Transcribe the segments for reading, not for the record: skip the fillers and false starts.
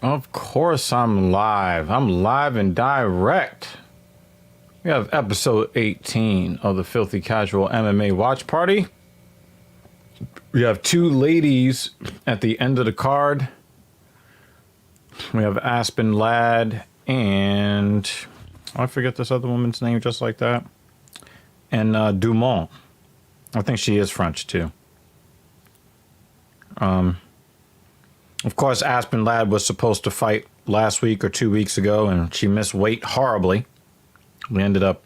Of course I'm live. I'm live and direct. We have episode 18 of the Filthy Casual MMA Watch Party. We have two ladies at the end of the card. We have Aspen Ladd and... I forget this other woman's name just like that. And Dumont. I think she is French too. Of course, Aspen Ladd was supposed to fight last week or 2 weeks ago, and she missed weight horribly. We ended up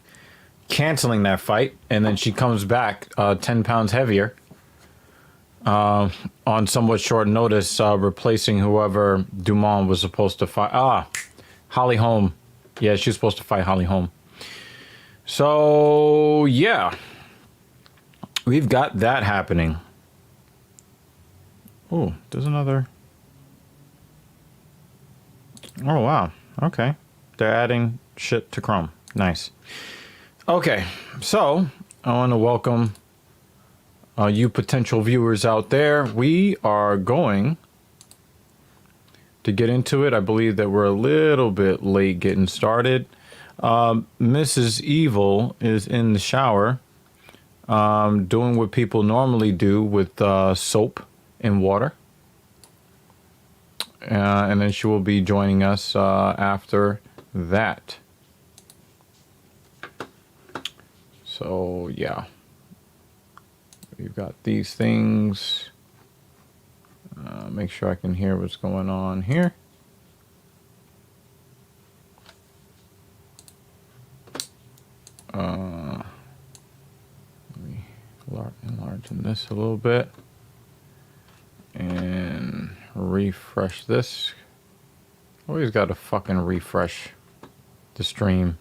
canceling that fight, and then she comes back 10 pounds heavier on somewhat short notice, replacing whoever Dumont was supposed to fight. Holly Holm. Yeah, she's supposed to fight Holly Holm. So, yeah. We've got that happening. Oh, there's another... Oh, wow. Okay. They're adding shit to Chrome. Nice. Okay. So, I want to welcome you potential viewers out there. We are going to get into it. I believe that we're a little bit late getting started. Mrs. Evil is in the shower doing what people normally do with soap and water. And then she will be joining us after that. So, yeah. We've got these things. Make sure I can hear what's going on here. Let me enlarge this a little bit. And refresh this. Always got to fucking refresh the stream.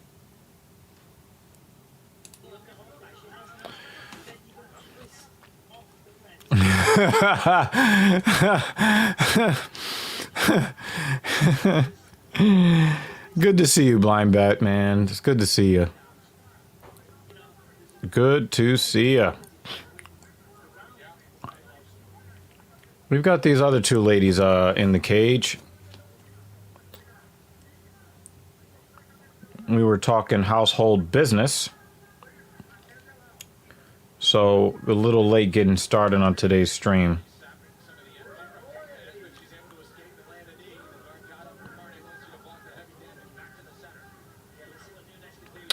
Good to see you, Blind Bat, man. It's good to see you. Good to see you. We've got these other two ladies in the cage. We were talking household business. So, a little late getting started on today's stream.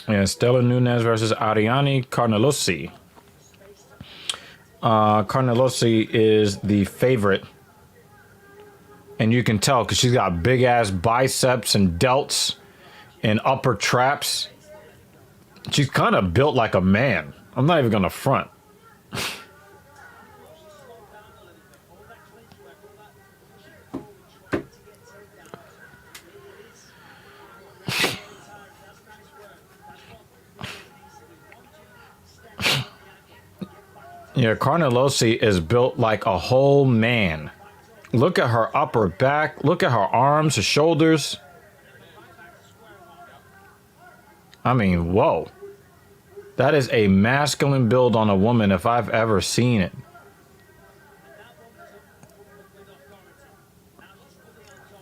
Yeah, Stella Nunes versus Ariane Carnelosi. Carnelosi is the favorite. And you can tell because she's got big ass biceps and delts and upper traps. She's kind of built like a man. I'm not even going to front. Yeah, Carnelosi is built like a whole man. Look at her upper back. Look at her arms, her shoulders. I mean, whoa. That is a masculine build on a woman if I've ever seen it.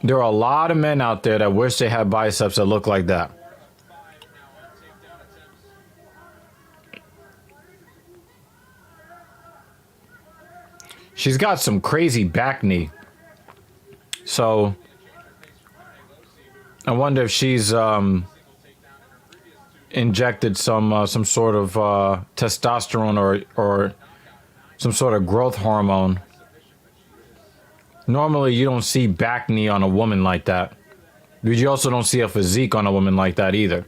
There are a lot of men out there that wish they had biceps that look like that. She's got some crazy back knee. So I wonder if she's injected some sort of testosterone or some sort of growth hormone. Normally you don't see back knee on a woman like that. But you also don't see a physique on a woman like that either.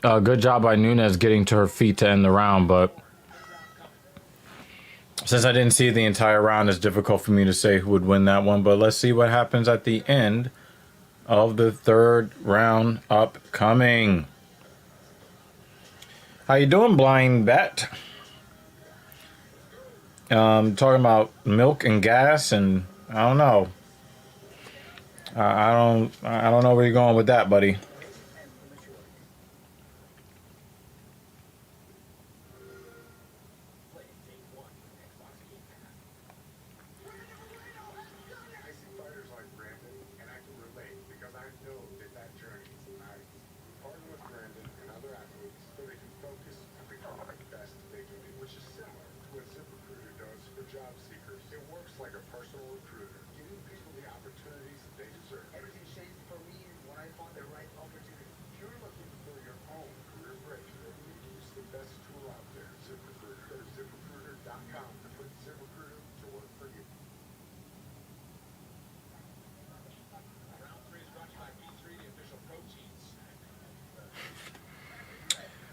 Good job by Nunes getting to her feet to end the round, but since I didn't see the entire round, it's difficult for me to say who would win that one. But let's see what happens at the end of the third round upcoming. How you doing, Blind Bat? Talking about milk and gas and I don't know. I don't know where you're going with that, buddy.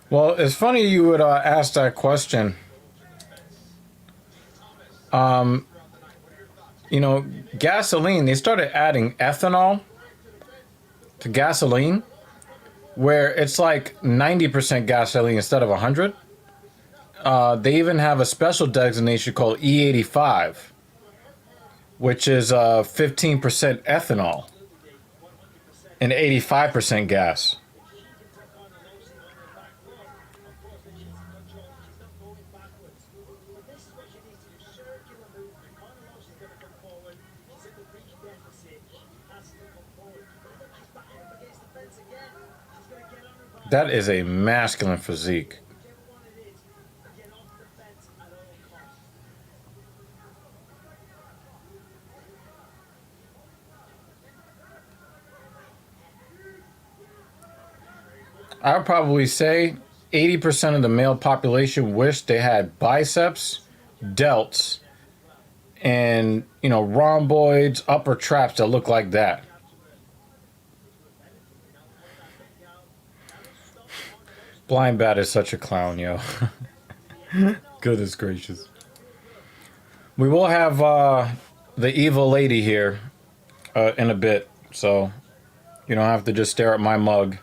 Well, it's funny you would ask that question. You know, gasoline, they started adding ethanol to gasoline where it's like 90% gasoline instead of 100. They even have a special designation called E85, which is 15% ethanol and 85% gas. That is a masculine physique. I would probably say 80% of the male population wish they had biceps, delts, and, you know, rhomboids, upper traps that look like that. Blind Bat is such a clown, yo. Goodness gracious. We will have the evil lady here in a bit, so you don't have to just stare at my mug.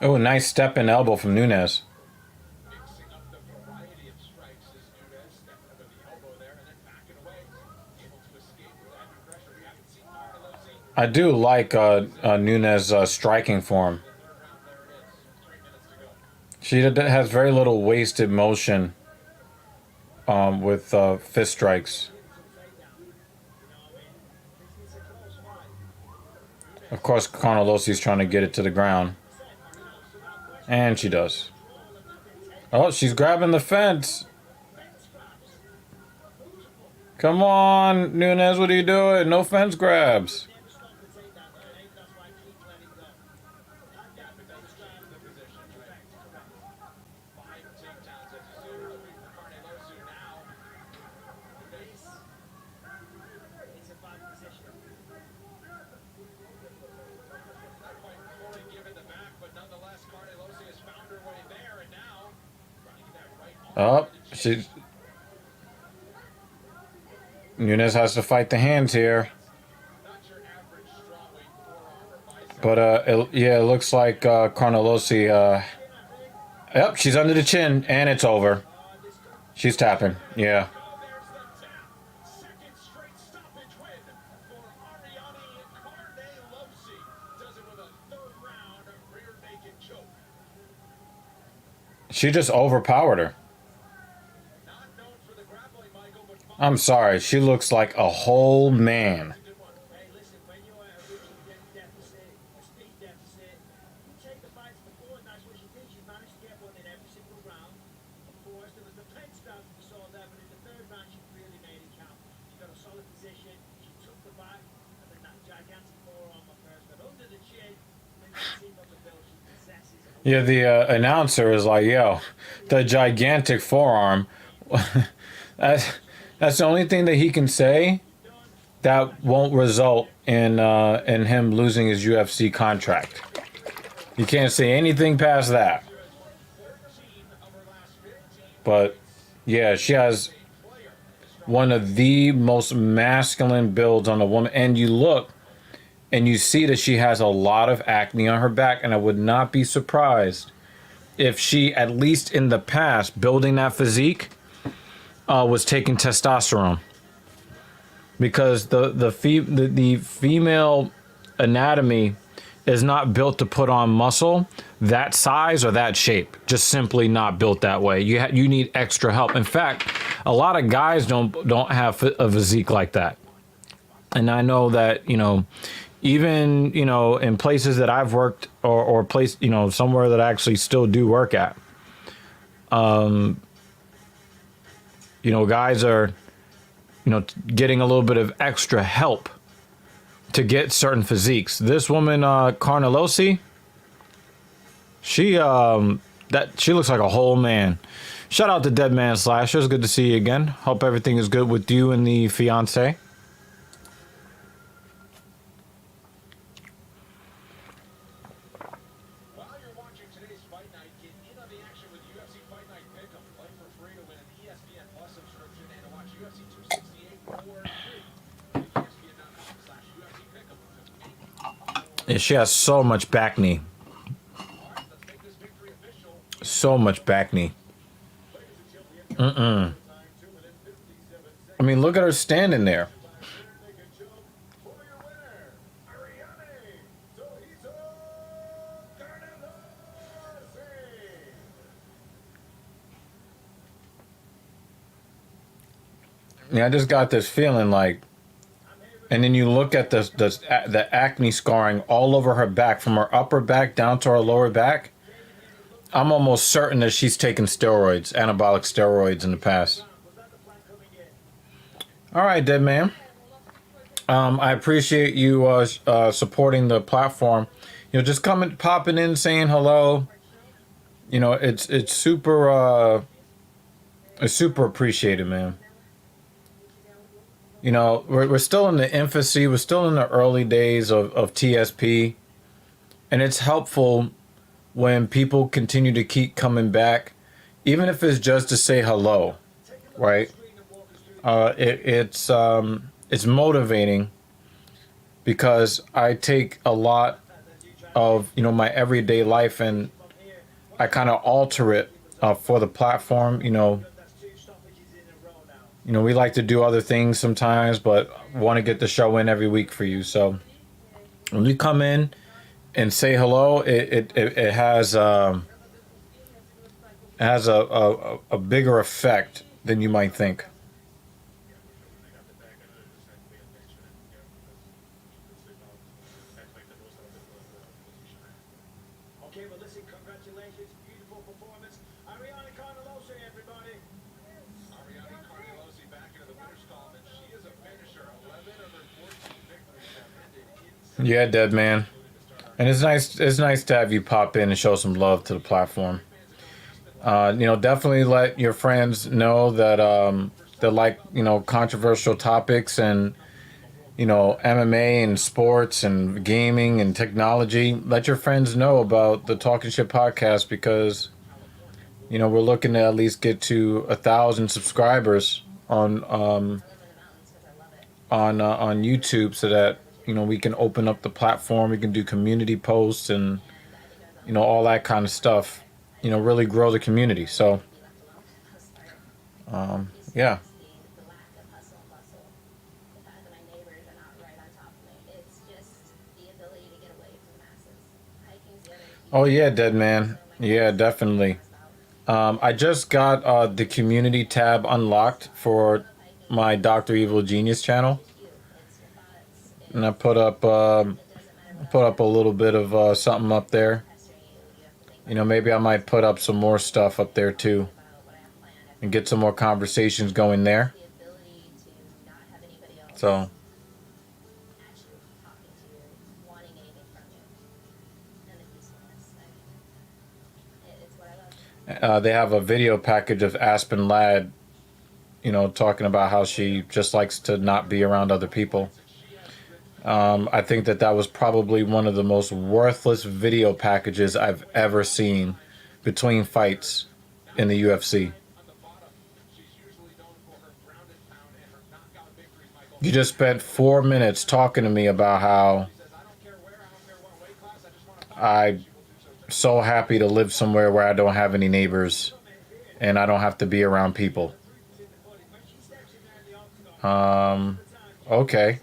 Oh, nice step and elbow from Nunes. I do like Nunes' striking form. She has very little wasted motion with fist strikes. Of course, Carnelosi's trying to get it to the ground. And she does. Oh, she's grabbing the fence. Come on, Nunes, what are you doing? No fence grabs. Oh, Nunes has to fight the hands here. But yeah, it looks like Carnelosi. Yep, she's under the chin, and it's over. She's tapping. Yeah. She just overpowered her. I'm sorry, she looks like a whole man. Yeah, the announcer is like, yo, the gigantic forearm. That's the only thing that he can say that won't result in him losing his UFC contract. You can't say anything past that. But yeah, she has one of the most masculine builds on a woman. And you look and you see that she has a lot of acne on her back, and I would not be surprised if she, at least in the past, building that physique, was taking testosterone, because the female anatomy is not built to put on muscle that size or that shape. Just simply not built that way. You need extra help. In fact, a lot of guys don't have a physique like that. And I know that, you know, even, you know, in places that I've worked, or place, you know, somewhere that I actually still do work at, you know, guys are, you know, getting a little bit of extra help to get certain physiques. This woman, Carnelosi, she looks like a whole man. Shout out to Dead Man Slashers. Good to see you again. Hope everything is good with you and the fiance. While you're watching today's Fight Night, get in on the action with UFC Fight Night Pick'em. Play for free to win an ESPN Plus subscription and to watch UFC 268 for free. ESPN.com/UFC Pick'em. Yeah, she has so much back knee. So much back knee. I mean, look at her standing there. Yeah, I just got this feeling like, and then you look at the acne scarring all over her back, from her upper back down to her lower back. I'm almost certain that she's taken steroids, anabolic steroids, in the past. All right, Dead Man. I appreciate you supporting the platform. You know, just popping in, saying hello. You know, it's super appreciated, man. You know, we're still in the infancy. We're still in the early days of TSP, and it's helpful when people continue to keep coming back, even if it's just to say hello, right? It's motivating, because I take a lot of, you know, my everyday life, and I kind of alter it for the platform. You know, we like to do other things sometimes, but want to get the show in every week for you. So when you come in and say hello, it has a bigger effect than you might think. Okay, well, listen, congratulations. Beautiful performance. Ariane Carnelosi, everybody. Ariane Carnelosi back into the winner's column, and she is a finisher. 11 of her 14 victories have ended in... Yeah, Dead Man. And it's nice to have you pop in and show some love to the platform. You know, definitely let your friends know that they like, you know, controversial topics, and, you know, MMA and sports and gaming and technology. Let your friends know about the Talking Shit podcast, because, you know, we're looking to at least get to 1,000 subscribers on YouTube, so that, you know, we can open up the platform. We can do community posts and, you know, all that kind of stuff. You know, really grow the community. So, yeah. Oh yeah, Dead Man. Yeah, definitely. I just got the community tab unlocked for my Dr. Evil Genius channel, and I put up a little bit of something up there. You know, maybe I might put up some more stuff up there too, and get some more conversations going there. So, they have a video package of Aspen Ladd, you know, talking about how she just likes to not be around other people. I think that was probably one of the most worthless video packages I've ever seen between fights in the UFC. You just spent 4 minutes talking to me about how I so happy to live somewhere where I don't have any neighbors and I don't have to be around people. Okay.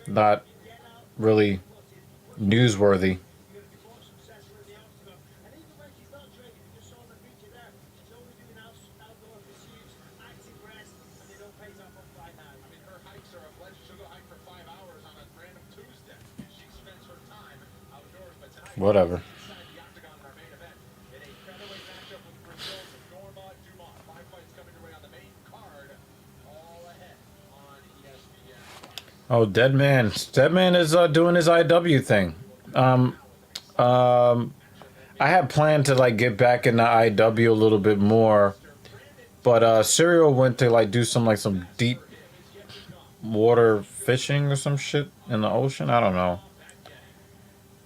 Not really newsworthy. Her hikes are alleged. She'll go hike for 5 hours on a random Tuesday. She spends her time outdoors, but tonight Whatever. inside the octagon in our main event in a featherweight matchup with Brazil's Norma Dumont. 5 fights coming your way on the main card, all ahead on ESPN. Oh, Deadman. Deadman is doing his IW thing. I had planned to like get back into IW a little bit more, but Serial went to like do some deep water fishing or some shit in the ocean. I don't know.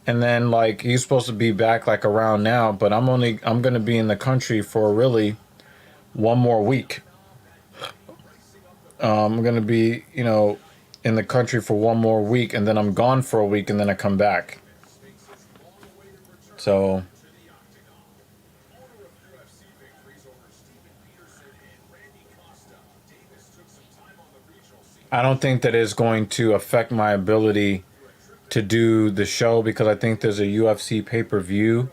And then like he's supposed to be back like around now, but I'm gonna be in the country for really one more week. I'm gonna be in the country for one more week, and then I'm gone for a week, and then I come back. So I don't think that is going to affect my ability to do the show because I think there's a UFC pay-per-view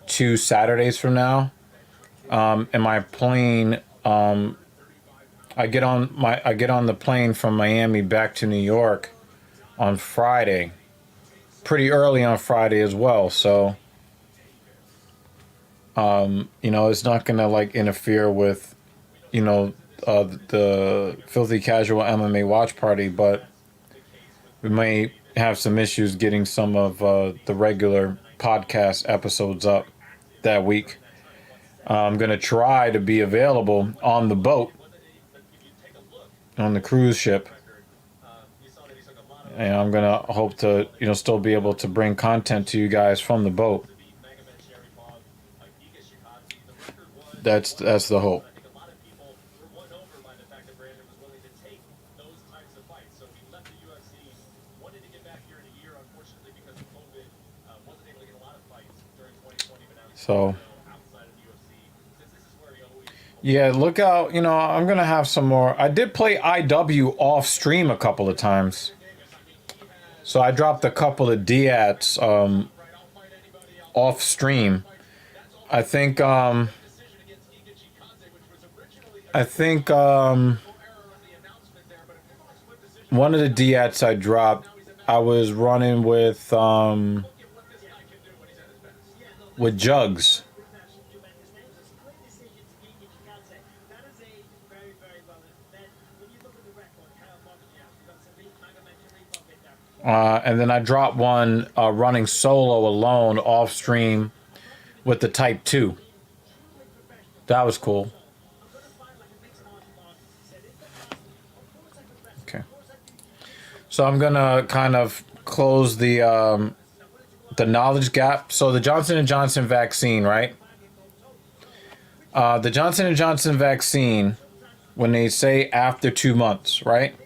2 Saturdays from now. And my plane, I get on the plane from Miami back to New York on Friday, pretty early on Friday as well. So, it's not gonna like interfere with, the Filthy Casual MMA watch party, but we may have some issues getting some of the regular podcast episodes up that week. I'm going to try to be available on the boat, on the cruise ship. And I'm going to hope to, still be able to bring content to you guys from the boat. That's the hope. So, yeah, look out. I'm going to have some more. I did play IW off stream a couple of times. So I dropped a couple of Diats off stream. I think one of the Diats I dropped, I was running with Jugs. And then I dropped one running solo alone off stream with the Type 2. That was cool. Okay. So I'm going to kind of close the knowledge gap. So the Johnson & Johnson vaccine, right? The Johnson & Johnson vaccine, when they say after 2 months, right?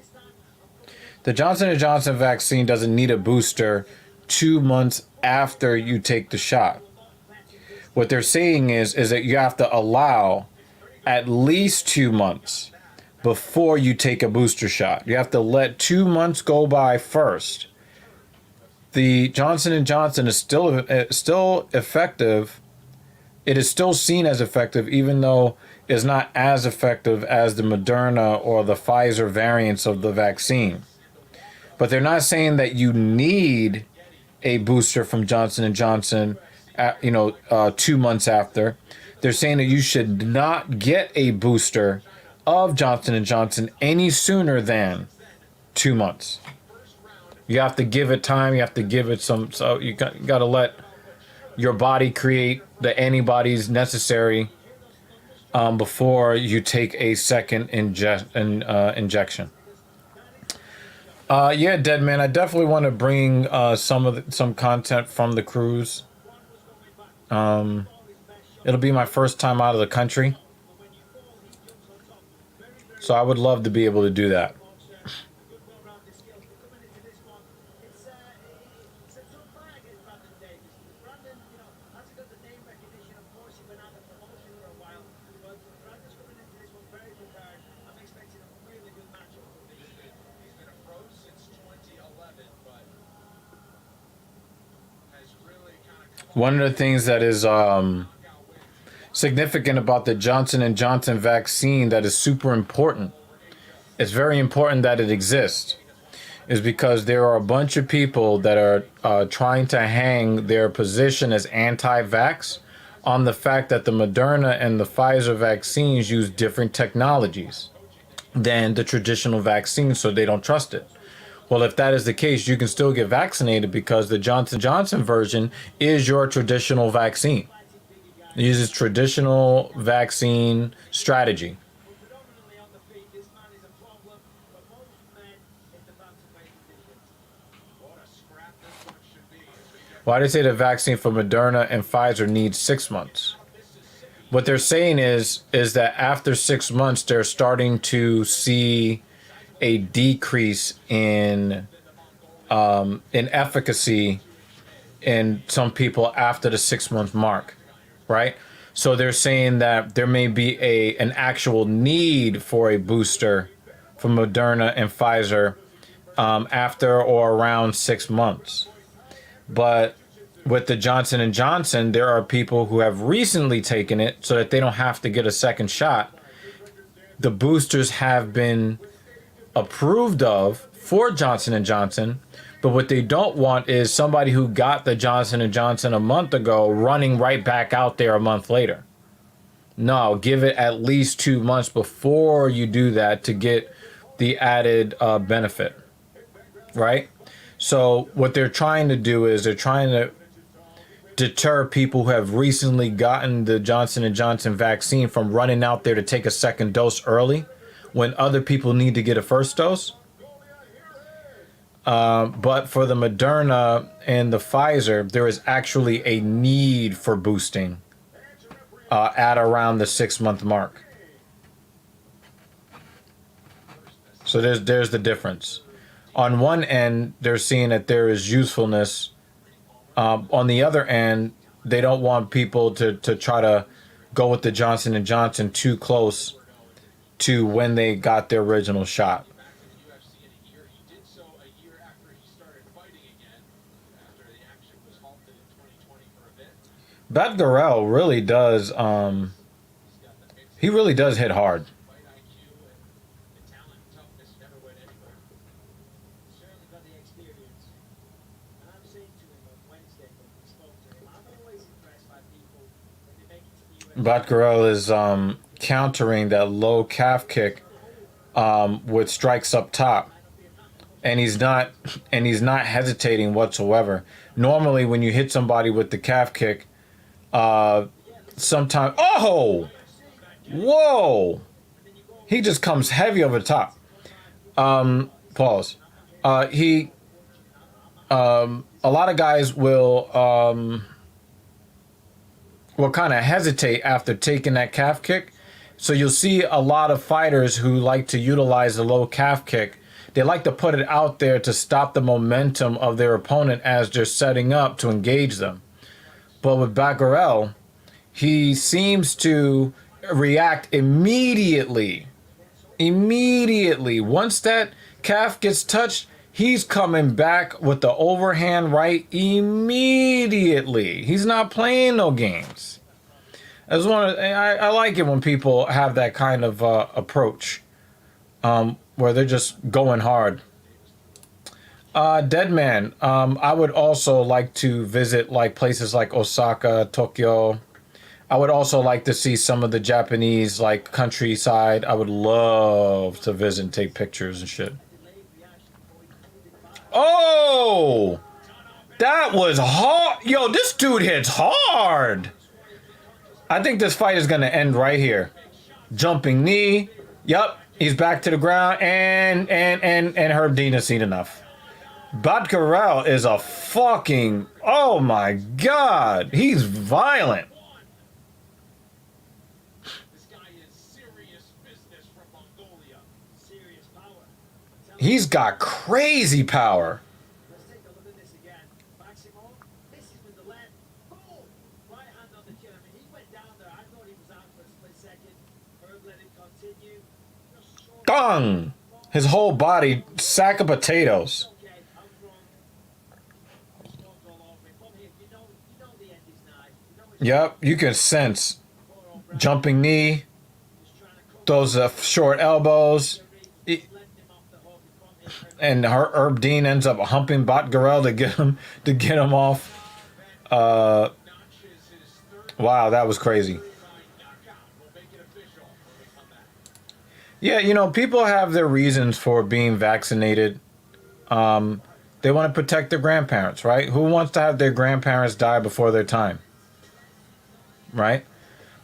The Johnson & Johnson vaccine doesn't need a booster 2 months after you take the shot. What they're saying is that you have to allow at least 2 months before you take a booster shot. You have to let 2 months go by first. The Johnson & Johnson is still effective. It is still seen as effective, even though it's not as effective as the Moderna or the Pfizer variants of the vaccine. But they're not saying that you need a booster from Johnson & Johnson, 2 months after. They're saying that you should not get a booster of Johnson & Johnson any sooner than 2 months. You have to give it time. You have to give it some. So you got to let your body create the antibodies necessary before you take a second injection. Yeah, Dead Man. I definitely want to bring some content from the cruise. It'll be my first time out of the country, so I would love to be able to do that. One of the things that is significant about the Johnson and Johnson vaccine that is super important, it's very important that it exists, is because there are a bunch of people that are trying to hang their position as anti-vax on the fact that the Moderna and the Pfizer vaccines use different technologies than the traditional vaccine, so they don't trust it. Well, if that is the case, you can still get vaccinated because the Johnson Johnson version is your traditional vaccine. It uses traditional vaccine strategy. Predominantly on the feet, this man is a problem for most men in the bantamweight division. What a scrap this one should be as we get Why do they say the vaccine for Moderna and Pfizer needs 6 months? What they're saying is that after 6 months, they're starting to see a decrease in efficacy in some people after the 6 month mark, right? So they're saying that there may be an actual need for a booster for Moderna and Pfizer after or around 6 months. But with the Johnson and Johnson, there are people who have recently taken it so that they don't have to get a second shot. The boosters have been approved of for Johnson and Johnson, but what they don't want is somebody who got the Johnson and Johnson a month ago running right back out there a month later. No, give it at least 2 months before you do that to get the added benefit, right? So what they're trying to do is they're trying to deter people who have recently gotten the Johnson and Johnson vaccine from running out there to take a second dose early when other people need to get a first dose. But for the Moderna and the Pfizer, there is actually a need for boosting at around the 6 month mark. So there's the difference. On one end, they're seeing that there is usefulness. On the other end, they don't want people to try to go with the Johnson and Johnson too close to when they got their original shot. UFC in a year. He did so a year after he started fighting again, after the action was halted in 2020 for a bit. Batgarel really does he really does hit hard. Fight IQ and the talent, toughness never went anywhere. Certainly got the experience. And I'm saying to him on Wednesday when we spoke to him, I'm always impressed by people when they make it to the UFC. Batgarel is countering that low calf kick with strikes up top. And he's not hesitating whatsoever. Normally when you hit somebody with the calf kick, sometimes whoa, he just comes heavy over the top. Pause. A lot of guys will kind of hesitate after taking that calf kick. So you'll see a lot of fighters who like to utilize the low calf kick. They like to put it out there to stop the momentum of their opponent as they're setting up to engage them. But with Batgarel, he seems to react immediately. Immediately. Once that calf gets touched, he's coming back with the overhand right immediately. He's not playing no games. I like it when people have that kind of approach, where they're just going hard. Deadman, I would also like to visit like places like Osaka, Tokyo. I would also like to see some of the Japanese like countryside. I would love to visit and take pictures and shit. Oh, that was hard. Yo, this dude hits hard. I think this fight is going to end right here. Jumping knee. Yep, he's back to the ground. And Herb Dean has seen enough. Batgarel is a fucking... Oh my God. He's violent. This guy is serious business from Mongolia. Serious power. He's got crazy power. Let's take a look at this again. Maximo, this is with the left. Boom! Right hand on the chin. I mean, he went down there. I thought he was out for a split second. Herb let it continue. Just short. Gong! His whole body, sack of potatoes. Okay, I'm wrong. Stones all over him. Come here. You know the ending Yep, you can sense jumping knee, those short elbows. And Herb Dean ends up humping Bot Gorell to get him off. Uh, wow, that was crazy. Yeah, you know, people have their reasons for being vaccinated. They want to protect their grandparents, right? Who wants to have their grandparents die before their time, right?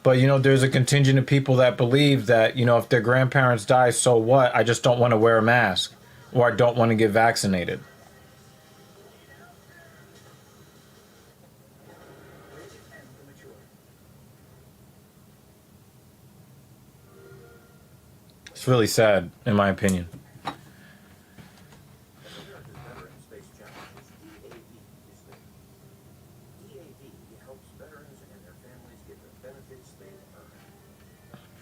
But you know, there's a contingent of people that believe that, you know, if their grandparents die, so what? I just don't want to wear a mask, or I don't want to get vaccinated. It's really sad, in my opinion. America's Veterans Space Challenge's DAV is there. DAV helps veterans and their families get the benefits they've earned.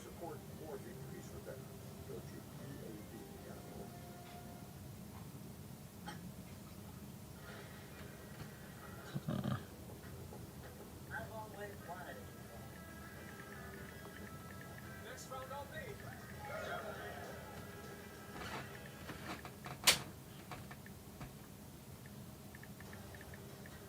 Support more victories for veterans. Go to DAV.org. Next round on me.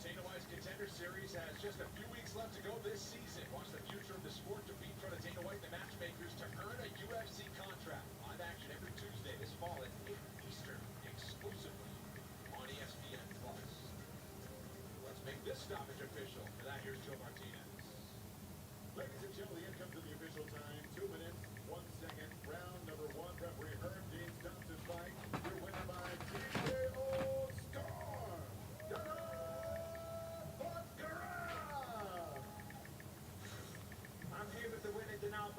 Dana White's Contender Series has just a few weeks left to go this season. Watch the future of the sport compete in front of Dana White and the matchmakers to earn a UFC contract. Live action every Tuesday this fall at 8 Eastern, exclusively on ESPN+. Let's make this stoppage official. For that, here's Joe Martinez. Ladies and gentlemen, here comes the official time. 2 minutes, 1 second. Round number 1. Referee Herb Dean stops his fight. Your winner by TKO score. I'm here with the winner, Dumont.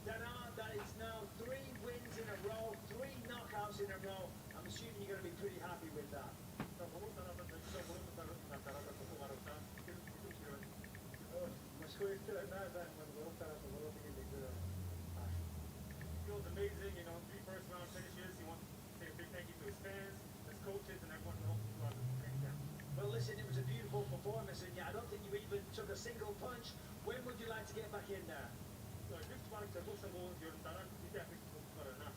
Dumont, that is now 3 wins in a row, 3 knockouts in a row. I'm assuming you're going to be pretty happy with that. Feels amazing, you know, 3 first-round finishes. He wants to say a big thank you to his fans, his coaches, and everyone who helped him throughout the training camp. Well, listen, it was a beautiful performance, and I don't think you even took a single punch. When would you like to get back in there? Lütfen çabuk diyorum sana. Bir de yapıştırmalarına.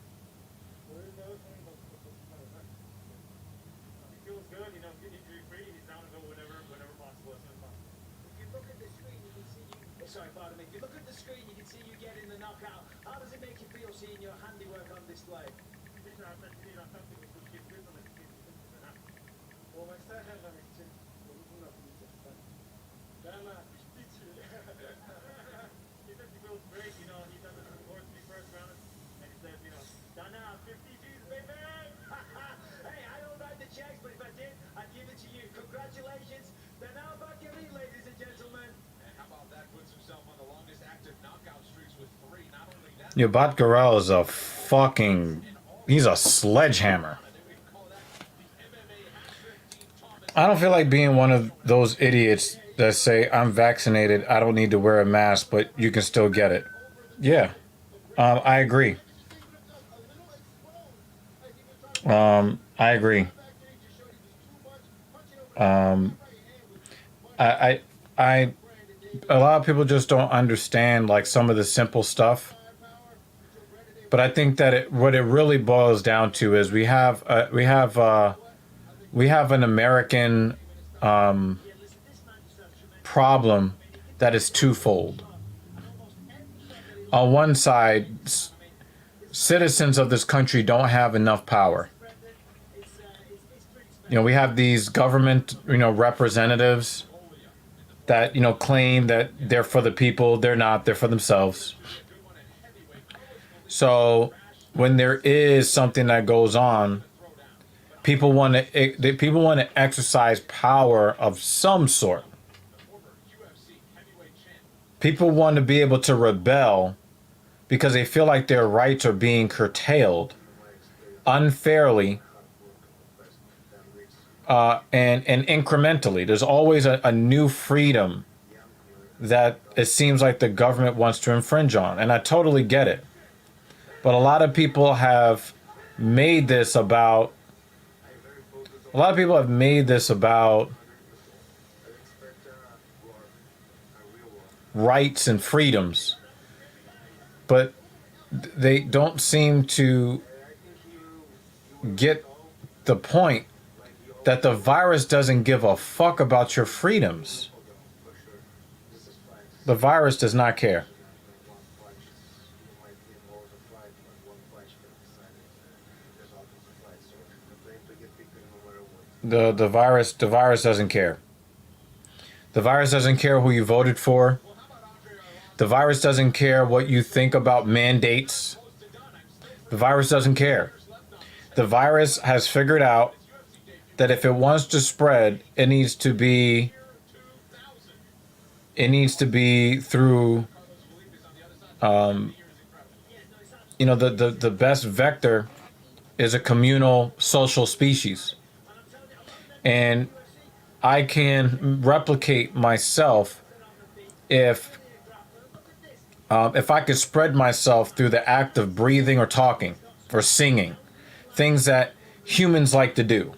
He feels good, you know, injury-free. He's down to go whenever possible, as soon as possible. If you look at the screen, you can see you. Sorry, pardon me. If you look at the screen, you can see you getting the knockout. How does it make you feel seeing your handiwork on display? Hiç rahatlar değil, rahatlar değil. Bu keyifli ama keyifli. O maçlar her zaman için bunun lafını geçer. Dama bitti. He says he feels great, you know, he's done this before 3 first rounds, and he says, you know, Dana, 50 G's, baby! Hey, I don't write the checks, but if I did, I'd give it to you. Congratulations. Danao Bakary, ladies and gentlemen. And how about that? Puts himself on the longest active knockout streaks with 3. Not only that, Yo, Bot Gorell is a fucking... He's a sledgehammer. I don't feel like being one of those idiots that say, I'm vaccinated, I don't need to wear a mask, but you can still get it. Yeah, I agree. I agree. I a lot of people just don't understand like some of the simple stuff. But I think that what it really boils down to is we have an American problem that is twofold. On one side, citizens of this country don't have enough power. You know, we have these government, you know, representatives that, you know, claim that they're for the people. They're not. They're for themselves. So when there is something that goes on, people want to exercise power of some sort. People want to be able to rebel because they feel like their rights are being curtailed unfairly and incrementally. There's always a new freedom that it seems like the government wants to infringe on. And I totally get it. But a lot of people have made this about rights and freedoms, but they don't seem to get the point that the virus doesn't give a fuck about your freedoms. The virus does not care. The virus doesn't care. The virus doesn't care who you voted for. The virus doesn't care what you think about mandates. The virus doesn't care. The virus has figured out that if it wants to spread, it needs to be through the best vector is a communal social species. And I can replicate myself if I could spread myself through the act of breathing or talking or singing, things that humans like to do.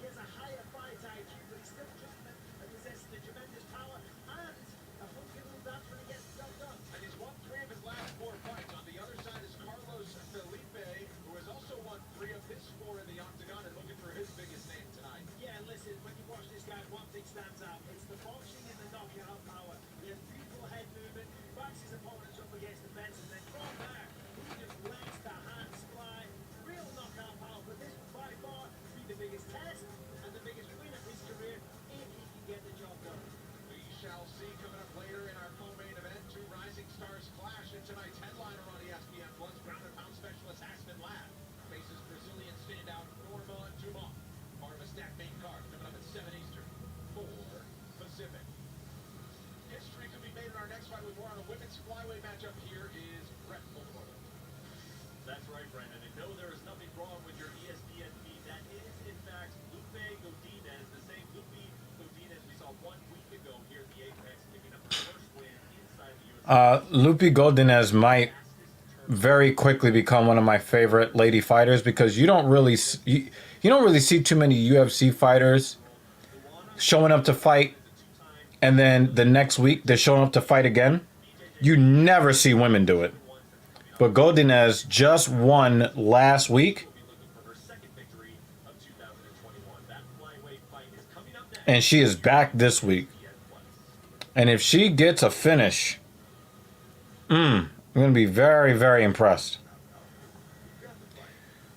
That's right, Brandon. And no, there is nothing wrong with your ESPN feed. That is, in fact, Lupe Godinez, the same Lupe Godinez we saw 1 week ago here at the Apex, picking up the first win inside the UFC. Lupe Godinez might very quickly become one of my favorite lady fighters because you don't really see too many UFC fighters showing up to fight and then the next week they're showing up to fight again. You never see women do it. But Godinez just won last week, and she is back this week. And if she gets a finish, I'm going to be very, very impressed.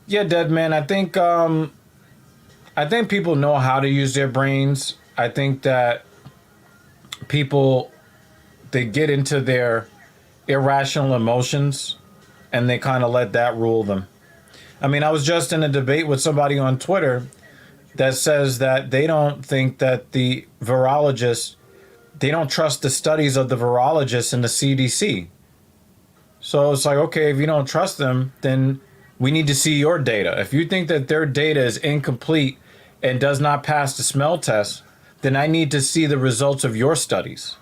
Yeah, Dead Man, I think people know how to use their brains. I think that people, they get into their irrational emotions and they kind of let that rule them. I mean, I was just in a debate with somebody on Twitter that says that they don't think that the virologists, they don't trust the studies of the virologists in the CDC. So it's like, okay, if you don't trust them, then we need to see your data. If you think that their data is incomplete and does not pass the smell test, then I need to see the results of your studies.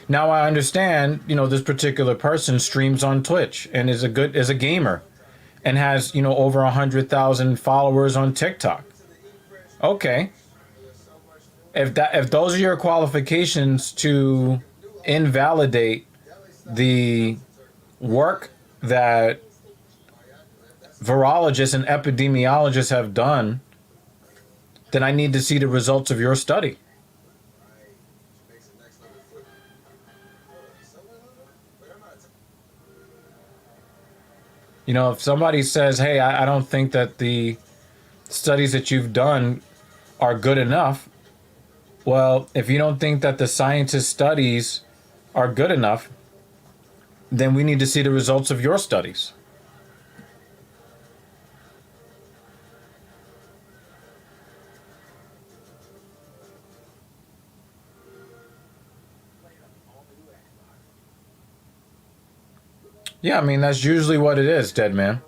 Now I understand, this particular person streams on Twitch and is a gamer and has, over 100,000 followers on TikTok. Okay. If those are your qualifications to invalidate the work that virologists and epidemiologists have done, then I need to see the results of your study. If somebody says, hey, I don't think that the studies that you've done are good enough, well, if you don't think that the scientists' studies are good enough, then we need to see the results of your studies. Yeah, I mean, that's usually what it is, Dead Man.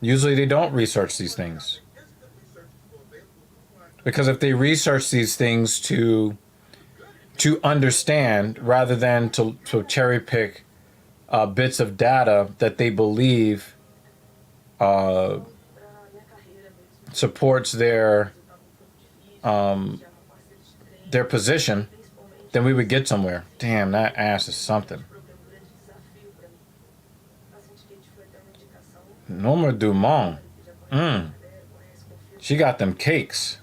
Usually they don't research these things. Because if they research these things to understand rather than to cherry pick bits of data that they believe supports their position, then we would get somewhere. Damn, that ass is something. Norma Dumont. She got them cakes.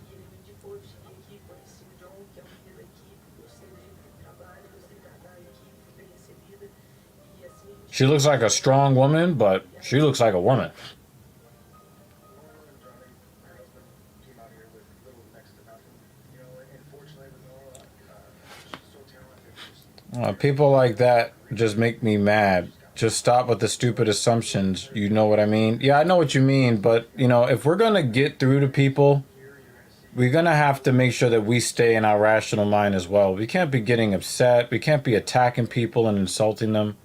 She looks like a strong woman, but she looks like a woman. Came out here with little next to nothing. You know, and fortunately with Nora, she's so talented. People like that just make me mad. Just stop with the stupid assumptions. You know what I mean? Yeah, I know what you mean, but you know, if we're gonna get through to people, we're gonna have to make sure that we stay in our rational mind as well. We can't be getting upset. We can't be attacking people and insulting them.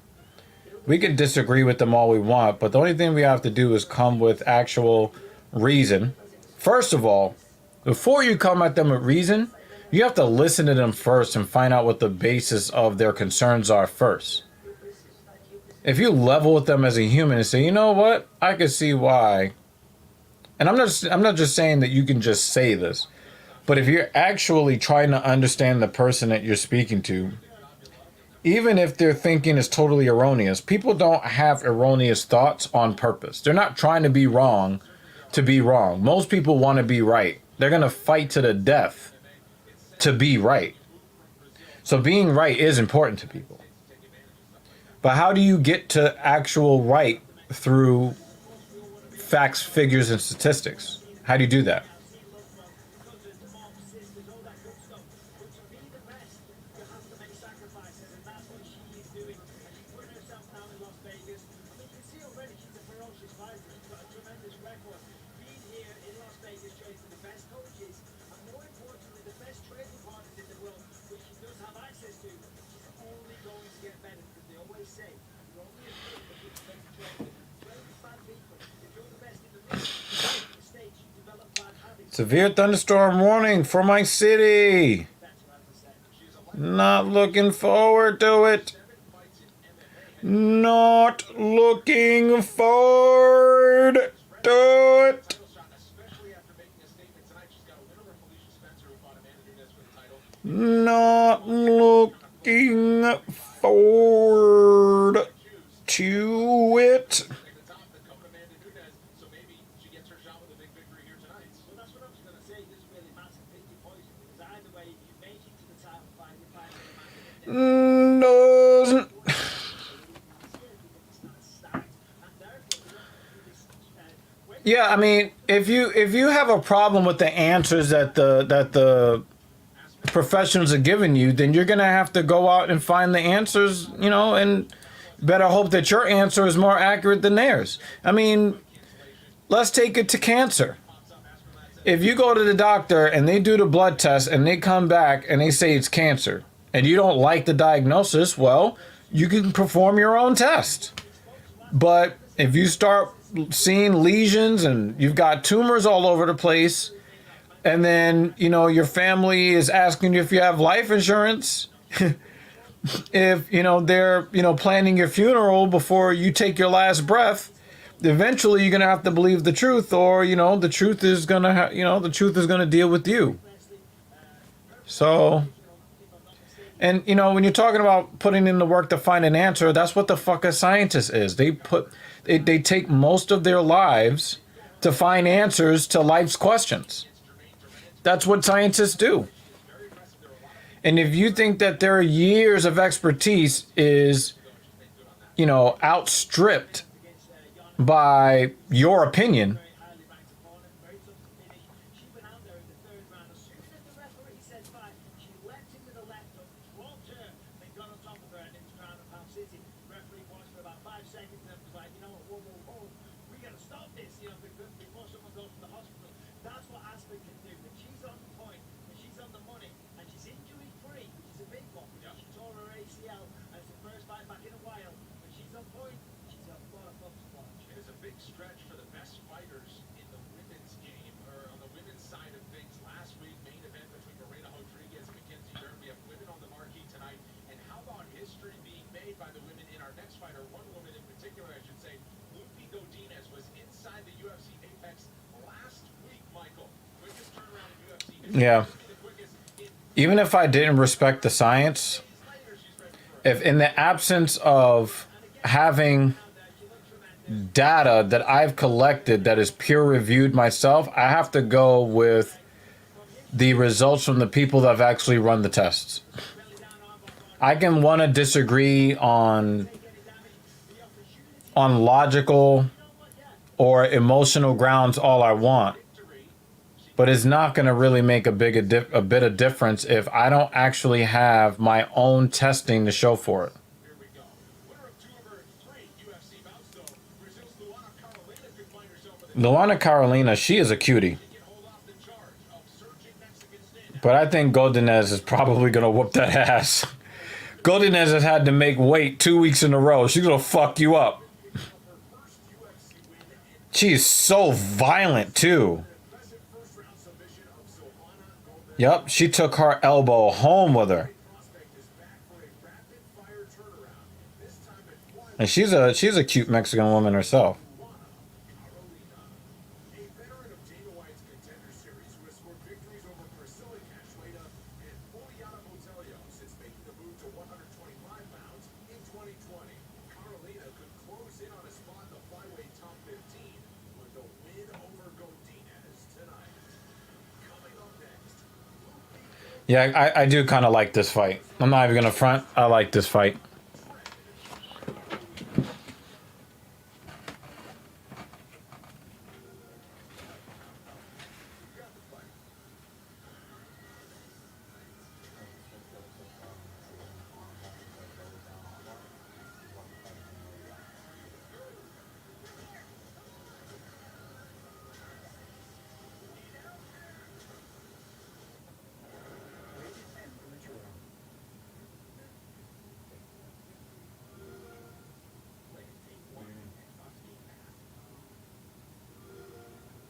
We can disagree with them all we want, but the only thing we have to do is come with actual reason. First of all, before you come at them with reason, you have to listen to them first and find out what the basis of their concerns are first. If you level with them as a human and say, you know what, I can see why. And I'm not just saying that you can just say this, but if you're actually trying to understand the person that you're speaking to, even if their thinking is totally erroneous, people don't have erroneous thoughts on purpose. They're not trying to be wrong to be wrong. Most people want to be right. They're going to fight to the death to be right. So being right is important to people. But how do you get to actual right through facts, figures, and statistics? How do you do that? Severe thunderstorm warning for my city. Not looking forward to it. Not looking forward to it. Not looking forward to it. Doesn't. Yeah, I mean, if you have a problem with the answers that the professionals are giving you, then you're gonna have to go out and find the answers, you know, and better hope that your answer is more accurate than theirs. I mean, let's take it to cancer. If you go to the doctor and they do the blood test and they come back and they say it's cancer, and you don't like the diagnosis, well, you can perform your own test. But if you start seeing lesions and you've got tumors all over the place, and then, you know, your family is asking you if you have life insurance, if, you know, they're, you know, planning your funeral before you take your last breath, eventually you're going to have to believe the truth, or, you know, the truth is going to, the truth is going to deal with you. So... And, you know, when you're talking about putting in the work to find an answer, that's what the fuck a scientist is. They take most of their lives to find answers to life's questions. That's what scientists do. And if you think that their years of expertise is, you know, outstripped by your opinion, yeah. even if I didn't respect the science, if in the absence of having data that I've collected that is peer reviewed myself, I have to go with the results from the people that have actually run the tests. I can want to disagree on logical or emotional grounds all I want, but it's not going to really make a bit of difference if I don't actually have my own testing to show for it. Here we go. Winner of 2 of her 3 UFC bouts, though, Brazil's Luana Carolina could find herself with a Luana Carolina, she is a cutie. can hold off the charge of surging Mexican standout. But I think Godinez is probably going to whoop that ass. Godinez has had to make weight 2 weeks in a row. She's going to fuck you up. She's so violent, too. Impressive first-round submission of Silvana Gomez. Yep, she took her elbow home with her. Prospect is back for a rapid-fire turnaround, this time at 1. And she's a cute Mexican woman herself. Carolina, a veteran of Dana White's Contender Series who has scored victories over Priscilla Cachoeira and Juliana Botelho since making the move to 125 pounds in 2020. Carolina could close in on a spot in the flyweight top 15 with a win over Godinez tonight. Coming up next, Yeah, I do kind of like this fight. I'm not even going to front. I like this fight.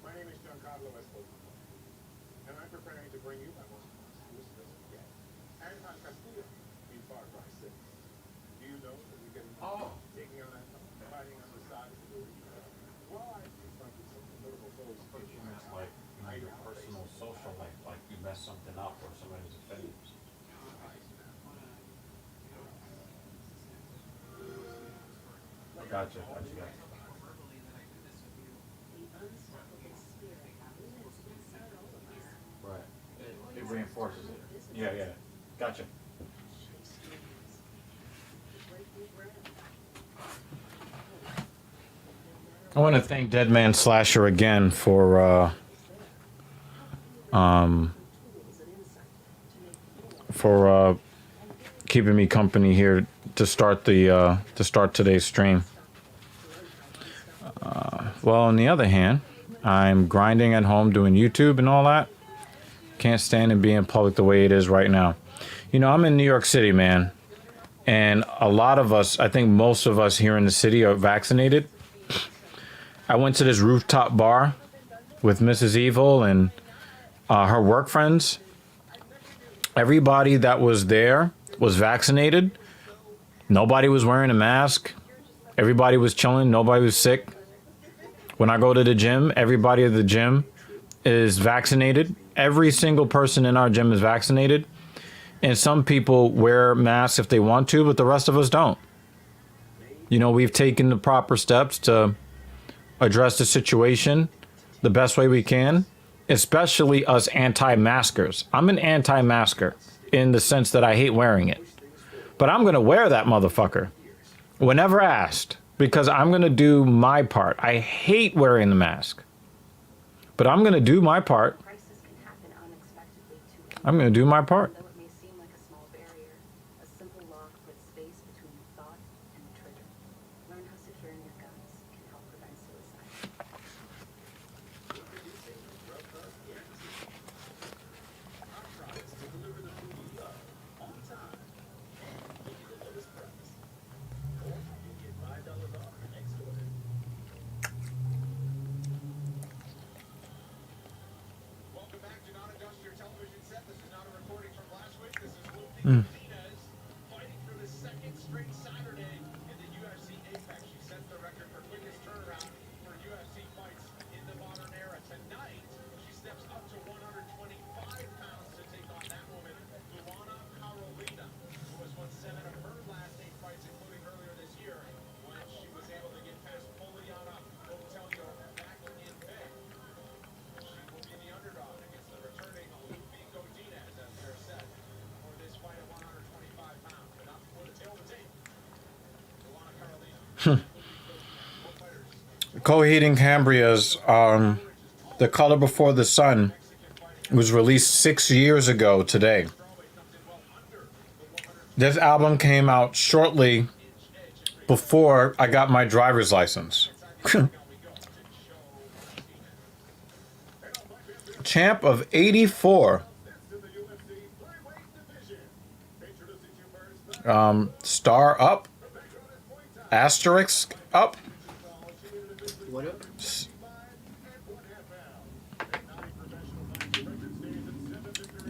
my name is Giancarlo Esposito, and I'm preparing to bring you my most monstrous visit yet. Anton Castillo in Far Cry 6. Do you know that we can taking on that fighting on the side of the well, I confronted some political foes. Like your personal social life, like you mess something up or somebody was offended. Gotcha. Right. It reinforces it. Yeah. Gotcha. I want to thank Dead Man Slasher again for keeping me company here to start today's stream. Well, on the other hand, I'm grinding at home doing YouTube and all that. Can't stand and be in public the way it is right now. You know, I'm in New York City, man, and a lot of us, I think most of us here in the city are vaccinated. I went to this rooftop bar with Mrs. Evil and her work friends. Everybody that was there was vaccinated. Nobody was wearing a mask. Everybody was chilling. Nobody was sick. When I go to the gym, everybody at the gym is vaccinated. Every single person in our gym is vaccinated. And some people wear masks if they want to, but the rest of us don't. You know, we've taken the proper steps to address the situation the best way we can, especially us anti-maskers. I'm an anti-masker in the sense that I hate wearing it. But I'm going to wear that motherfucker whenever asked because I'm going to do my part. I hate wearing the mask, but I'm going to do my part. Crisis can happen unexpectedly too. I'm going to do my part. Though it may seem like a small barrier, a simple lock puts space between the thought and the trigger. Learn how securing your guns can help prevent suicide. Welcome back. Do not adjust your television set. This is not a recording from last week. This is Lupe Martinez fighting for the second straight Saturday in the UFC Apex. She sets the record for quickest turnaround for UFC fights in the modern era. Tonight, she steps up to 125 pounds to take on that woman Coheed and Cambria's The Color Before the Sun was released 6 years ago today. This album came out shortly before I got my driver's license. Champ of 84. Star up. Asterisk up. What up?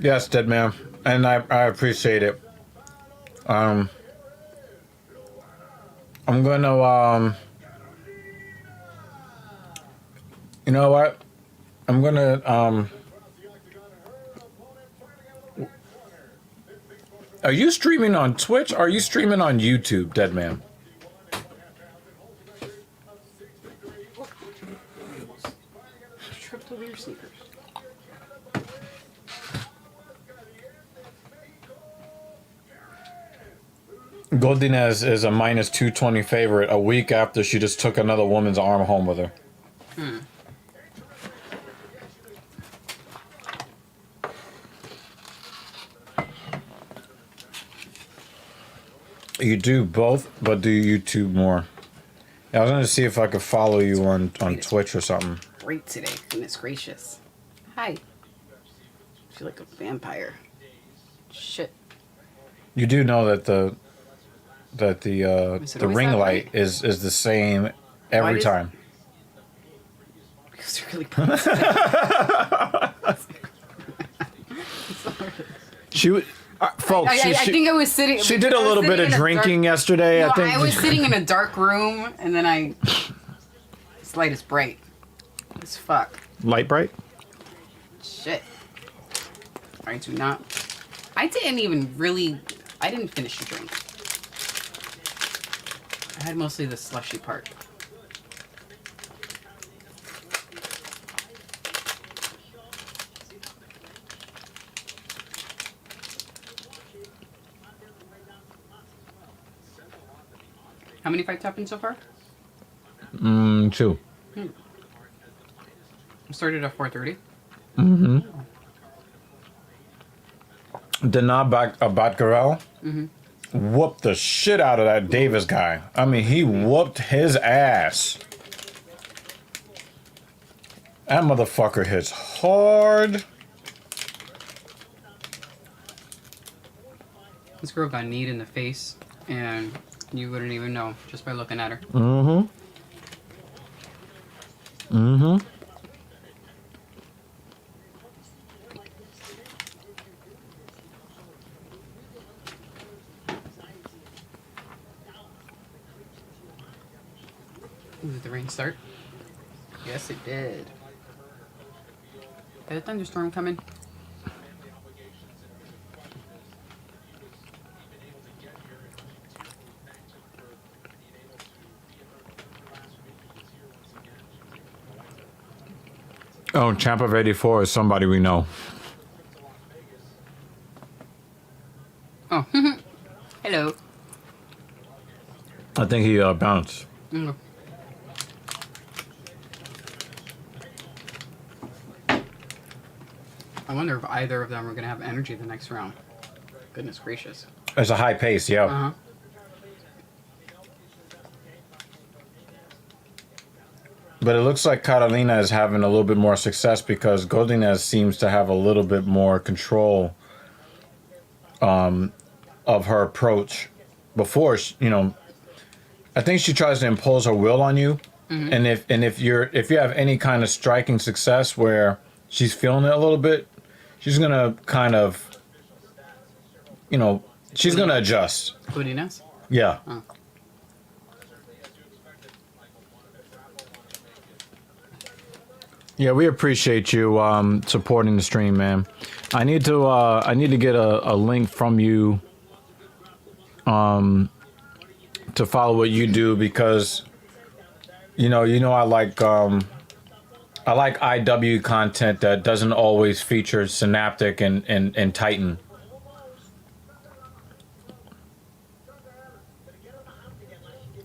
Yes, dead man. And I appreciate it. I'm gonna you know what? I'm gonna are you streaming on Twitch or are you streaming on YouTube, dead man? Tripped over your sneakers. Godinez is a minus 220 favorite a week after she just took another woman's arm home with her. You do both, but do YouTube more. Yeah, I was gonna see if I could follow you on Twitch or something. Great today. Goodness gracious. Hi. I feel like a vampire. Shit. You do know that the Is it always ring that light way? is the same every does- time. Because you're really bright. She would, folks. I think I was sitting. she did a I was little bit sitting of in a drinking dark, yesterday. No, I think I was sitting in a dark room, and then this light is bright as fuck. light bright. Shit. I do not. I didn't finish the drink. I had mostly the slushy part. How many fights happened so far? 2. Started at 4:30. Denab Batgarel whooped the shit out of that Davis guy. I mean, he whooped his ass. That motherfucker hits hard. This girl got kneed in the face, and you wouldn't even know just by looking at her. Did the rain start? Yes, it did. Had a thunderstorm coming. Oh, Champ of 84 is somebody we know. Oh, hello. I think he bounced. Mm. I wonder if either of them are going to have energy the next round. Goodness gracious. It's a high pace, yeah. Uh-huh. But it looks like Carolina is having a little bit more success because Godinez seems to have a little bit more control of her approach. Before, I think she tries to impose her will on you, and if you have any kind of striking success where she's feeling it a little bit, she's gonna kind of, she's gonna adjust. Goodiness. Yeah. Oh. Yeah, we appreciate you supporting the stream, man. I need to get a link from you to follow what you do because I like IW content that doesn't always feature Synaptic and Titan.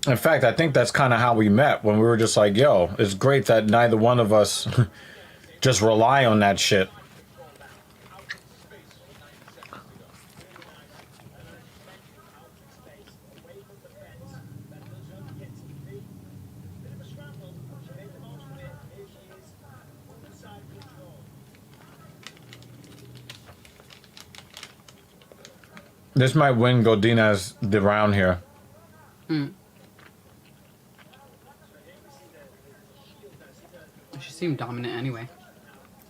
In fact, I think that's kind of how we met when we were just like, yo, it's great that neither one of us just rely on that shit. This might win Godinez the round here. She seemed dominant anyway.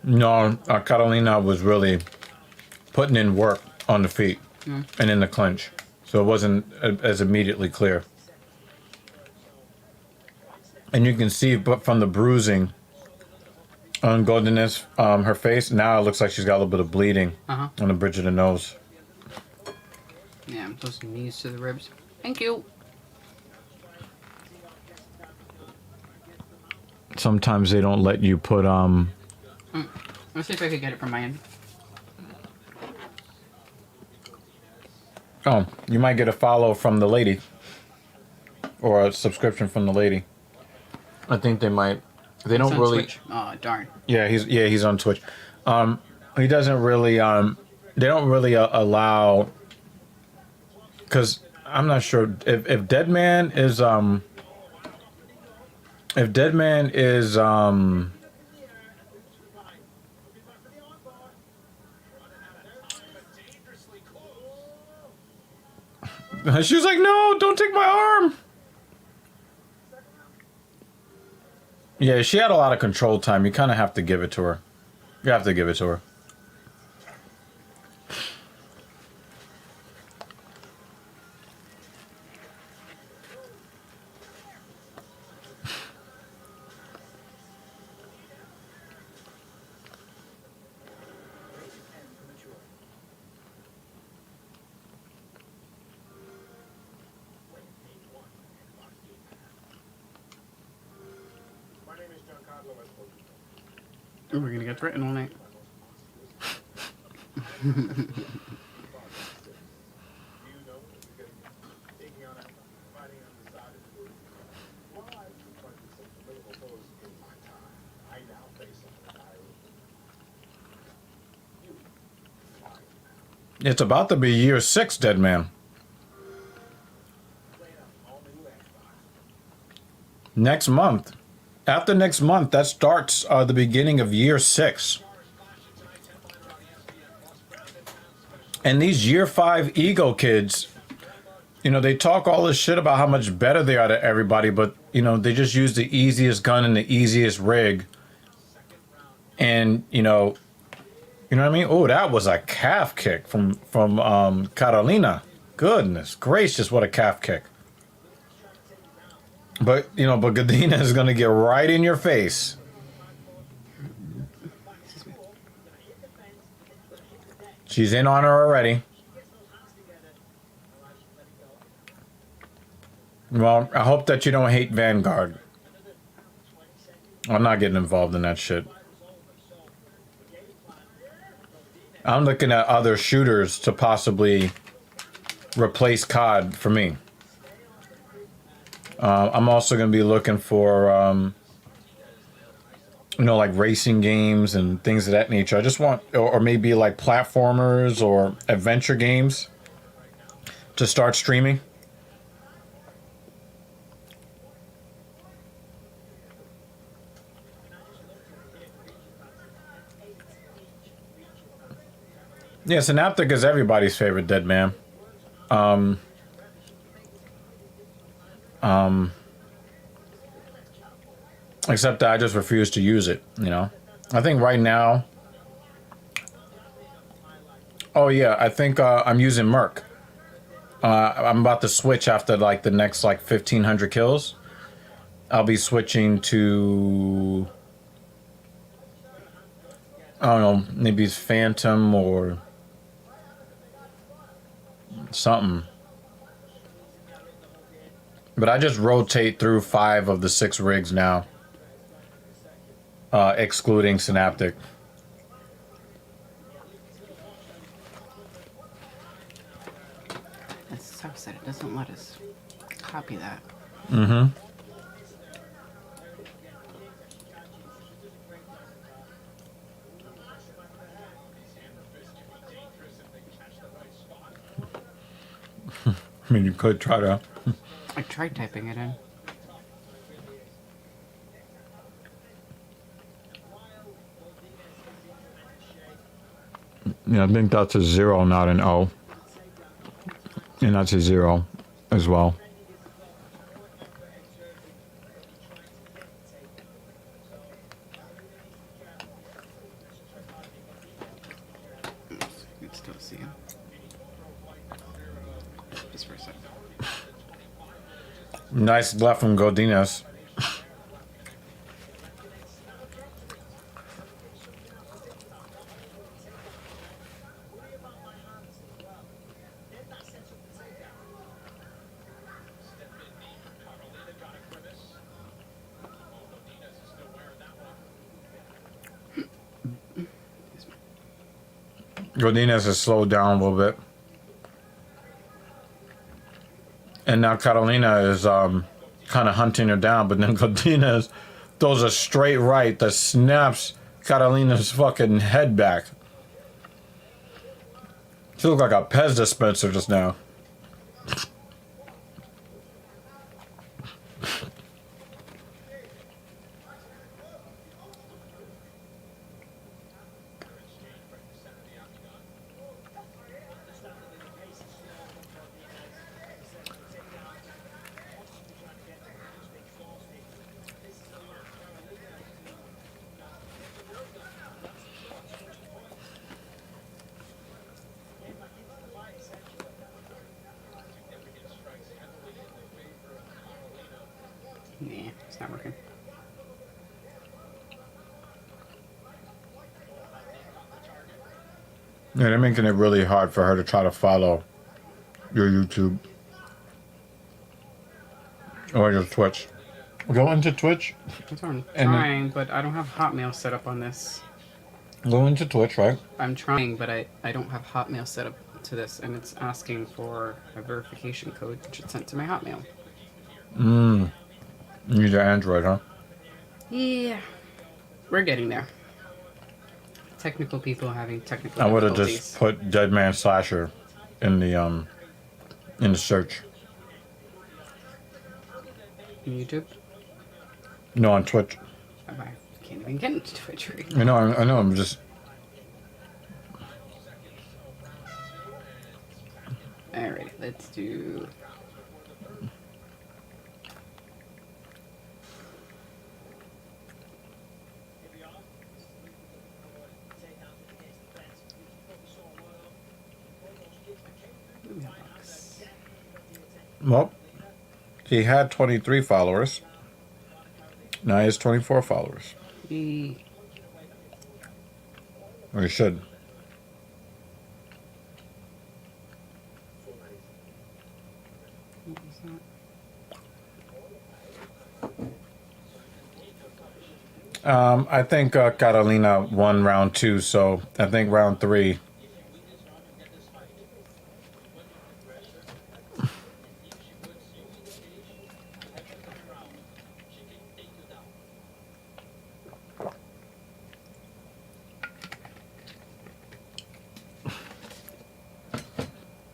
No, Carolina was really putting in work on the feet and in the clinch. So it wasn't as immediately clear. And you can see but from the bruising on Godinez, her face, now it looks like she's got a little bit of bleeding on the bridge of the nose. Yeah, those knees to the ribs. Thank you. Sometimes they don't let you put Let's see if I could get it from my end. oh, you might get a follow from the lady or a subscription from the lady. I think they might. They It's don't on really. Twitch. Oh, darn. Yeah, he's on Twitch. He doesn't really they don't really allow, because I'm not sure if Deadman is she was like, no, don't take my arm. Yeah, she had a lot of control time. You kind of have to give it to her. You have to give it to her. My name is Giancarlo Esposito. Ooh, we're gonna get threatened all night. Do you know that you're taking on fighting on the side of the well, I've tried to some formidable foes in my time. I now face an entire you fight It's about to be year 6, Deadman. playing on all new Xbox. Next month. After next month, that starts the beginning of year 6. And these year 5 ego kids, you know, they talk all this shit about how much better they are to everybody, but, you know, they just use the easiest gun and the easiest rig. And, you know what I mean? Oh, that was a calf kick from Carolina. Goodness gracious, what a calf kick. But, you know, but Godinez is going to get right in your face. She's in on her already. Well, I hope that you don't hate Vanguard. I'm not getting involved in that shit. I'm looking at other shooters to possibly replace COD for me. I'm also going to be looking for, you know, like racing games and things of that nature. I just want, or maybe like platformers or adventure games to start streaming. Yeah, Synaptic is everybody's favorite dead man. Except that I just refuse to use it, you know. I think right now. Oh yeah, I think I'm using Merc. I'm about to switch after like the next like 1,500 kills. I'll be switching to, I don't know, maybe it's Phantom or something. But I just rotate through 5 of the 6 rigs now, excluding Synaptic. That sucks that it doesn't let us copy that. Mm-hmm. I mean, you could try to. I tried typing it in. Yeah, I think that's a 0, not an O. And that's a 0 as well. You can still see him. Just for a second. Nice left from Godinez. Godinez has slowed down a little bit. And now Carolina is kind of hunting her down, but then Godinez throws a straight right that snaps Carolina's fucking head back. She looked like a Pez dispenser just now. Nah, it's not working. Yeah, they're making it really hard for her to try to follow your YouTube or your Twitch. Go into Twitch. That's what I'm And then- trying, but I don't have Hotmail set up on this. Go into Twitch, right? I'm trying, but I don't have Hotmail set up to this, and it's asking for a verification code, which is sent to my Hotmail. You need an Android, huh? Yeah, we're getting there. Technical people having technical I would have difficulties. just put Dead Man Slasher in the search. On YouTube? No, on Twitch. I can't even get into Twitch right I know. I'm just. Alright, let's do... Mailbox. Well, he had 23 followers. Now he has 24 followers. Yay. Or he should. What was that? I think Carolina won round 2, so I think round 3.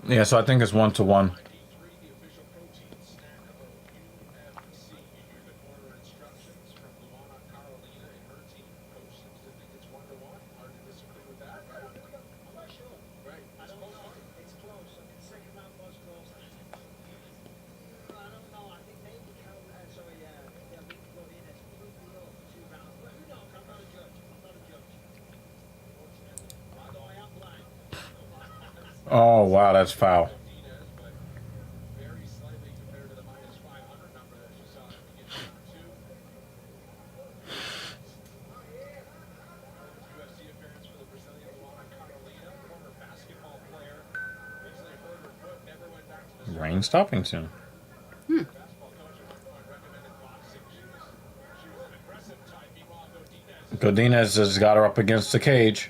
Yeah, so I think it's 1-1. Oh, wow, that's foul. Rain stopping soon. Godinez has got her up against the cage.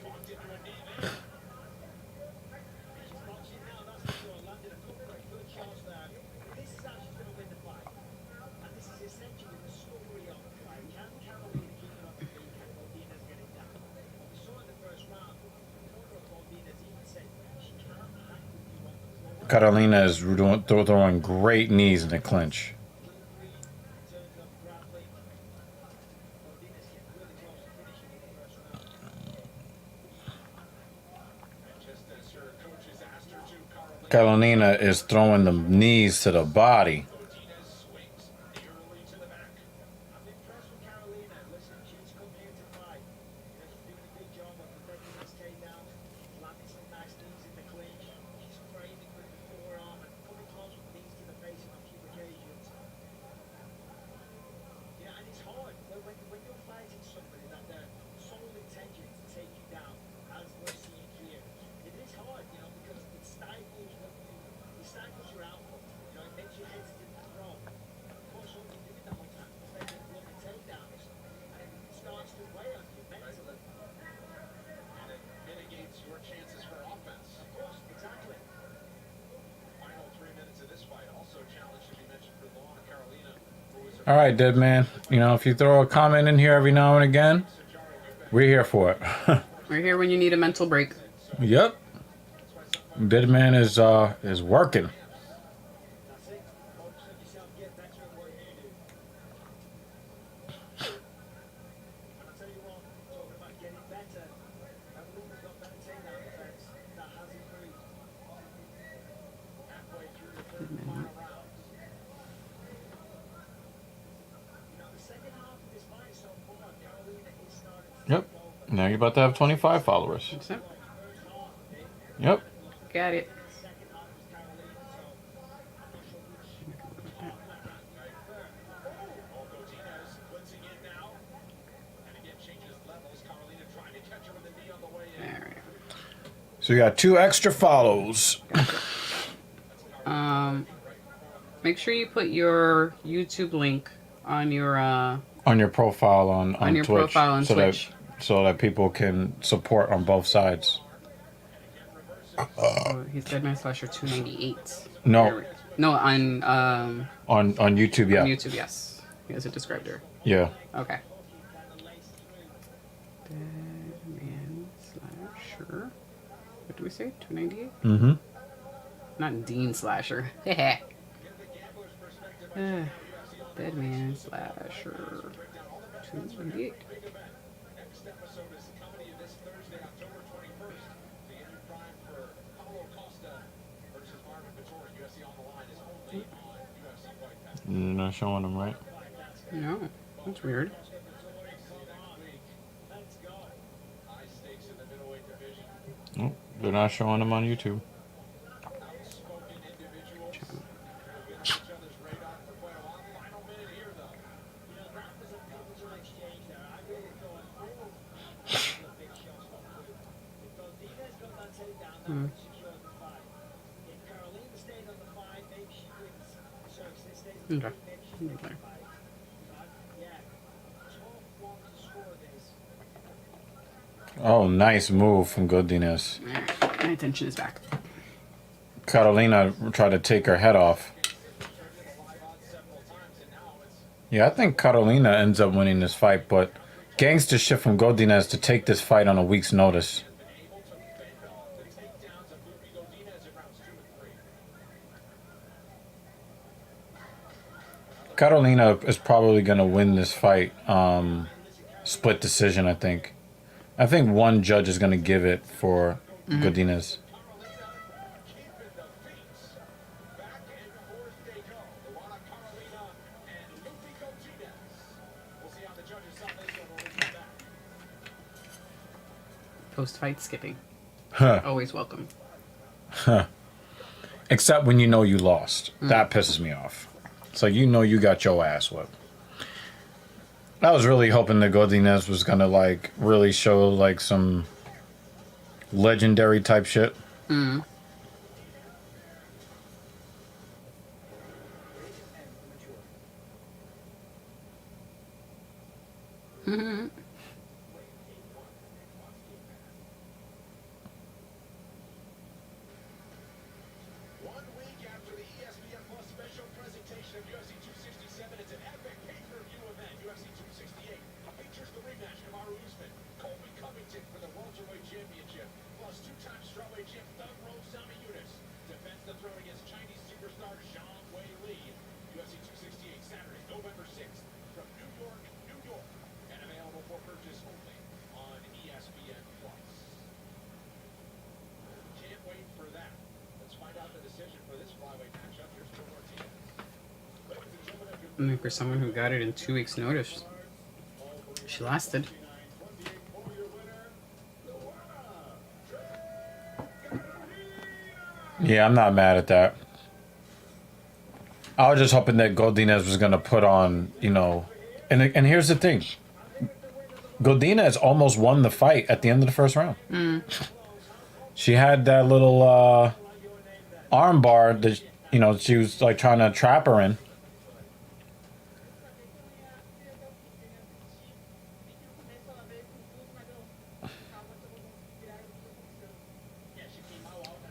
Carolina is throwing great knees in the clinch. In terms of grappling, Godinez came really close to finishing in the first round. And just as her coaches asked her to, Carolina is throwing the knees to the body. Godinez swings nearly to the back. I'm impressed with Carolina. Listen, she's come here to fight. She's doing a good job of protecting these takedowns, landing some nice knees in the clinch. She's framing with the forearm and coming close with knees to the face on a few occasions. Yeah, and it's hard when you're fighting somebody that their sole intention is to take you down, as we're seeing here. It is hard, you know, because it stifles your output. You know, it makes you hesitant to throw. Of course, all you're doing the whole time is taking bloody takedowns, and it starts to weigh on you mentally. And it mitigates your chances for offense. Of course, exactly. Final 3 minutes of this fight also challenge should be mentioned for Law and Carolina, who is All right, dead man. You know, if you throw a comment in here every now and again, we're here for it. We're here when you need a mental break. Yep. Dead man is working. That's it. Focus on yourself, get better at what you do. And I'll tell you what, talking about getting better, Carolina's got better takedown defense. That has improved. Halfway through the third and final round. You know, the second half of this fight so far, Carolina is starting to Yep. take over. Now you're about to have 25 followers. That's it. First half of it, Yep. Got it. the second half was Carolina, so I'm not sure which part of that round you prefer. Oh, Godinez blitzing in now. And again changes levels. Carolina trying to catch her with a knee on the way in. All right. So you got 2 extra follows. Make sure you put your YouTube link on your On your profile on your Twitch. profile on so Twitch. So that people can support on both sides. Oh, he's Deadman Slasher 298. No, No, on on YouTube, yeah. on YouTube, yes. He has a descriptor. Yeah. Okay. Deadman Slasher. What do we say? 298? Mm-hmm. Not Dean Slasher. Heh. Deadman Slasher 298. Next episode is coming to you this Thursday, October 21st. The end prime for Paulo Costa versus Marvin Vettori. UFC on the line is only on UFC Fight Pass. You're not showing them, right? No, that's weird. See you next week. Let's go. High stakes in the middleweight division. Nope, they're not showing them on YouTube. Outspoken individuals. Been on each other's radar for quite a while. Final minute here, though. You know, that was a pivotal exchange there. I really thought the big shots got through. If Godinez got that takedown, that would secure the fight. If Carolina stayed on the fight, maybe she wins. Sorry, stays on the Okay. fight, maybe she wins the fight. But, yeah, tough one to score this. Oh, nice move from Godinez. Alright, my attention is back. Carolina tried to take her head off. Yeah, I think Carolina ends up winning this fight, but gangster shit from Godinez to take this fight on a week's notice. Able to fend off the takedowns of Lupi Godinez in rounds 2 and 3. Carolina is probably going to win this fight. Split decision, I think. I think one judge is going to give it for Godinez. Keeping the feet. Back and forth they go. Luana Carolina and Lupi Godinez. We'll see how the judges saw this one when we come back. Post-fight skipping. Huh. Always welcome. Except when you know you lost. That pisses me off. So you know you got your ass whipped. I was really hoping that Godinez was gonna like really show like some legendary type shit. One week after the ESPN Plus special presentation of UFC 267, it's an epic pay-per-view event. UFC 268 features the rematch of Kamaru Usman, Colby Covington for the welterweight championship, plus two-time strawweight champ Thug Rose Sami Yunus defends the throne against I mean, for someone who got it in 2 weeks' notice, she lasted. Yeah, I'm not mad at that. I was just hoping that Godinez was gonna put on, you know, and here's the thing. Godinez almost won the fight at the end of the first round. She had that little arm bar that, you know, she was like trying to trap her in.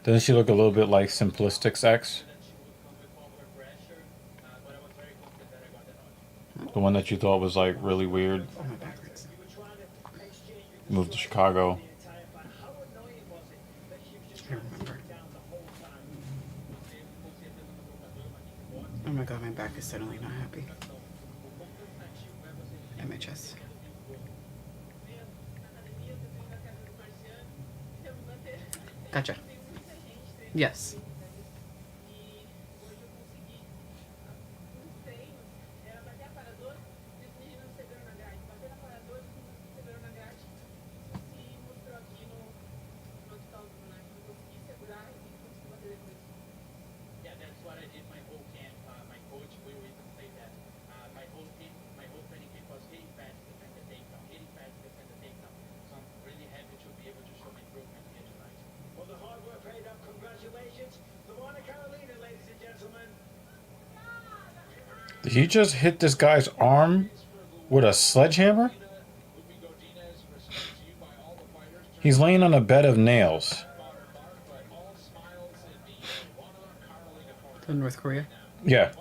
Doesn't she look a little bit like Simplistic's ex? The one that you thought was like really weird. Oh, my back hurts. Moved to Chicago. I don't remember. Oh my god, my back is suddenly not happy. And my chest. Gotcha. Yes. Yeah, that's what I did my whole camp. My coach will even say that. My whole training camp was 80 fast, defend the takedown, 80 fast, defend the takedown. So I'm really happy to be able to show my improvement here tonight. Well, the hard work paid off. Congratulations, Dumont, Carolina, ladies and gentlemen. Did he just hit this guy's arm with a sledgehammer? He's laying on a bed of nails. In North Korea. Yeah.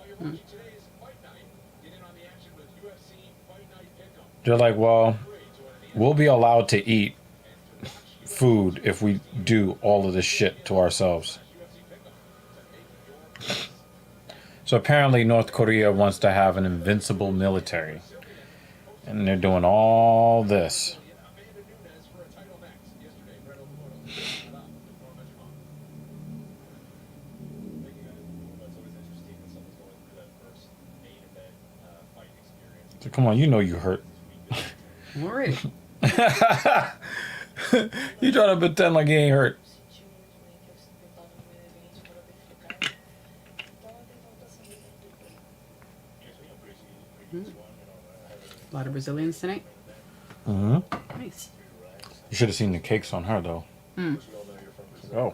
They're like, well, we'll be allowed to eat food if we do all of this shit to ourselves. So apparently North Korea wants to have an invincible military. And they're doing all this. So come on, you know you hurt. I'm already. You try to pretend like you ain't hurt. A lot of Brazilians tonight. Mm-hmm. Nice. You should have seen the cakes on her though. Oh. Eu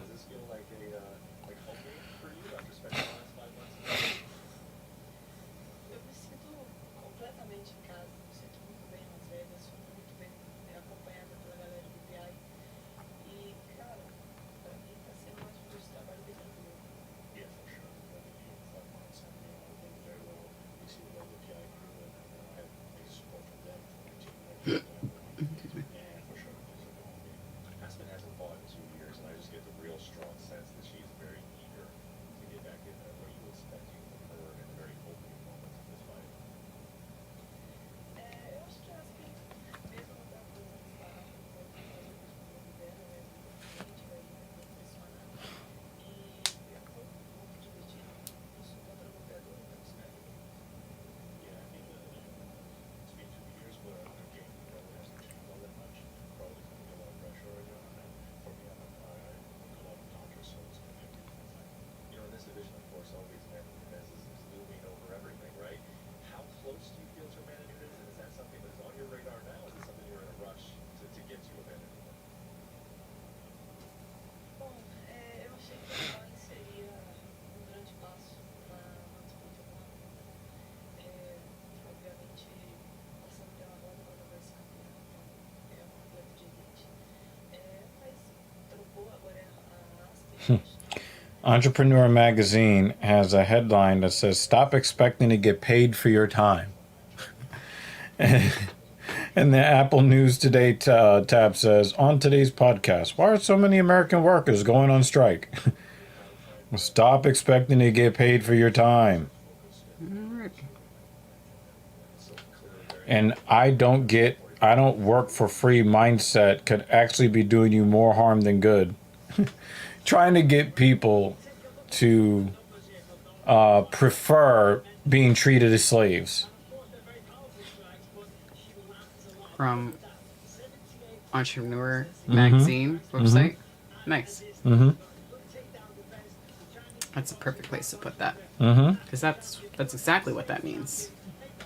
me sinto completamente em casa, me sinto muito bem nas Vegas, fui muito bem acompanhada pela galera do BPI. E, cara, pra mim tá sendo mais um dia de trabalho bem tranquilo. Aspen hasn't fought in 2 years, and I just get the real strong sense that she's very eager to get back in there. What are you expecting from her in the very opening moments of this fight? Eu acho que a Aspen, mesmo não dando coisa disparada, vai fazer o jogo dela, a gente vai impressionar. E é muito divertido. Isso contra o lutador, então espero. Yeah, I mean, it's been 2 years, but her game probably hasn't changed all that much. Probably putting a lot of pressure right now. And for me, I look a lot of counters, so it's going to be a pretty fun fight. You know, in this division, of course, always Amanda Nunes is looming over everything, right? How close do you feel to Amanda Nunes? And is that something that is on your radar now? Is it something you're in a rush to get to Amanda Nunes? Bom, eu achei que a Vale seria grande passo na disputa com a luta. Obviamente, passando pela roda, ela vai ser campeã, então é uma atleta de elite. Mas trocou agora a Aspen. Entrepreneur Magazine has a headline that says, "Stop expecting to get paid for your time." And the Apple News Today tab says, on today's podcast, why are so many American workers going on strike? Stop expecting to get paid for your time. And I don't work for free mindset could actually be doing you more harm than good. Trying to get people to prefer being treated as slaves. From Entrepreneur Magazine website. Nice. Mm-hmm. That's a perfect place to put that. Mm-hmm. Because that's exactly what that means.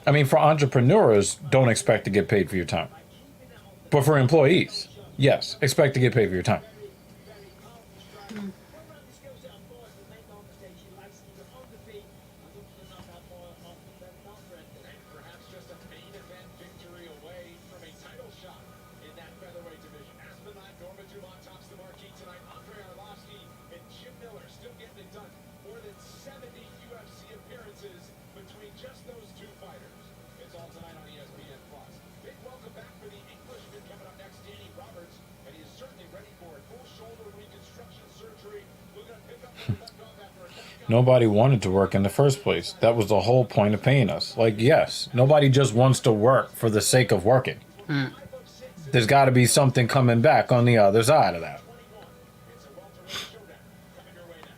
I mean, for entrepreneurs, don't expect to get paid for your time. But for employees, yes, expect to get paid for your time. Perhaps just a main event victory away from a title shot in that featherweight division. Aspenline, Norma Dumont tops the marquee tonight. Andre Arlovsky and Jim Miller still getting it done. More than 70 UFC appearances between just those two fighters. It's all tonight on ESPN+. Big welcome back for the Englishman coming up next, Danny Roberts, and he is certainly ready for a full shoulder reconstruction surgery. We're going to pick up where he left off after a tough Nobody wanted to work in the first place. That was the whole point of paying us. Like, yes, nobody just wants to work for the sake of working. There's got to be something coming back on the other side of that. It's a welterweight showdown coming your way next.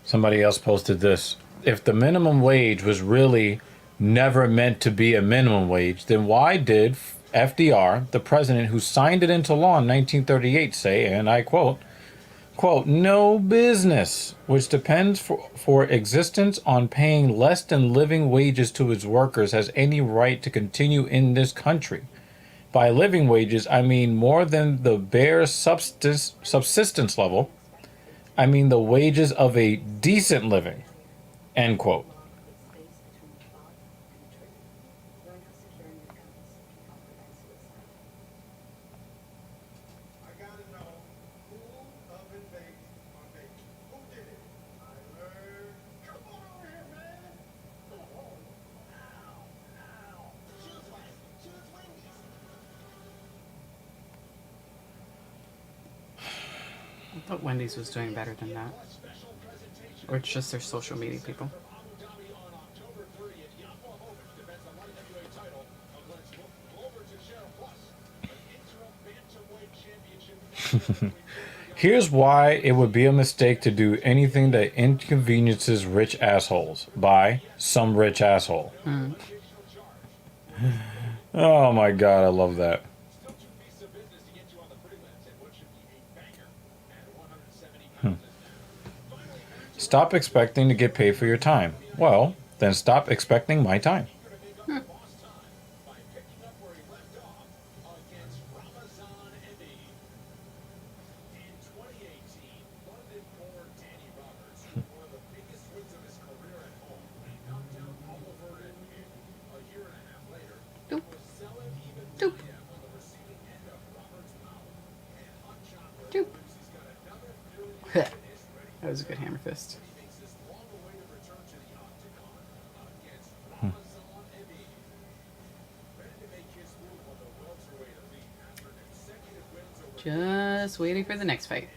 Somebody else posted this. If the minimum wage was really never meant to be a minimum wage, then why did FDR, the president who signed it into law in 1938, say, and I quote, no business which depends for existence on paying less than living wages to its workers has any right to continue in this country. By living wages, I mean more than the bare subsistence level. I mean the wages of a decent living. End quote. I gotta know who oven baked my bacon. Who did it? I learned. Come on over here, man. Oh, ow. Choose Wendy's. I thought Wendy's was doing better than that. Or it's just their social media people. Abu Dhabi on October 30th. Yaffa Hovich defends the light heavyweight title against Glover Teixeira Plus, an interim bantamweight championship. Here's why it would be a mistake to do anything that inconveniences rich assholes by some rich asshole. Oh my god, I love that. Still 2 pieces of business to get you on the prelims and what should be a banger at 170 pounds. Stop expecting to get paid for your time. Well, then stop expecting my time. Eager to make up lost time by picking up where he left off against Ramazan Ebi. In 2018, London-born Danny Roberts with one of the biggest wins of his career at home. He knocked out Oliver and a year and a half later. Doop. Was selling even Doop. on the receiving end of Roberts' power. And hot chocolate Doop. believes he's got another brilliant finish ready. That was a good hammer fist. He makes this long-awaited return to the octagon against Ramazan Ebi. Ready to make his move on the welterweight elite after consecutive wins over Just waiting for the next fight.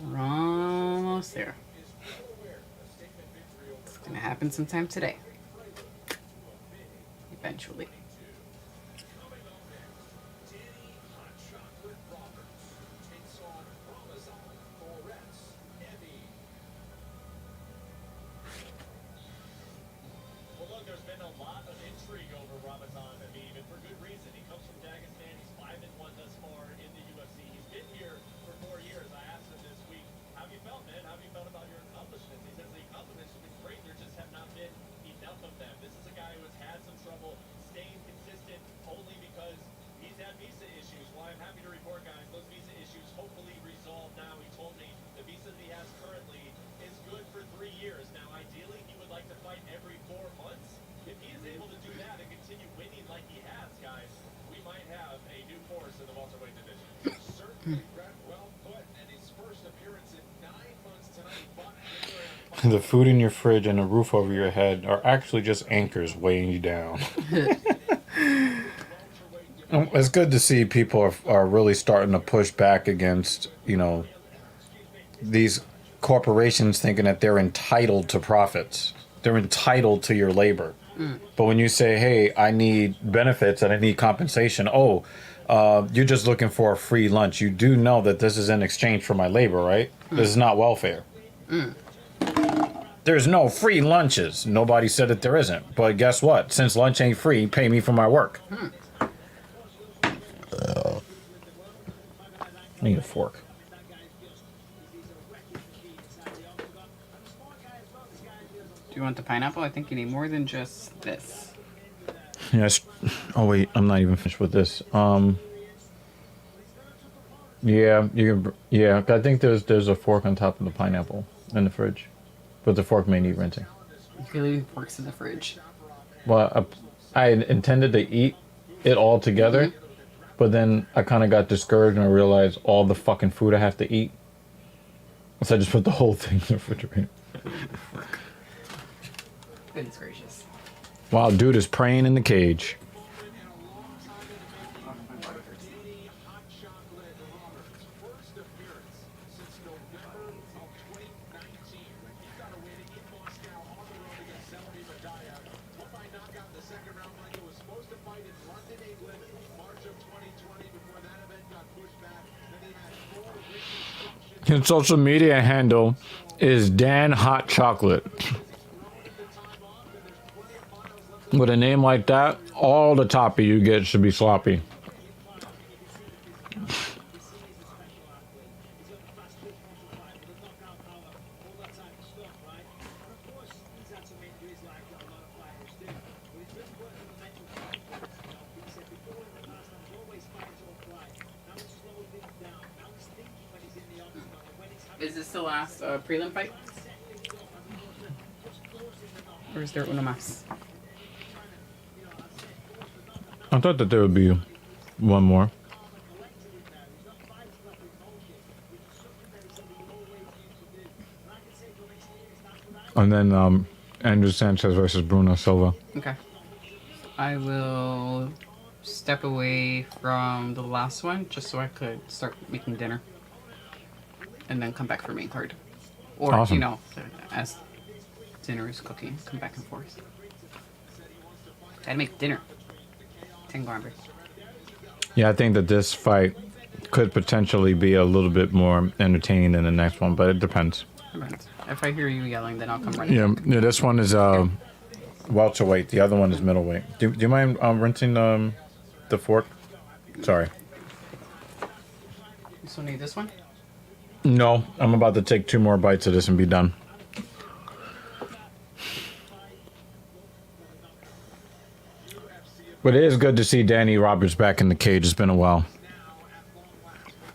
We're almost there. is well aware of the statement victory over It's gonna happen sometime today. Eventually. coming up next. Danny Hot Chocolate Roberts takes on Ramazan Ebi. Well, look, there's been a lot of intrigue over Ramazan Habib, and for good reason. He comes from Dagestan. He's 5-1 thus far in the UFC. He's been here for 4 years. I asked him this week, how have you felt, man? How have you felt about your accomplishments? He says the accomplishments have been great. There just have not been enough of them. This is a guy who has had some trouble staying consistent only because he's had visa issues. Well, I'm happy to report, guys, those visa issues hopefully resolved now. He told me the visa that he has currently is good for 3 years. Now, ideally, he would like to fight every 4 months. If he is able to do that and continue winning like he has, guys, we might have a new force in the welterweight division. Certainly, Brett, well put, and his first appearance in 9 months tonight. Fought in The food in your fridge and the roof over your head are actually just anchors weighing you down. It's good to see people are really starting to push back against, these corporations thinking that they're entitled to profits. They're entitled to your labor. But when you say, hey, I need benefits and I need compensation, you're just looking for a free lunch. You do know that this is in exchange for my labor, right? This is not welfare. There's no free lunches. Nobody said that there isn't. But guess what? Since lunch ain't free, pay me for my work. I need a fork. Do you want the pineapple? I think you need more than just this. Yes. Oh wait, I'm not even finished with this. Yeah, you can. Yeah, I think there's a fork on top of the pineapple in the fridge, but the fork may need rinsing. You can leave forks in the fridge. Well, I intended to eat it all together, but then I kind of got discouraged and I realized all the fucking food I have to eat. So I just put the whole thing in the refrigerator. Goodness gracious. Wow, dude is praying in the cage. Hot chocolate Roberts' first appearance since November of 2019 when he got a win in Moscow on the road against Selmy Madaya. Won by knockout in the second round. Michael was supposed to fight in London, England, March of 2020. Before that event got pushed back, then he had 4 reconstructions. His social media handle is Dan Hot Chocolate. With a name like that, all the toppy you get should be sloppy. Is this the last prelim fight? Or is there uno más? I thought that there would be one more. And then Andrew Sanchez versus Bruno Silva. Okay. I will step away from the last one just so I could start making dinner. And then come back for main card. Or, Awesome. you know, as dinner is cooking, come back and forth. Gotta make dinner. Tengo hambre. Yeah, I think that this fight could potentially be a little bit more entertaining than the next one, but it depends. If I hear you yelling, then I'll come running. Yeah, this one is welterweight. The other one is middleweight. Do you mind rinsing the fork? Sorry. You still need this one? No, I'm about to take 2 more bites of this and be done. But it is good to see Danny Roberts back in the cage. It's been a while.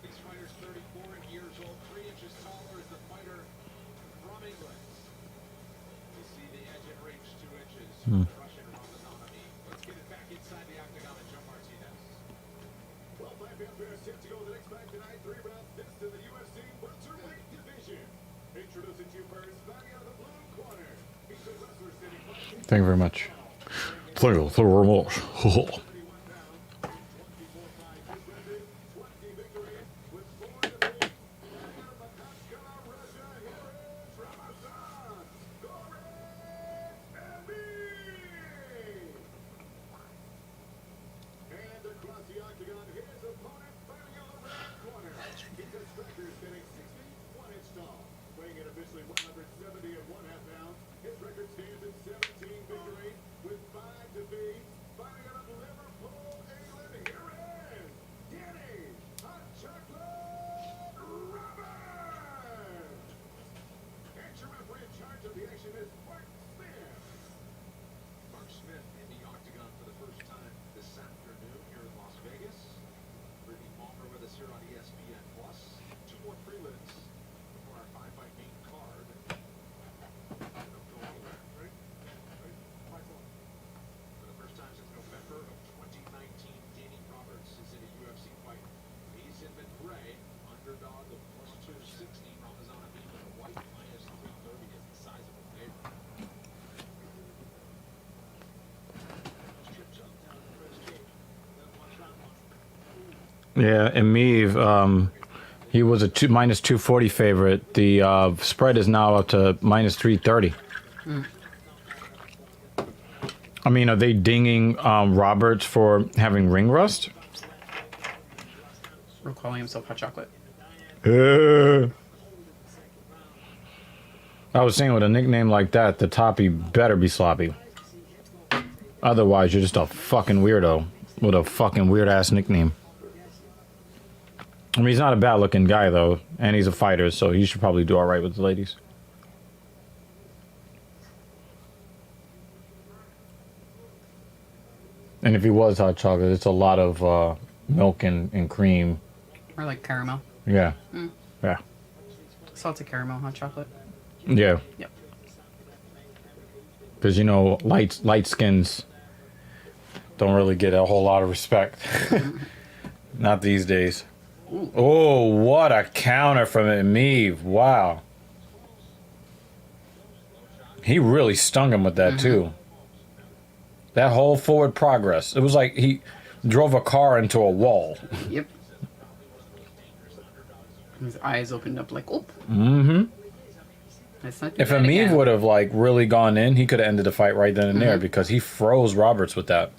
This fighter's 34 years old, 3 inches taller as the fighter from England. You see the edge at range 2 inches. Russian Ramazanov. Let's get it back inside the octagon with Joe Martinez. Well, 5 pound pairs set to go the next fight tonight. 3 rounds this to the UFC welterweight division. Introducing to you first, fighting out of the blue corner. He's a wrestler sitting fighting. Thank you very much. Thank you very much. 31 pounds, 24 fights, 20 victories with 4 defeats. Out of Moscow, Russia, here is Ramazan And across the octagon, his opponent fighting out of the red corner. He's a striker standing 61 inch tall, weighing in officially 170 and 1/2 pounds. His record stands at 17 victories with 5 defeats. Fighting out of Liverpool, England, here is Danny Hot Chocolate Roberts. And your referee in charge of the action is Mark Smith. Mark Smith in the octagon for the first time this afternoon here in Las Vegas. Brittany Palmer with us here on ESPN Plus. 2 more prelims before our 5-fight main card. Don't go anywhere. Ready? For the first time since November of 2019, Danny Roberts is in a UFC fight. He's in the gray, underdog of plus 260. Ramazanov with a white minus 330 is the size of a favorite. Trips up down the first kick. Then watch that one. Yeah, and Meave, he was a minus 240 favorite. The spread is now up to minus 330. I mean, are they dinging Roberts for having ring rust? Or calling himself hot chocolate. I was saying with a nickname like that, the toppy better be sloppy. Otherwise, you're just a fucking weirdo with a fucking weird ass nickname. I mean, he's not a bad looking guy though, and he's a fighter, so he should probably do all right with the ladies. And if he was hot chocolate, it's a lot of milk and cream. Or like caramel. Yeah. Yeah. Salted caramel hot chocolate. Yeah. Yep. Because, you know, light skins don't really get a whole lot of respect. Not these days. Ooh. Oh, what a counter from Meave. Wow. He really stung him with that, too. That whole forward progress. It was like he drove a car into a wall. Yep. His eyes opened up like, oop. Mm-hmm. Let's not do If that Meave again. would have, like, really gone in, he could have ended the fight right then and there because he froze Roberts with that.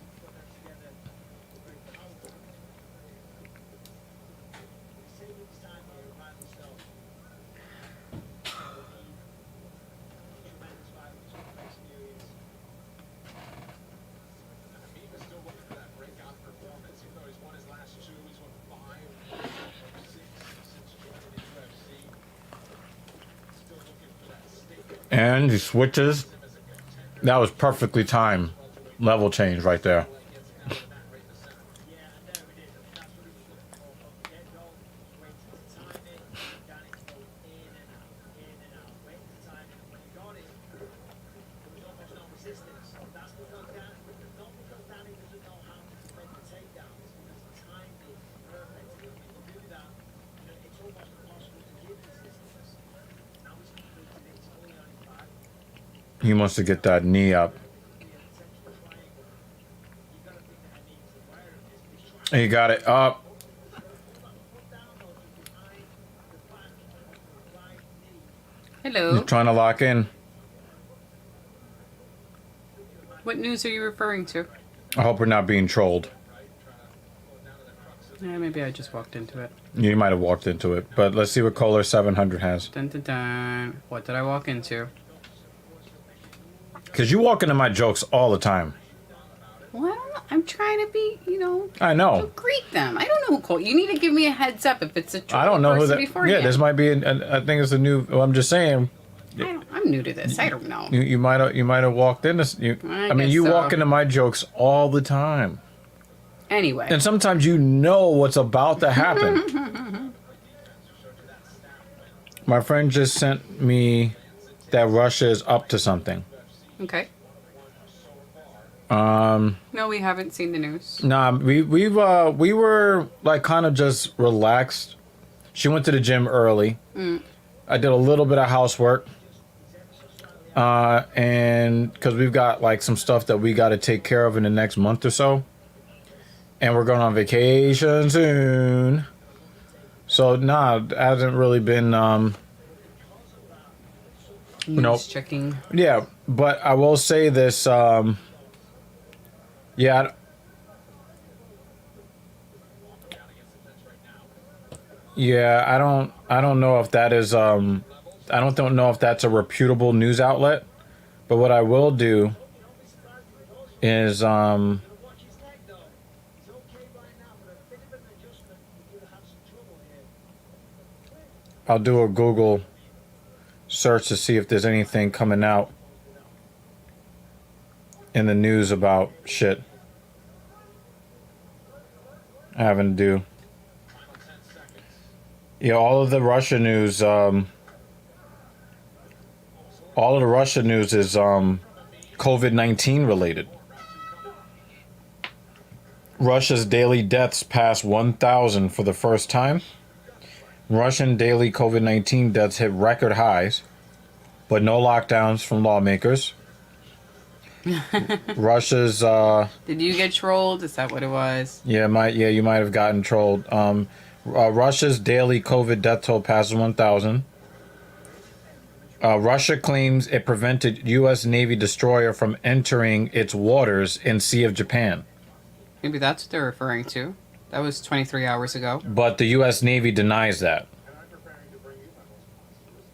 He's still looking for that breakout performance, even though he's won his last two. He's won 5 or 6 since joining the UFC. Still looking for that stake And he switches. as a contender. That was perfectly timed. Level change right there. He wants to get that knee up. He got it up. Hello. He's trying to lock in. What news are you referring to? I hope we're not being trolled. Yeah, maybe I just walked into it. You might have walked into it, but let's see what Kohler 700 has. Dun dun dun. What did I walk into? Because you walk into my jokes all the time. Well, I'm trying to be, I know. greet them. I don't know who called. You need to give me a heads up if it's a troll I don't know who person that. beforehand. Yeah, this might be. I think it's a new. Well, I'm just saying. I'm new to this. I don't know. You might have walked into. I mean, guess you so. walk into my jokes all the time, Anyway. and sometimes you know what's about to happen. My friend just sent me that Russia is up to something. Okay. Um. No, we haven't seen the news. Nah, we were like kind of just relaxed. She went to the gym early. I did a little bit of housework. And because we've got like some stuff that we got to take care of in the next month or so. And we're going on vacation soon. So nah, it hasn't really been News Nope. checking. yeah, but I will say this yeah, yeah, I don't know if that is I don't know if that's a reputable news outlet, but what I will do is Watch his leg though. He's okay right now, but a bit of an adjustment. He's gonna have some trouble here. I'll do a Google search to see if there's anything coming out in the news about shit having to do. Yeah, all of the Russia news, all of the Russia news is COVID-19 related. Russia's daily deaths passed 1,000 for the first time. Russian daily COVID-19 deaths hit record highs, but no lockdowns from lawmakers. Russia's Did you get trolled? Is that what it was? you might have gotten trolled. Russia's daily COVID death toll passes 1,000. Russia claims it prevented U.S. Navy destroyer from entering its waters in Sea of Japan. Maybe that's what they're referring to. That was 23 hours ago. But the U.S. Navy denies that.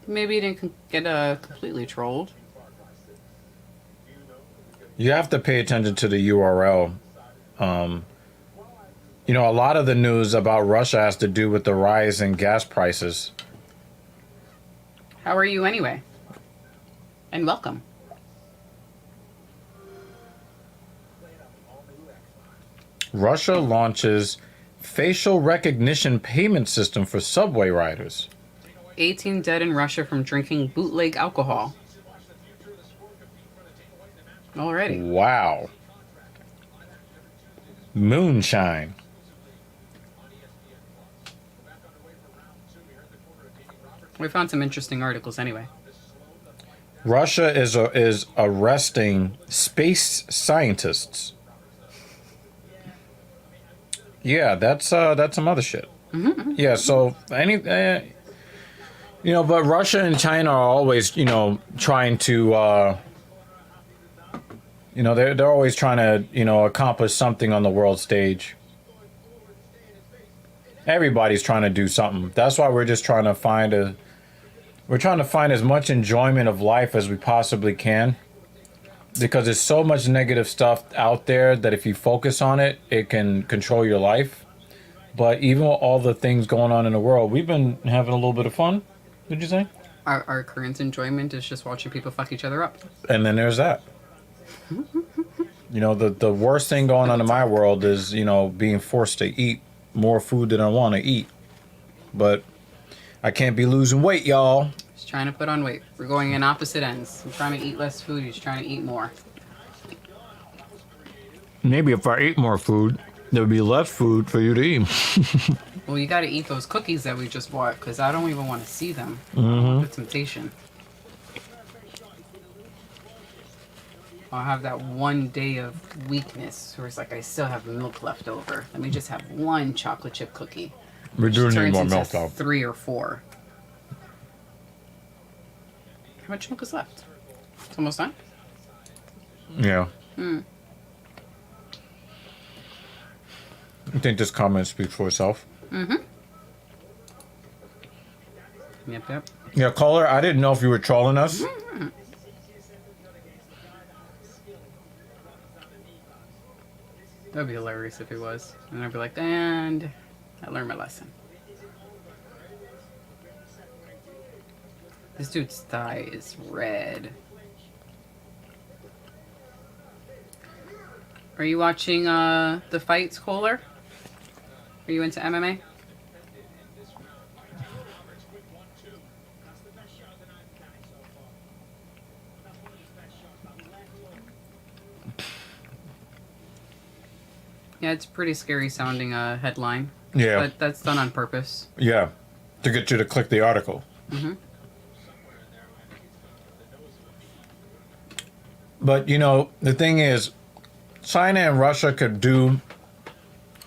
Maybe it didn't get completely trolled. You have to pay attention to the URL. You know, a lot of the news about Russia has to do with the rise in gas prices. How are you anyway? And welcome. Russia launches facial recognition payment system for subway riders. 18 dead in Russia from drinking bootleg alcohol. Already. Wow. Moonshine. We found some interesting articles anyway. Russia is arresting space scientists. Yeah, that's some other shit. Mm-hmm. Yeah, so you know, but Russia and China are always, you know, trying to, you know, they're always trying to, you know, accomplish something on the world stage. Everybody's trying to do something. That's why we're just trying to find as much enjoyment of life as we possibly can. Because there's so much negative stuff out there that if you focus on it, it can control your life. But even with all the things going on in the world, we've been having a little bit of fun. Did you say? Our current enjoyment is just watching people fuck each other up. And then there's that. You know, the worst thing going on in my world is, you know, being forced to eat more food than I want to eat. But I can't be losing weight, y'all. He's trying to put on weight. We're going in opposite ends. I'm trying to eat less food. He's trying to eat more. Maybe if I ate more food, there would be less food for you to eat. Well, you got to eat those cookies that we just bought because I don't even want to see them. The temptation. I'll have that one day of weakness where it's like I still have milk left over. Let me just have one chocolate chip cookie. We do Which need turns more into milk, though. 3 or 4. How much milk is left? It's almost done? Yeah. I think this comment speaks for itself. Yep. Yeah, caller, I didn't know if you were trolling us. That'd be hilarious if it was. And I'd be like, and I learned my lesson. This dude's thigh is red. Are you watching the fights, Kohler? Are you into MMA? Yeah, it's pretty scary sounding headline. Yeah. But that's done on purpose. Yeah. To get you to click the article. But, you know, the thing is, China and Russia could do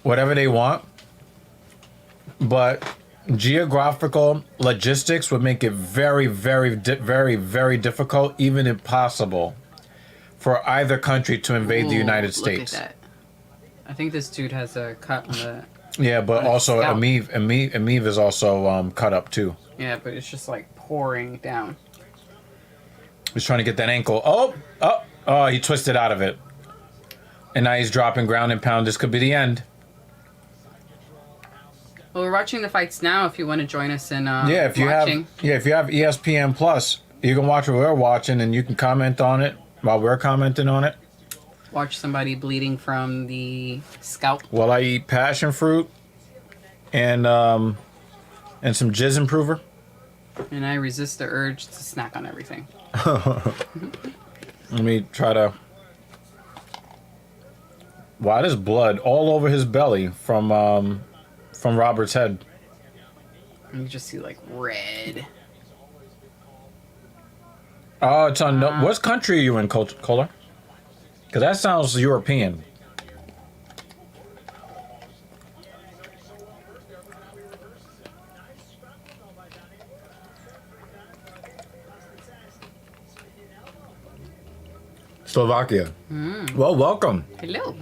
whatever they want, but geographical logistics would make it very, very, very difficult, even impossible, for either country to invade the Ooh, United look States. at that. I think this dude has a cut on the... Yeah, but on his also scalp. Amiv is also cut up too. Yeah, but it's just like pouring down. He's trying to get that ankle. Oh, he twisted out of it. And now he's dropping ground and pound. This could be the end. Well, we're watching the fights now. If you want to join us in Yeah, if you watching. have ESPN Plus, you can watch what we're watching and you can comment on it while we're commenting on it. Watch somebody bleeding from the scalp. While I eat passion fruit and some jizz improver. And I resist the urge to snack on everything. Let me try to... Wow, there's blood all over his belly from Robert's head. And you just see like red. Oh, it's on... What country are you in, Kohler? Because that sounds European. Slovakia. Well, welcome. Hello.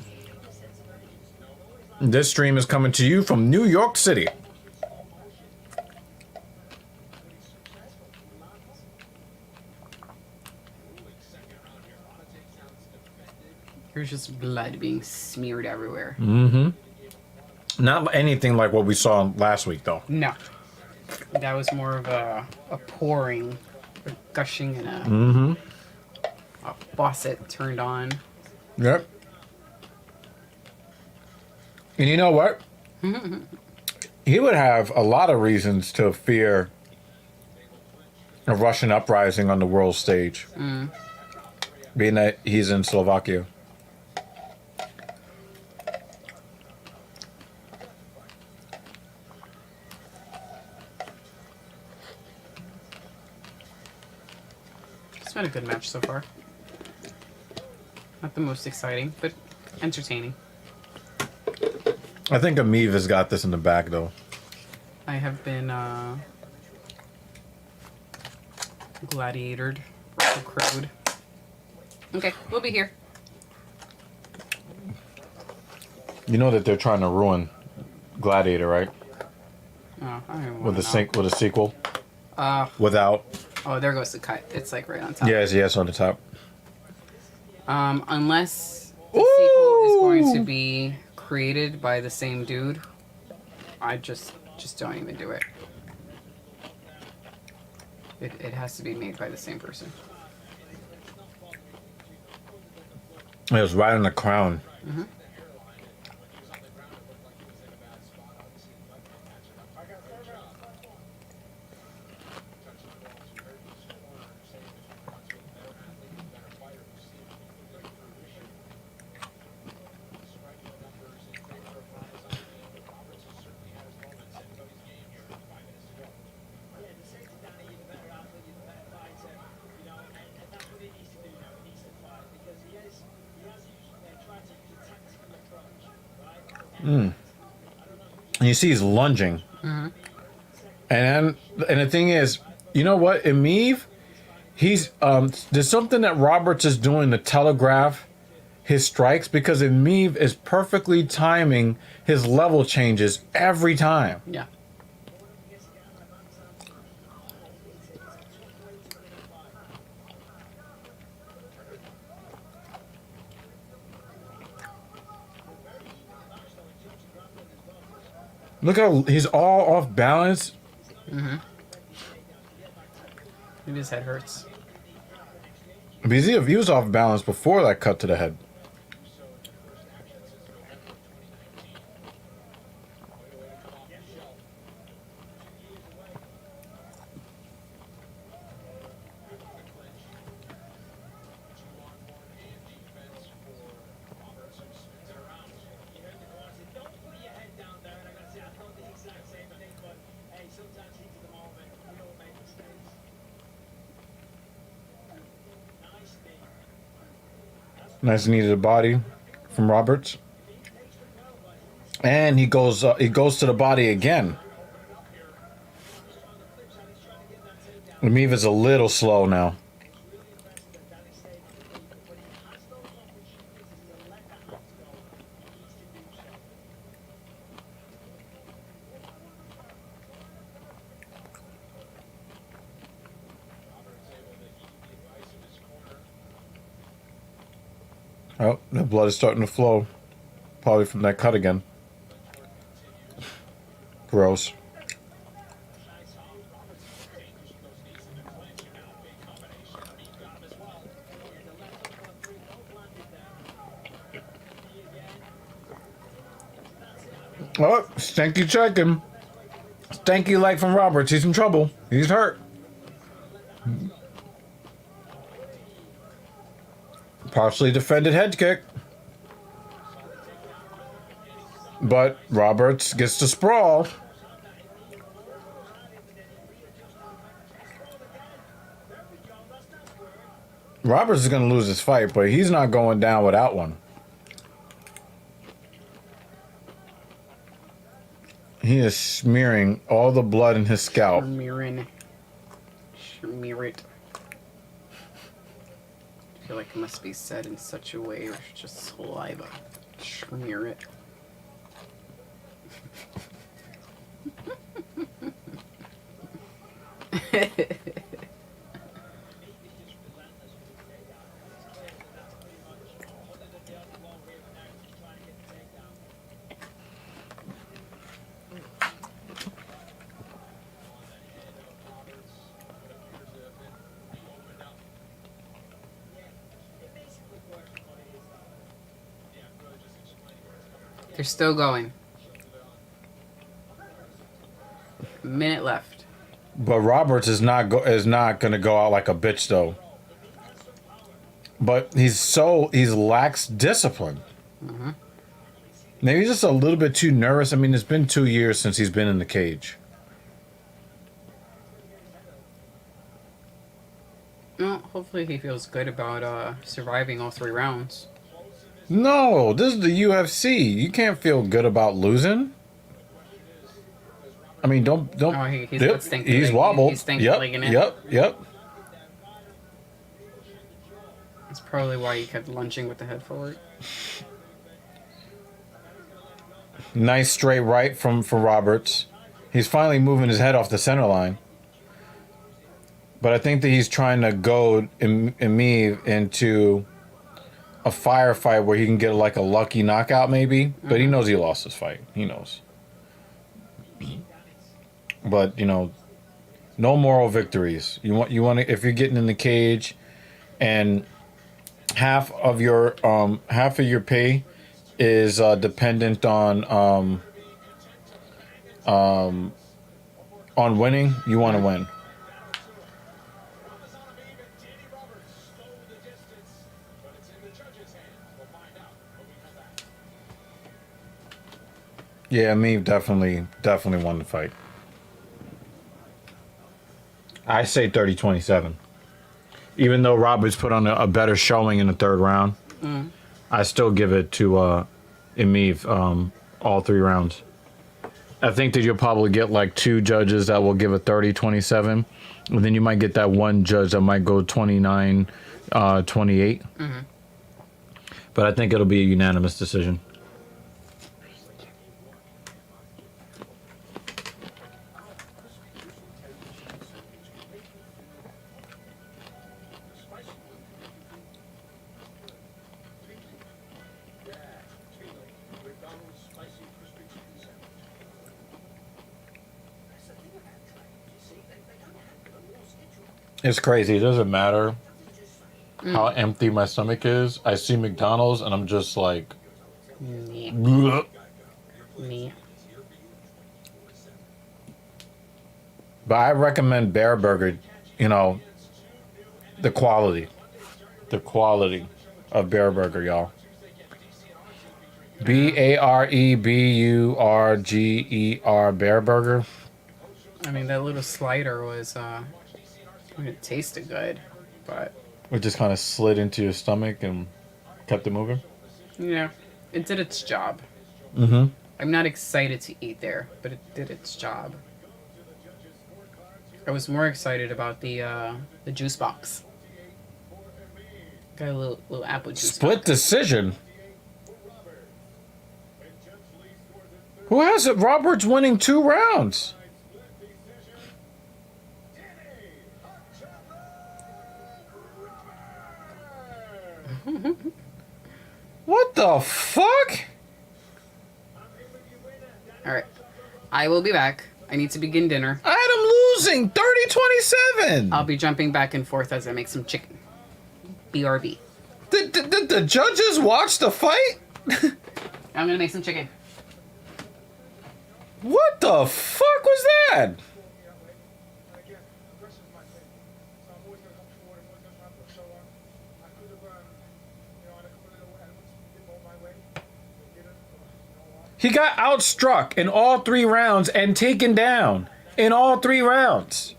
This stream is coming to you from New York City. There's just blood being smeared everywhere. Not anything like what we saw last week, though. No. That was more of a pouring, a gushing, and a faucet turned on. Yep. And you know what? He would have a lot of reasons to fear a Russian uprising on the world stage, being that he's in Slovakia. It's been a good match so far. Not the most exciting, but entertaining. I think Amiv has got this in the bag, though. I have been gladiatored, crowed. Okay, we'll be here. You know that they're trying to ruin Gladiator, right? Oh, I don't even With wanna the sequel. know. Without. Oh, there goes the cut. It's like right on top. Yes, on the top. Unless the sequel is going to be created by the same dude, I just don't even do it. It has to be made by the same person. It was right on the crown. And you see he's lunging. And the thing is, you know what, Amiv, he's there's something that Roberts is doing to telegraph his strikes, because Amiv is perfectly timing his level changes every time. Yeah. Look how he's all off balance. Maybe his head hurts. Because he was off balance before that cut to the head. Nice knee to the body from Roberts. And he goes to the body again. Amiv is a little slow now. Oh, the blood is starting to flow. Probably from that cut again. Gross. Oh, stanky checking. Stanky leg from Roberts. He's in trouble. He's hurt. Partially defended head kick. But Roberts gets to sprawl. Roberts is going to lose this fight, but he's not going down without one. He is smearing all the blood in his scalp. Smear it. I feel feel like it must be said in such a way or just saliva. Smear it. They're still going. Minute left. But Roberts is not gonna go out like a bitch though. But he's lacks discipline. Mm-hmm. Maybe he's just a little bit too nervous. I mean, it's been 2 years since he's been in the cage. Well, hopefully he feels good about surviving all 3 rounds. No, this is the UFC. You can't feel good about losing. I mean, don't. Oh, he's yep, got stinky he's leg. wobbled. He's stinky Yep, legging it. yep. That's probably why he kept lunging with the head forward. Nice straight right from Roberts. He's finally moving his head off the center line. But I think that he's trying to goad Emeev into a firefight where he can get like a lucky knockout maybe. But he knows he lost his fight. He knows. But, you know, no moral victories. You want to, if you're getting in the cage and half of your pay is dependent on winning, you want to win. Yeah, me definitely won the fight. I say 30-27. Even though Roberts put on a better showing in the 3rd round, I still give it to Emeev all 3 rounds. I think that you'll probably get like 2 judges that will give a 30-27, and then you might get that one judge that might go 29-28. But I think it'll be a unanimous decision. It's crazy. It doesn't matter how empty my stomach is. I see McDonald's and I'm just like, bleh. But I recommend Bear Burger. You know, the quality of Bear Burger, y'all. BAREBURGER Bear Burger. I mean, that little slider was, it tasted good, but... It just kind of slid into your stomach and kept it moving? Yeah, it did its job. Mm-hmm. I'm not excited to eat there, but it did its job. I was more excited about the juice box. Got a little apple juice Split box. decision? Who has it? Roberts winning 2 rounds. What the fuck? Alright. I will be back. I need to begin dinner. I had him losing 30-27. I'll be jumping back and forth as I make some chicken. BRB. Did the judges watch the fight? I'm gonna make some chicken. What the fuck was that? He got outstruck in all 3 rounds and taken down in all 3 rounds.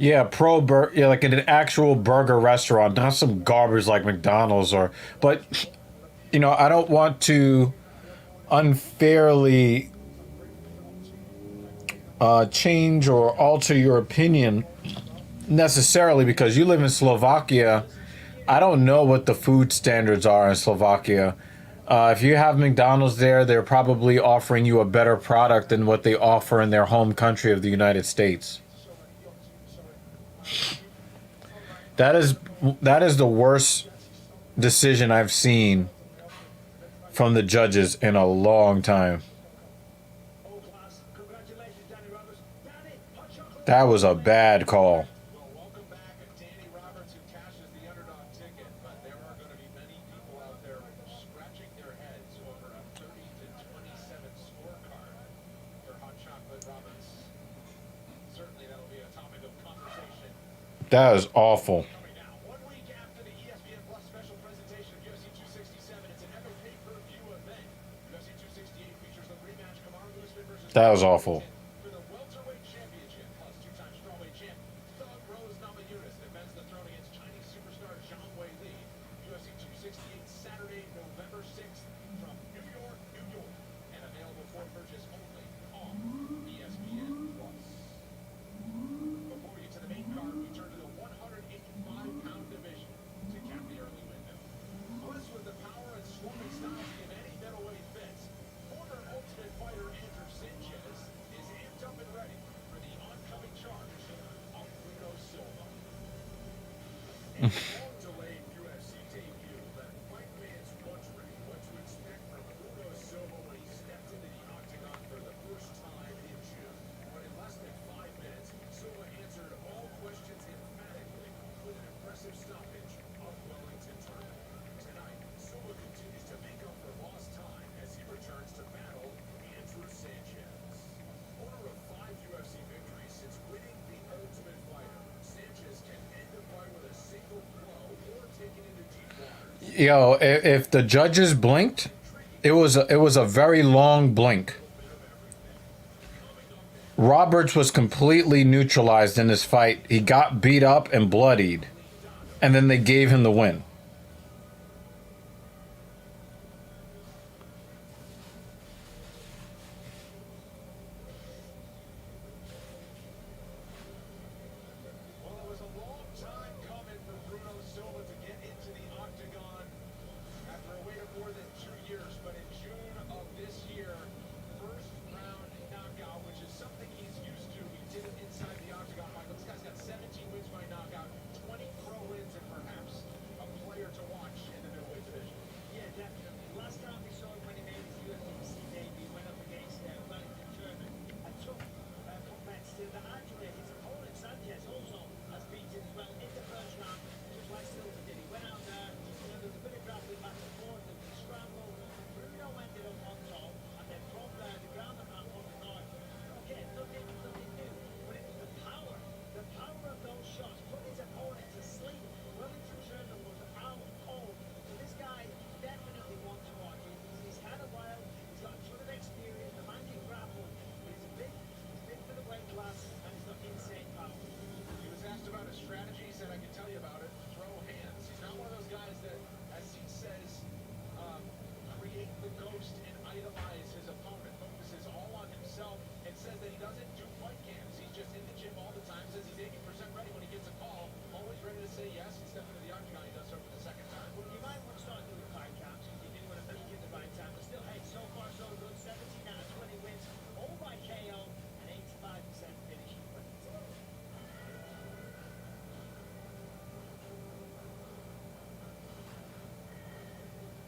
Yeah, yeah, like in an actual burger restaurant, not some garbage like McDonald's but I don't want to unfairly change or alter your opinion necessarily because you live in Slovakia. I don't know what the food standards are in Slovakia. If you have McDonald's there, they're probably offering you a better product than what they offer in their home country of the United States. That is the worst decision I've seen from the judges in a long time. Oh, class. Congratulations, Danny Roberts. Danny, hot chocolate. That was a bad call. Well, welcome back, Danny Roberts, who cashes the underdog ticket. But there are going to be many people out there scratching their heads over a 30-27 scorecard for hot chocolate Roberts. Certainly, that'll be a topic of conversation. That is awful. Coming now, 1 week after the ESPN Plus special presentation of UFC 267, it's another pay-per-view event. UFC 268 features the rematch Kamaru Usman versus That was awful. for the welterweight championship. Plus, two-time strawweight champ Thug Rose Namajunas defends the throne against Chinese superstar Zhang Wei Li. UFC 268 Saturday, November 6th from New York, New York, and available for purchase only on ESPN Plus. Before we get to the main card, we turn to the 185-pound division to cap the early window. Blessed with the power and swarming styles of any middleweight fits, former Ultimate Fighter Andrew Sanchez is amped up and ready for the oncoming charge of Bruno Silva. A long-delayed UFC debut left fight fans wondering what to expect from Bruno Silva when he stepped into the octagon for the first time in June. But in less than 5 minutes, Silva answered all questions emphatically with an impressive stoppage of Wellington Turner. Tonight, Silva continues to make up for lost time as he returns to battle Andrew Sanchez. Owner of 5 UFC victories since winning the Ultimate Fighter, Sanchez can end the fight with a single blow or take it into deep waters. Yo, if the judges blinked, it was a very long blink. Roberts was completely neutralized in this fight. He got beat up and bloodied, and then they gave him the win. Well, it was a long time coming for Bruno Silva to get into the octagon after a wait of more than 2 years. But in June of this year, first round knockout, which is something he's used to. He did it inside the octagon. Michael, this guy's got 17 wins by knockout, 20 pro wins, and perhaps a player to watch in the middleweight division. Yeah, definitely. Last time we saw him when he made his UFC debut, went up against Wellington Turner, a tough competitor that actually his opponent Sanchez also has beaten as well in the first round, just like Silva did. He went out there, there was a bit of grappling back and forth, and the scramble. Bruno ended up on top, and then from there, the ground and pound on the guard. Okay, nothing new, but it was the power of those shots put his opponent to sleep. Wellington Turner was out cold. So this guy definitely wants to watch. He's kind of wild. He's got a ton of experience. The man can grapple. But he's big for the weight class, and he's got insane power. He was asked about his strategy. He said, I can tell you about it. Throw hands. He's not one of those guys that, as he says, create the ghost and idolize his opponent. Focuses all on himself and says that he doesn't do fight camps. He's just in the gym all the time. Says he's 80% ready when he gets a call. Always ready to say yes and step into the octagon. He does so for the second time. Well, you might want to start doing fight camps if you do want to peak at the right time. But still, hey, so far so good. 17 out of 20 wins, all by KO, and 85% finishing rate.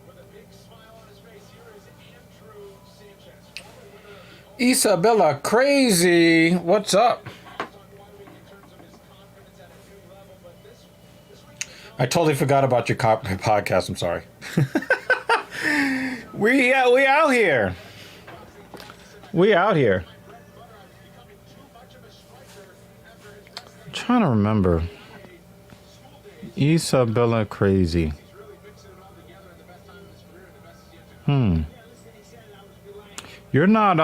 With a big smile on his face, here is Andrew Sanchez, former winner of the Isabella Crazy, what's up? on 1 week in terms of his confidence at a new level, but this week I totally forgot about your podcast. I'm sorry. we out here. We out here. I'm trying to remember. Isabella Crazy. You're not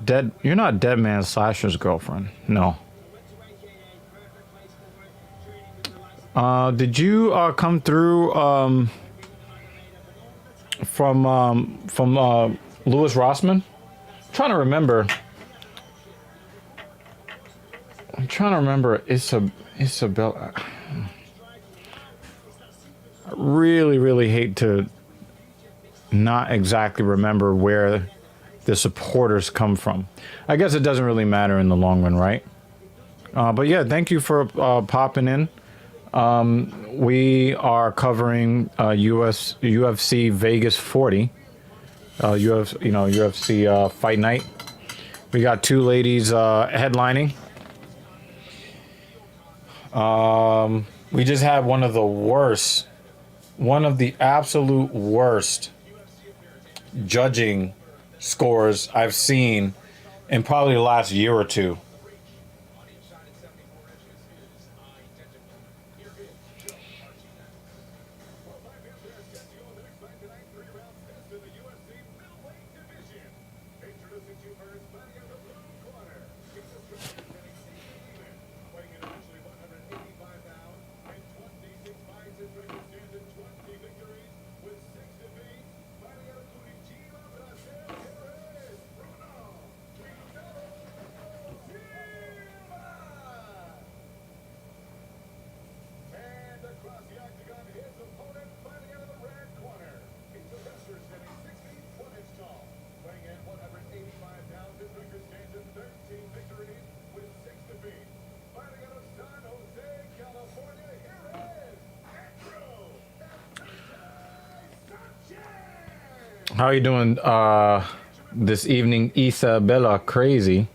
Dead Man Slasher's girlfriend. No. Did you come through from Louis Rossman? Trying to remember. I'm trying to remember Isabel. I really hate to not exactly remember where the supporters come from. I guess it doesn't really matter in the long run, right? But yeah, thank you for popping in. We are covering UFC Vegas 40. UFC Fight Night. We got two ladies headlining. We just had one of the absolute worst judging scores I've seen in probably the last year or two. How are you doing this evening, Isabella Crazy?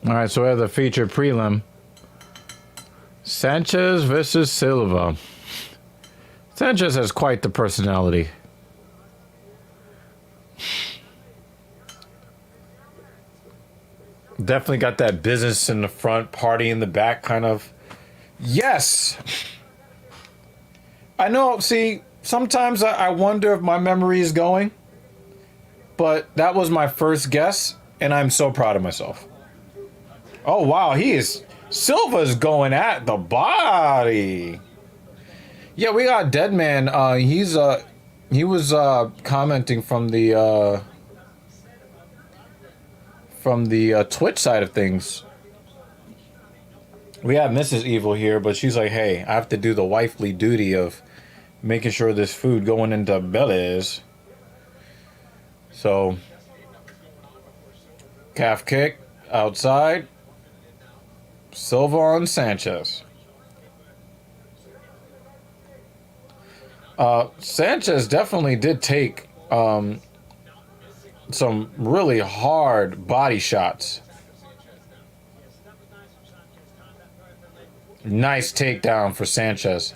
All right, so we have the feature prelim. Sanchez versus Silva. Sanchez has quite the personality. Definitely got that business in the front, party in the back kind of. Yes! I know, see, sometimes I wonder if my memory is going, but that was my first guess, and I'm so proud of myself. Oh, wow, Silva's going at the body. Yeah, we got Deadman. He was commenting from the Twitch side of things. We have Mrs. Evil here, but she's like, hey, I have to do the wifely duty of making sure this food going into bellies. So, calf kick outside. Silva on Sanchez. Sanchez definitely did take some really hard body shots. Nice takedown for Sanchez.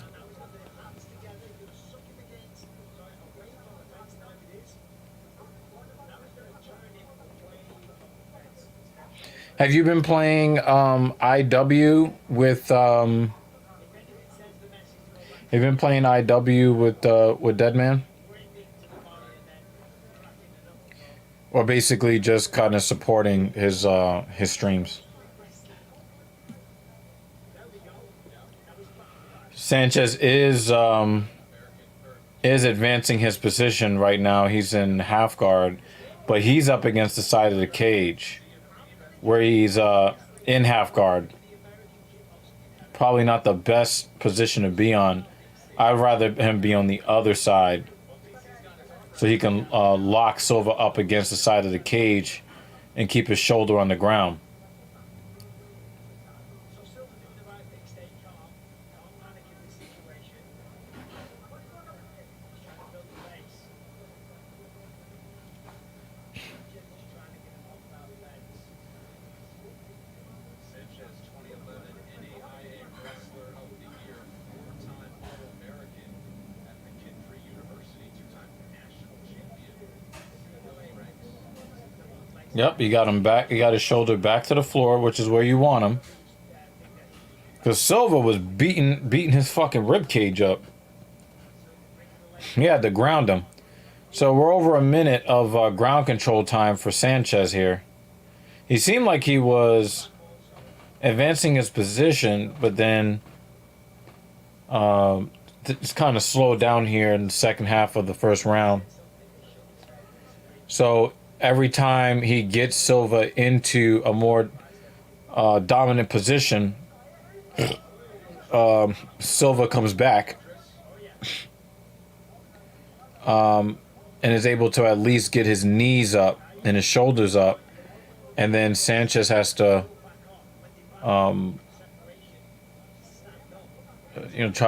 Have you been playing IW with Have you been playing IW with Deadman? Or basically just kind of supporting his streams? Sanchez is advancing his position right now. He's in half guard, but he's up against the side of the cage where he's in half guard. Probably not the best position to be on. I'd rather him be on the other side so he can lock Silva up against the side of the cage and keep his shoulder on the ground. Yep, you got him back. You got his shoulder back to the floor, which is where you want him. Because Silva was beating his fucking rib cage up. He had to ground him. So we're over a minute of ground control time for Sanchez here. He seemed like he was advancing his position, but then it's kind of slowed down here in the second half of the first round. So every time he gets Silva into a more dominant position, Silva comes back and is able to at least get his knees up and his shoulders up, and then Sanchez has to try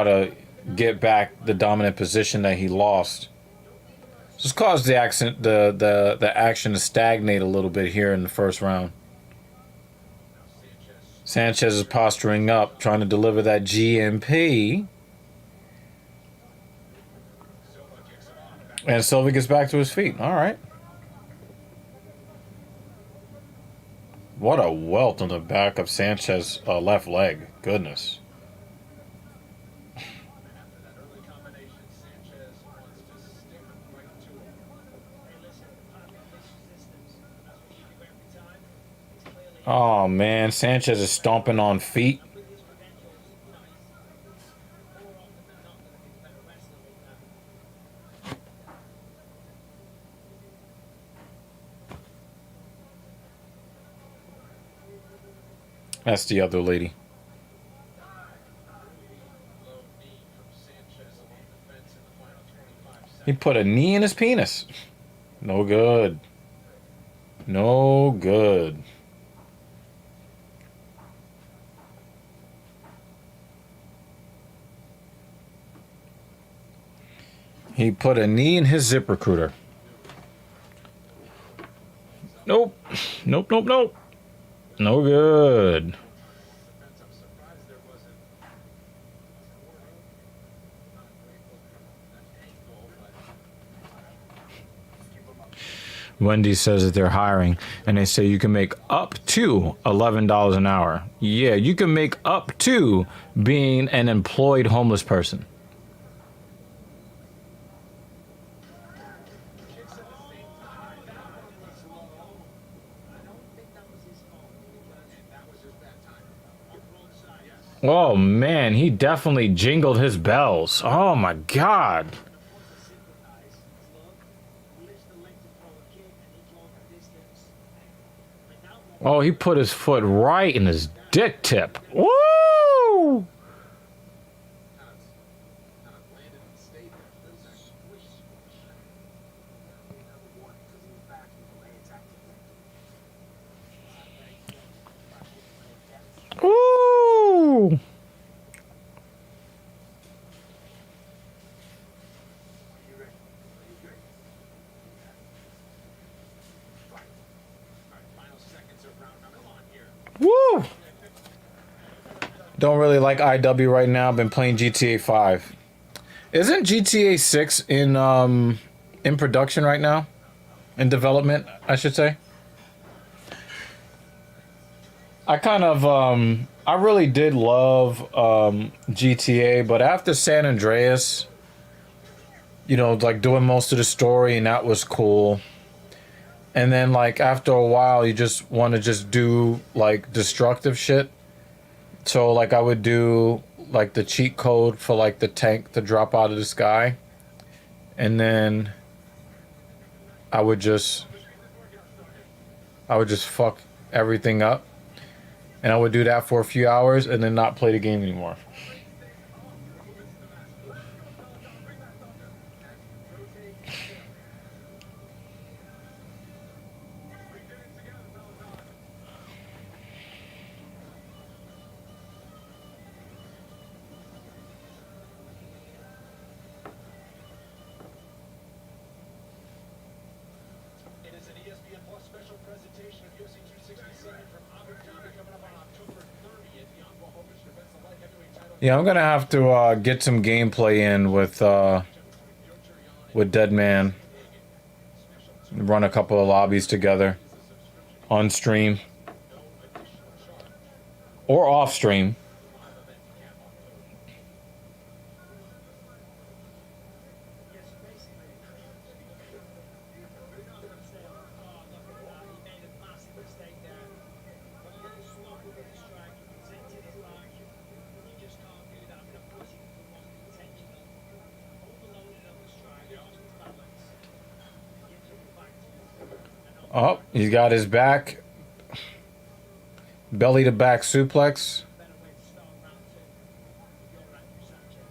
to get back the dominant position that he lost. This caused the action to stagnate a little bit here in the first round. Sanchez is posturing up, trying to deliver that GMP. And Silva gets back to his feet. All right. What a welt on the back of Sanchez's left leg. Goodness. Oh man, Sanchez is stomping on feet. That's the other lady. He put a knee in his penis. No good. No good. He put a knee in his ZipRecruiter. Nope. Nope, nope, nope. No good. Wendy says that they're hiring, and they say you can make up to $11 an hour. Yeah, you can make up to being an employed homeless person. Oh man, he definitely jingled his bells. Oh my God. Oh, he put his foot right in his dick tip. Woo! Woo! Woo! Don't really like IW right now. Been playing GTA 5. Isn't GTA 6 in production right now? In development, I should say. I kind of I really did love GTA, but after San Andreas, like doing most of the story, and that was cool. And then like after a while, you just want to just do like destructive shit. So like I would do like the cheat code for like the tank to drop out of the sky, and then I would just fuck everything up, and I would do that for a few hours and then not play the game anymore. Yeah, I'm gonna have to get some gameplay in with Deadman. Run a couple of lobbies together on stream or off stream. Oh, he's got his back. Belly to back suplex. Better way to start round two. You're Andrew Sanchez.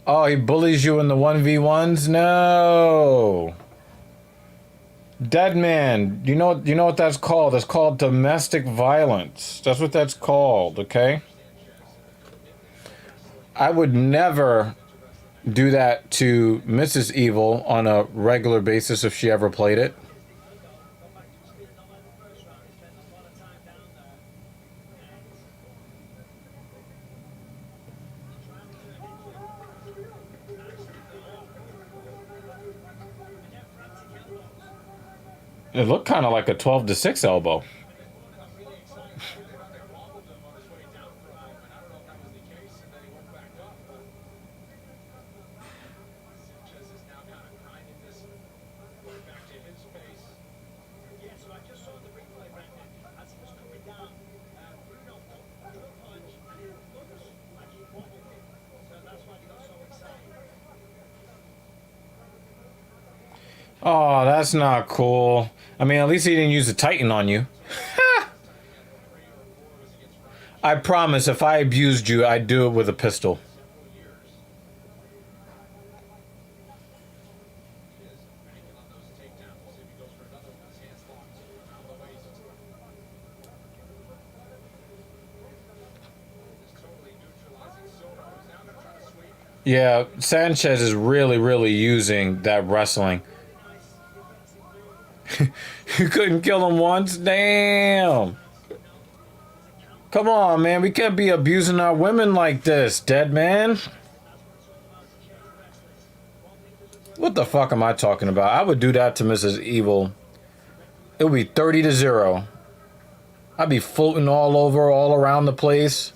Oh, he bullies you in the 1v1s? No. Dead man. You know what that's called? That's called domestic violence. That's what that's called, okay? I would never do that to Mrs. Evil on a regular basis if she ever played it. Got back to his feet, not like the first round. He spent a lot of time down there. And trying to turn into actually and then frantic elbows. It looked kind of like a 12-6 elbow. I'm really excited. They thought they wobbled him on his way down for a moment. I don't know if that was the case, and then he went back up. But Sanchez is now kind of grinding this way back to his pace. Yeah, so I just saw the replay, Brendan, as he was coming down. Bruno took a punch, and it looks like he wobbled him. So that's why he got so excited. Oh, that's not cool. I mean, at least he didn't use the Titan on you. I promise, if I abused you, I'd do it with a pistol. Banking on those takedowns. We'll see if he goes for another one. His hands locked around the waist. Just totally neutralizing Soto. He's now going to try to sweep. Yeah, Sanchez is really using that wrestling. You couldn't kill him once? Damn. Come on, man. We can't be abusing our women like this, dead man. What the fuck am I talking about? I would do that to Mrs. Evil. It would be 30-0. I'd be floating all over, all around the place.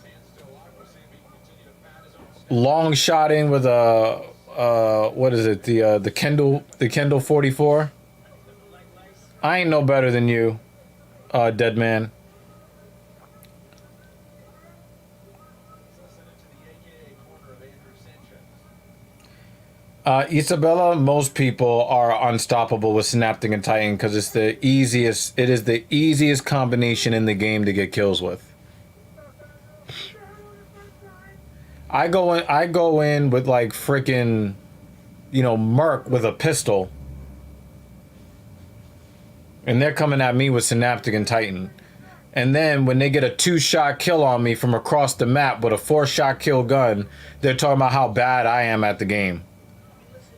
Long shotting with a what is it? The Kendall 44. I ain't no better than you, dead man. Isabella, most people are unstoppable with Synaptic and Titan because it's the easiest. It is the easiest combination in the game to get kills with. I go in with like freaking, Merc with a pistol. And they're coming at me with Synaptic and Titan. And then when they get a 2-shot kill on me from across the map with a 4-shot kill gun, they're talking about how bad I am at the game.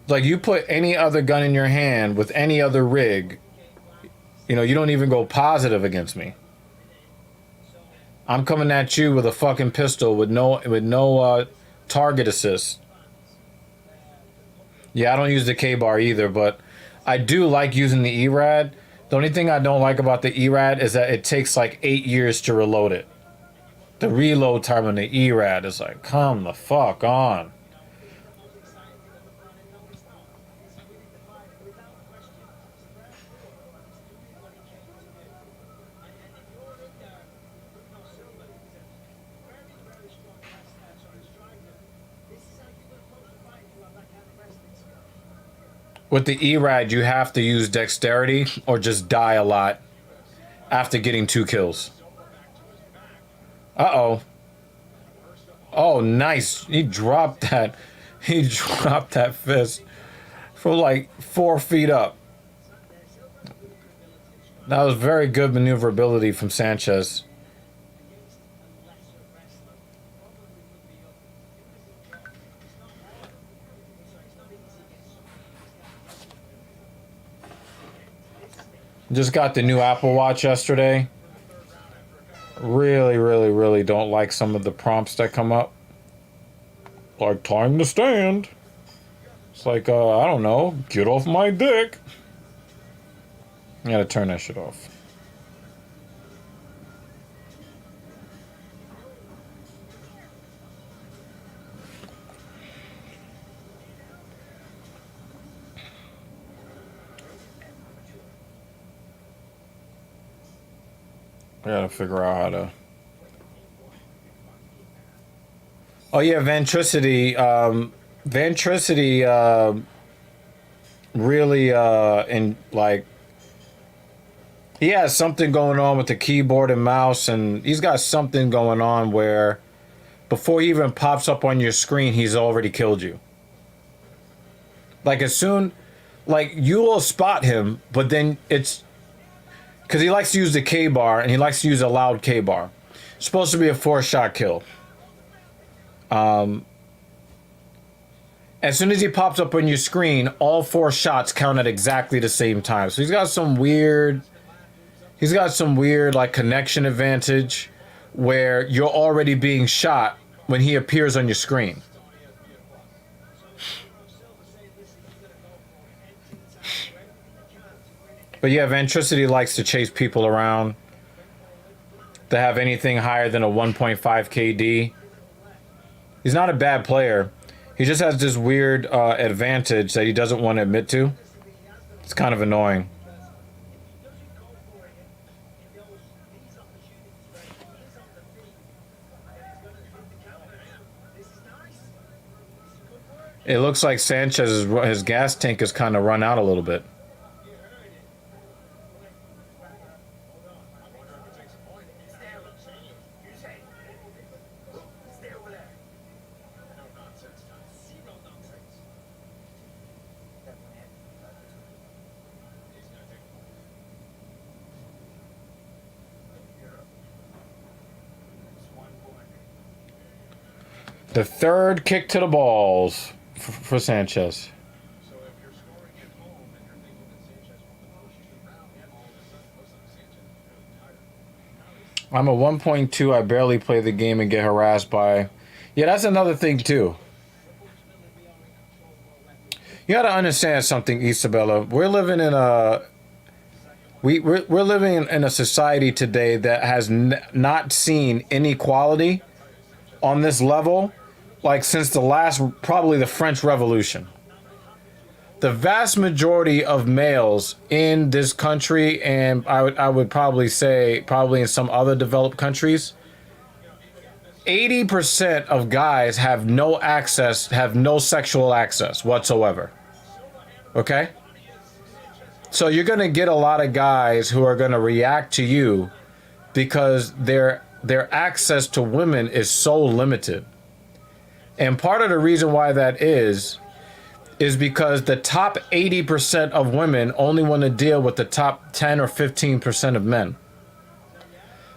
Like, you put any other gun in your hand with any other rig, you don't even go positive against me. I'm coming at you with a fucking pistol with no target assist. Yeah, I don't use the K-bar either, but I do like using the E-Rad. The only thing I don't like about the E-Rad is that it takes like 8 years to reload it. The reload time on the E-Rad is like, come the fuck on. With the E-Rad, you have to use dexterity or just die a lot after getting 2 kills. Uh-oh. Oh, nice. He dropped that. He dropped that fist from like 4 feet up. That was very good maneuverability from Sanchez. Just got the new Apple Watch yesterday. Really don't like some of the prompts that come up. Like, time to stand. It's like, I don't know, get off my dick. I gotta turn that shit off. I gotta figure out how to. Oh yeah, Ventricity. Ventricity really in like he has something going on with the keyboard and mouse, and he's got something going on where before he even pops up on your screen, he's already killed you. Like as soon, like you will spot him, but then it's because he likes to use the K bar and he likes to use a loud K bar. It's supposed to be a 4-shot kill. As soon as he pops up on your screen, all 4 shots count at exactly the same time. So he's got some weird like connection advantage where you're already being shot when he appears on your screen. But yeah, Ventricity likes to chase people around. To have anything higher than a 1.5 KD. He's not a bad player. He just has this weird advantage that he doesn't want to admit to. It's kind of annoying. It looks like Sanchez's his gas tank has kind of run out a little bit. The third kick to the balls for Sanchez. So if you're scoring at home and you're thinking that Sanchez won't push you around, and all of a sudden looks like Sanchez is really tired. I'm a 1.2. I barely play the game and get harassed by. Yeah, that's another thing too. You got to understand something, Isabella. We're living in a we're living in a society today that has not seen inequality on this level like since probably the French Revolution. The vast majority of males in this country, and I would probably say probably in some other developed countries, 80% of guys have no sexual access whatsoever. Okay? So you're going to get a lot of guys who are going to react to you because their access to women is so limited. And part of the reason why that is because the top 80% of women only want to deal with the top 10 or 15% of men.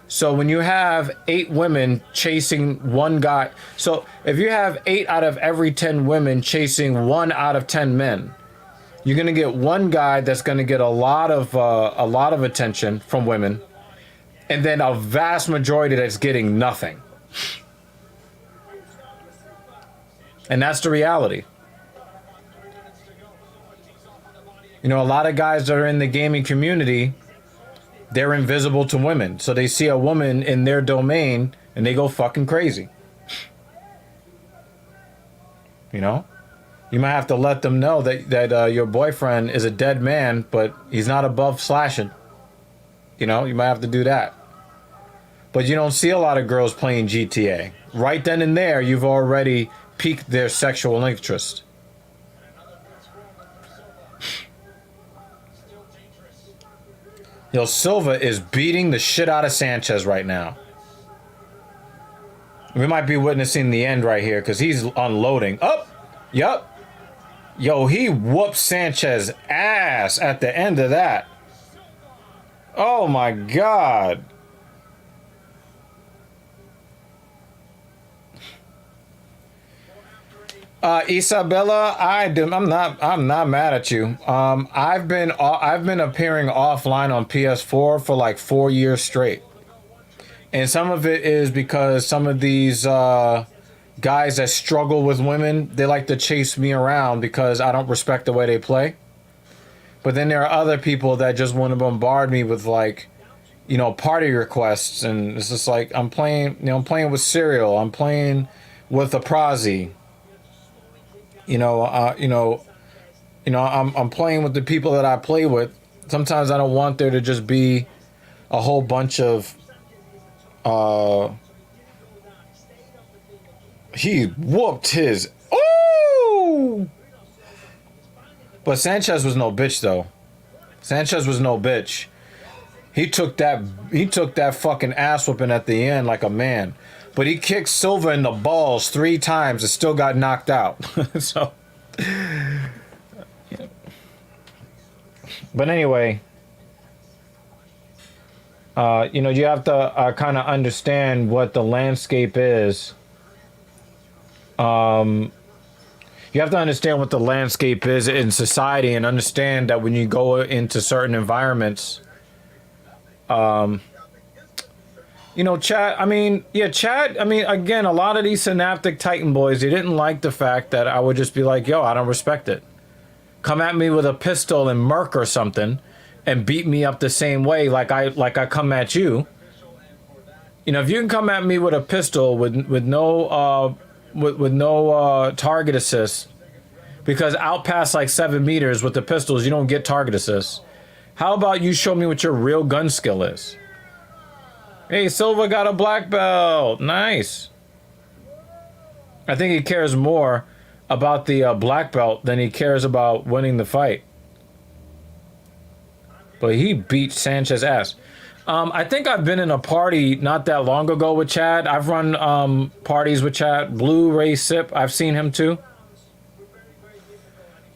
So when you have 8 women chasing one guy, so if you have 8 out of every 10 women chasing 1 out of 10 men, you're going to get one guy that's going to get a lot of attention from women, and then a vast majority that's getting nothing. And that's the reality. You know, a lot of guys that are in the gaming community, they're invisible to women. So they see a woman in their domain and they go fucking crazy. You know? You might have to let them know that your boyfriend is a dead man, but he's not above slashing. You know, you might have to do that. But you don't see a lot of girls playing GTA. Right then and there, you've already piqued their sexual interest. Yo, Silva is beating the shit out of Sanchez right now. We might be witnessing the end right here because he's unloading. Oh, yep. Yo, he whooped Sanchez's ass at the end of that. Oh my God. Isabella, I'm not mad at you. I've been appearing offline on PS4 for like 4 years straight, and some of it is because some of these guys that struggle with women, they like to chase me around because I don't respect the way they play. But then there are other people that just want to bombard me with like, you know, party requests, and it's just like I'm playing with cereal, I'm playing with a Prozzy. I'm playing with the people that I play with. Sometimes I don't want there to just be a whole bunch of. He whooped his. Oh! But Sanchez was no bitch though. Sanchez was no bitch. He took that fucking ass whooping at the end like a man. But he kicked Silva in the balls 3 times and still got knocked out. So, but anyway, you know, you have to kind of understand what the landscape is. You have to understand what the landscape is in society and understand that when you go into certain environments, you know, Chad, I mean, again, a lot of these Synaptic Titan boys, they didn't like the fact that I would just be like, yo, I don't respect it. Come at me with a pistol and murk or something and beat me up the same way like I come at you. You know, if you can come at me with a pistol with no target assist, because out past like 7 meters with the pistols, you don't get target assist. How about you show me what your real gun skill is? Hey, Silva got a black belt. Nice. I think he cares more about the black belt than he cares about winning the fight. But he beat Sanchez ass. I think I've been in a party not that long ago with Chad. I've run parties with Chad. Blue Ray Sip, I've seen him too.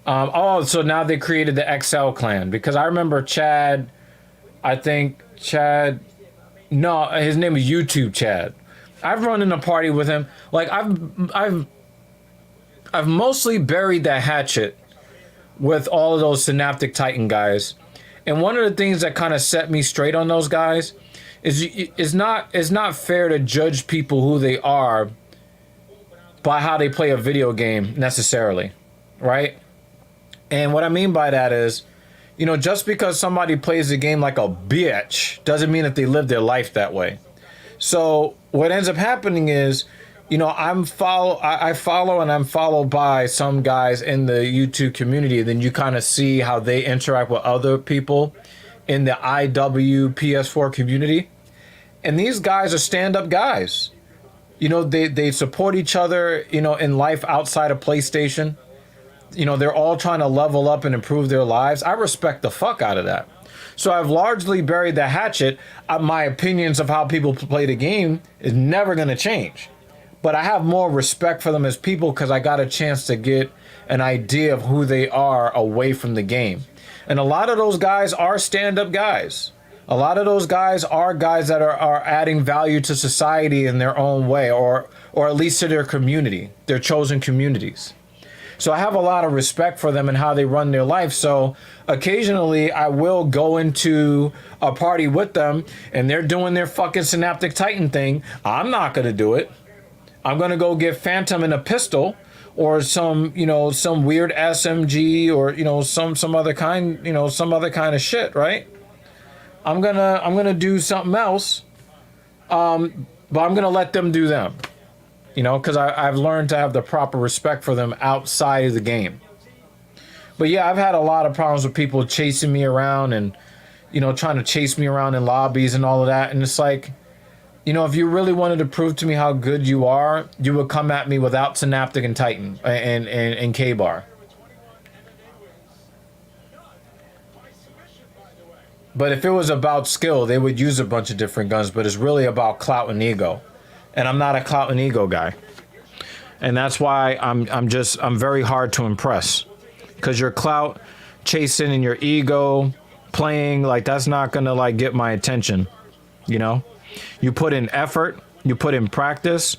Oh, so now they created the XL clan. Because I remember Chad, no, his name is YouTube Chad. I've run in a party with him. Like I've mostly buried that hatchet with all of those Synaptic Titan guys. And one of the things that kind of set me straight on those guys is it's not fair to judge people who they are by how they play a video game necessarily, right? And what I mean by that is, you know, just because somebody plays the game like a bitch doesn't mean that they live their life that way. So what ends up happening is, you know, I follow and I'm followed by some guys in the YouTube community. Then you kind of see how they interact with other people in the IW PS4 community. And these guys are stand-up guys. You know, they support each other, you know, in life outside of PlayStation. You know, they're all trying to level up and improve their lives. I respect the fuck out of that. So I've largely buried the hatchet. My opinions of how people play the game is never going to change. But I have more respect for them as people because I got a chance to get an idea of who they are away from the game. And a lot of those guys are stand-up guys. A lot of those guys are guys that are adding value to society in their own way, or at least to their community, their chosen communities. So I have a lot of respect for them and how they run their life. So occasionally I will go into a party with them and they're doing their fucking Synaptic Titan thing. I'm not going to do it. I'm going to go get Phantom and a pistol or some weird SMG or, you know, some other kind, you know, some other kind of shit, right? I'm going to do something else. But I'm going to let them do them. You know, because I've learned to have the proper respect for them outside of the game. But yeah, I've had a lot of problems with people chasing me around and, you know, trying to chase me around in lobbies and all of that. And it's like, you know, if you really wanted to prove to me how good you are, you would come at me without Synaptic and Titan and K-Bar. But if it was about skill, they would use a bunch of different guns. But it's really about clout and ego. And I'm not a clout and ego guy. And that's why I'm very hard to impress. Because your clout chasing and your ego playing, like, that's not going to, like, get my attention. You know? You put in effort. You put in practice.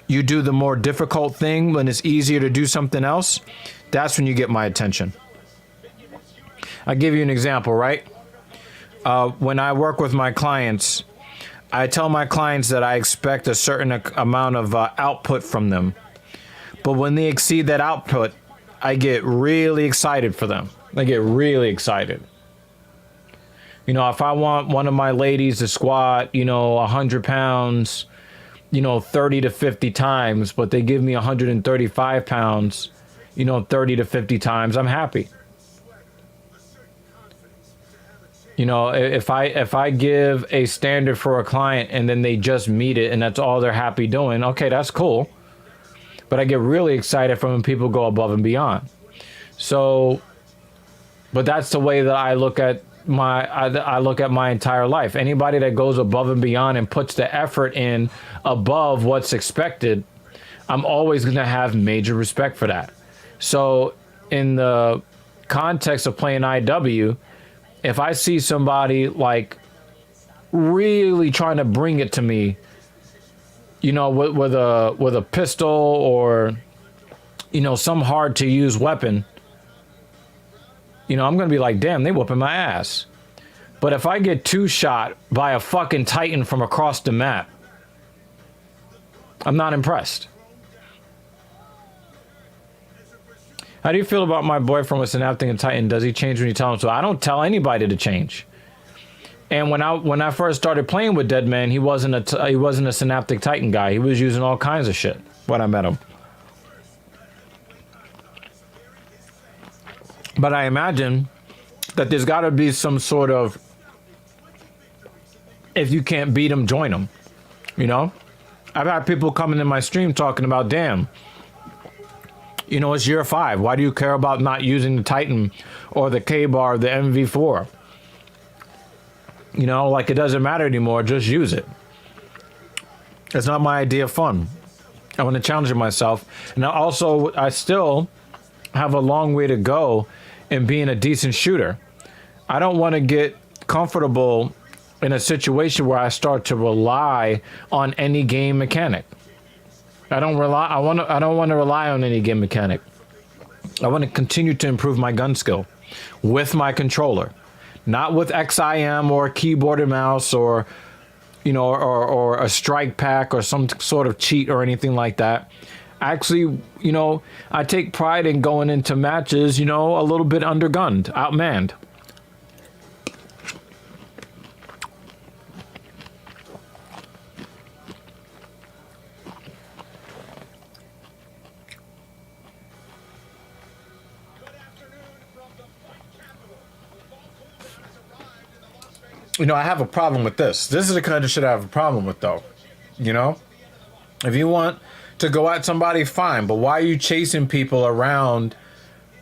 You do the more difficult thing when it's easier to do something else. That's when you get my attention. I'll give you an example, right? When I work with my clients, I tell my clients that I expect a certain amount of output from them. But when they exceed that output, I get really excited for them. I get really excited. You know, if I want one of my ladies to squat, you know, 100 pounds, you know, 30 to 50 times, but they give me 135 pounds, you know, 30 to 50 times, I'm happy. You know, if I give a standard for a client and then they just meet it and that's all they're happy doing, okay, that's cool. But I get really excited from when people go above and beyond. So, But that's the way that I look at I look at my entire life. Anybody that goes above and beyond and puts the effort in above what's expected, I'm always going to have major respect for that. So in the context of playing IW, if I see somebody like really trying to bring it to me, you know, with a pistol or, you know, some hard to use weapon, you know, I'm going to be like, damn, they whooping my ass. But if I get two shot by a fucking Titan from across the map, I'm not impressed. How do you feel about my boyfriend with synaptic and Titan? Does he change when you tell him so? I don't tell anybody to change. And when I first started playing with Deadman, he wasn't a synaptic Titan guy. He was using all kinds of shit when I met him. But I imagine that there's got to be some sort of, if you can't beat them, join them. You know? I've had people coming in my stream talking about, damn, you know, it's year 5. Why do you care about not using the Titan or the K-Bar or the MV4? You know, like it doesn't matter anymore. Just use it. It's not my idea of fun. I want to challenge myself. And I still have a long way to go in being a decent shooter. I don't want to get comfortable in a situation where I start to rely on any game mechanic. I don't want to rely on any game mechanic. I want to continue to improve my gun skill with my controller, not with XIM or keyboard and mouse or, you know, or a strike pack or some sort of cheat or anything like that. Actually, you know, I take pride in going into matches, you know, a little bit undergunned, outmanned. You know, I have a problem with this. This is the kind of shit I have a problem with, though. You know? If you want to go at somebody, fine. But why are you chasing people around,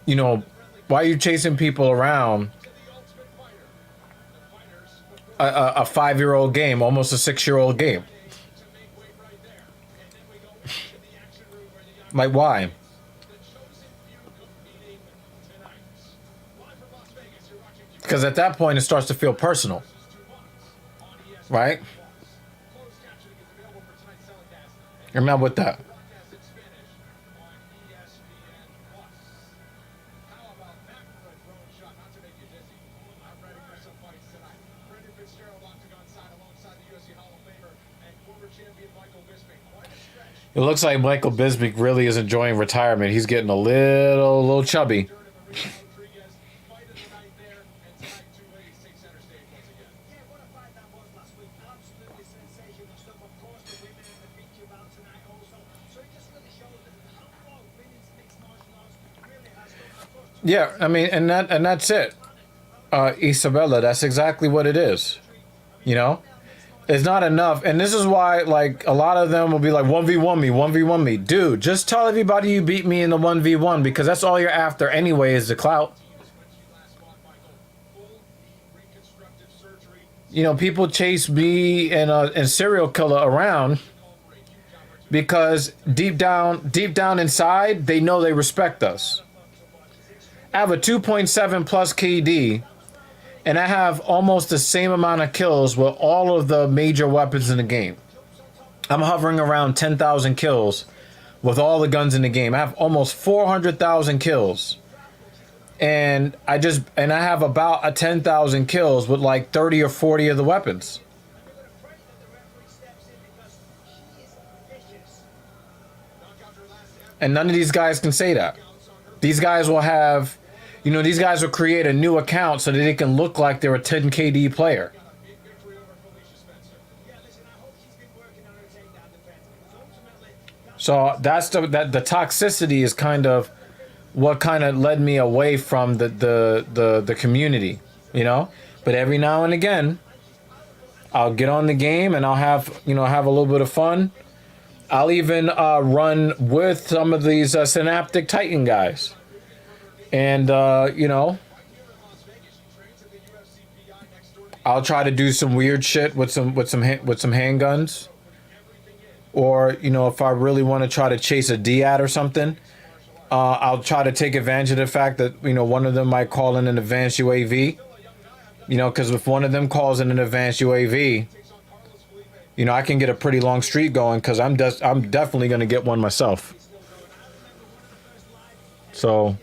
you know, why are you chasing people around a 5-year-old game, almost a 6-year-old game? Like, why? Because at that point, it starts to feel personal. Right? I'm not with that. It looks like Michael Bisping really is enjoying retirement. He's getting a little chubby. Yeah, I mean, and that's it, Isabella. That's exactly what it is. You know, it's not enough, and this is why, like, a lot of them will be like 1v1 me, 1v1 me, dude. Just tell everybody you beat me in the 1v1 because that's all you're after anyway is the clout. You know, people chase me and serial killer around because deep down inside, they know they respect us. I have a 2.7 plus KD, and I have almost the same amount of kills with all of the major weapons in the game. I'm hovering around 10,000 kills with all the guns in the game. I have almost 400,000 kills. And I have about 10,000 kills with like 30 or 40 of the weapons. And none of these guys can say that. These guys will have, you know, these guys will create a new account so that they can look like they're a 10 KD player. So that's the toxicity is kind of what kind of led me away from the community, you know. But every now and again, I'll get on the game and I'll have a little bit of fun. I'll even run with some of these Synaptic Titan guys. And, you know, I'll try to do some weird shit with some handguns, or you know, if I really want to try to chase a DAT or something, I'll try to take advantage of the fact that you know one of them might call in an advanced UAV. You know, because if one of them calls in an advanced UAV, you know, I can get a pretty long streak going because I'm definitely going to get one myself. So,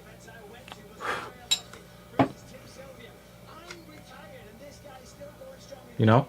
you know.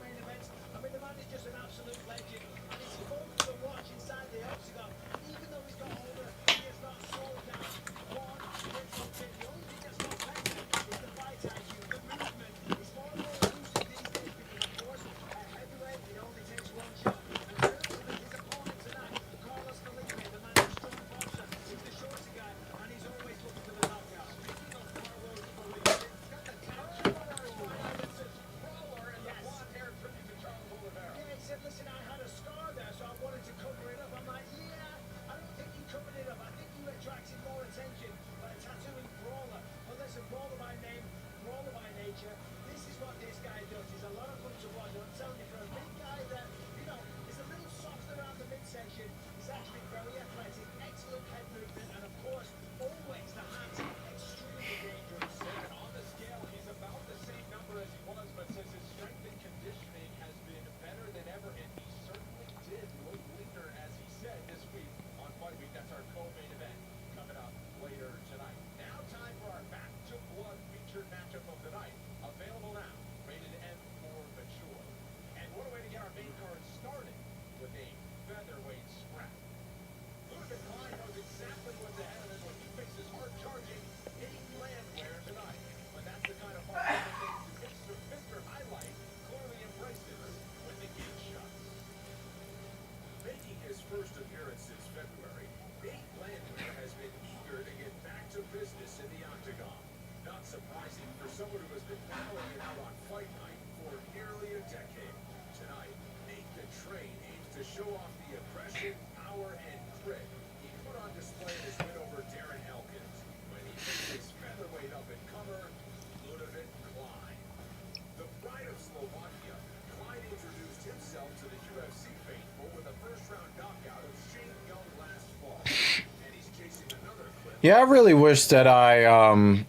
Yeah, I really wish that I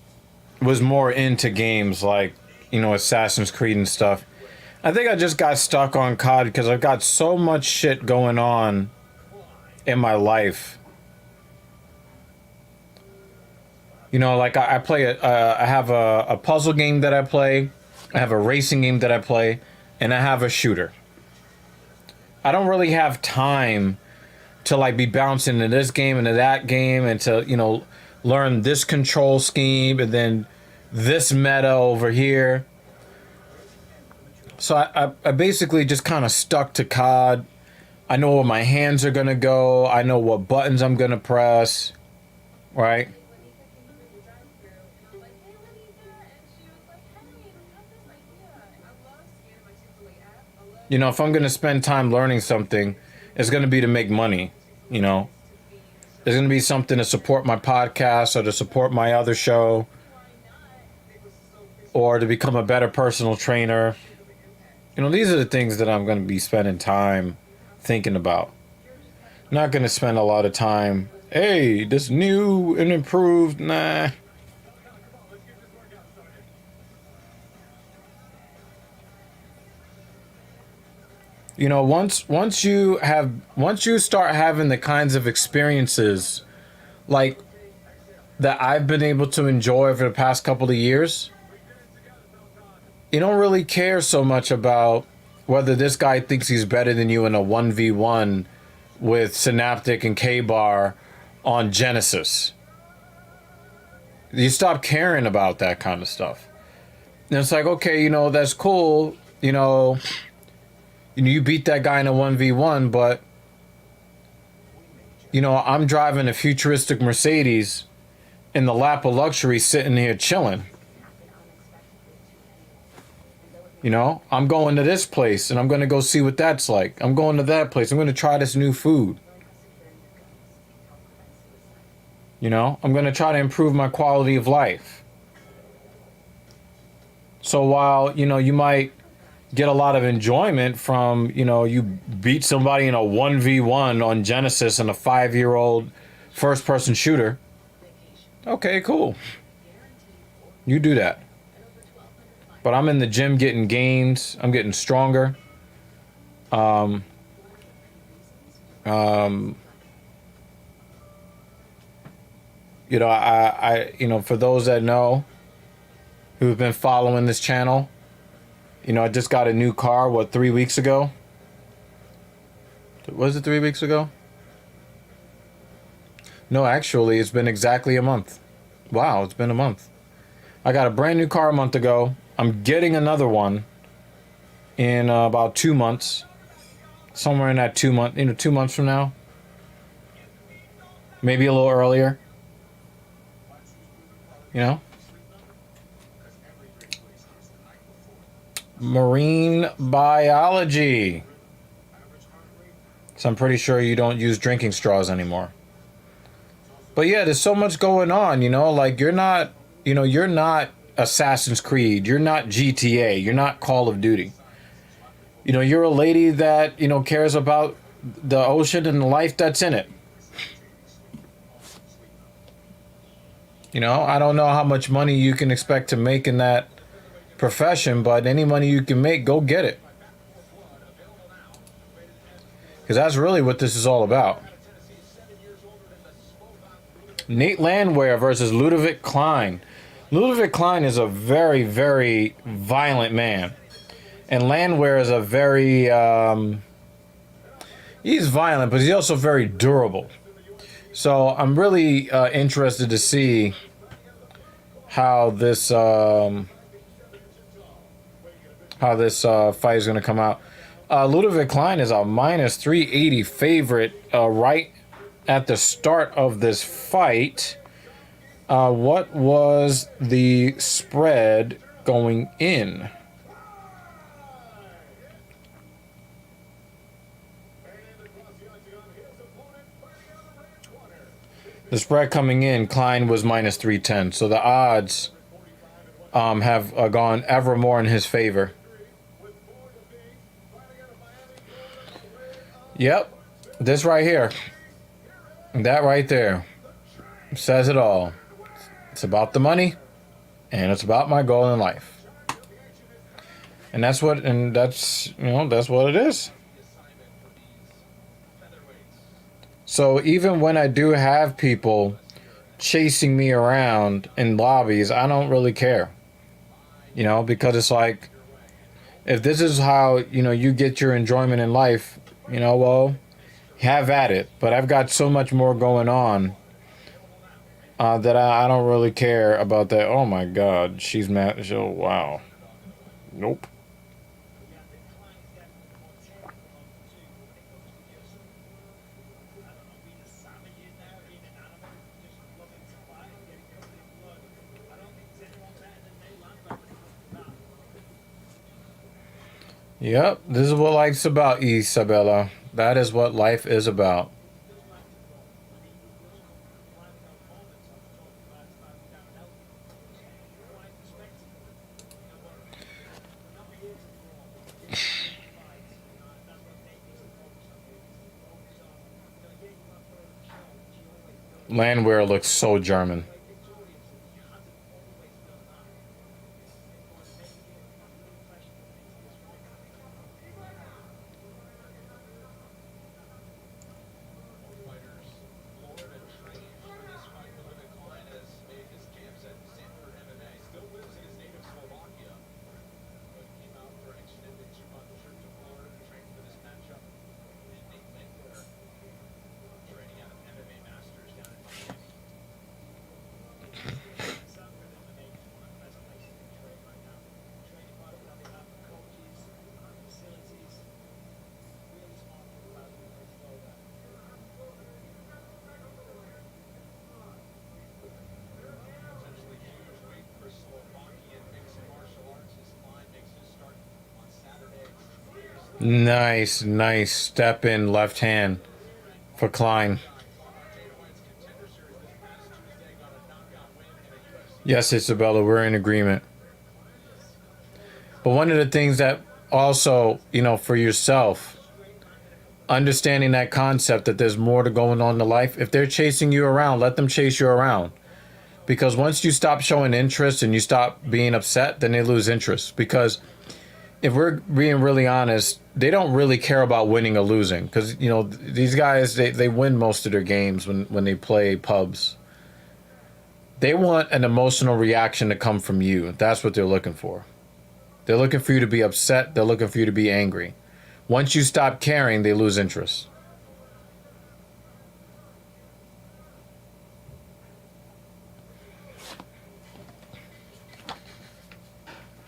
was more into games like, you know, Assassin's Creed and stuff. I think I just got stuck on COD because I've got so much shit going on in my life. You know, like I play I have a puzzle game that I play, I have a racing game that I play, and I have a shooter. I don't really have time to like be bouncing into this game and to that game and to, you know, learn this control scheme and then this meta over here. So I basically just kind of stuck to COD. I know where my hands are going to go. I know what buttons I'm going to press. Right? You know, if I'm going to spend time learning something, it's going to be to make money, you know. There's going to be something to support my podcast or to support my other show or to become a better personal trainer. You know, these are the things that I'm going to be spending time thinking about. I'm not going to spend a lot of time, hey, this new and improved, nah. You know, once you start having the kinds of experiences like that I've been able to enjoy over the past couple of years, you don't really care so much about whether this guy thinks he's better than you in a 1v1 with Synaptic and K-Bar on Genesis. You stop caring about that kind of stuff. And it's like, okay, you know, that's cool, you know, you beat that guy in a 1v1, but, you know, I'm driving a futuristic Mercedes in the lap of luxury sitting here chilling. You know, I'm going to this place and I'm going to go see what that's like. I'm going to that place. I'm going to try this new food. You know, I'm going to try to improve my quality of life. So while, you know, you might get a lot of enjoyment from, you know, you beat somebody in a 1v1 on Genesis in a 5-year-old first-person shooter. Okay, cool. You do that. But I'm in the gym getting gains. I'm getting stronger. You know, you know, for those that know, who've been following this channel, you know, I just got a new car, what, 3 weeks ago? Was it 3 weeks ago? No, actually, it's been exactly a month. Wow, it's been a month. I got a brand new car a month ago. I'm getting another one in about 2 months. Somewhere in that 2 month, you know, 2 months from now. Maybe a little earlier. You know? Marine biology. So I'm pretty sure you don't use drinking straws anymore. But yeah, there's so much going on, you know, like you're not Assassin's Creed, you're not GTA, you're not Call of Duty. You know, you're a lady that, you know, cares about the ocean and the life that's in it. You know, I don't know how much money you can expect to make in that profession, but any money you can make, go get it. Because that's really what this is all about. Nate Landwehr versus Ludovic Klein. Ludovic Klein is a very, very violent man. And Landwehr is a very... he's violent, but he's also very durable. So I'm really interested to see how this fight is going to come out. Ludovic Klein is a minus 380 favorite right at the start of this fight. What was the spread going in? The spread coming in, Klein was minus 310. So the odds have gone ever more in his favor. Yep. This right here. That right there says it all. It's about the money, and it's about my goal in life. And that's what it is. So even when I do have people chasing me around in lobbies, I don't really care. You know, because it's like, if this is how, you know, you get your enjoyment in life, you know, well, have at it. But I've got so much more going on that I don't really care about that. Oh my God, she's mad. Oh, wow. Nope. Yep, this is what life's about, Isabella. That is what life is about. Landwehr looks so German. Nice, nice step in left hand for Klein. Yes, Isabella, we're in agreement. But one of the things that also, you know, for yourself, understanding that concept that there's more to going on in life. If they're chasing you around, let them chase you around. Because once you stop showing interest and you stop being upset, then they lose interest. Because if we're being really honest, they don't really care about winning or losing. Because, you know, these guys, they win most of their games when they play pubs. They want an emotional reaction to come from you. That's what they're looking for. They're looking for you to be upset. They're looking for you to be angry. Once you stop caring, they lose interest.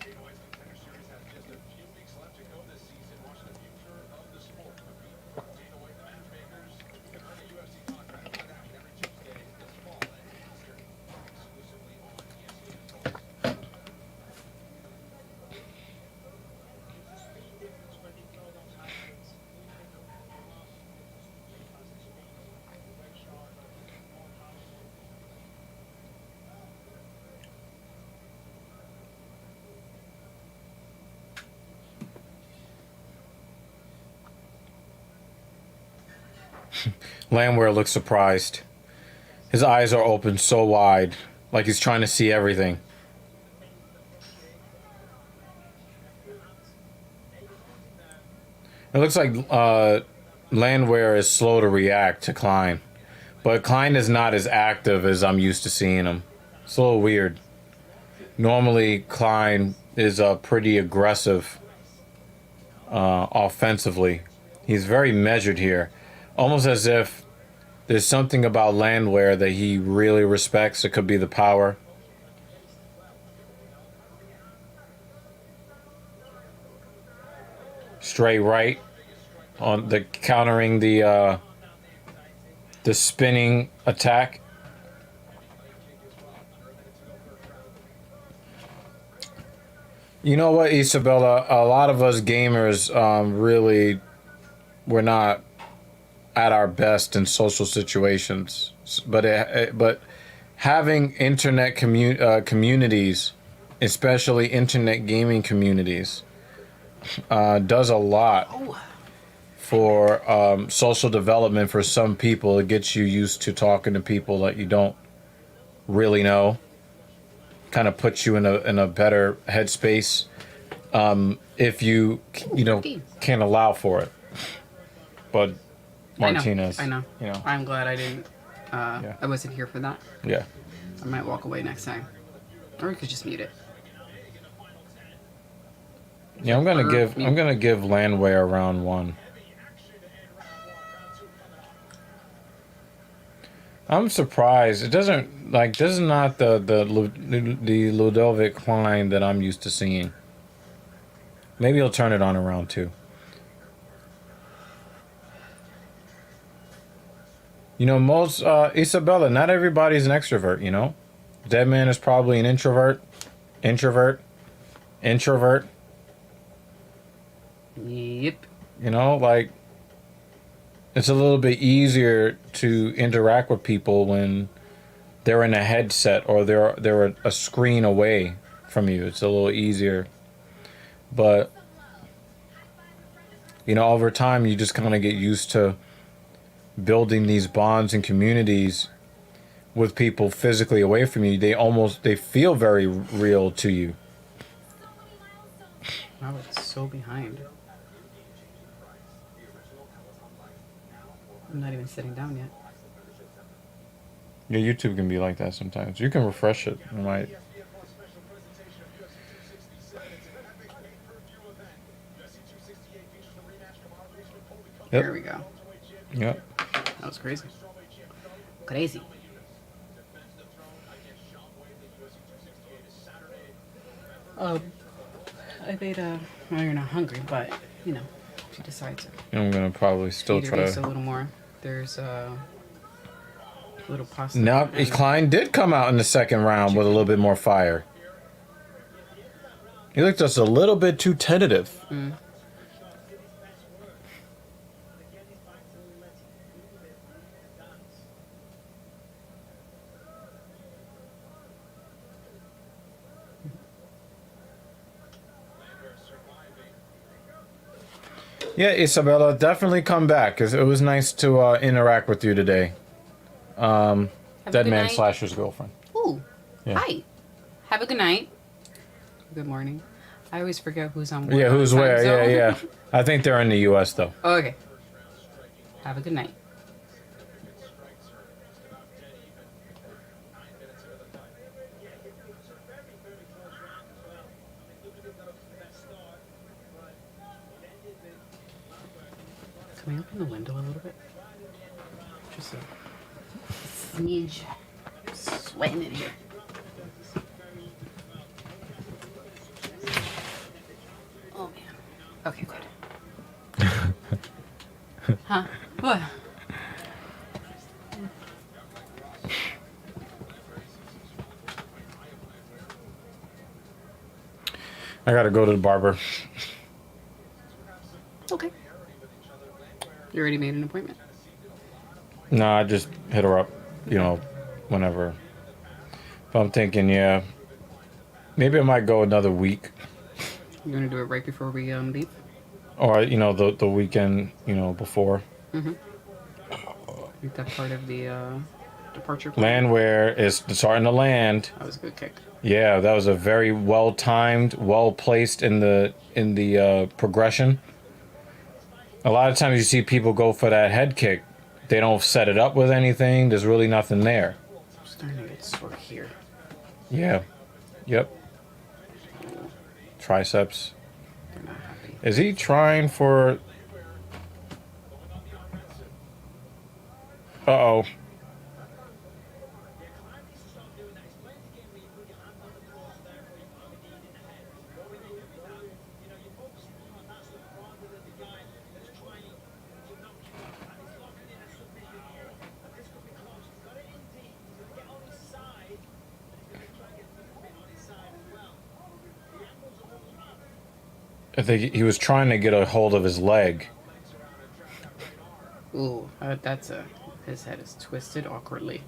Dana White's Contender Series has just a few weeks left to go this season. Watch the future of the sport. Compete for Dana White, the matchmakers. You can earn a UFC contract with action every Tuesday this fall at Eastern, exclusively on ESPN Plus. It's the speed difference when they throw those high kicks. We pick up the loss because the speed is way sharper, more powerful. Landwehr looks surprised. His eyes are open so wide, like he's trying to see everything. It looks like Landwehr is slow to react to Klein. But Klein is not as active as I'm used to seeing him. It's a little weird. Normally, Klein is pretty aggressive offensively. He's very measured here. Almost as if there's something about Landwehr that he really respects. It could be the power. Straight right on the countering the spinning attack. You know what, Isabella? A lot of us gamers really we're not at our best in social situations, but having internet communities, especially internet gaming communities, does a lot for social development for some people. It gets you used to talking to people that you don't really know. Kind of puts you in a better headspace if you know can allow for it. But Martinez, I know. you know, I'm glad I didn't. Yeah. I wasn't here for that. yeah. I might walk away next time, or we could just mute it. Yeah, I'm gonna give Landwehr round one. I'm surprised. It doesn't like this is not the Ludovic Klein that I'm used to seeing. Maybe he'll turn it on in round two. You know, most Isabella, not everybody's an extrovert, you know? Deadman is probably an introvert. Introvert. Yep. You know, like it's a little bit easier to interact with people when they're in a headset or they're a screen away from you. It's a little easier. But you know, over time you just kind of get used to building these bonds and communities with people physically away from you. They feel very real to you. Wow, it's so behind. I'm not even sitting down yet. Your YouTube can be like that sometimes. You can refresh it. It might. ESPN Plus special presentation of UFC 267. It's an epic pay-per-view event. UFC 268 features a rematch of Kamaru Usman, Colby Covington, There we go. welterweight champion. Yep. That was crazy. Strawweight champion Crazy. defends the throne against Sean Wade. The UFC 268 is Saturday, November. I made a. Well, you're not hungry, but you know, if you decide to I'm gonna probably still eat try a to. little more, there's a little pasta. Now, and- Klein did come out in the second round with a little bit more fire. He looked just a little bit too tentative. Landwehr surviving Yeah, Isabella, definitely come back. 'Cause it was nice to interact with you today. Have a Dead good man night. slasher's girlfriend. Ooh. Yeah. Hi. Have a good night. Good morning. I always forget who's on what. Yeah, who's time where? zone. Yeah, yeah. I think they're in the U.S. though. Oh, okay. Have a good night. Can we open the window a little bit? Just a smidge. Sweating in here. Oh man. Okay, good. Huh? What? I gotta go to the barber. Okay. You already made an appointment. No, I just hit her up, whenever. But I'm thinking, yeah, maybe I might go another week, You want to do it right before we leave? or the weekend, before. Make that part of the departure plan. Landwear is starting to land. That was a good kick. Yeah, that was a very well timed, well placed in the progression. A lot of times you see people go for that head kick, they don't set it up with anything. There's really nothing there. I'm starting to get sore here. Yeah. Yep. Triceps. They're not happy. Is he trying for? Uh-oh. I think he was trying to get a hold of his leg. Ooh, that's a. His head is twisted awkwardly.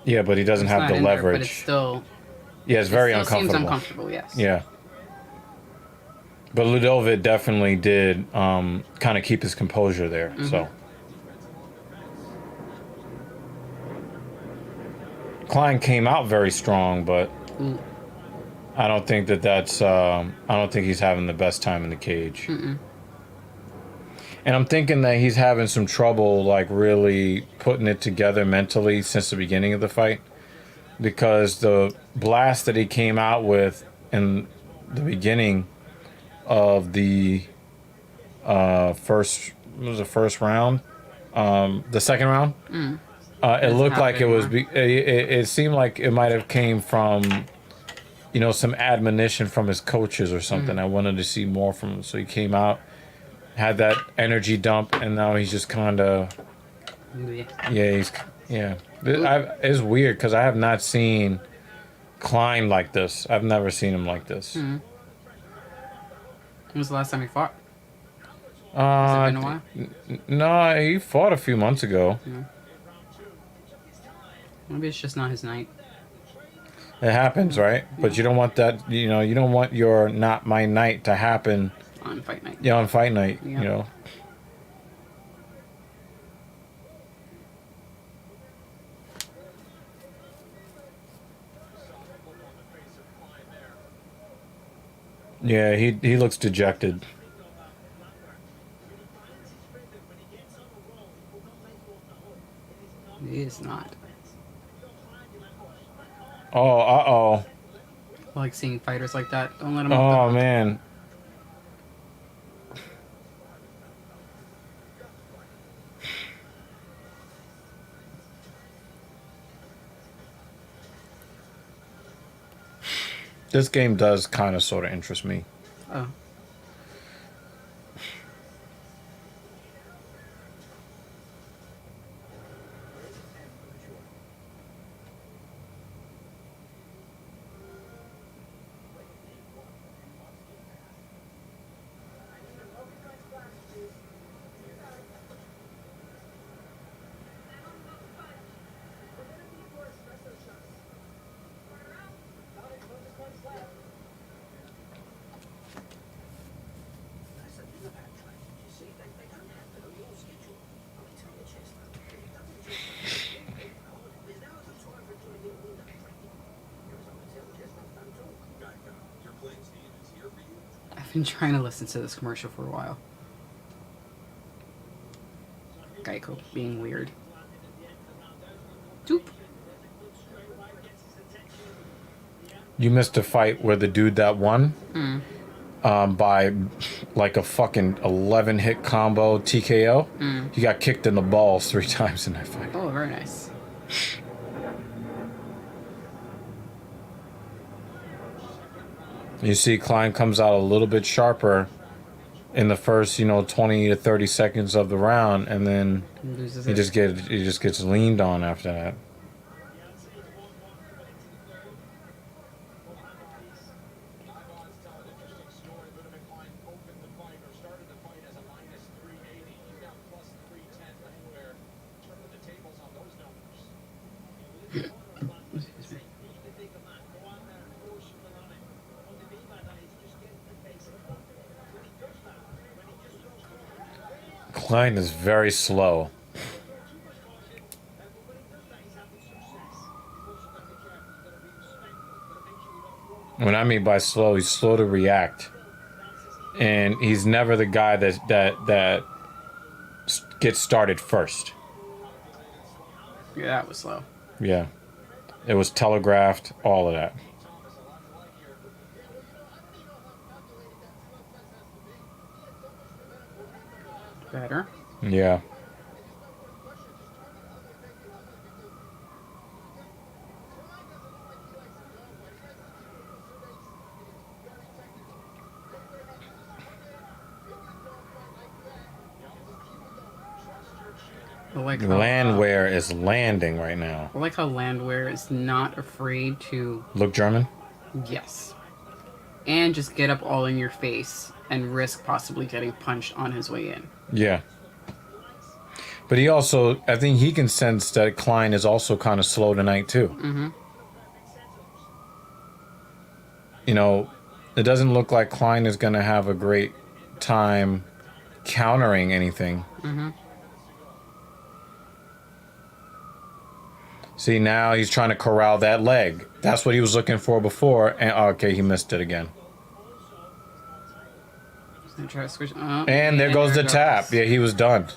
Yeah, but he doesn't It's have not the in there, leverage. but it's still. Yeah, it's very it still uncomfortable. Seems uncomfortable. Yes. Yeah. But Ludovic definitely did kind of keep his composure there. So Klein came out very strong, but Ooh. I don't think that's. I don't think he's having the best time in the cage. And I'm thinking that he's having some trouble, like really putting it together mentally since the beginning of the fight, because the blast that he came out with in the beginning of the first, what was the first round? The second round. It looked like it was. It seemed like it might have came from, some admonition from his coaches or something. I wanted to see more from him, so he came out, had that energy dump, and now he's just kind of. Yeah. It's weird because I have not seen Klein like this. I've never seen him like this. When was the last time he fought? Has it been a while? No, he fought a few months ago. Maybe it's just not his night. It happens, right? But you don't want that. You don't want your not my night to happen. On fight night. Yeah, on fight night. Yeah. Yeah, he looks dejected. He is not. Oh, uh-oh. I like seeing fighters like that. Don't let him Oh, off man. This game does kind of sort of interest me. Oh. I've been trying to listen to this commercial for a while. Geico being weird. Doop. You missed a fight where the dude that won by like a fucking 11 hit combo TKO. He got kicked in the balls 3 times in that fight. Oh, very nice. You see Klein comes out a little bit sharper in the first, 20 to 30 seconds of the round, and then Loses he it. just gets leaned on after that. Live odds tell an interesting story. Ludwig Klein opened the fight or started the fight as a minus 380. He's now plus 310. Anywhere. Turn the tables on those numbers. Klein is very slow. What I mean by slow, he's slow to react, and he's never the guy that gets started first. Yeah, that was slow. Yeah, it was telegraphed, all of that. Better. Yeah. I like how, Landwehr is landing right now. I like how Landwehr is not afraid to, Look German? yes, and just get up all in your face and risk possibly getting punched on his way in. Yeah. But he also, I think he can sense that Klein is also kind of slow tonight too. Mm-hmm. It doesn't look like Klein is going to have a great time countering anything. Mm-hmm. See, now he's trying to corral that leg. That's what he was looking for before. And okay, he missed it again. I try to switch. Oh, And there goes the it tap. Yeah, he was done.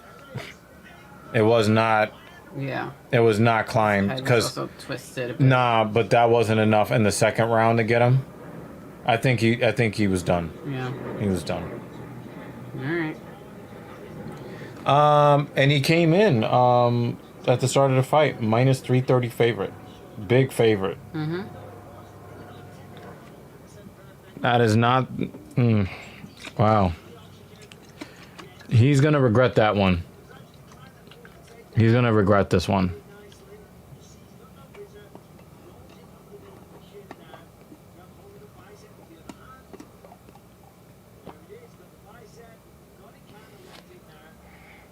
It was not. Yeah. It was not Klein Head was because also twisted a bit. nah, but that wasn't enough in the second round to get him. I think he was done. Yeah. He was done. All right. And he came in at the start of the fight minus 330 favorite, big favorite. Mm-hmm. That is not. Wow. He's gonna regret that one. He's gonna regret this one.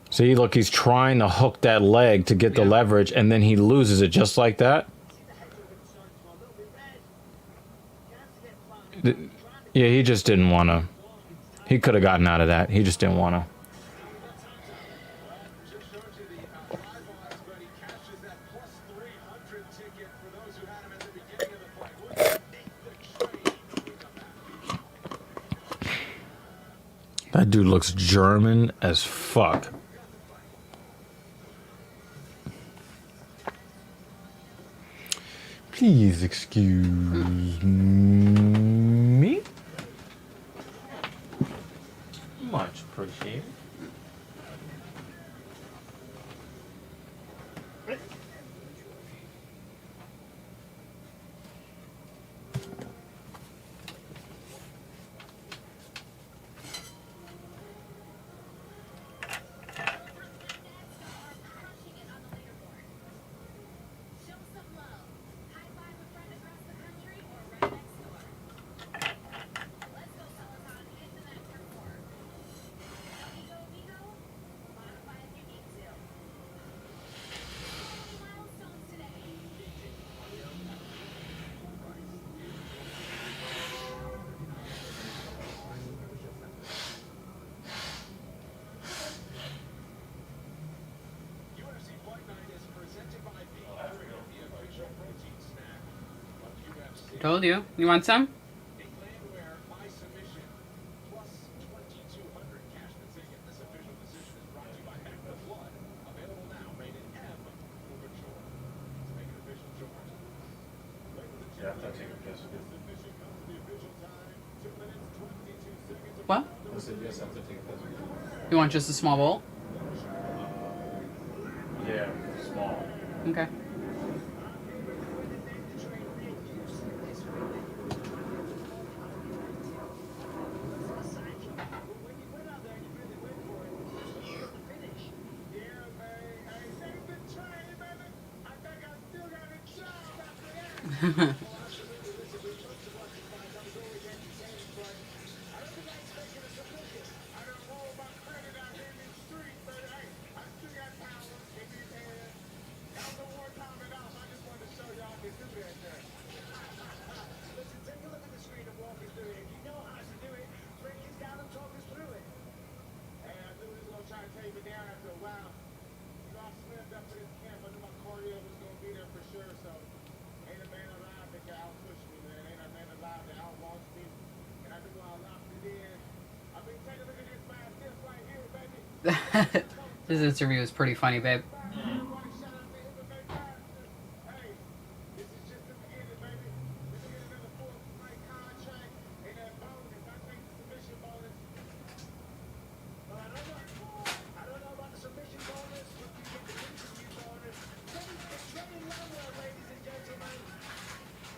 See, look, he's trying to hook that leg to get the leverage, and then he loses it just like that. Yeah, he just didn't want to. He could have gotten out of that. He just didn't want to. Just showed you the live odds, but he cashes that plus 300 ticket for those who had him at the beginning of the fight. What a big trade when we come back. That dude looks German as fuck. Please excuse me. Much appreciated. UFC Fight Night is presented by Beef, the official protein snack of UFC. Told you. You want some? Landwehr by submission, plus have to take a piss. What? I said yes, I have to take a piss. You want just a small bowl? Yeah, small. Okay. This interview is pretty funny, babe.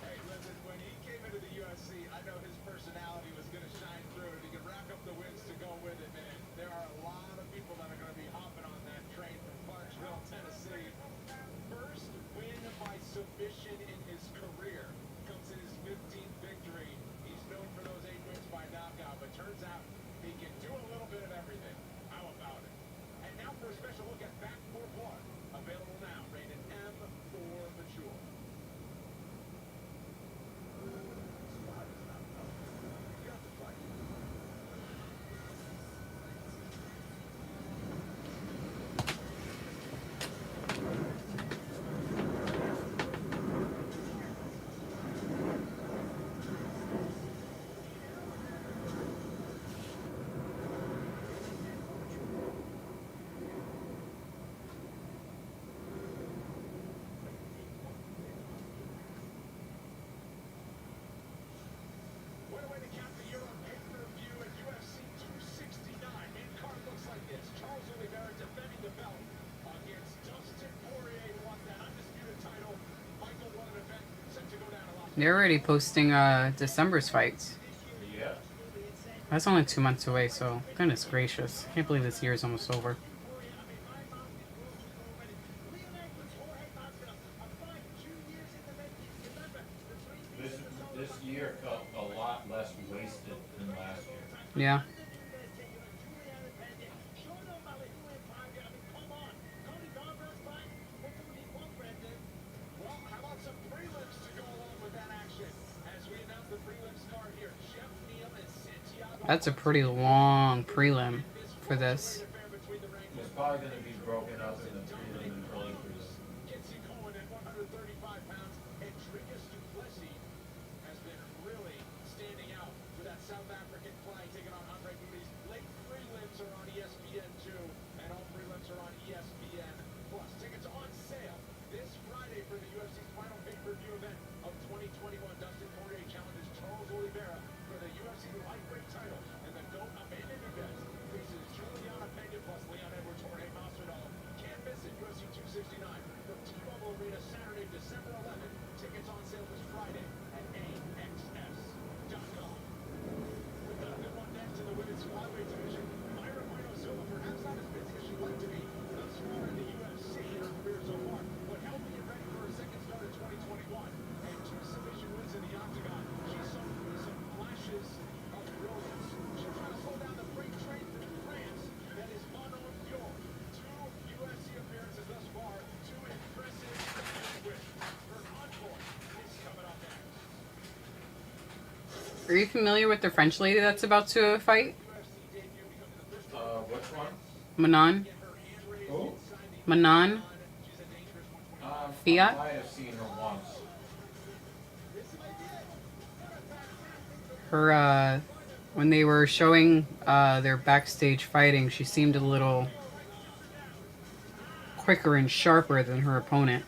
Hey, listen, when he came into the UFC, I know his personality was going to shine through. If he could rack up the wins to go with it, man, there are a lot of people that are going to be hopping on that train from Clarksville, Tennessee. First win by submission in his career. Comes in his 15th victory. He's known for those 8 wins by knockout, but turns out he can do a little bit of everything. How about it? And now for a special look at Back 4 Blood. Available now, rated M for mature. What a way to cap the Euro pay-per-view at UFC 269. In-card looks like this. Charles Oliveira defending the belt against Dustin Poirier, who won that undisputed title. Michael won an event set to go down a lot. They're already posting December's fights. Yeah. That's only 2 months away, so goodness gracious. Can't believe this year is almost over. This year felt a lot less wasted than last year. Yeah. Well, how about some prelims to go along with that action? As we announce the prelims card here, Jeff Neal and Santiago. That's a pretty long prelim for this. It's probably going to be broken up into prelim and early prelim. Kinsey Cohen at 135 pounds. And Dricus du Plessis has been really standing out with that South African flag taking on Andre Moody's. Late prelims are on ESPN2, and all prelims are on ESPN+. Tickets on sale this Friday for the UFC's final pay-per-view event of 2021. Dustin Poirier challenges Charles Oliveira for the UFC lightweight title, and the GOAT Amanda Nunes faces Juliana Pena plus Leon Edwards, Jorge Masvidal. Can't miss it. UFC 269 from T-Mobile Arena Saturday, December 11th. Tickets on sale this Friday at AXS.com. We've got a good one next in the women's flyweight division. Myra Bueno Silva, perhaps not as busy as she'd like to be thus far in the UFC in her career so far, but healthy and ready for her second start in 2021. And 2 submission wins in the octagon. She's some flashes of brilliance. She'll try to slow down the freight train from France that is Manon Fior. 2 UFC appearances thus far, 2 impressive wins. Her encore is coming up next. Are you familiar with the French lady that's about to fight? Which one? Manon? Who? Manon? Fiat? I might have seen her once. Her, when they were showing their backstage fighting, she seemed a little quicker and sharper than her opponent.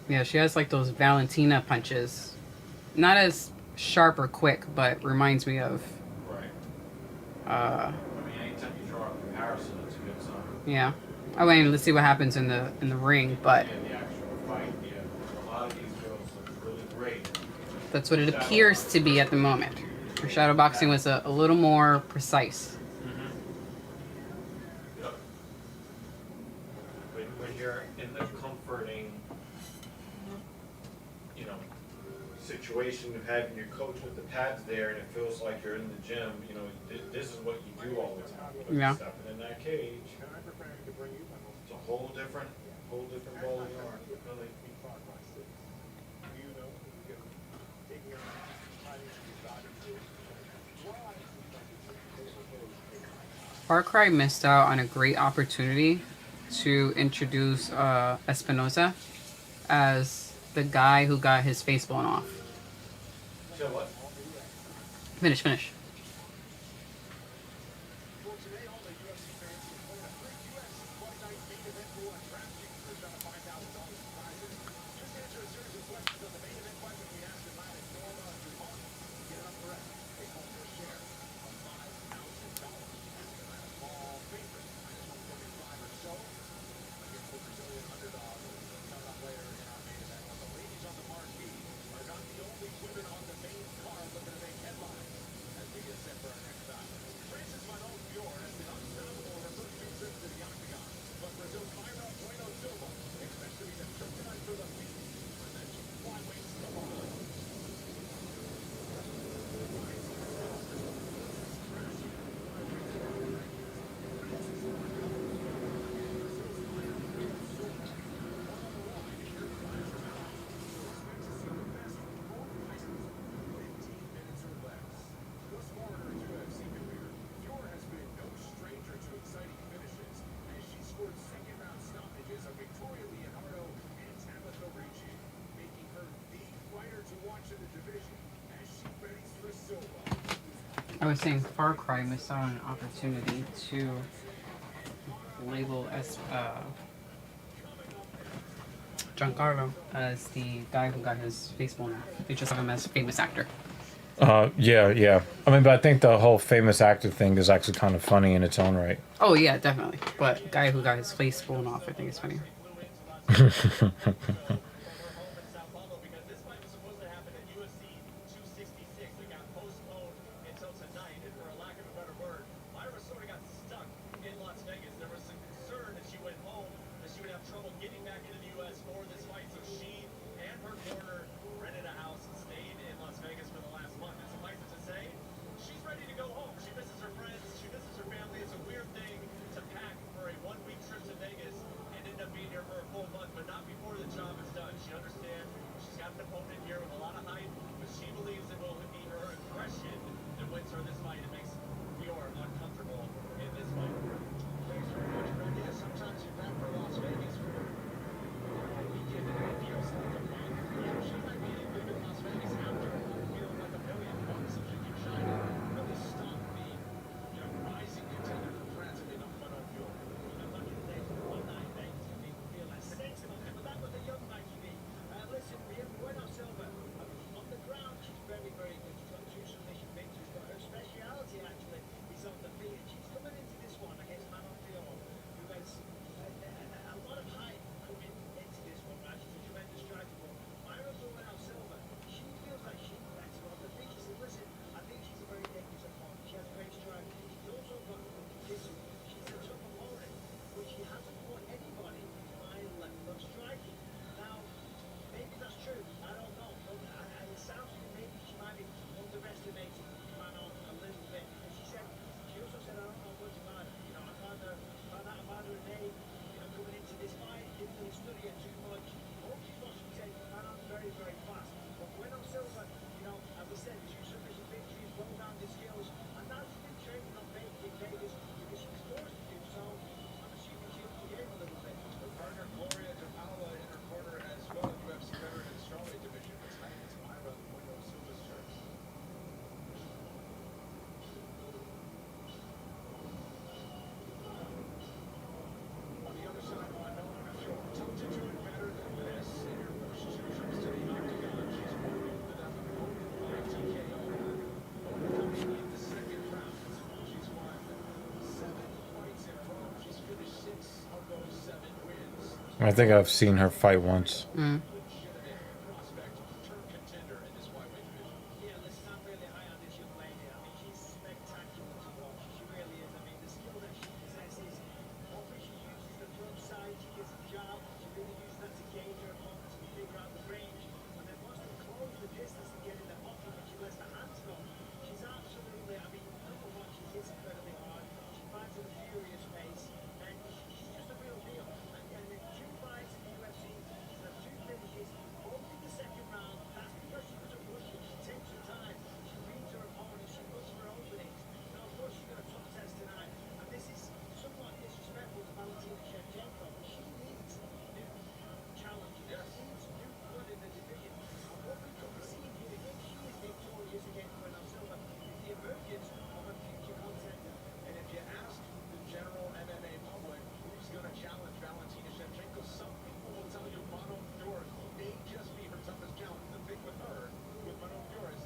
Yeah, she has like those Valentina punches. Not as sharp or quick, but reminds me of. Right. Uh, I mean, anytime you draw a comparison, it's a good sign. yeah. I mean, let's see what happens in the ring, but Yeah, the actual fight, yeah. A lot of these girls look really great. that's what it appears to be at the moment. Her shadow boxing was a little more precise. Yep. When you're in the comforting, you know, situation of having your coach with the pads there, and it feels like you're in the gym, you know, this is what you do all the time. But Yeah. stepping in that cage, it's a whole different ball of yarn. Really. Far Cry missed out on a great opportunity to introduce Espinosa as the guy who got his face blown off. So what? Finish. For today, all the UFC fans can win a free UFC Fight Night main event for one DraftKings for a shot of $5,000 in prizes. Just answer a series of questions on the main event question we asked in Latin Norma Dumont. Get enough correct. Take home your share of $5,000. Ask a small favorite, -145 or so, against the Brazilian underdog. Coming up later in our main event. But the ladies on the marquee are not the only women on the main card looking to make headlines as we get set for our next bout. Francis Manon Fior has been unstoppable in her first two trips to the octagon, but Brazil's Mayra Bueno Silva expects to be the kryptonite for the beat when the flyweights come on. Thus far in her UFC career, Fior has been no stranger to exciting finishes as she scored second-round stoppages of Victoria Leonardo and Tabitha Ricci, making her the fighter to watch in the division as she readies for Silva. I was saying Far Cry missed out on an opportunity to label Giancarlo as the guy who got his face blown off. They just have him as a famous actor. Yeah. I mean, but I think the whole famous actor thing is actually kind of funny in its own right. Oh yeah, definitely. But guy who got his face blown off, I think is funnier. Sao Paulo because this fight was supposed to happen at UFC 266. It got postponed until tonight, and for a lack of a better word, Myra sort of got stuck in Las Vegas. There was some concern that she went home, that she would have trouble getting back into the U.S. for this fight, so she and her corner rented a house and stayed in Las Vegas for the last month. And suffice it to say, she's ready to go home. She misses her friends, she misses her family. It's a weird thing to pack for a one-week trip to Vegas and end up being here for a full month, but not before the job is done. I think I've seen her fight once. prospect, term contender in this flyweight division. Yeah, listen, I'm really high on this young lady. I mean, she's spectacular to watch. She really is. I mean, the skill that she possesses, often she uses the front side, she gets a jab, she really uses that to gauge her opponents and figure out the range. And then once they close the distance and get in the pocket when she lets the hands go, she's absolutely, I mean, number one, she hits incredibly hard. She fights at a furious pace, and she's just a real deal. And the two fights in the UFC, she's had two finishes, both in the second round. That's because she doesn't rush it. She takes her time. She reads her opponent. She looks for openings. Now, of course, she's got a tough test tonight. And this is somewhat disrespectful to Valentina Shevchenko, but she needs new challenges. She needs new blood in the division. And what we could be seeing here, if she is victorious against Bernal Silva, is the emergence of a future contender. And if you ask the general MMA public who's going to challenge Valentina Shevchenko, some people will tell you Manon Fiorot may just be her toughest challenge. The thing with her, with Manon Fiorot,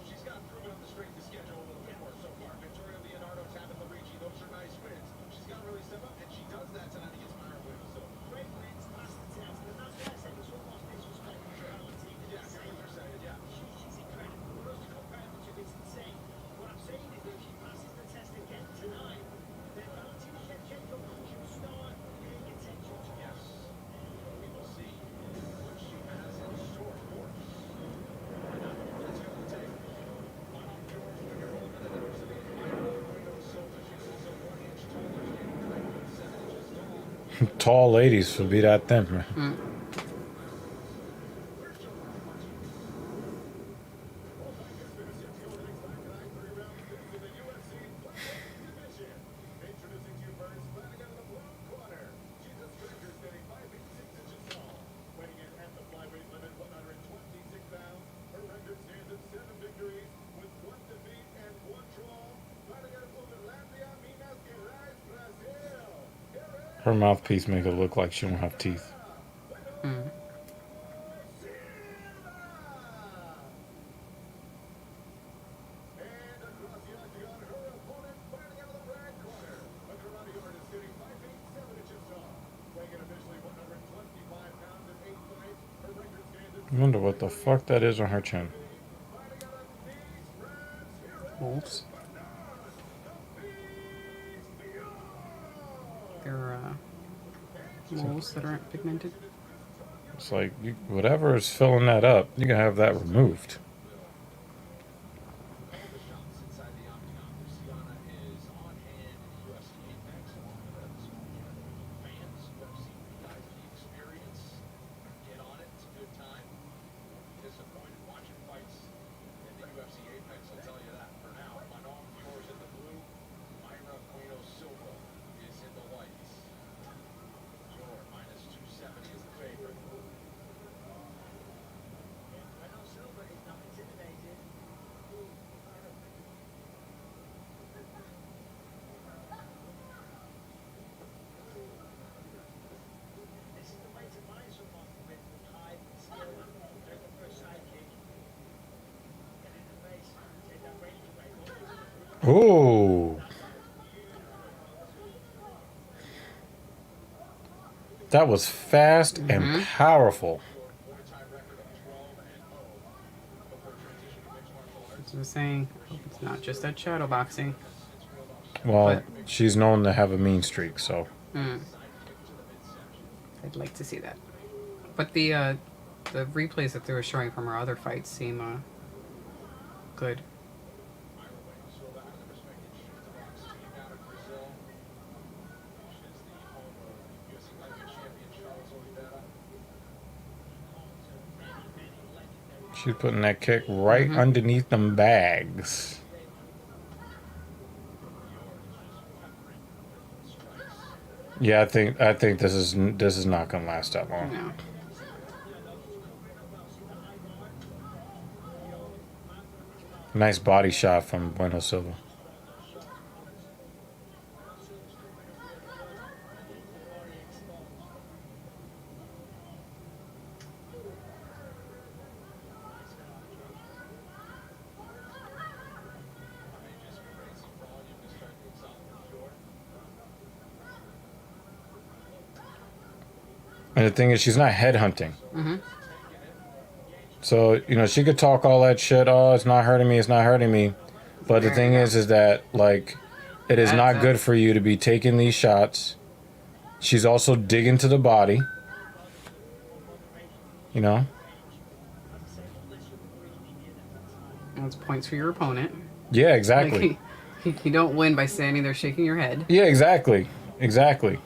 she's got proven on the strength of schedule a little bit more so far. Victoria Leonardo, Tabitha Ricci, those are nice wins. She's got to really step up, and she does that tonight against Myra Williams. So, Great wins, past the test, and that's why I said it's almost disrespectful to Valentina. yeah, I get what you're saying, yeah. She's incredible. For us to compare the two, it's insane. What I'm saying is that if she passes the test again tonight, then Valentina Shevchenko should start paying attention to her. Yes. We will see what she has in store for us. Let's go to the tape. Manon Fiorot, when you're older than adversity, Myra Williams Silva, she's also 1 inch taller, standing 5'7" inches tall. Tall ladies will be that them. Man. Her mouthpiece make it look like she don't have teeth. I wonder what the fuck that is on her chin. Moles. They're moles that aren't pigmented. It's like whatever is filling that up, you can have that removed. Inside the octagon, Luciana is on hand in UFC Apex along with a small handful of fans. UFC guys the experience. Get on it. It's a good time. Disappointed watching fights in the UFC Apex, I'll tell you that for now. Manon Fiorot in the blue. Myra Bueno Silva is in the whites. Fiorot minus 270 is the favorite. Bernal Silva is not intimidated. This is the way to find someone with high skill. Go for a side kick. Get in the face. Take that range away. Ooh. That was fast and powerful. That's what I'm saying. Hope it's not just that shadow boxing. Well, she's known to have a mean streak, so. I'd like to see that. But the replays that they were showing from her other fights seem good. She's putting that kick right underneath them bags. Yeah, I think this is not gonna last that long. No. Nice body shot from Bueno Silva. And the thing is, she's not headhunting. So, you know, she could talk all that shit. Oh, it's not hurting me. It's not hurting me. But the thing is that, like, it is not good for you to be taking these shots. She's also digging to the body. You know? That's points for your opponent. Yeah, exactly. Like, you don't win by standing there shaking your head. Yeah, exactly. Exactly.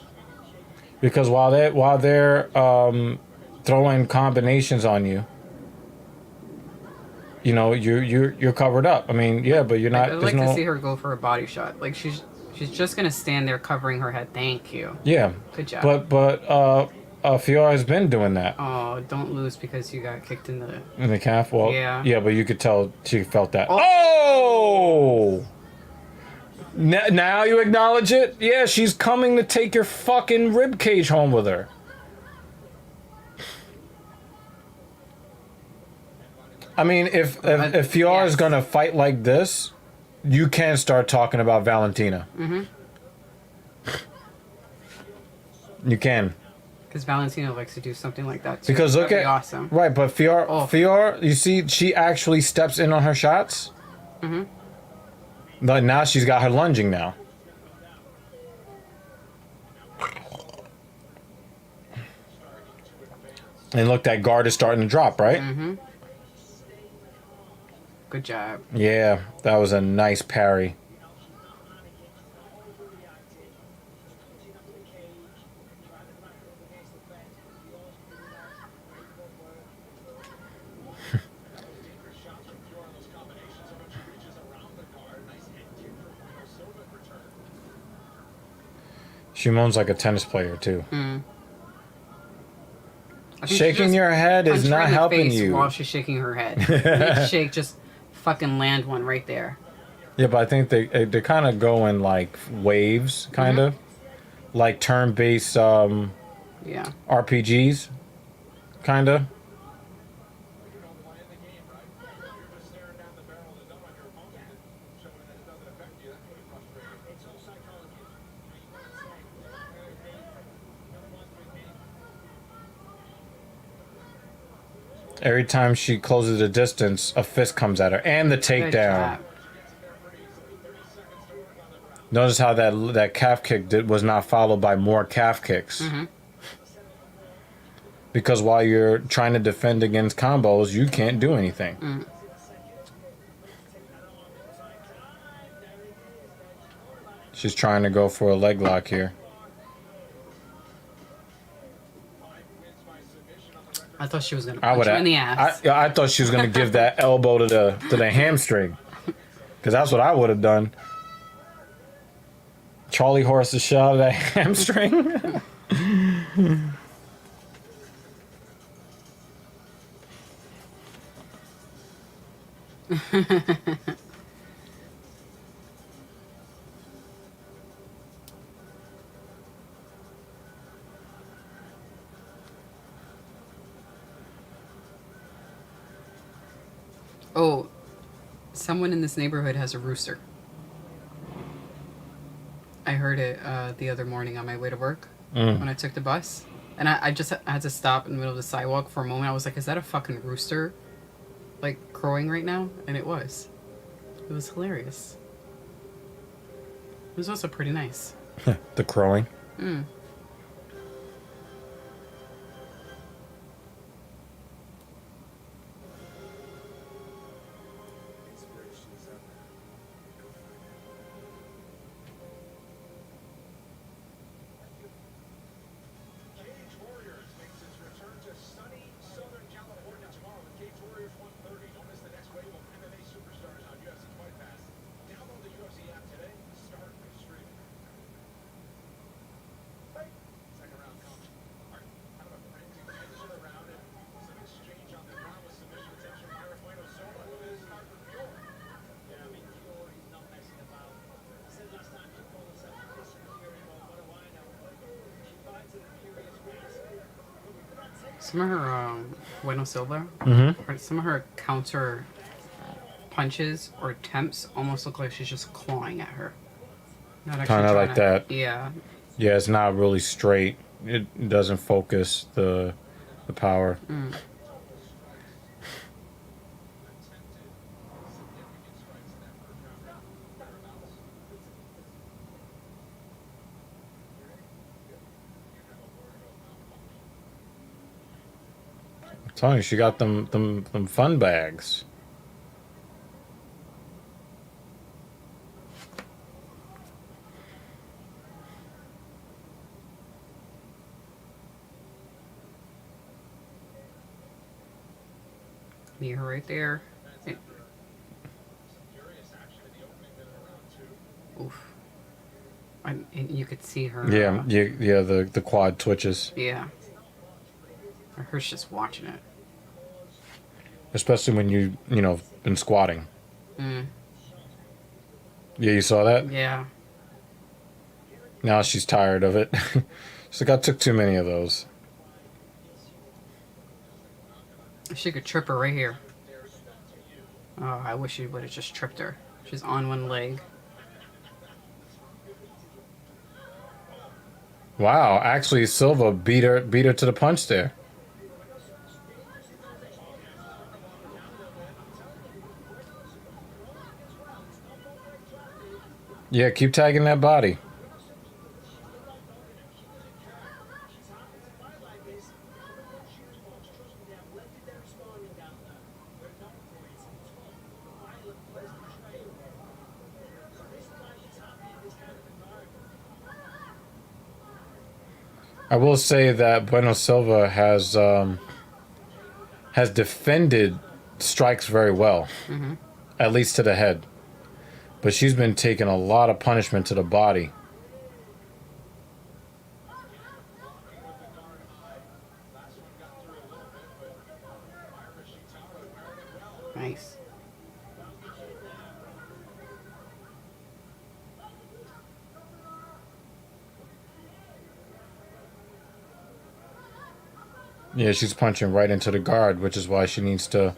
Because while they're throwing combinations on you, you know, you're covered up. I mean, yeah, but you're not. I'd like to see her go for a body shot. Like she's just gonna stand there covering her head. Thank you. Yeah. Good job. But Fiora has been doing that. Oh, don't lose because you got kicked in the calf. Well, yeah. Yeah, but you could tell she felt that. Oh! Now you acknowledge it? Yeah, she's coming to take your fucking rib cage home with her. I mean, if Fiora's yes. gonna fight like this, you can start talking about Valentina. You can. Because Valentina likes to do something like that too. Because look That'd at be awesome. Right, but Fiora, you see, she actually steps in on her shots. But now she's got her lunging now. And look, that guard is starting to drop, right? Good job. Yeah, that was a nice parry. She moans like a tennis player too. Shaking your head is not helping you. While she's shaking her head, shake, just fucking land one right there. Yeah, but I think they kind of go in like waves, kind of like turn-based RPGs, kind of. Every time she closes the distance, a fist comes at her. And the takedown. Notice how that calf kick was not followed by more calf kicks. Because while you're trying to defend against combos, you can't do anything. She's trying to go for a leg lock here. I thought she was gonna punch her in the ass. I thought she was gonna give that elbow to the hamstring, because that's what I would have done. Charlie Horse's shot of that hamstring. Oh, someone in this neighborhood has a rooster. I heard it the other morning on my way to work when I took the bus. And I just had to stop in the middle of the sidewalk for a moment. I was like, is that a fucking rooster, like, crowing right now? And it was. It was hilarious. It was also pretty nice. The crowing. Cage Warriors makes its return to sunny Southern California tomorrow with Cage Warriors 130. Don't miss the next wave of MMA superstars on UFC Fight Pass. Download the UFC app today. Start streaming. Hey, second round coming. All right, kind of a frenzy finish of the round and some exchange on the ground with submission attempts from Arafueno Sola, who is hard for Fiora. Yeah, I mean, Fiori's not messing about. I said last time she called herself a Christian Fury, well, what do I know? She fights at a furious pace. Some of her Bueno Silva, or some of her counter punches or attempts almost look like she's just clawing at her. Not actually Kind of trying like to- that. Yeah. Yeah, it's not really straight. it doesn't focus the power. I'm telling you, she got them fun bags. Meet her right there. Oof. And you could see her. Yeah, yeah. The quad twitches, Yeah. Her's just watching it. especially when you know been squatting. Mm. Yeah, you saw that. Yeah. Now she's tired of it. She's like, I took too many of those. She could trip her right here. Oh, I wish she would have just tripped her. She's on one leg. Wow, actually, Silva beat her to the punch there. Yeah, keep tagging that body. I will say that Bueno Silva has defended strikes very well, at least to the head. But she's been taking a lot of punishment to the body. Nice. Yeah, she's punching right into the guard, which is why she needs to.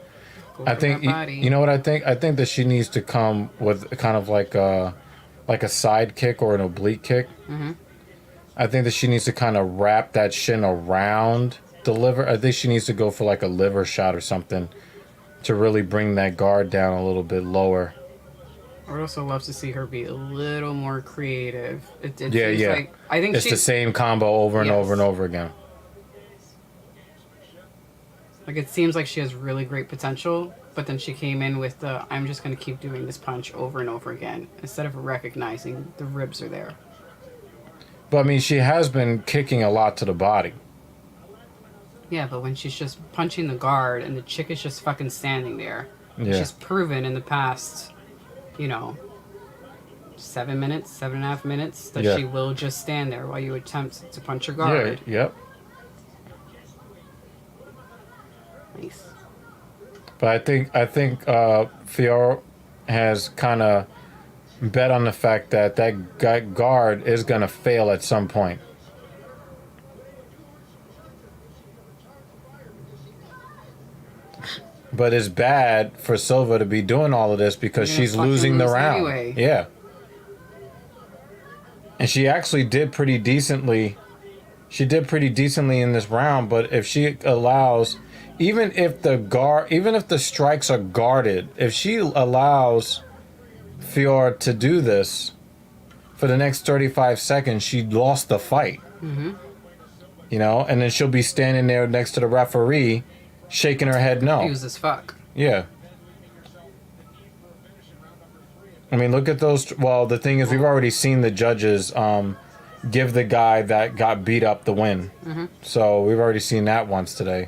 Go I for think that body. you know what I think. I think that she needs to come with kind of like a side kick or an oblique kick. Mm-hmm. I think that she needs to kind of wrap that shin around the liver. I think she needs to go for like a liver shot or something to really bring that guard down a little bit lower. I would also love to see her be a little more creative. It Yeah, seems yeah. like I think It's the she's same combo over and Yes. over and over again. like it seems like she has really great potential, but then she came in with the I'm just going to keep doing this punch over and over again instead of recognizing the ribs are there. But I mean, she has been kicking a lot to the body. Yeah, but when she's just punching the guard and the chick is just fucking standing there, Yeah. she's proven in the past, 7 minutes, 7.5 minutes, that Yeah. she will just stand there while you attempt to punch her Yeah. guard. Yep. Nice. But I think Fiora has kind of bet on the fact that guard is gonna fail at some point. But it's bad for Silva to be doing all of this because You're gonna she's fucking losing the lose round. anyway. Yeah. And she actually did pretty decently. She did pretty decently in this round, but if she allows, even if the strikes are guarded, if she allows Fiora to do this for the next 35 seconds, she lost the fight. Mm-hmm. And then she'll be standing there next to the referee, shaking her head no. Confused as fuck. Yeah. I mean, look at those. Well, the thing is, we've already seen the judges give the guy that got beat up the win. Mm-hmm. So we've already seen that once today.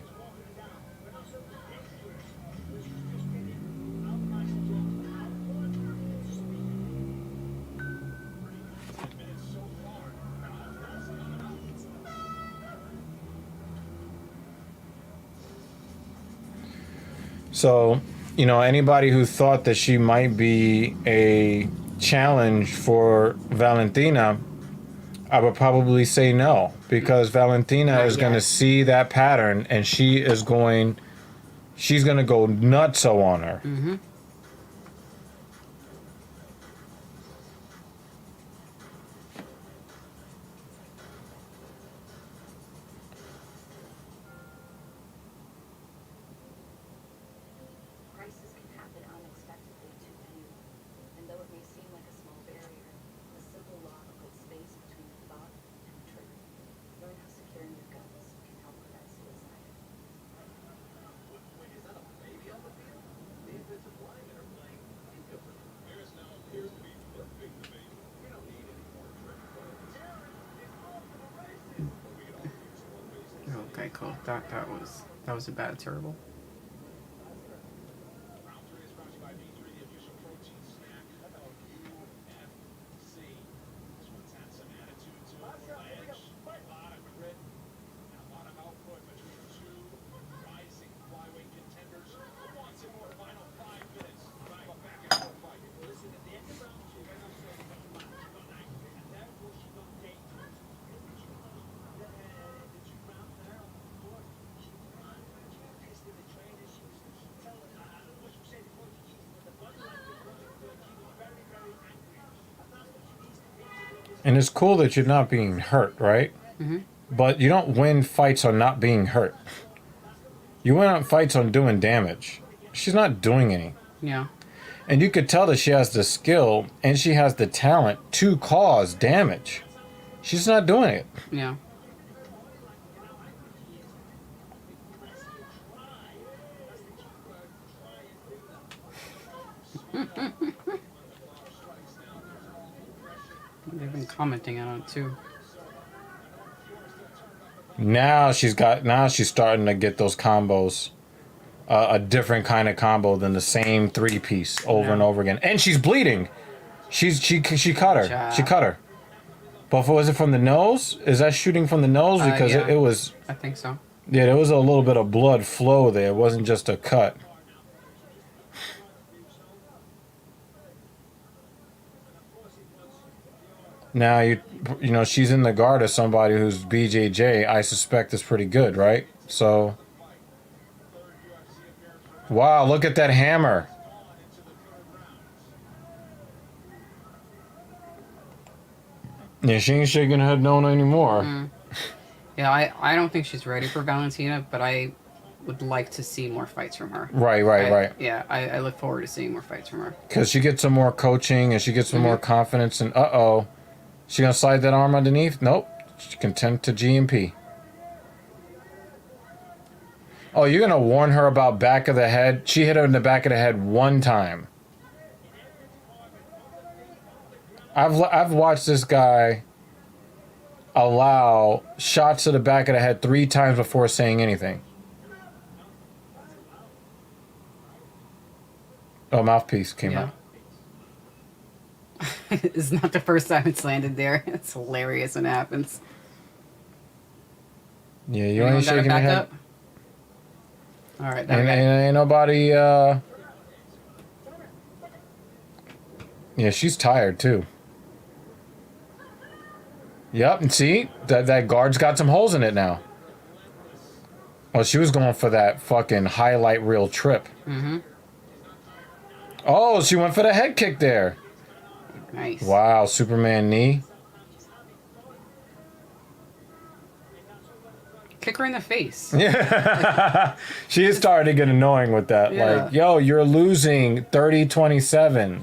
So, anybody who thought that she might be a challenge for Valentina, I would probably say no, because Valentina Not is going to yet. see that pattern and she's going to go nutso on her. Mm-hmm. right, cool. That was a bad terrible. Round 3 is brought to you by B3, the official protein snack of UFC. This one's had some attitude to it, a little edge, a lot of grit, and a lot of output between two rising flyweight contenders. Who wants it more? Final 5 minutes. Right, a back and forth fight. Listen, at the end of round 2, when I said she got mad, she got angry, and therefore she got dangerous. The 2 rounds there on the floor, she was mad. She was pissed at the trainer. She was telling, I don't know what she was saying before she cheated, but the body language wasn't good. She was very, very angry. And that's what she needs to be to win this. And it's cool that you're not being hurt, right? Mm-hmm. But you don't win fights on not being hurt. You win on fights on doing damage. She's not doing any. Yeah. And you could tell that she has the skill and she has the talent to cause damage. She's not doing it. Yeah. They've been commenting on it too. Now she's starting to get those combos. A different kind of combo than the same 3-piece over and over again. And she's bleeding. She cut her. Job. She cut her. But was it from the nose? Is that shooting from the nose? Because Yeah. it was... I think so. Yeah, there was a little bit of blood flow there. It wasn't just a cut. Now, you know, she's in the guard of somebody who's BJJ, I suspect is pretty good, right? So... Wow, look at that hammer. Yeah, she ain't shaking her head no anymore. Mm. Yeah, I don't think she's ready for Valentina, but I would like to see more fights from her. Right. Yeah, I look forward to seeing more fights from her. Because she gets some more coaching and she gets some more confidence. And uh-oh. She gonna slide that arm underneath? Nope. She's content to GMP. Oh, you're gonna warn her about back of the head? She hit her in the back of the head one time. I've watched this guy allow shots to the back of the head 3 times before saying anything. Oh, mouthpiece came out. It's not the first time it's landed there. It's hilarious when it happens. Yeah, you Anyone ain't got it shaking your back head. up? All right, there we Ain't go. nobody. Yeah, she's tired too. Yep, and see that guard's got some holes in it now. Oh, she was going for that fucking highlight reel trip. Mm-hmm. Oh, she went for the head kick there. Nice. Wow, Superman knee. Kick her in the face. Yeah. She is starting to get annoying with that. Yeah. Like, yo, you're losing 30-27.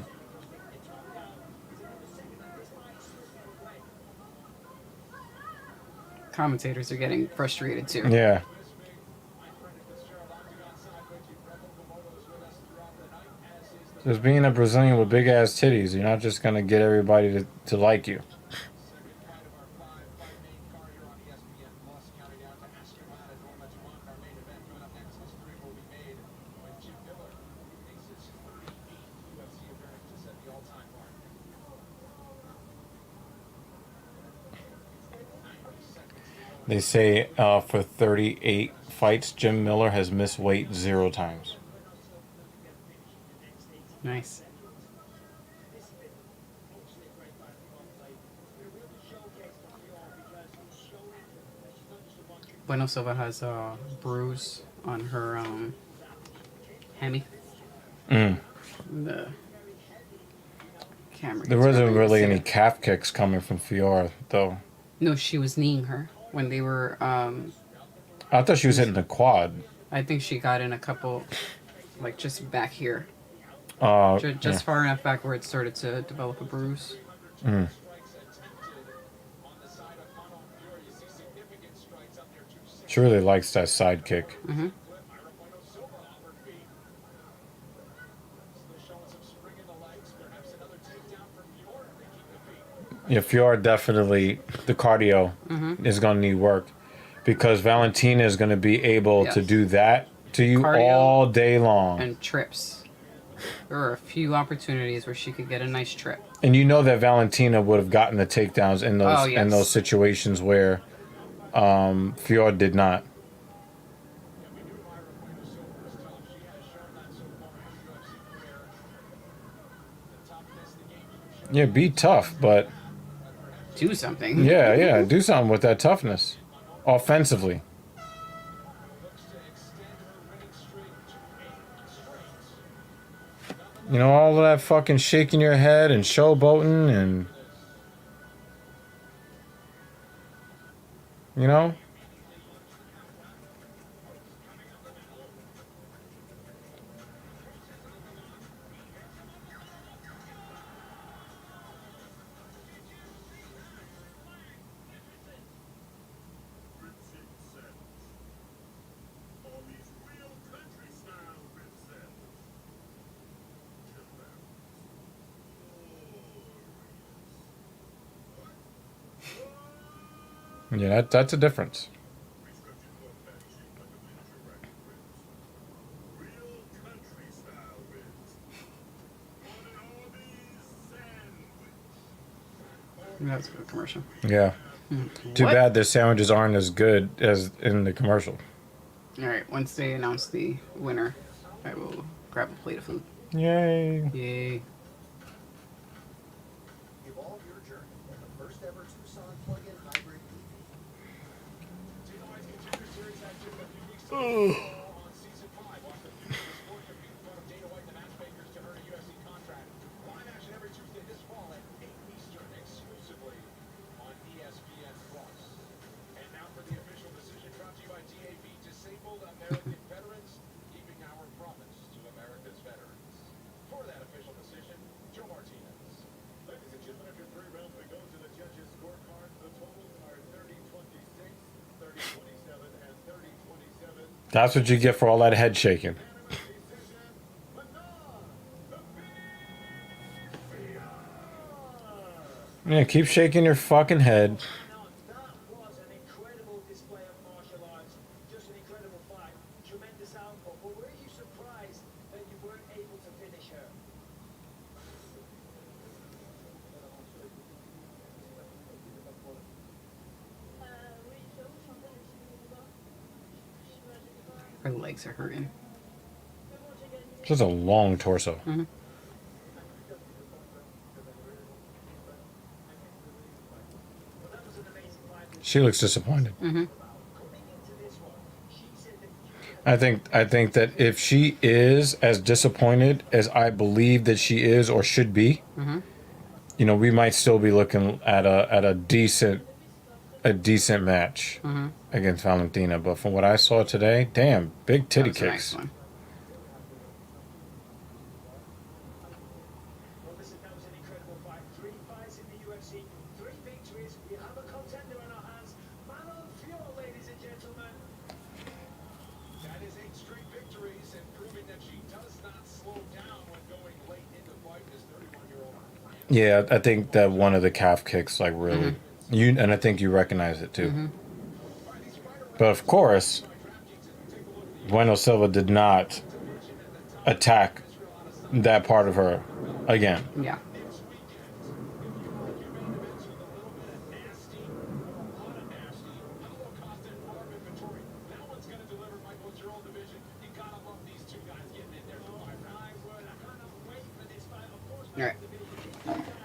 Commentators are getting frustrated too. Yeah. Just being a Brazilian with big ass titties, you're not just gonna get everybody to like you. They say for 38 fights, Jim Miller has missed weight 0 times. Nice. Bueno Silva has a bruise on her hammy. Mm. The camera. There gets wasn't really see any it. calf kicks coming from Fiora, though. No, she was kneeing her when they were. I thought she was hitting the quad. I think she got in a couple, like just back here, just Yeah. far enough back where it started to develop a bruise. Mm. She really likes that side kick. Mm-hmm. Yeah, Fiora definitely, the cardio is going to need work. because Valentina is going to be able to Yes. do that to you Cardio all day long. And trips. There were a few opportunities where she could get a nice trip. And you know that Valentina would have gotten the takedowns in those Oh, yes. in those situations where Fjord did not. Yeah, be tough, but Do something. yeah, do something with that toughness, offensively. You know, all of that fucking shaking your head and showboating and, you know? Yeah, that's a difference. That's a good commercial. Yeah. Too What? bad their sandwiches aren't as good as in the commercial. All right. Once they announce the winner, I will grab a plate of food. Yay. Yay. Evolve your journey with the first ever Tucson plug-in hybrid EV. On season 5, watch the future of sport compete in front of Dana White and the matchmakers to earn a UFC contract. Live action every Tuesday this fall at 8 Eastern, exclusively on ESPN+. And now for the official decision brought to you by DAV, Disabled American Veterans, keeping our promise to America's veterans. For that official decision, Joe Martinez. Ladies and gentlemen, after 3 rounds, we go to the judges' scorecard. The totals are 30-26, 30-27, and 30-27. That's what you get for all that head shaking. Yeah, keep shaking your fucking head. Now, that was an incredible display of martial arts. Just an incredible fight. Tremendous output. But were you surprised that you weren't able to finish her? Oui, j'avoue, je suis un peu déçue du combat. J'imagine pas. Her legs are hurting. Mais bon, j'ai gagné. This is a long torso. That was an amazing fight. She looks disappointed. Coming into this one, she said that I think that if she is as disappointed as I believe that she is or should be, you know, we might still be looking at a decent match against Valentina. But from what I saw today, damn, big titty That was a kicks. nice one. Well, listen, that was an incredible fight. 3 fights in the UFC, 3 victories. We have a contender in our hands. Manon Fior, ladies and gentlemen. That is 8 straight victories and proving that she does not slow down when going late in the fight. This 31-year-old. Yeah, I think that one of the calf kicks, like, really, and I think you recognize it too. But of course, Bueno Silva did not attack that part of her again. Yeah. All right.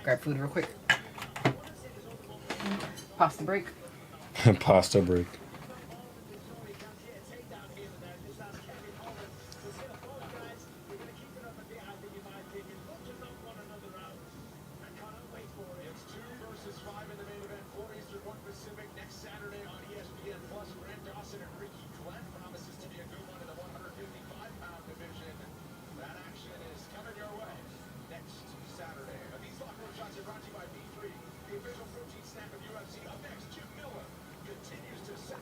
Grab food real quick. Pasta break. Pasta break. It's 2 versus 5 in the main event. 4 Eastern, 1 Pacific. Next Saturday on ESPN+. Grant Dawson and Ricky Glenn promises to be a good one in the 155-pound division. That action is coming your way next Saturday. These locker room shots are brought to you by B3, the official protein snack of UFC. Up next, Jim Miller continues to set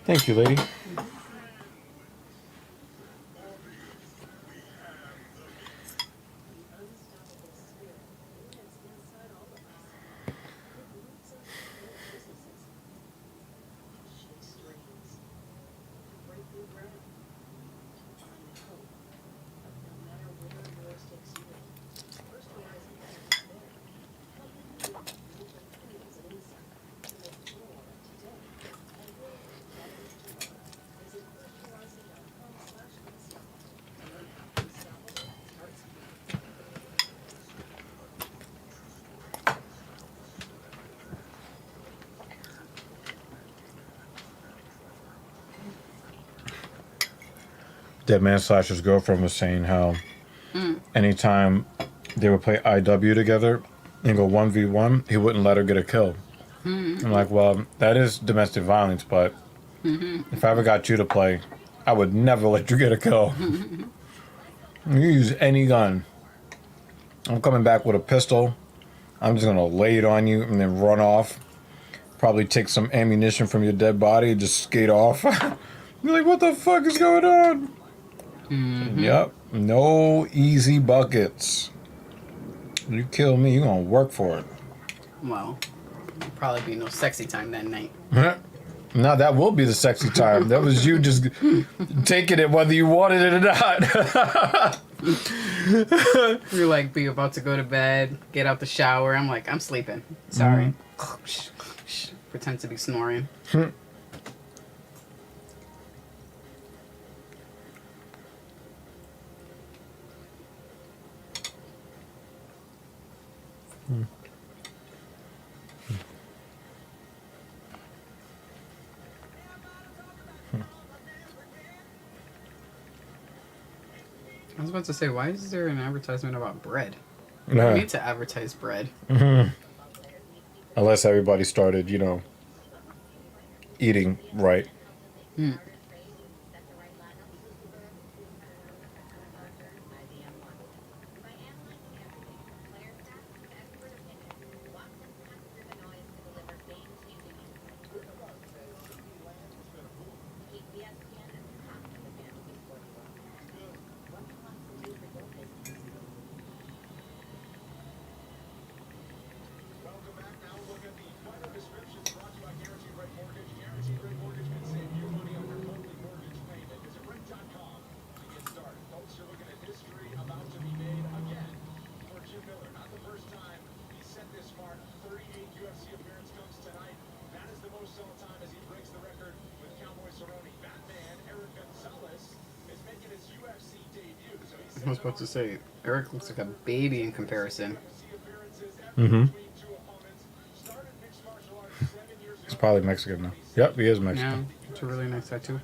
Thank you, lady. Unstoppable spirit lives inside all of us. It moves us to build businesses, to chase dreams, to break new ground, to find hope. But no matter where yours takes you, First Horizon is there, helping you with the tools and insight to make more today and build better tomorrow. Visit firsthorizon.com/unstoppable to learn how Unstoppable starts here. Dead Man Slasher's girlfriend was saying how anytime they would play IW together and go 1v1, he wouldn't let her get a kill. I'm like, well, that is domestic violence, but if I ever got you to play, I would never let you get a kill. You use any gun. I'm coming back with a pistol. I'm just gonna lay it on you and then run off. Probably take some ammunition from your dead body and just skate off. You're like, what the fuck is going on? Yep. No easy buckets. You kill me, you're gonna work for it. Well, probably be no sexy time that night. Now that will be the sexy time. That was you just taking it whether you wanted it or not. You're like, be about to go to bed, get out the shower. I'm like, I'm sleeping. Sorry. Pretend to be snoring. I was about to say, why is there an advertisement about bread? I Nah. need to advertise bread. Unless everybody started, eating right. Welcome back. Now look at the final descriptions brought to you by Guaranteed Rate Mortgage. Guaranteed Rate Mortgage can save you money on your monthly mortgage payment. Visit rent.com to get started. Folks, you're looking at history about to be made again for Jim Miller. Not the first time he set this mark. 38 UFC appearance comes tonight. That is the most sell time as he breaks the record with Cowboy Cerrone. Batman Eric Gonzalez is making his UFC debut. So he's I was about to say, Eric looks like a baby in comparison. He's probably Mexican now. Yep, he is Yeah, Mexican. it's a really nice tattoo.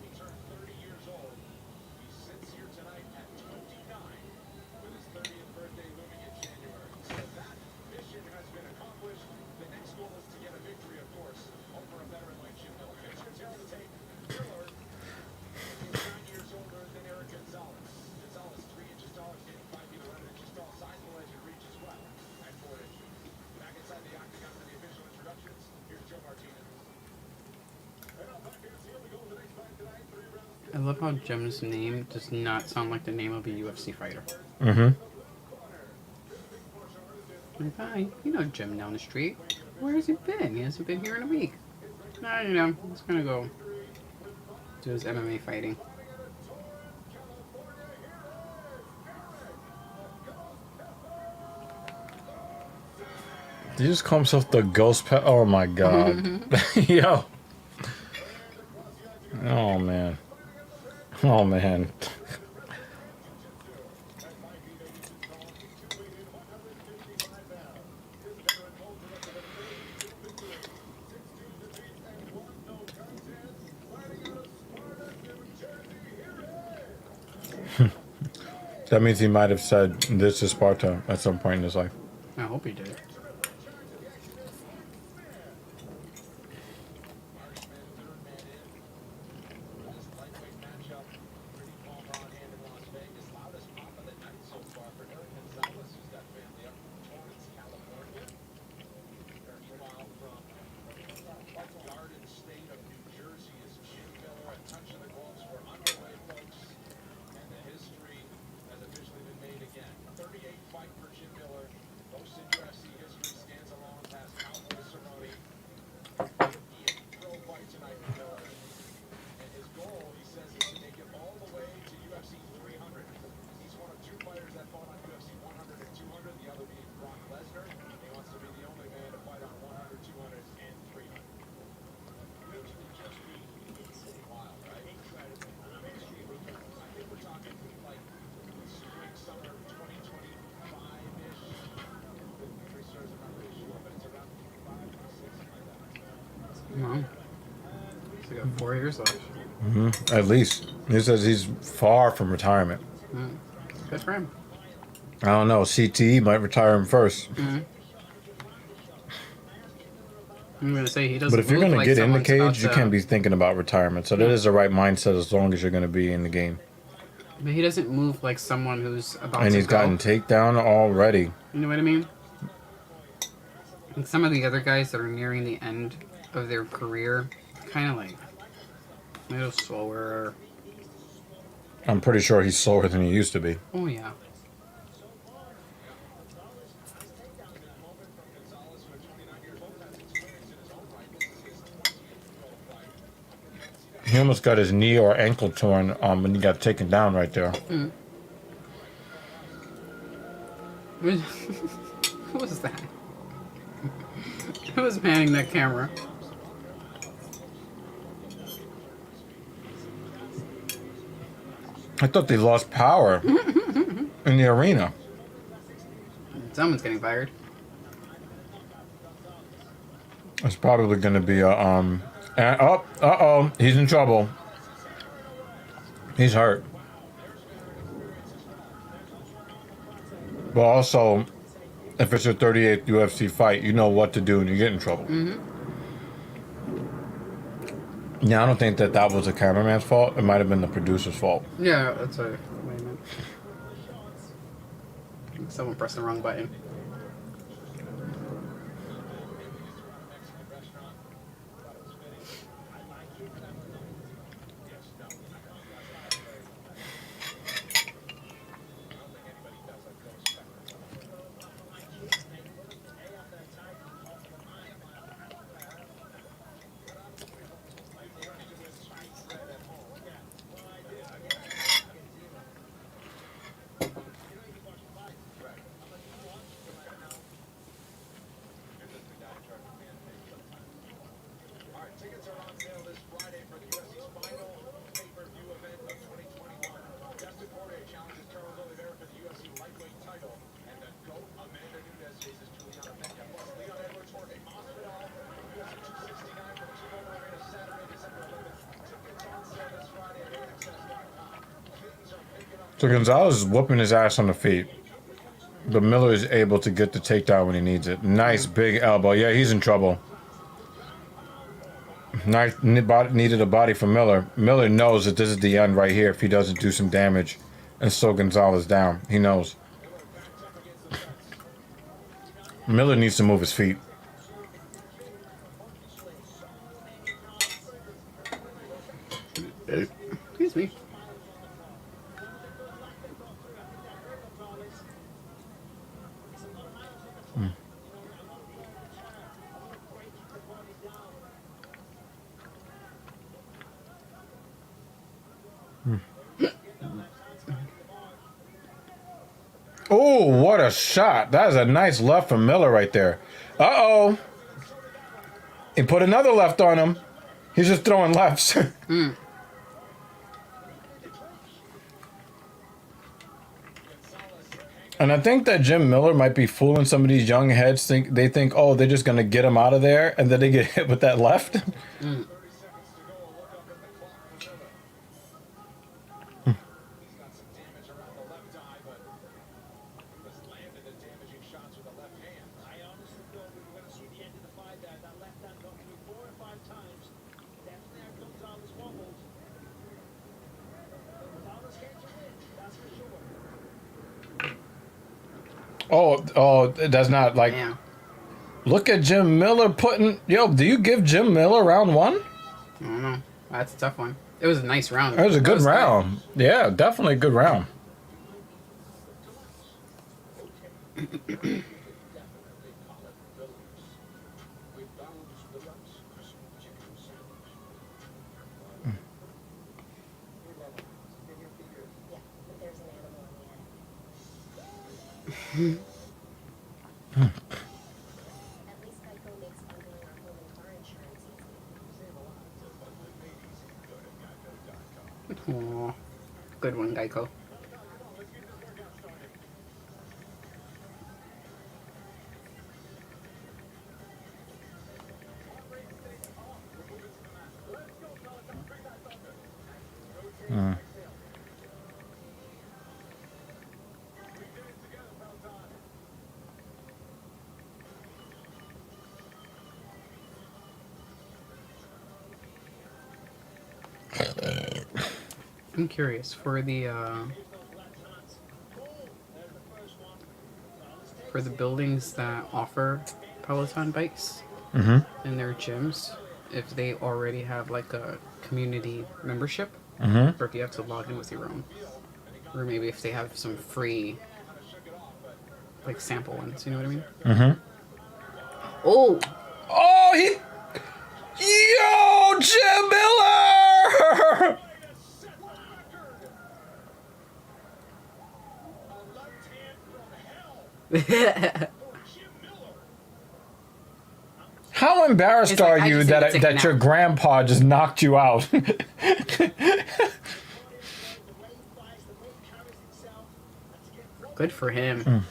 I love how Jim's name does not sound like the name of a UFC fighter. Like, hi, you know Jim down the street. Where has he been? He hasn't been here in a week. Nah, he's gonna go do his MMA fighting. Did he just call himself the Ghost Pet? Oh my god. Yo. Oh man. Oh man. That means he might have said this is Sparta at some point in his life. I hope he did. Wow. So got 4 years left. At least. He says he's far from retirement. Good for him. I don't know. CTE might retire him first. I'm gonna say he doesn't. But if you're move going to like get in the someone's about cage, you to- can't be thinking about retirement. So that is the right mindset as long as you're going to be in the game. But he doesn't move like someone who's about And to he's go. gotten takedown already. You know what I mean? And some of the other guys that are nearing the end of their career, kind of like a little slower. I'm pretty sure he's slower than he used to be. Oh yeah. He almost got his knee or ankle torn when he got taken down right there. Who was that? Who was manning that camera? I thought they lost power in the arena. Someone's getting fired. It's probably going to be a uh-oh, he's in trouble. He's hurt. But also, if it's your 38th UFC fight, you know what to do when you get in trouble. Yeah, I don't think that was the cameraman's fault. It might have been the producer's fault. Yeah, that's what I meant. Someone pressed the wrong button. Tickets are on sale this Friday for the UFC's final pay-per-view event of 2021. Dustin Poirier challenges Charles Oliveira for the UFC lightweight title, and the GOAT Amanda Nunes faces Juliana Pena. Plus, Leon Edwards, Jorge Masvidal, UFC 269 from T-Mobile Arena Saturday, December 11th. Tickets on sale this Friday at AXS.com. Things are picking up. So Gonzalez is whooping his ass on the feet. But Miller is able to get the takedown when he needs it. Nice big elbow. Yeah, he's in trouble. Nice, needed a body from Miller. Miller knows that this is the end right here if he doesn't do some damage and slow Gonzalez down. He knows. Miller needs to move his feet. Excuse me. Oh, what a shot. That is a nice left from Miller right there. Uh-oh. He put another left on him. He's just throwing lefts. And I think that Jim Miller might be fooling some of these young heads. They think, oh, they're just going to get him out of there, and then they get hit with that left. Oh, that's not like. Yeah. Look at Jim Miller putting. Yo, do you give Jim Miller round one? I don't know. That's a tough one. It was a nice round. It was a good round. Yeah, definitely a good round. At least Geico makes bundling our home and car insurance easy. Aw. Good one, Geico. I'm curious for the buildings that offer Peloton bikes in their gyms, if they already have like a community membership, or if you have to log in with your own, or maybe if they have some free like sample ones. You know what I mean? Oh, Oh, yo, Jim Miller! How embarrassed It's like, are I you just need to take a that your nap. grandpa just knocked you out? good for him.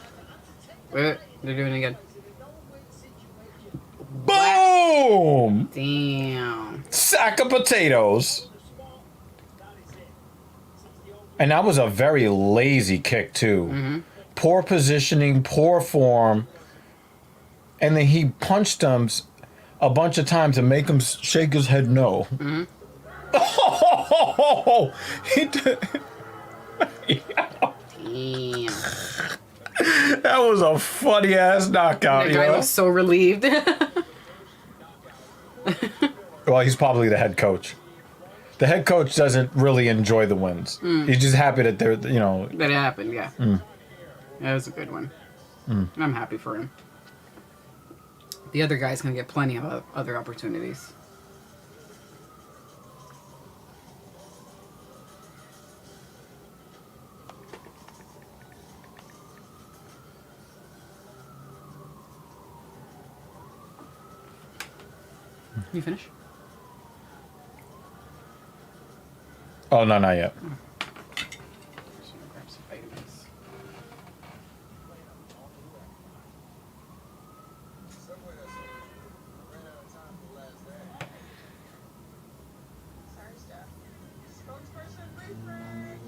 Wait, they're doing it again. Boom! Damn. Sack of potatoes. And that was a very lazy kick, too. Poor positioning, poor form. And then he punched him a bunch of times to make him shake his head no. Oh, he did. Damn. That was a funny ass knockout, The guy yo. was so relieved. Well, he's probably the head coach. The head coach doesn't really enjoy the wins. He's just happy that they're, you know. That happened, yeah. That was a good one. I'm happy for him. The other guy's gonna get plenty of other opportunities. You finish? Oh, no, not yet. Just gonna grab some vitamins. Sorry, Steph. Spokesperson briefing.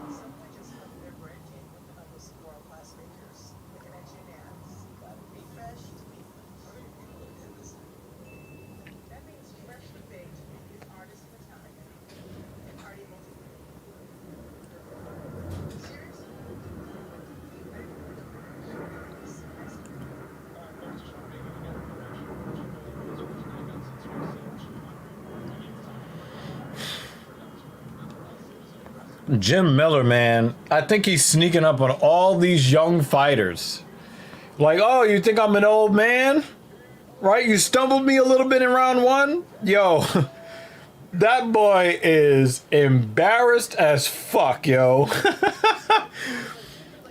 Someone just left their branding with another world-class speakers. The connection ends. Gotta be fresh to be fresh. That means fresh to baked is artist of Italian and party multi. Seriously? Jim Miller, man, I think he's sneaking up on all these young fighters. Like, oh, you think I'm an old man? Right? You stumbled me a little bit in round one? Yo, that boy is embarrassed as fuck, yo.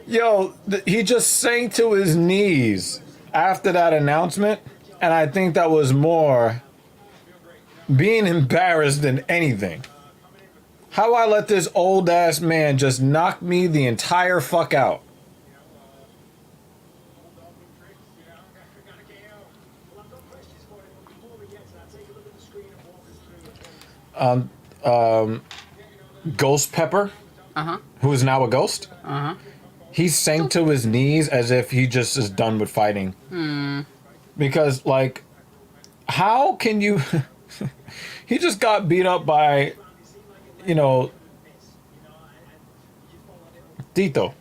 Yo, he just sank to his knees after that announcement, and I think that was more being embarrassed than anything. How I let this old ass man just knock me the entire fuck out? Ghost Pepper, who is now a ghost. He sank to his knees as if he just is done with fighting. Because, like, how can you? He just got beat up by, you know, Tito.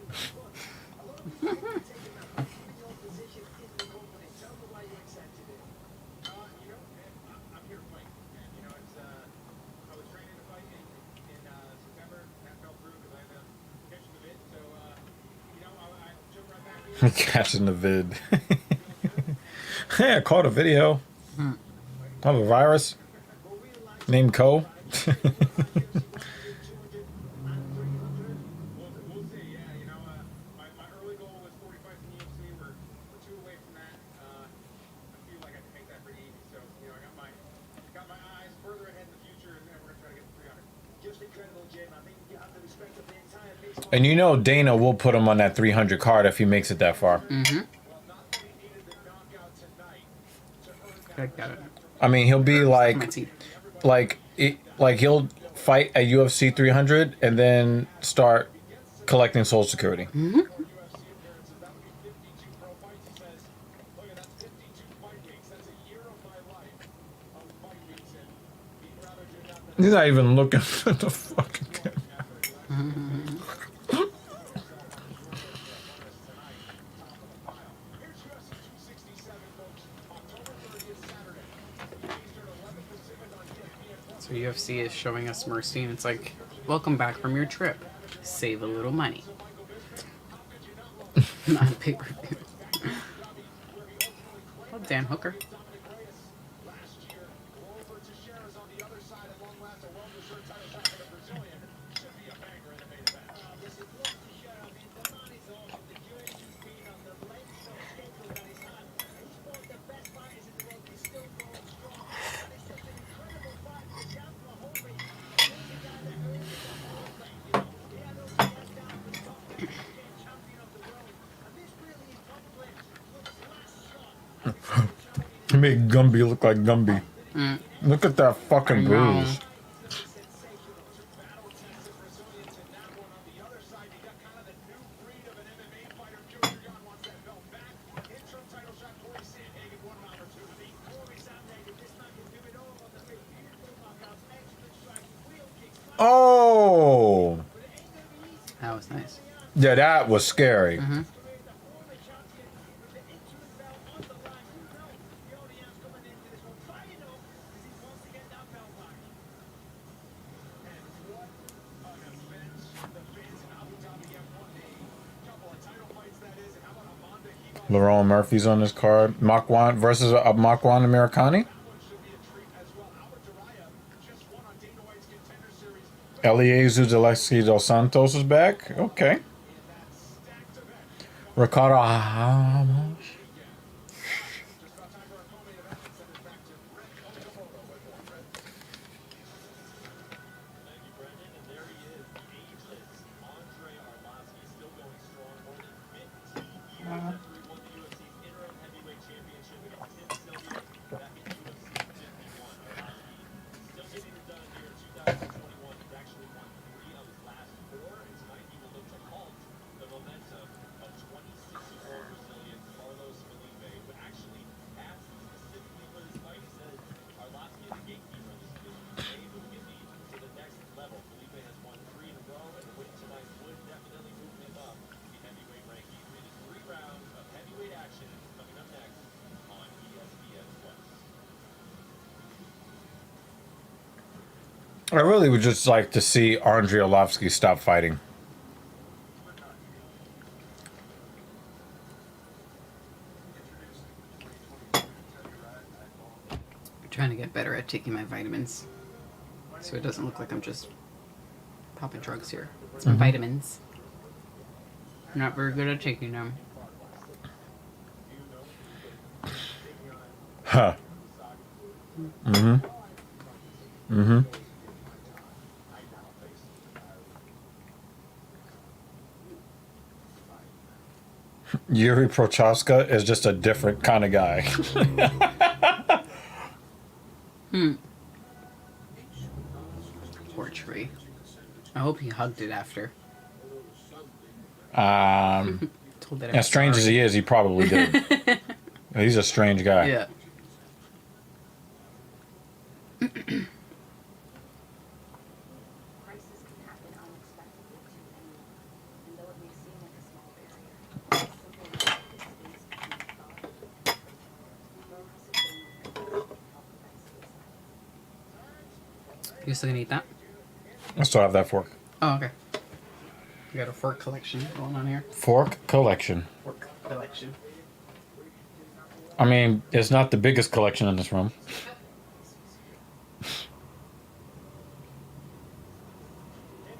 Catching the vid. Hey, I caught a video of a virus named Co. And you know Dana will put him on that 300 card if he makes it that far. I got it. I mean, he'll be My like teeth. he'll fight at UFC 300 and then start collecting Social Security. He's not even looking at the fucking camera. Here's UFC 267, folks. October 30th, Saturday. Eastern 11 Pacific on ESPN+. So UFC is showing us Mercy, and it's like, welcome back from your trip. Save a little money. Not a pay-per-view. Oh, Dan Hooker. Last year, Glover Teixeira's on the other side at long last. A well-deserved title shot for the Brazilian. Should be a banger in the main event. Listen, Glover Teixeira, I mean, the man is awesome. The journey he's been on, the length of schedule that he's had. He's one of the best fighters in the world. He's still going strong. And it's such an incredible fight for Jan Blachowicz. He's a guy that earned the Hall of Fame, you know. He had those years down at the top and he became champion of the world. And this really encompasses Luke's last shot. He made Gumby look like Gumby. Look at that fucking I know. bruise. Oh, That was nice. yeah, that was scary. Lerone Murphy's on this card. Makwan versus Makwan Amerikani. Eliezer Zaleski dos Santos is back. Okay. Ricardo Ramos. Thank you, Brendan. And there he is, the ageless Andre Arlovsky, still going strong. More than 15 years after he won the UFC's interim heavyweight championship against Tim Sylvia back in UFC 51. Arlovsky still getting it done here in 2021. He's actually won 3 of his last 4, and tonight he will look to halt the momentum of 26-year-old Brazilian Carlos Felipe, who actually asked specifically for this fight. He said Arlovsky is a gatekeeper in this division. Today he will get me to the next level. Felipe has won 3 in a row, and the win tonight would definitely move him up the heavyweight rankings. It is 3 rounds of heavyweight action coming up next on ESPN Plus. I really would just like to see Andre Arlovsky stop fighting. I'm trying to get better at taking my vitamins, so it doesn't look like I'm just popping drugs here. It's my vitamins. I'm not very good at taking them. Huh. Yuri Prochaska is just a different kind of guy. Poor tree. I hope he hugged it after. Told that I As was strange as sorry. he is, he probably did. He's a strange guy. Yeah. Crisis can happen unexpectedly to anyone, and though it may seem like a small barrier, it's simply a space between thought and action. Mo has a game of help prevent suicide. You still gonna eat that? I still have that fork. Oh, okay. We got a fork collection going on here. Fork collection. Fork collection. I mean, it's not the biggest collection in this room. And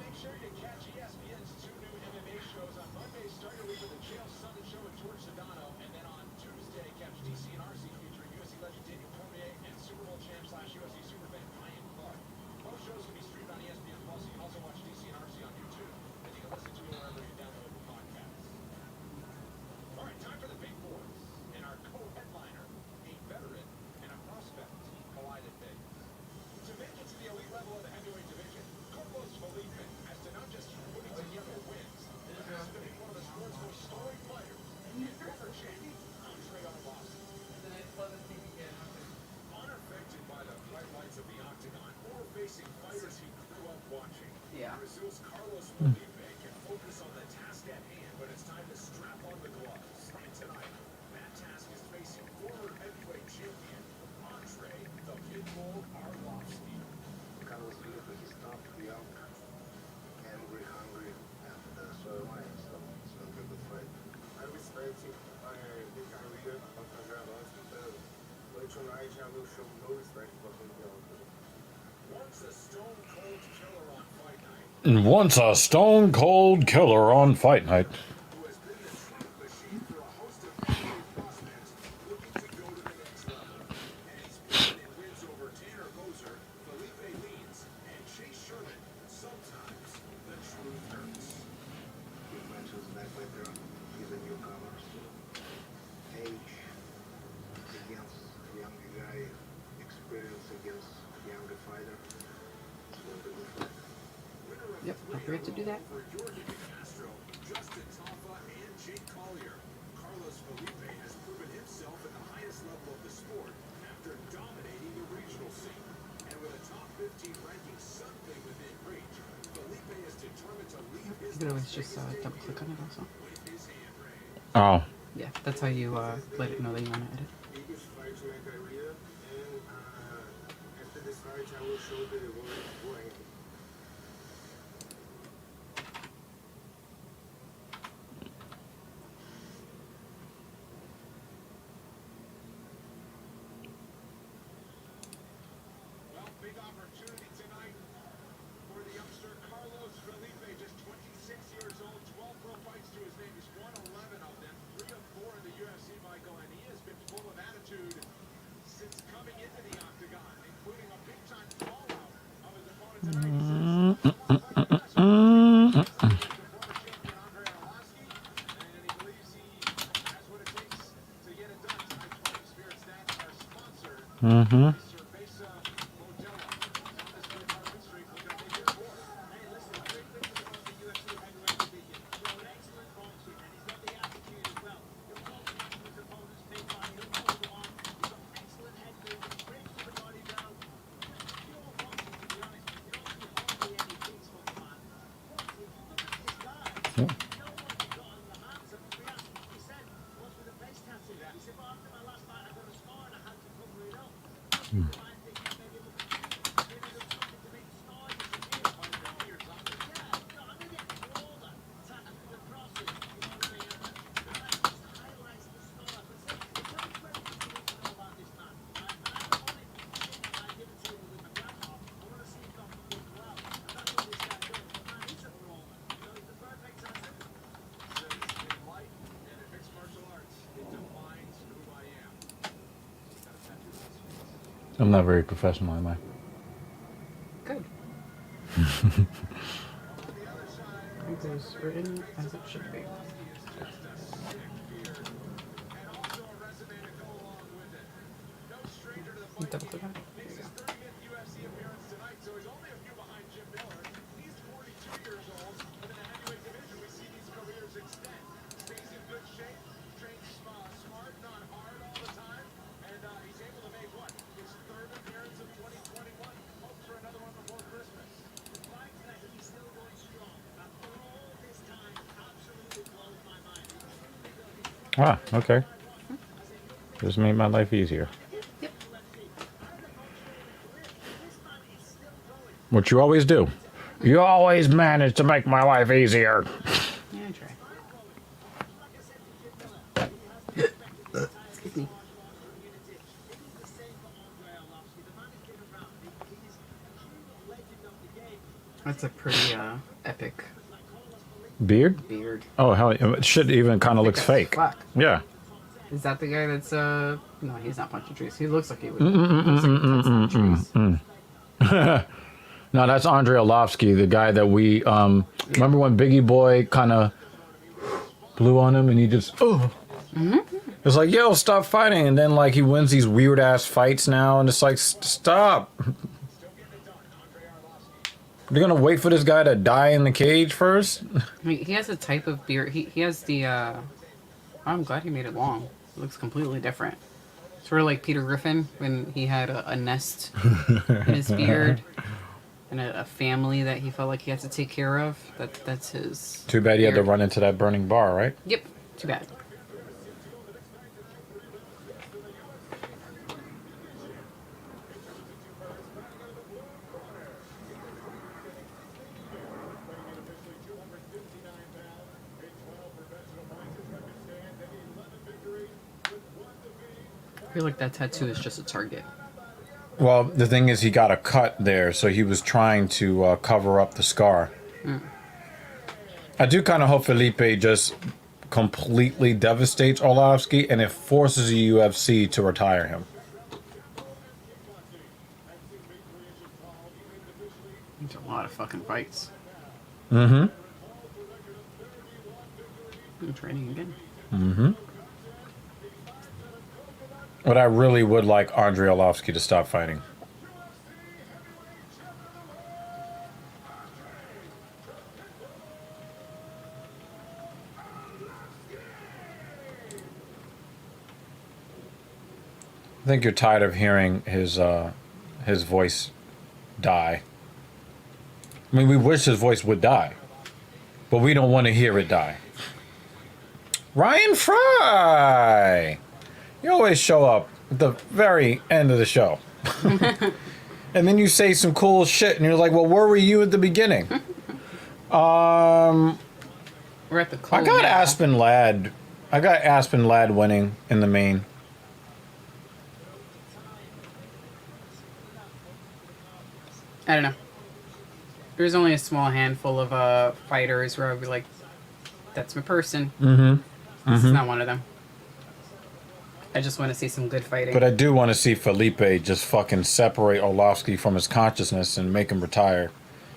make sure you catch ESPN's 2 new MMA shows on Monday, starting with the Chael Sonnen Show with George Sedano, and then on Tuesday, catch DC and RC featuring UFC legend Daniel Cormier and Super Bowl champ / UFC superfan Ryan Clark. Both shows can be streamed on ESPN Plus. You can also watch DC and RC on YouTube, and you can listen to it wherever you download your podcasts. All right, time for the big boards, and our co-headliner, a veteran and a prospect. fight, I will show those fights, but Once a stone cold killer on fight night, And once a stone cold killer on fight night. who has been the truth machine for a host of MMA prospects looking to go to the next level. And he's beaten in wins over Tanner Boser, Felipe Leans, and Chase Sherman. Sometimes the truth hurts. he mentions that veteran, he's a newcomer. Age against a younger guy, experience against a younger fighter. It's going to be fun. Yep, appropriate to do that. For Jorge Castro, Justin Taffa, and Jake Collier, Carlos Felipe has proven himself at the highest level of the sport after dominating the regional scene. And with a top 15 ranking suddenly within reach, Felipe is determined to leave his You could always just double click on it also. with his hand raised. Oh. Yeah, that's how you let it know that you want to edit. Biggest fight in my career, and after this fight, I will show the world who I am. Well, big opportunity tonight for the youngster Carlos Felipe, just 26 years old, 12 pro fights to his name. He's won 11 of them, 3 of 4 in the UFC, Michael, and he has been full of attitude since coming into the octagon, including a big-time call-out of his opponent tonight. He says, "I want to fight the best." The former champion Andre Arlovski, and he believes he has what it takes to get it done. Tonight's Fighting Spirit stats are sponsored Mm-hmm. by Cerveza Modelo. On this three-part streak, look at they get more. Hey, listen, a big thing about the UFC heavyweight division. Showed excellent boxing, and he's got the attitude as well. He'll talk to his opponents, big fight, he'll pull them on. He's got excellent head movement, breaks the body down. Just pure boxing, to be honest. You don't see hardly any kicks from the man. But if you look at this guy, you know what he got on the hands. And we asked him, he said, what's with the face tattoo? He said, well, after my last fight, I got a scar and I had to cover it up. I think maybe look at you. Maybe there's something to make the scar disappear. Yeah, no, I'm gonna get older. Tattoo the process, you know what I mean? And that just highlights the scar. But see, it's very important to know about this man. I don't want it to I give it to you with my grandma. I want to see it come from as well. And that's what this guy does. The man is a brawler. You know, he's the perfect tattoo. Says in life and in mixed martial arts, it defines who I am. Got a tattoo on his face. I'm not very professional, am I? Good. It is written as it should be. Double click on it. There you go. The fact that he's still going strong after all this time absolutely blows my mind. Ah, okay. Just made my life easier. What you always do. You always manage to make my life easier. Yeah, I try. Excuse me. That's a pretty epic Beard? beard. Oh, hell, it shit even kind of looks That's fake. black. Yeah. Is that the guy that's no, he's not punching trees. He looks like he would. Looks like he cuts down trees. No, that's Andre Arlovski, the guy that we remember when Biggie Boy kind of blew on him and he just it's like, yo, stop fighting, and then like he wins these weird ass fights now, and it's like, stop. You're gonna wait for this guy to die in the cage first? I mean, he has a type of beard. He has the. I'm glad he made it long. It looks completely different. Sort of like Peter Griffin when he had a nest in his beard and a family that he felt like he had to take care of. That's his. Too bad he had to beard. run into that burning bar, right? Yep. Too bad. feel like that tattoo is just a target. Well, the thing is, he got a cut there, so he was trying to cover up the scar. I do kind of hope Felipe just completely devastates Arlovsky and it forces the UFC to retire him. It's a lot of fucking fights. Mm-hmm. I'm training again. Mm-hmm. But I really would like Andrei Arlovsky to stop fighting. I think you're tired of hearing his voice die. I mean, we wish his voice would die, but we don't want to hear it die. Ryan Fry! You always show up at the very end of the show. And then you say some cool shit, and you're like, well, where were you at the beginning? We're at the I got now. Aspen Ladd. I got Aspen Ladd winning in the main. I don't know. There's only a small handful of fighters where I'd be like, that's my person. Mm-hmm. This is not one of them. I just want to see some good fighting. But I do want to see Felipe just fucking separate Arlovsky from his consciousness and make him retire.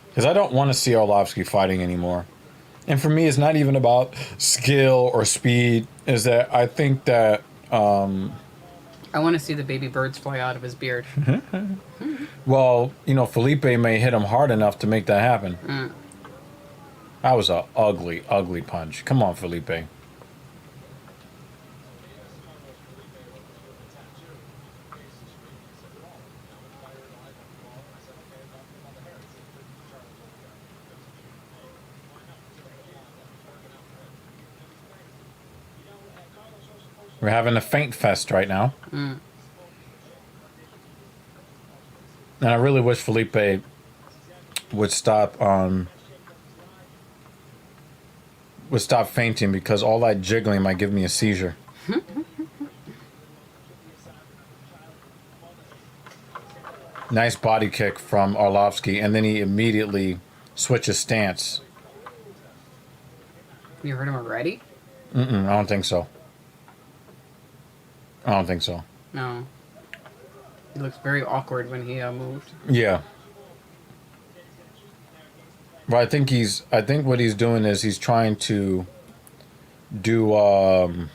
Because I don't want to see Arlovsky fighting anymore. And for me, it's not even about skill or speed. Is that I think that... I want to see the baby birds fly out of his beard. Well, you know, Felipe may hit him hard enough to make that happen. That was a ugly, ugly punch. Come on, Felipe. We're having a faint fest right now. And I really wish Felipe would stop fainting, because all that jiggling might give me a seizure. Nice body kick from Arlovsky, and then he immediately switches stance. You heard him already? I don't think so. I don't think so. No. He looks very awkward when he moved. Yeah. But I think what he's doing is he's trying to do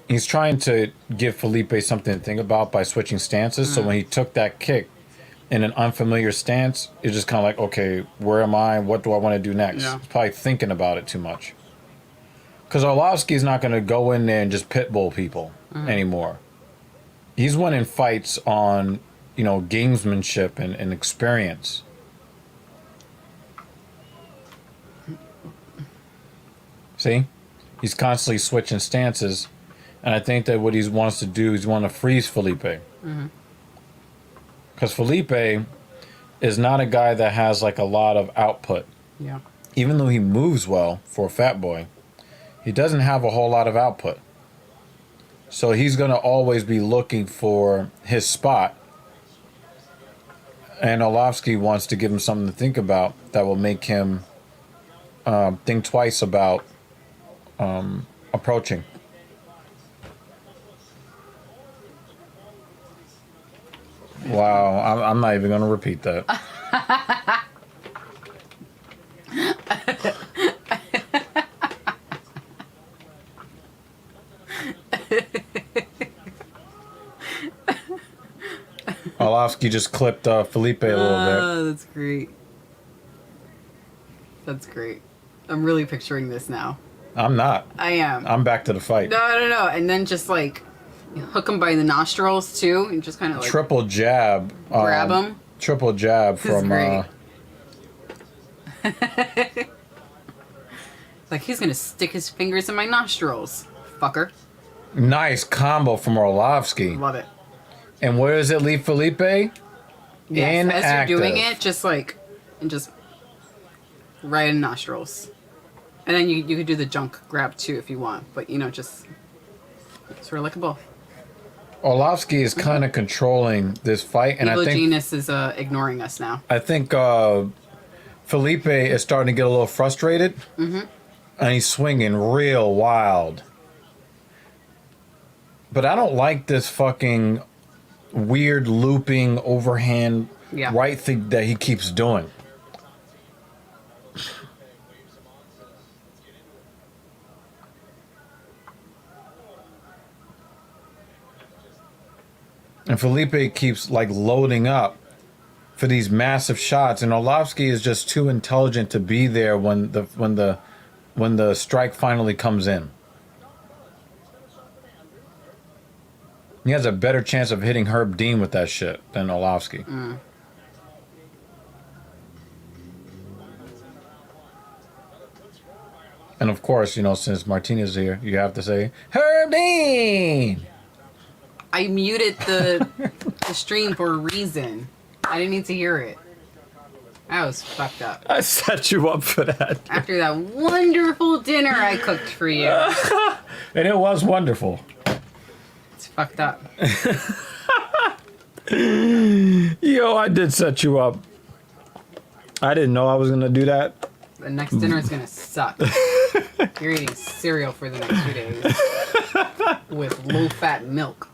he's trying to give Felipe something to think about by switching stances. So when he took that kick in an unfamiliar stance, it's just kind of like, okay, where am I? What do I want to do next? Yeah. He's probably thinking about it too much. Because Arlovsky's not going to go in there and just pitbull people anymore. He's winning fights on, you know, gamesmanship and experience. See? He's constantly switching stances. And I think that what he wants to do is want to freeze Felipe. Because Felipe is not a guy that has like a lot of output. Yeah. Even though he moves well for a fat boy, he doesn't have a whole lot of output. So he's going to always be looking for his spot. And Arlovsky wants to give him something to think about that will make him think twice about approaching. Wow, I'm not even going to repeat that. Arlovsky just clipped Felipe a little bit. Oh, that's great. That's great. I'm really picturing this now. I'm not. I am. I'm back to the fight. No. And then just like hook him by the nostrils too, and just kind of like Triple jab. grab him. Triple jab This is from. great. Like he's gonna stick his fingers in my nostrils, fucker. Nice combo from Arlovsky. Love it. And where does it leave Felipe? Yes, as Inactive. you're doing it, just like, and just right in nostrils. And then you could do the junk grab too if you want, but you know, just throw like a ball. Orlovsky is kind of controlling this fight, and Evil I think Genius is ignoring us now. Felipe is starting to get a little frustrated, and he's swinging real wild. But I don't like this fucking weird looping overhand right thing that he keeps doing. And Felipe keeps like loading up for these massive shots, and Orlovsky is just too intelligent to be there when the strike finally comes in. He has a better chance of hitting Herb Dean with that shit than Orlovsky. And of course, you know, since Martinez is here, you have to say Herb Dean. I muted the stream for a reason. I didn't need to hear it. That was fucked up. I set you up for that. After that wonderful dinner I cooked for you. And it was wonderful. It's fucked up. Yo, I did set you up. I didn't know I was gonna do that. The next dinner is gonna suck. You're eating cereal for the next 2 days. With low-fat milk.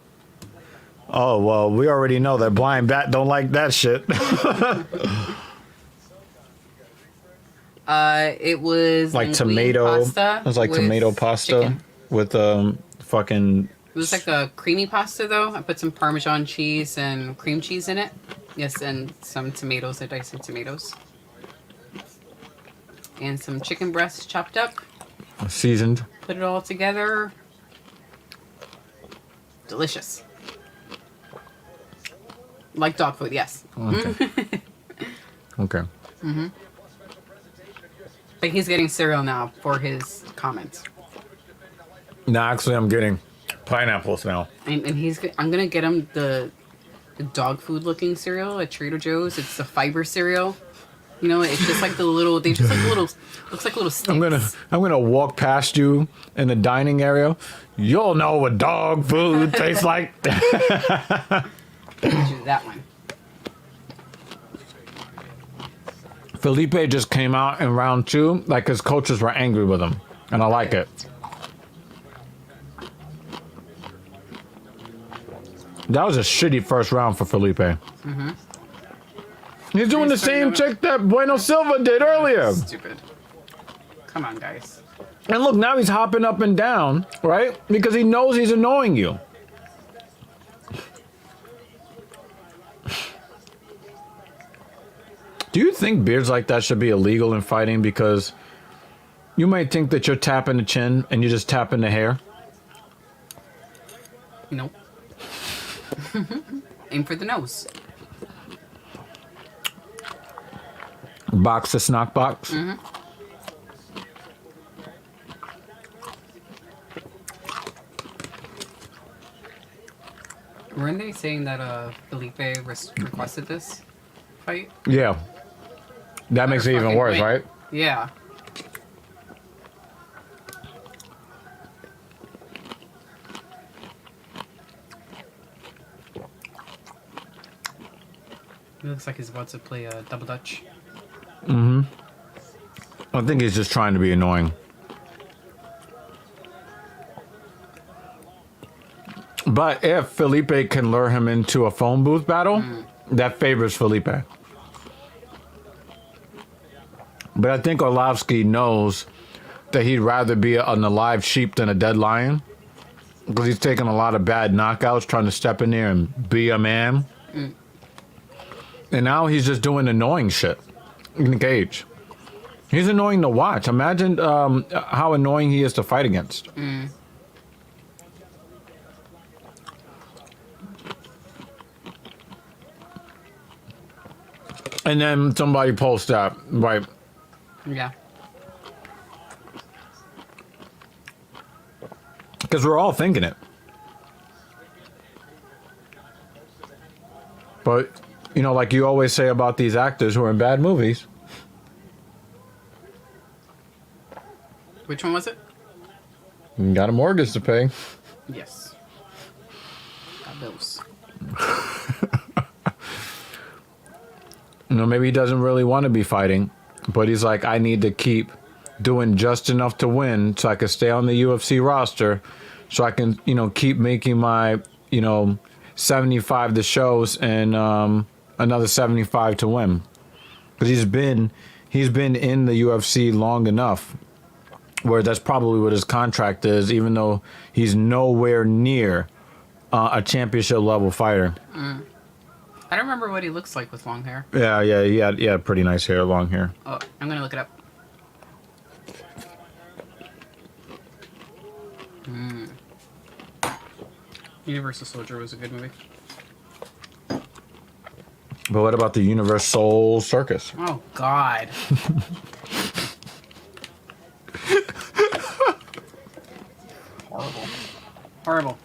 Oh, well, we already know that Blind Bat don't like that shit. It was like linguine tomato. pasta. It was like with tomato pasta chicken. with fucking. It was like a creamy pasta though. I put some Parmesan cheese and cream cheese in it. Yes, and some tomatoes. I diced some tomatoes. And some chicken breasts chopped up. Seasoned. Put it all together. Delicious. Like dog food, yes. Okay. Okay. But he's getting cereal now for his comments. No, actually, I'm getting pineapples now. And I'm gonna get him the dog food looking cereal at Trader Joe's. It's the fiber cereal. You know, it's just like the little. Looks like little sticks. I'm gonna walk past you in the dining area. You'll know what dog food tastes like. Do that one. Felipe just came out in round 2, like his coaches were angry with him, and I like it. That was a shitty first round for Felipe. He's doing the same trick that Bueno Silva did earlier. Stupid. Come on, guys. And look, now he's hopping up and down, right? Because he knows he's annoying you. Do you think beards like that should be illegal in fighting? Because you might think that you're tapping the chin and you're just tapping the hair. Nope. Aim for the nose. Box the snock box. Weren't they saying that Felipe requested this fight? Yeah. That makes it even Fucking worse, win. right? Yeah. It looks like he's about to play a double dutch. I think he's just trying to be annoying. But if Felipe can lure him into a phone booth battle, that favors Felipe. But I think Orlovsky knows that he'd rather be an alive sheep than a dead lion. Because he's taken a lot of bad knockouts trying to step in there and be a man. And now he's just doing annoying shit in the cage. He's annoying to watch. Imagine how annoying he is to fight against. And then somebody posts that, right? Yeah. Because we're all thinking it. But, you know, like you always say about these actors who are in bad movies. Which one was it? You got a mortgage to pay. Yes. Got bills. You know, maybe he doesn't really want to be fighting, but he's like, I need to keep doing just enough to win so I can stay on the UFC roster, so I can, you know, keep making my, you know, 75 to shows and another 75 to win. Because he's been in the UFC long enough where that's probably what his contract is, even though he's nowhere near a championship level fighter. I don't remember what he looks like with long hair. Yeah, he had pretty nice hair, long hair. Oh, I'm gonna look it up. Universal Soldier was a good movie. But what about the Universal Circus? Oh God. Horrible. Horrible.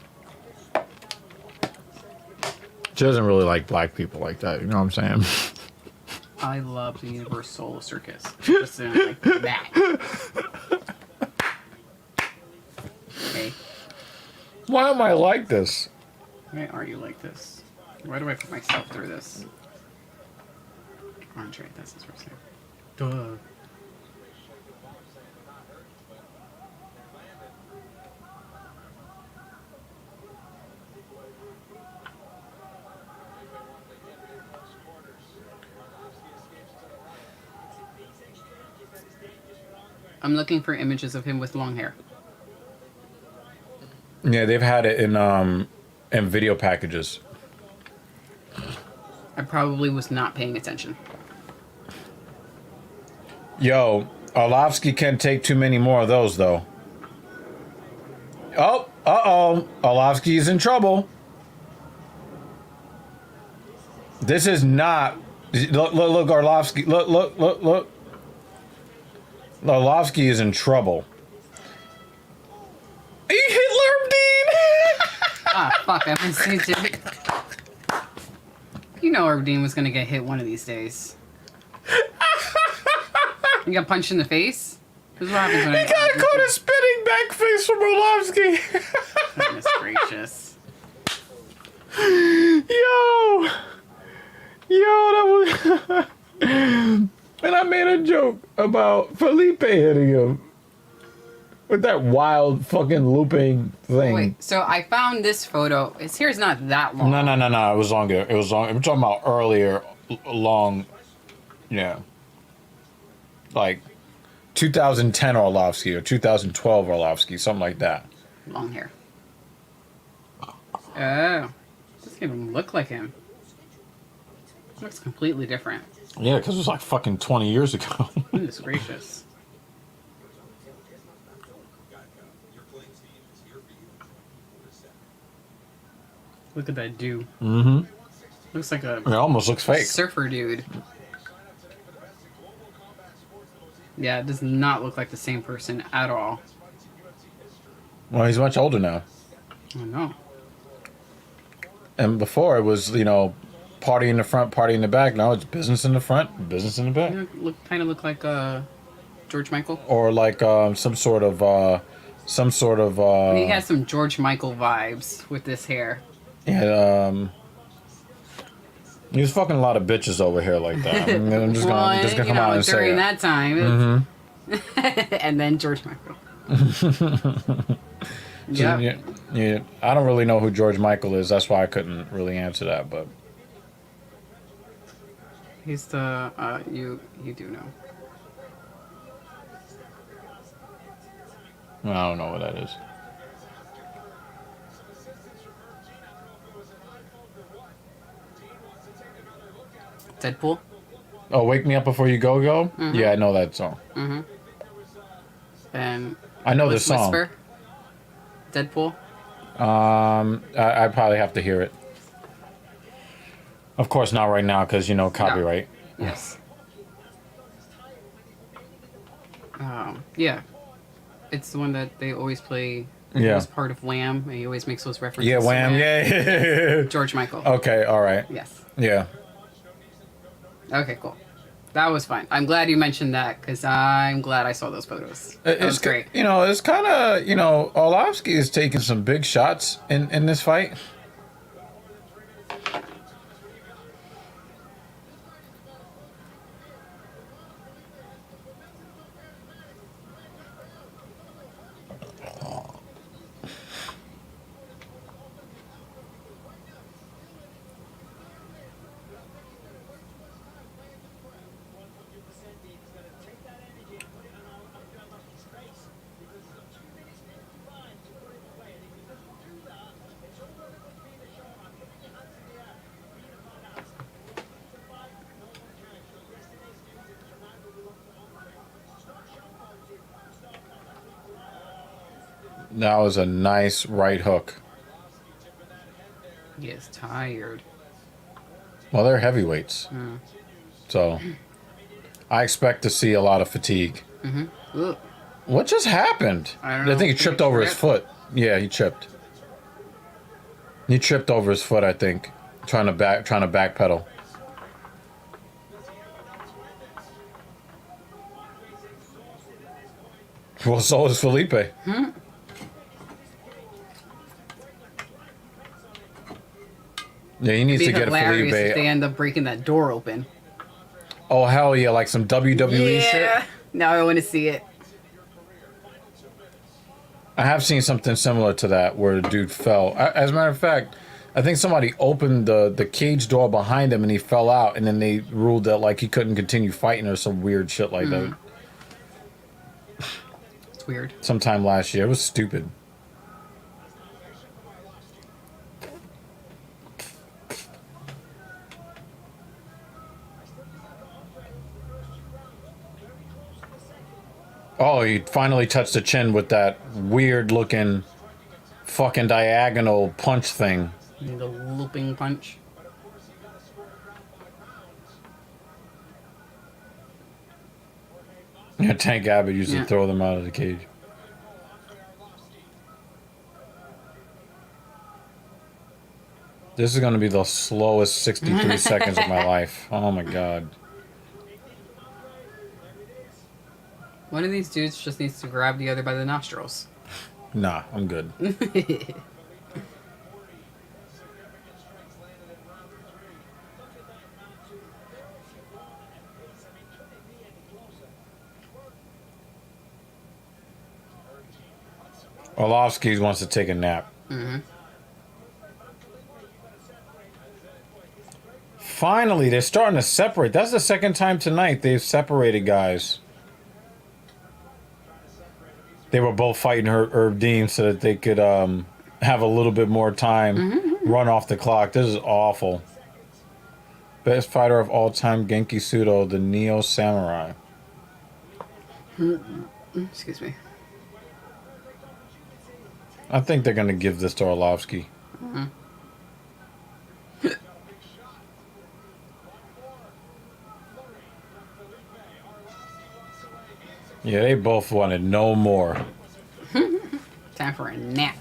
She doesn't really like black people like that, you know what I'm saying? I love the Universal Circus. Just like that. Okay. Why am I like this? Why are you like this? Why do I put myself through this? Andre, that's his first name. Duh. I'm looking for images of him with long hair. Yeah, they've had it in video packages. I probably was not paying attention. Yo, Arlovsky can't take too many more of those, though. Oh, uh-oh. Arlovsky's in trouble. This is not... Look, Arlovsky. Look. Arlovsky is in trouble. He hit Lermdine! Ah, fuck, I missed it. You know Herb Dean was gonna get hit one of these days. You got punched in the face? This is what happens when He got caught a spinning back face from Arlovsky. Goodness gracious. Yo, that was... And I made a joke about Felipe hitting him with that wild fucking looping thing. Wait, so I found this photo. His hair's not that long. No. It was longer. It was long. I'm talking about earlier, long. Yeah. Like 2010 Arlovsky or 2012 Arlovsky, something like that. Long hair. Oh. Doesn't even look like him. Looks completely different. Yeah, because it was like fucking 20 years ago. Goodness gracious. Look at that dude. Mm-hmm. Looks like a It almost looks fake. surfer dude. Yeah, it does not look like the same person at all. Well, he's much older now. I know. And before it was, you know, party in the front, party in the back. Now it's business in the front, business in the back. You kind of look like George Michael. Or like some sort of He has some George Michael vibes with this hair. Yeah, he was fucking a lot of bitches over here like that. I'm just gonna come out and say during it. that time. And then George Michael. Yeah. I don't really know who George Michael is. That's why I couldn't really answer that. But He's the you do know. I don't know what that is. Deadpool. Oh, Wake Me Up Before You Go Go? Yeah, I know that song. And I know the song. Whisper. Deadpool. I probably have to hear it. Of course, not right now because, you know, copyright. Yes. Yeah. It's the one that they always play. Yeah. It's part of Wham, and he always makes those references. Yeah, to Wham. Yeah. George Michael. Okay, all right. Yes. Yeah. Okay, cool. That was fine. I'm glad you mentioned that because I'm glad I saw those photos. That was great. You know, it's kind of, you know, Arlovsky is taking some big shots in this fight. That was a nice right hook. He is tired. Well, they're heavyweights. So I expect to see a lot of fatigue. Ugh. What just happened? I don't know. think he Did he tripped over his trip? foot. Yeah, he tripped. He tripped over his foot, I think. Trying to backpedal. Well, so is Felipe. Yeah, he needs It'd to be get a hilarious if they Felipe. end up breaking that door open. Oh, hell yeah, like some WWE shit. Yeah. Now I want to see it. I have seen something similar to that where the dude fell. As a matter of fact, I think somebody opened the cage door behind him and he fell out, and then they ruled that like he couldn't continue fighting or some weird shit like that. It's weird. Sometime last year. It was stupid. Oh, he finally touched the chin with that weird looking fucking diagonal punch thing. The looping punch. Yeah, Tank Abbott used Yeah. to throw them out of the cage. This is going to be the slowest 63 seconds of my life. Oh my god. One of these dudes just needs to grab the other by the nostrils. Nah, I'm good. Orlovsky wants to take a nap. Finally, they're starting to separate. That's the second time tonight they've separated guys. They were both fighting Herb Dean so that they could have a little bit more time, run off the clock. This is awful. Best fighter of all time, Genki Sudo, the Neo Samurai. Excuse me. I think they're going to give this to Orlovsky. Yeah, they both wanted no more. Time for a nap.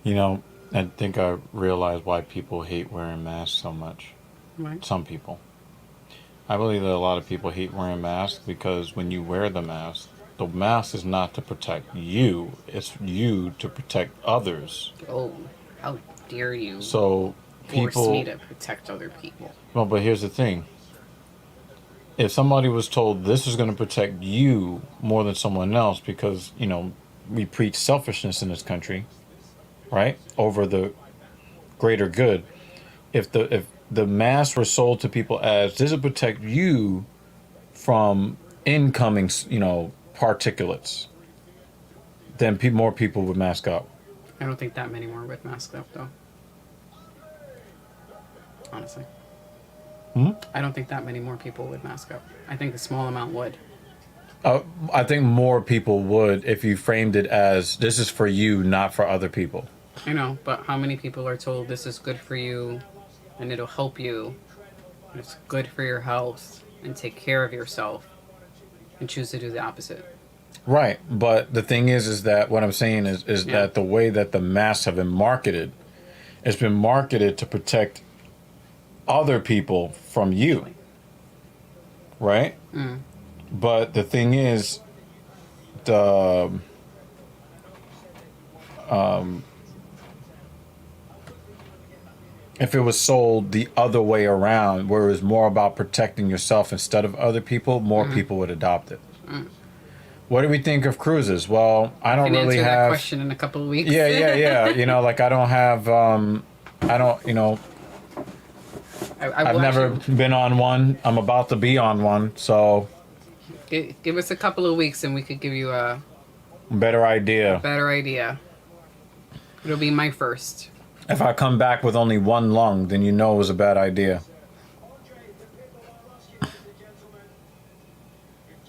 You know, I think I realized why people hate wearing masks so much. Right. Some people. I believe that a lot of people hate wearing masks because when you wear the mask is not to protect you. It's you to protect others. Oh, how dare you So force people... me to protect other people. Well, but here's the thing. If somebody was told this is going to protect you more than someone else because, you know, we preach selfishness in this country, right? Over the greater good. If the masks were sold to people as this will protect you from incoming, you know, particulates, then more people would mask up. I don't think that many more would mask up, though. Honestly. I don't think that many more people would mask up. I think a small amount would. I think more people would if you framed it as this is for you, not for other people. I know, but how many people are told this is good for you and it'll help you and it's good for your health and take care of yourself and choose to do the opposite? Right, but the thing is that what I'm saying is Yeah. that the way that the masks have been marketed, it's been marketed to protect other people from you, right? But the thing is, the if it was sold the other way around, where it was more about protecting yourself instead of other people, more people would adopt it. What do we think of cruises? Well, I don't Can really answer that have. question in a couple of weeks. Yeah. You know, like I don't have. I don't. You know, I've will never actually- been on one. I'm about to be on one, so give us a couple of weeks and we could give you a better idea. better idea. It'll be my first. If I come back with only one lung, then you know it was a bad idea.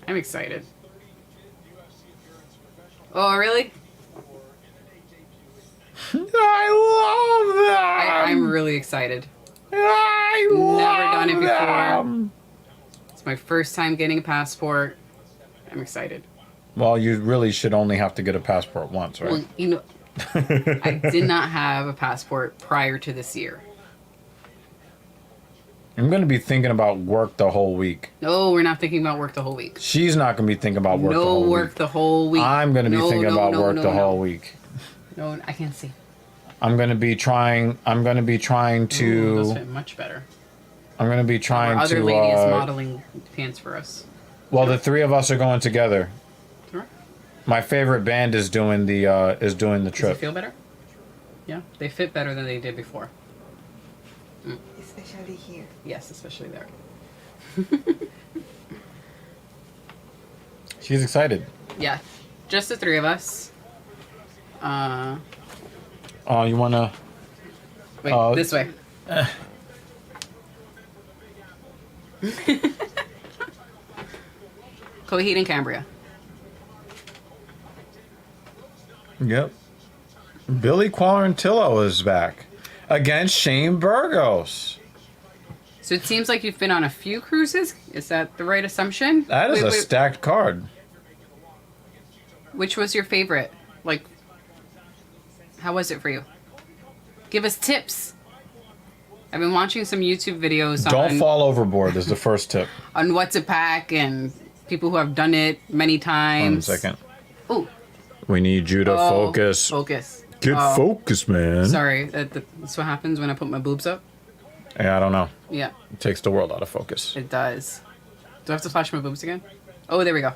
I'm excited. Oh, really? I love that. I'm really excited. I Never done it before. them. It's my first time getting a passport. I'm excited. Well, you really should only have to get a passport once, right? Well, you know, I did not have a passport prior to this year. I'm going to be thinking about work the whole week. No, we're not thinking about work the whole week. She's not going to be thinking about work the No whole work week. the whole week. I'm going to be No, thinking no, about no, work no, the no. whole week. No, I can't see. I'm going to be trying Ooh, those to fit much better. I'm going to be Our trying other to lady is modeling pants for us. well, the three of us are going together. Sure. My favorite band is doing the Does it trip. feel better? Yeah, they fit better than they did before. Especially here. Yes, especially there. She's excited. Yeah, just the three of us. Oh, you want to Wait, this way. Coheed and Cambria. Yep. Billy Quarantillo is back against Shane Burgos. So it seems like you've been on a few cruises. Is that the right assumption? That is Wait, a stacked card. Which was your favorite? Like, how was it for you? Give us tips. I've been watching some YouTube videos Don't fall overboard is the first tip. on what to pack and people who have done it many One times. second. Oh, We need you to focus. Focus. Get Oh, focused, man. Sorry, that's what happens when I put my boobs up. Yeah, I don't know. Yeah, It takes the world out of focus. it does. Do I have to flash my boobs again? Oh, there we go.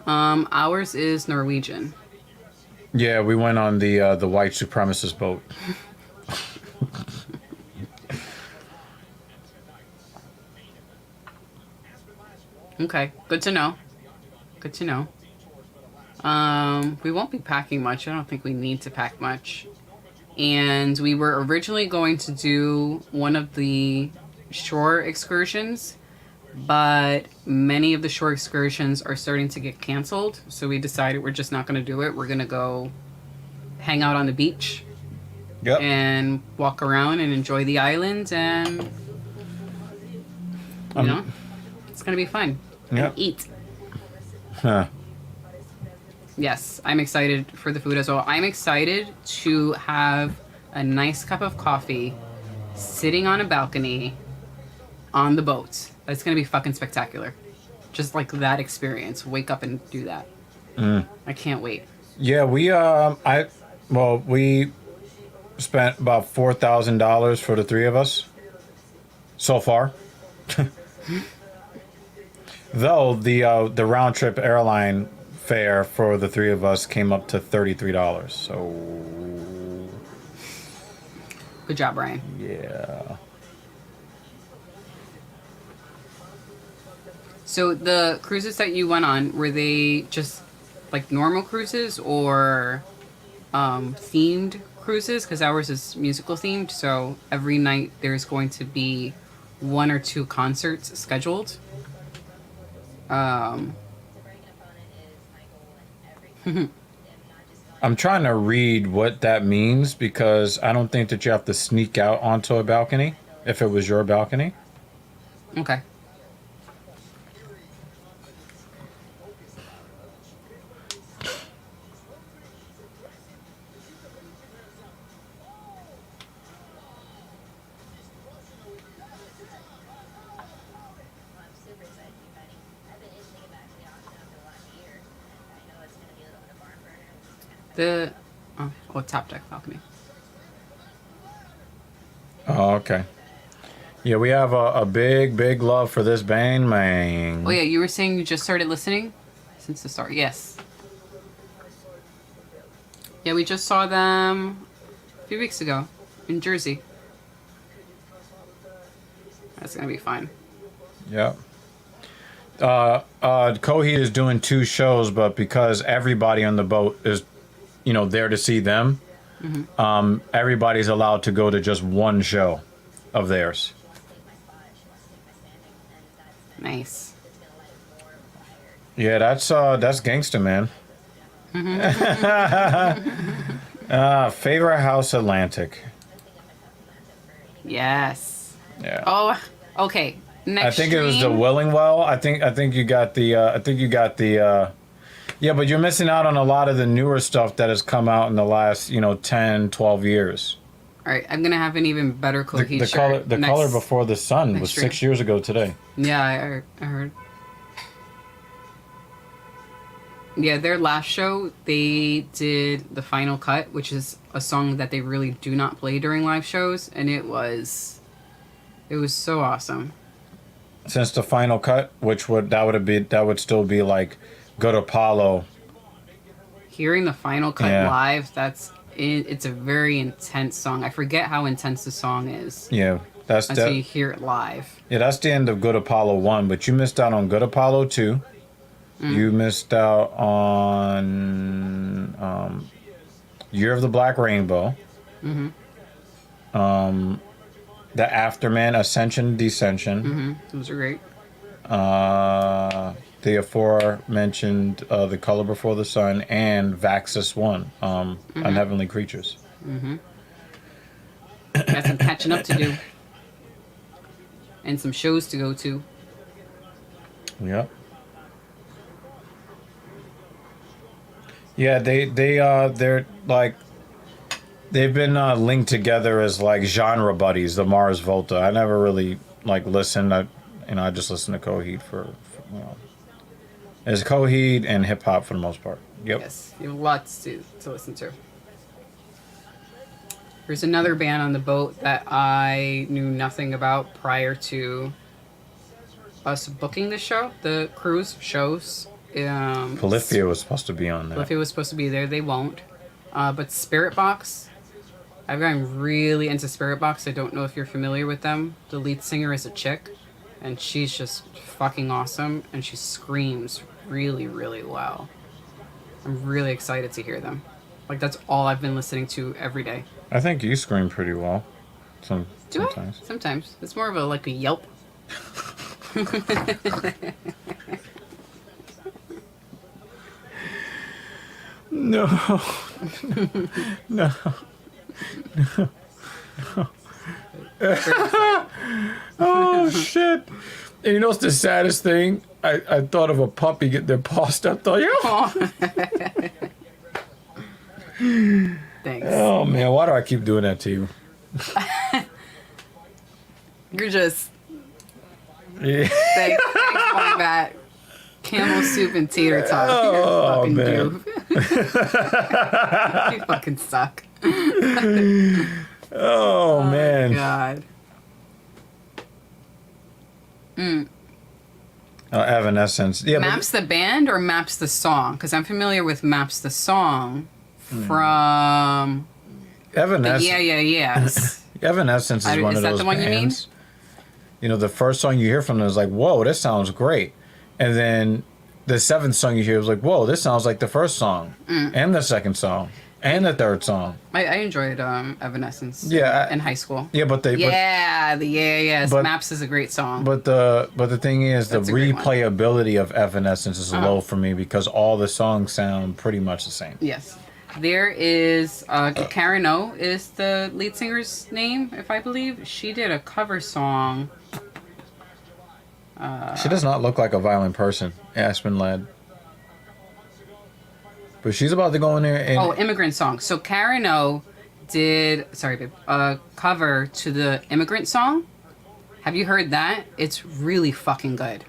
Ours is Norwegian. Yeah, we went on the white supremacist boat. Okay, good to know. Good to know. We won't be packing much. I don't think we need to pack much. And we were originally going to do one of the shore excursions, but many of the shore excursions are starting to get canceled. So we decided we're just not going to do it. We're going to go hang out on the beach Yep. and walk around and enjoy the island, and you know, it's going to be fun. Yep. And eat. Huh. Yes, I'm excited for the food as well. I'm excited to have a nice cup of coffee sitting on a balcony on the boat. That's going to be fucking spectacular. Just like that experience. Wake up and do that. I can't wait. Yeah, we we spent about $4,000 for the three of us so far. Though the round trip airline fare for the three of us came up to $33. So Good job, Brian. yeah. So the cruises that you went on, were they just like normal cruises or themed cruises? Because ours is musical themed, so every night there's going to be 1 or 2 concerts scheduled. I'm trying to read what that means because I don't think that you have to sneak out onto a balcony if it was your balcony. Okay. The Top Deck Balcony. Oh, okay. Yeah, we have a big love for this band, man. Oh yeah, you were saying you just started listening since the start. Yes. Yeah, we just saw them a few weeks ago in Jersey. That's gonna be fine. Yep. Coheed is doing 2 shows, but because everybody on the boat is, there to see them, everybody's allowed to go to just 1 show of theirs. Nice. Yeah, that's gangsta, man. Favorite House Atlantic. Yes. Yeah. Oh, okay. Next I think it was the stream- Willingwell. I think you got the. Yeah, but you're missing out on a lot of the newer stuff that has come out in the last 10, 12 years. All right, I'm gonna have an even better Coheed The shirt. color before the sun next was stream. 6 years ago today. Yeah, I heard. Yeah, their last show, they did the final cut, which is a song that they really do not play during live shows, and it was so awesome. Since the final cut, that would still be like Good Apollo. Hearing the final cut Yeah. live, it's a very intense song. I forget how intense the song is Yeah, that's until you hear it live. Yeah, that's the end of Good Apollo 1, but you missed out on Good Apollo 2. You missed out on Year of the Black Rainbow. The Afterman, Ascension, Descension. Those are great. The aforementioned The Color Before the Sun, and Vaxis 1, Unheavenly Creatures. Got some catching up to do. And some shows to go to. Yep. Yeah, they're like, they've been linked together as like genre buddies, the Mars Volta. I never really like listened. I just listen to Coheed for it's Coheed and hip hop for the most part. Yep. Yes, you have lots to listen to. There's another band on the boat that I knew nothing about prior to us booking the show, the cruise shows. Polyphia was supposed to be on that. Polyphia was supposed to be there. They won't. But Spirit Box, I've gotten really into Spirit Box. I don't know if you're familiar with them. The lead singer is a chick, and she's just fucking awesome, and she screams really, really well. I'm really excited to hear them. Like, that's all I've been listening to every day. I think you scream pretty well. Do Sometimes. I? Sometimes. It's more of a yelp. No. No. Oh shit! And you know what's the saddest thing? I thought of a puppy getting their paw stepped on. Thanks. Oh man, why do I keep doing that to you? You're just... Yeah. Thanks, Matt. Camel soup and tater tots. Oh, You fucking man. doof. You fucking suck. Oh man. God. Evanescence. Yeah, Maps the band or Maps the song? Because I'm familiar with Maps the song from... but Evanescence. Yes. Evanescence is one is of that those the one you mean? bands. You know, the first song you hear from them is like, "Whoa, this sounds great," and then the 7th song you hear is like, "Whoa, this sounds like the first song," and the 2nd song, and the 3rd song. I enjoyed Evanescence. Yeah, in high school. Yeah, but but- Maps is a great song. But the thing is, the That's a great one. replayability of Evanescence is low for me because all the songs sound pretty much the same. Yes. There is Karen O is the lead singer's name, if I believe. She did a cover song. She does not look like a violent person, Aspen Ladd. But she's about to go in there and... Immigrant Song. So Karen O did, sorry babe, a cover to the Immigrant Song. Have you heard that? It's really fucking good.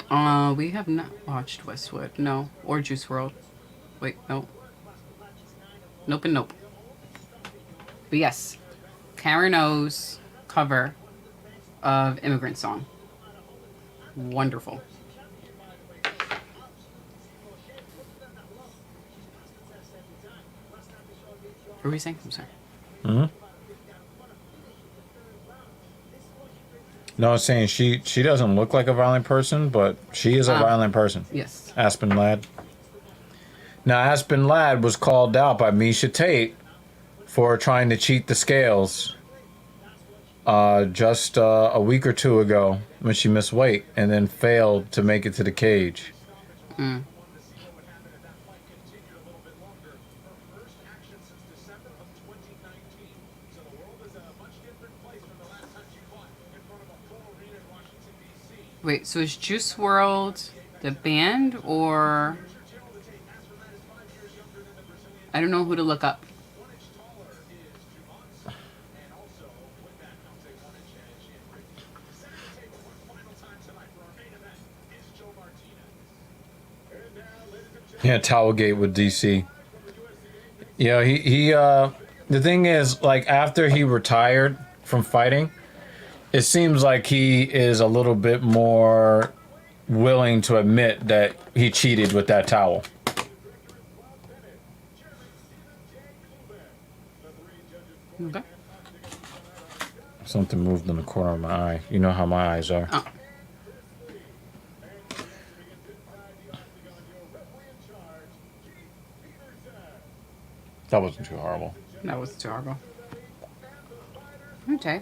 We have not watched Westwood. No. Or Juice World. Wait, no. Nope and nope. But yes. Karen O's cover of Immigrant Song. Wonderful. What were we saying? I'm sorry. No, I was saying she doesn't look like a violent person, but she is a violent person. Yes. Aspen Ladd. Now, Aspen Ladd was called out by Misha Tate for trying to cheat the scales just a week or two ago when she missed weight and then failed to make it to the cage. Mm. Wait, so is Juice World the band or... I don't know who to look up. Yeah, Towelgate with DC. Yeah, he the thing is, like, after he retired from fighting, it seems like he is a little bit more willing to admit that he cheated with that towel. Okay. Something moved in the corner of my eye. You know how my eyes are. Oh. That wasn't too horrible. That was too horrible. Okay.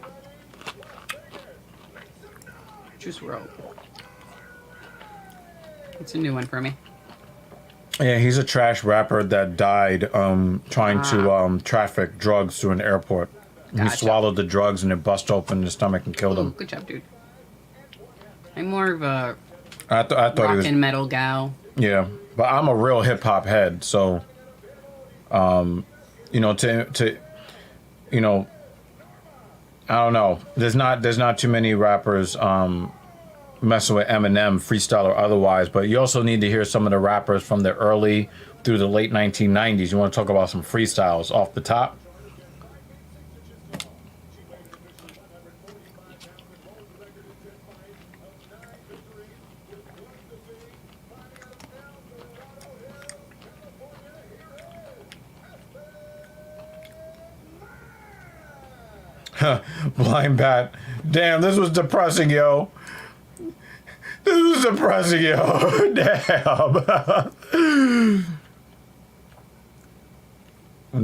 Juice World. It's a new one for me. Yeah, he's a trash rapper that died trying to traffic drugs through an airport. He Gotcha. swallowed the drugs and it bust open his stomach and killed Ooh, him. good job, dude. I'm more of a I thought he rock was... and metal gal. Yeah, but I'm a real hip hop head, so you know, to you know, I don't know. There's not too many rappers messing with Eminem, freestyle or otherwise, but you also need to hear some of the rappers from the early through the late 1990s. You want to talk about some freestyles off the top? Blind Bat. Damn, this was depressing, yo. This was depressing, yo. Damn.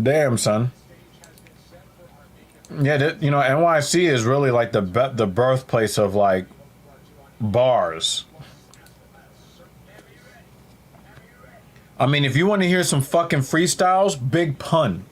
Damn, son. Yeah, you know, NYC is really like the birthplace of, like, bars. I mean, if you want to hear some fucking freestyles, Big Pun.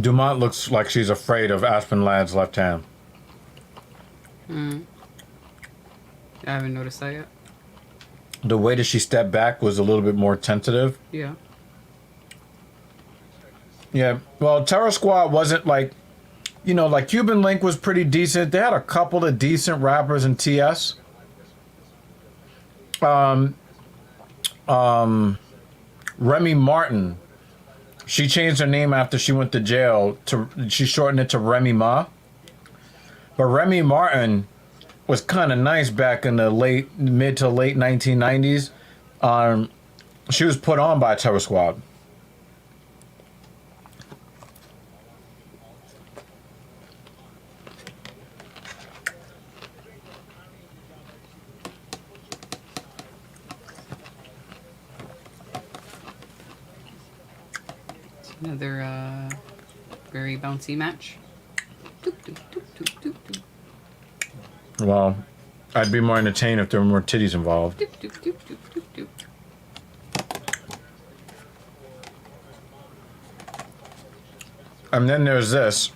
Dumont looks like she's afraid of Aspen Ladd's left hand. I haven't noticed that yet. The way that she stepped back was a little bit more tentative. Yeah. Yeah, well, Terror Squad wasn't like, you know, like Cuban Link was pretty decent. They had a couple of decent rappers in TS. Remy Martin. She changed her name after she went to jail. She shortened it to Remy Ma. But Remy Martin was kind of nice back in the mid to late 1990s. She was put on by Terror Squad. Another very bouncy match. Doop, doop, doop, doop, doop, doop. Well, I'd be more entertained if there were more titties involved. Doop, doop, doop, doop, doop, doop. And then there's this.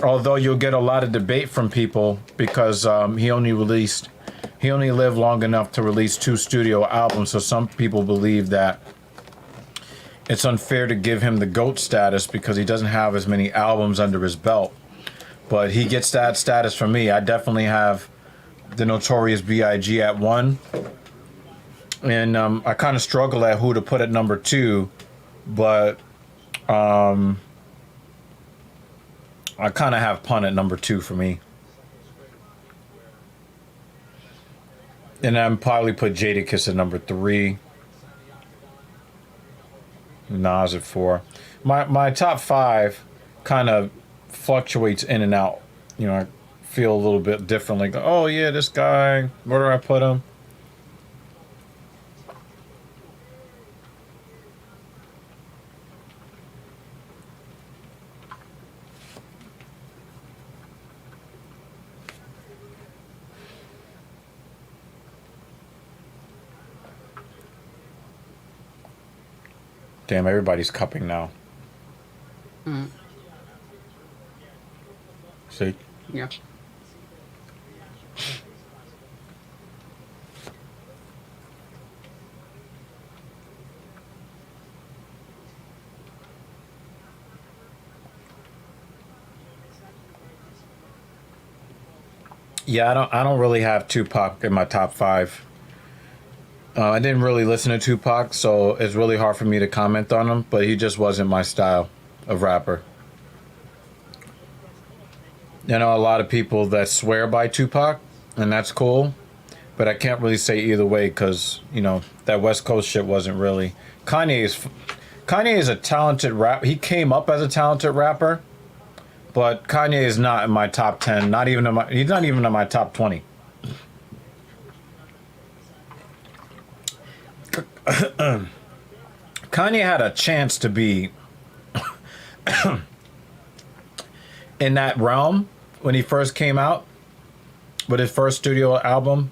Although you'll get a lot of debate from people because he only lived long enough to release 2 studio albums. So some people believe that it's unfair to give him the GOAT status because he doesn't have as many albums under his belt. But he gets that status from me. I definitely have the Notorious B.I.G. at 1. And I kind of struggle at who to put at number 2. But I kind of have Pun at number 2 for me. And I'm probably put Jadakiss at number 3. Nas at 4. My top 5 kind of fluctuates in and out. You know, I feel a little bit different. Like, oh yeah, this guy. Where do I put him? Damn, everybody's cupping now. See? Yeah. Yeah, I don't really have Tupac in my top 5. I didn't really listen to Tupac, so it's really hard for me to comment on him, but he just wasn't my style of rapper. You know, a lot of people that swear by Tupac, and that's cool, but I can't really say either way because, you know, that West Coast shit wasn't really... Kanye is a talented rapper. He came up as a talented rapper, but Kanye is not in my top 10, he's not even in my top 20. Kanye had a chance to be in that realm when he first came out with his first studio album.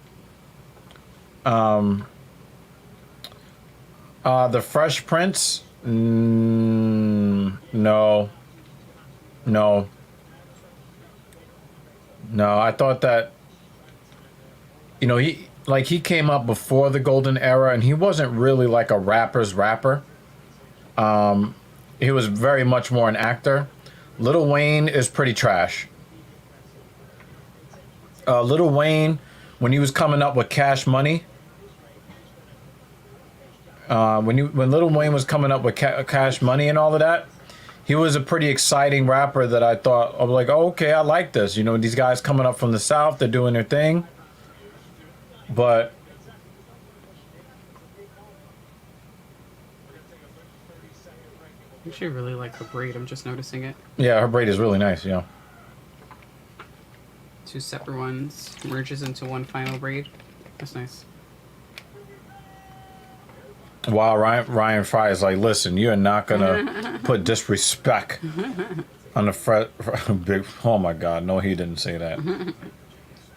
The Fresh Prince? No. I thought that, you know, he came up before the golden era, and he wasn't really like a rapper's rapper. He was very much more an actor. Lil Wayne is pretty trash. Lil Wayne, when he was coming up with Cash Money, when Lil Wayne was coming up with Cash Money and all of that, he was a pretty exciting rapper that I thought, I was like, oh, okay, I like this. You know, these guys coming up from the South, they're doing their thing. But I actually really like her braid. I'm just noticing it. yeah, her braid is really nice. Yeah. 2 separate ones merges into one final braid. That's nice. Wow, Ryan Fry is like, listen, you're not gonna put disrespect on the big. Oh my God, no, he didn't say that.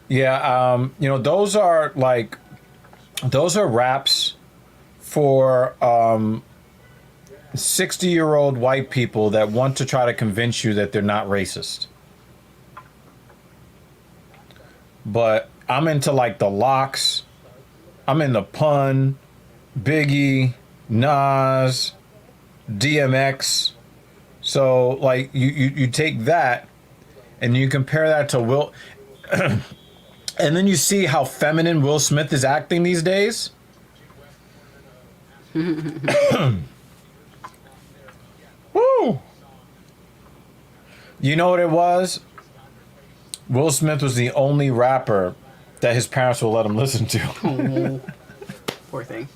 Yeah, you know, those are raps for 60-year-old white people that want to try to convince you that they're not racist. But I'm into like the Locks, I'm into Pun, Biggie, Nas, DMX. So like you take that and you compare that to Will. And then you see how feminine Will Smith is acting these days. Woo! You know what it was? Will Smith was the only rapper that his parents will let him listen to. Oh, poor thing.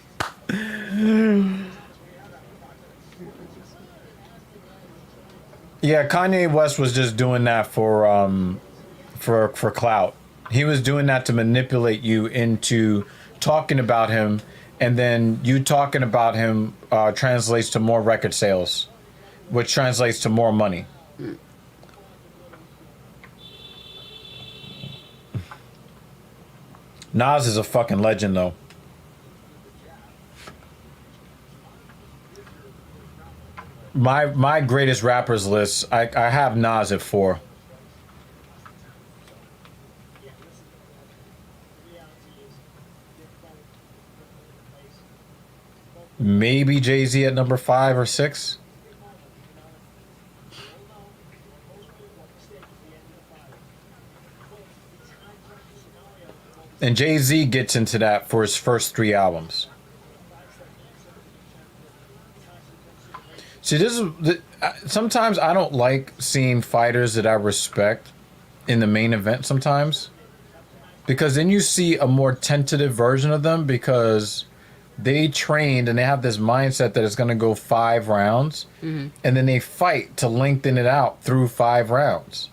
Yeah, Kanye West was just doing that for clout. He was doing that to manipulate you into talking about him, and then you talking about him translates to more record sales, which translates to more money. Nas is a fucking legend, though. my greatest rappers list, I have Nas at 4. Yeah, listen, the reality is they're both in place. Maybe Jay-Z at number 5 or 6. And Jay-Z gets into that for his first 3 albums. See, this is sometimes I don't like seeing fighters that I respect in the main event sometimes, because then you see a more tentative version of them because they trained and they have this mindset that it's going to go 5 rounds, and then they fight to lengthen it out through 5 rounds.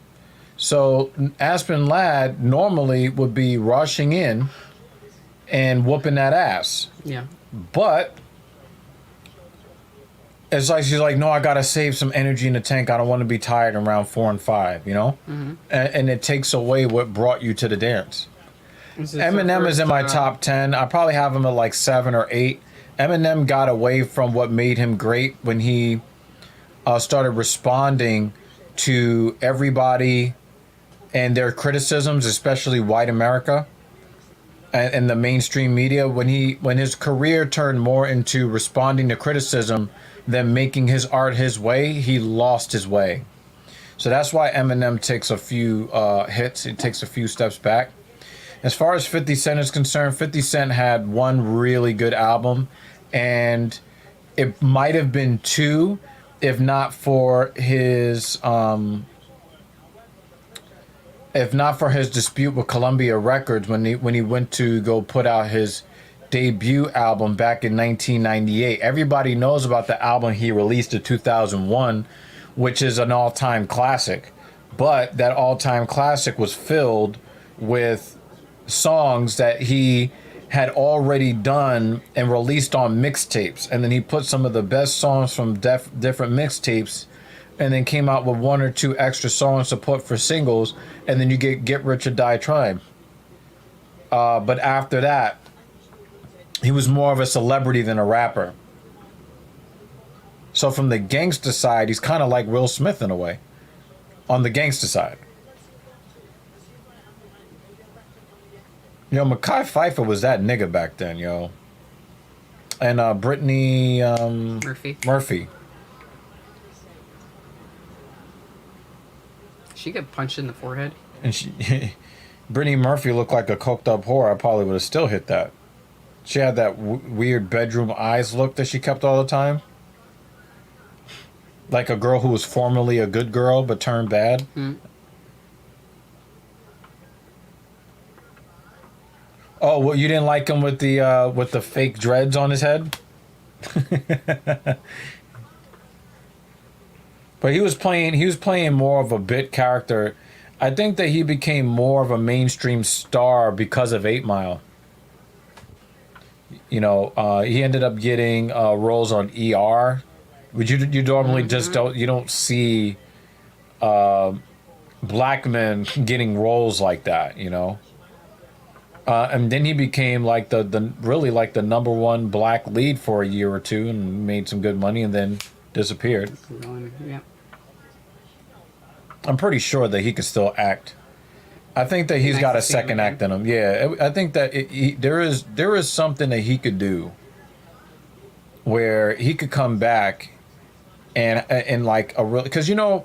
So Aspen Ladd normally would be rushing in and whooping that ass. Yeah. But it's like she's like, no, I gotta save some energy in the tank. I don't want to be tired in round 4 and 5, you know? And it takes away what brought you to the dance. Eminem is in my top 10. I probably have him at like 7 or 8. Eminem got away from what made him great when he started responding to everybody and their criticisms, especially white America and the mainstream media. When his career turned more into responding to criticism than making his art his way, he lost his way. So that's why Eminem takes a few hits. It takes a few steps back. As far as 50 Cent is concerned, 50 Cent had one really good album, and it might have been 2 if not for his dispute with Columbia Records when he went to go put out his debut album back in 1998. Everybody knows about the album he released in 2001, which is an all-time classic. But that all-time classic was filled with songs that he had already done and released on mixtapes. And then he put some of the best songs from different mixtapes and then came out with 1 or 2 extra songs to put for singles, and then you get Rich or Die Trying. But after that, he was more of a celebrity than a rapper. So from the gangster side, he's kind of like Will Smith in a way. On the gangster side. Yo, Mekhi Phifer was that nigga back then, yo. And Brittany Murphy. She get punched in the forehead. And Brittany Murphy looked like a coked up whore. I probably would have still hit that. She had that weird bedroom eyes look that she kept all the time. Like a girl who was formerly a good girl but turned bad. Oh, well, you didn't like him with the fake dreads on his head? But he was playing more of a bit character. I think that he became more of a mainstream star because of 8 Mile. You know, he ended up getting roles on ER. Which you normally just don't see black men getting roles like that, you know. And then he became like the really like the number 1 black lead for a year or 2 and made some good money and then disappeared. Yeah. I'm pretty sure that he could still act. I think that he's got a second act in him. Yeah, I think that there is something that he could do where he could come back and like a real, because you know,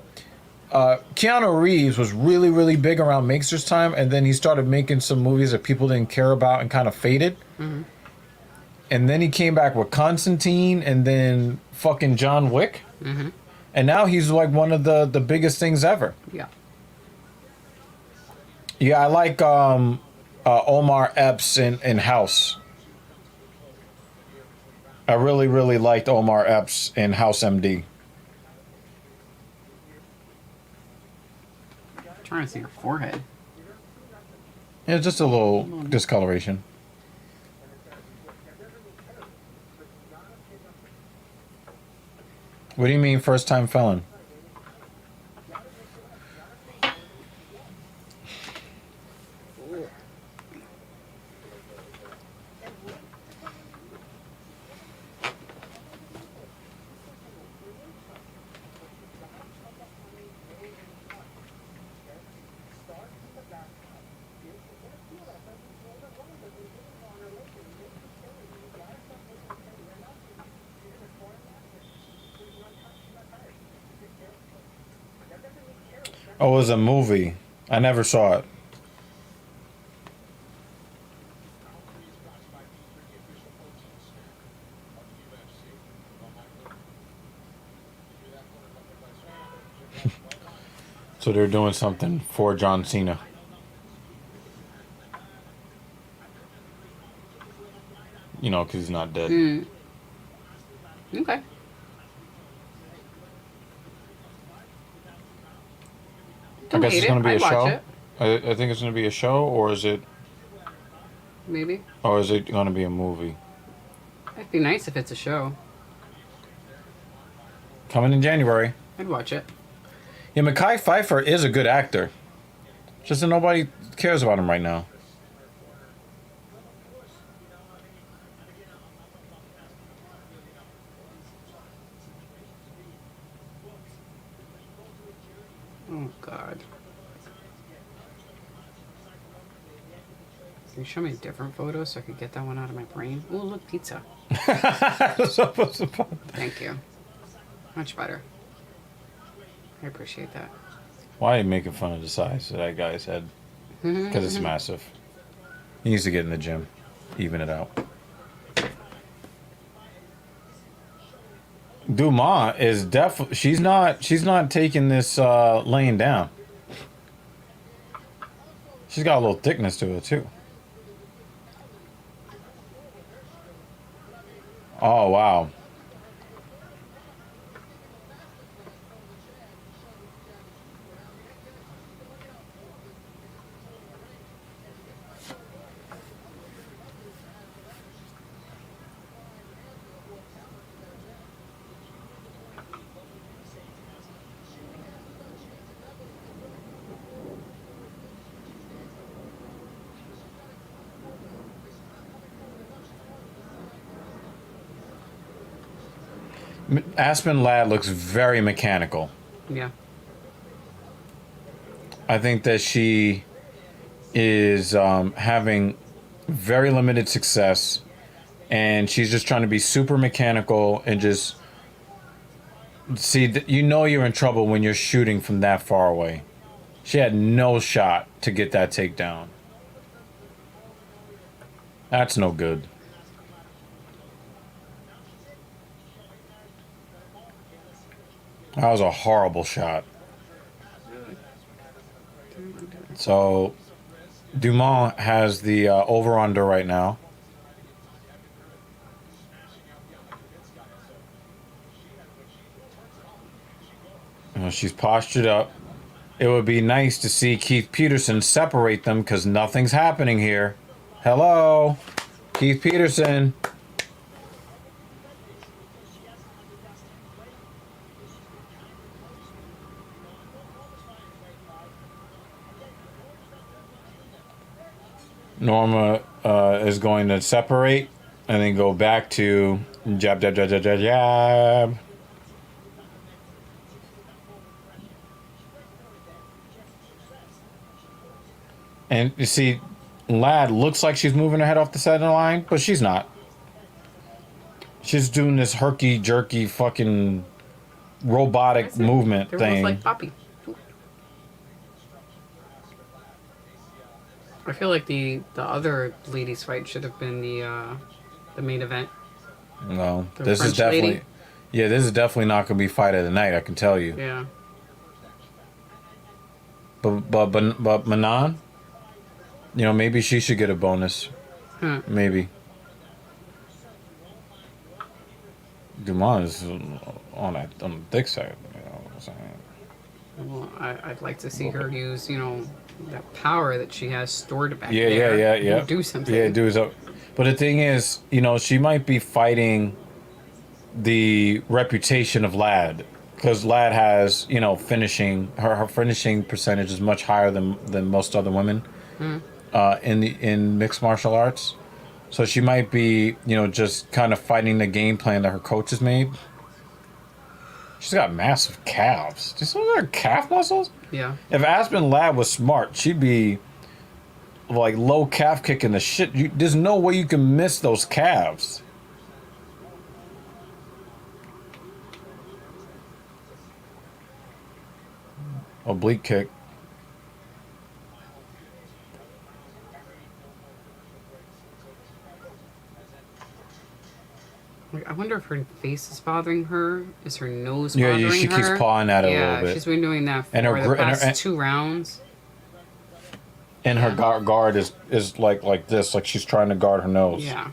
Keanu Reeves was really, really big around Mixer's time, and then he started making some movies that people didn't care about and kind of faded. And then he came back with Constantine and then fucking John Wick. And now he's like one of the biggest things ever. Yeah. Yeah, I like Omar Epps in House. I really, really liked Omar Epps in House MD. Trying to see your forehead. Yeah, just a little discoloration. What do you mean first time felon? Oh, it was a movie. I never saw it. So they're doing something for John Cena. You know, because he's not dead. Okay. I Don't guess hate it's it. going to be I'd a watch show. it. I think it's going to be a show, or is it Maybe. going to be a movie? It'd be nice if it's a show. Coming in January. I'd watch it. Yeah, Mekhi Phifer is a good actor. Just that nobody cares about him right now. Oh, God. Can you show me a different photo so I could get that one out of my brain? Oh, look, pizza. Thank you. Much better. I appreciate that. Why are you making fun of the size of that guy's head? Because it's massive. He needs to get in the gym, even it out. Dumont is definitely. She's not taking this laying down. She's got a little thickness to it too. Oh wow. Aspen Ladd looks very mechanical. Yeah. I think that she is having very limited success, and she's just trying to be super mechanical and just see. You know you're in trouble when you're shooting from that far away. She had no shot to get that takedown. That's no good. That was a horrible shot. So, Dumont has the over-under right now. You know, she's postured up. It would be nice to see Keith Peterson separate them because nothing's happening here. Hello, Keith Peterson. Norma is going to separate and then go back to jab, jab, jab, jab, jab, jab. And you see, Ladd looks like she's moving her head off the center line, but she's not. She's doing this herky-jerky fucking robotic movement They're thing. both like Poppy. I feel like the other ladies fight should have been the main event. No, The this is French definitely, lady? yeah, this is definitely not going to be fight of the night. I can tell you. Yeah. But Manon, you know, maybe she should get a bonus. Huh. Maybe. Dumont is on the thick side. You know what I'm saying? Well, I'd like to see her use, that power that she has stored back Yeah, there. yeah. Do something. Yeah, do so. But the thing is, she might be fighting the reputation of Ladd, because Ladd has, finishing her finishing percentage is much higher than most other women in mixed martial arts. So she might be, just kind of fighting the game plan that her coach has made. She's got massive calves. Do you see her calf muscles? Yeah. If Aspen Ladd was smart, she'd be like low calf kicking the shit. There's no way you can miss those calves. Oblique kick. Like, I wonder if her face is bothering her. Is her nose Yeah, bothering her? she keeps pawing at it a little bit. Yeah, she's been doing that for And her the gri- and her- past 2 rounds. And her guard is like this, like she's trying to guard her nose. Yeah.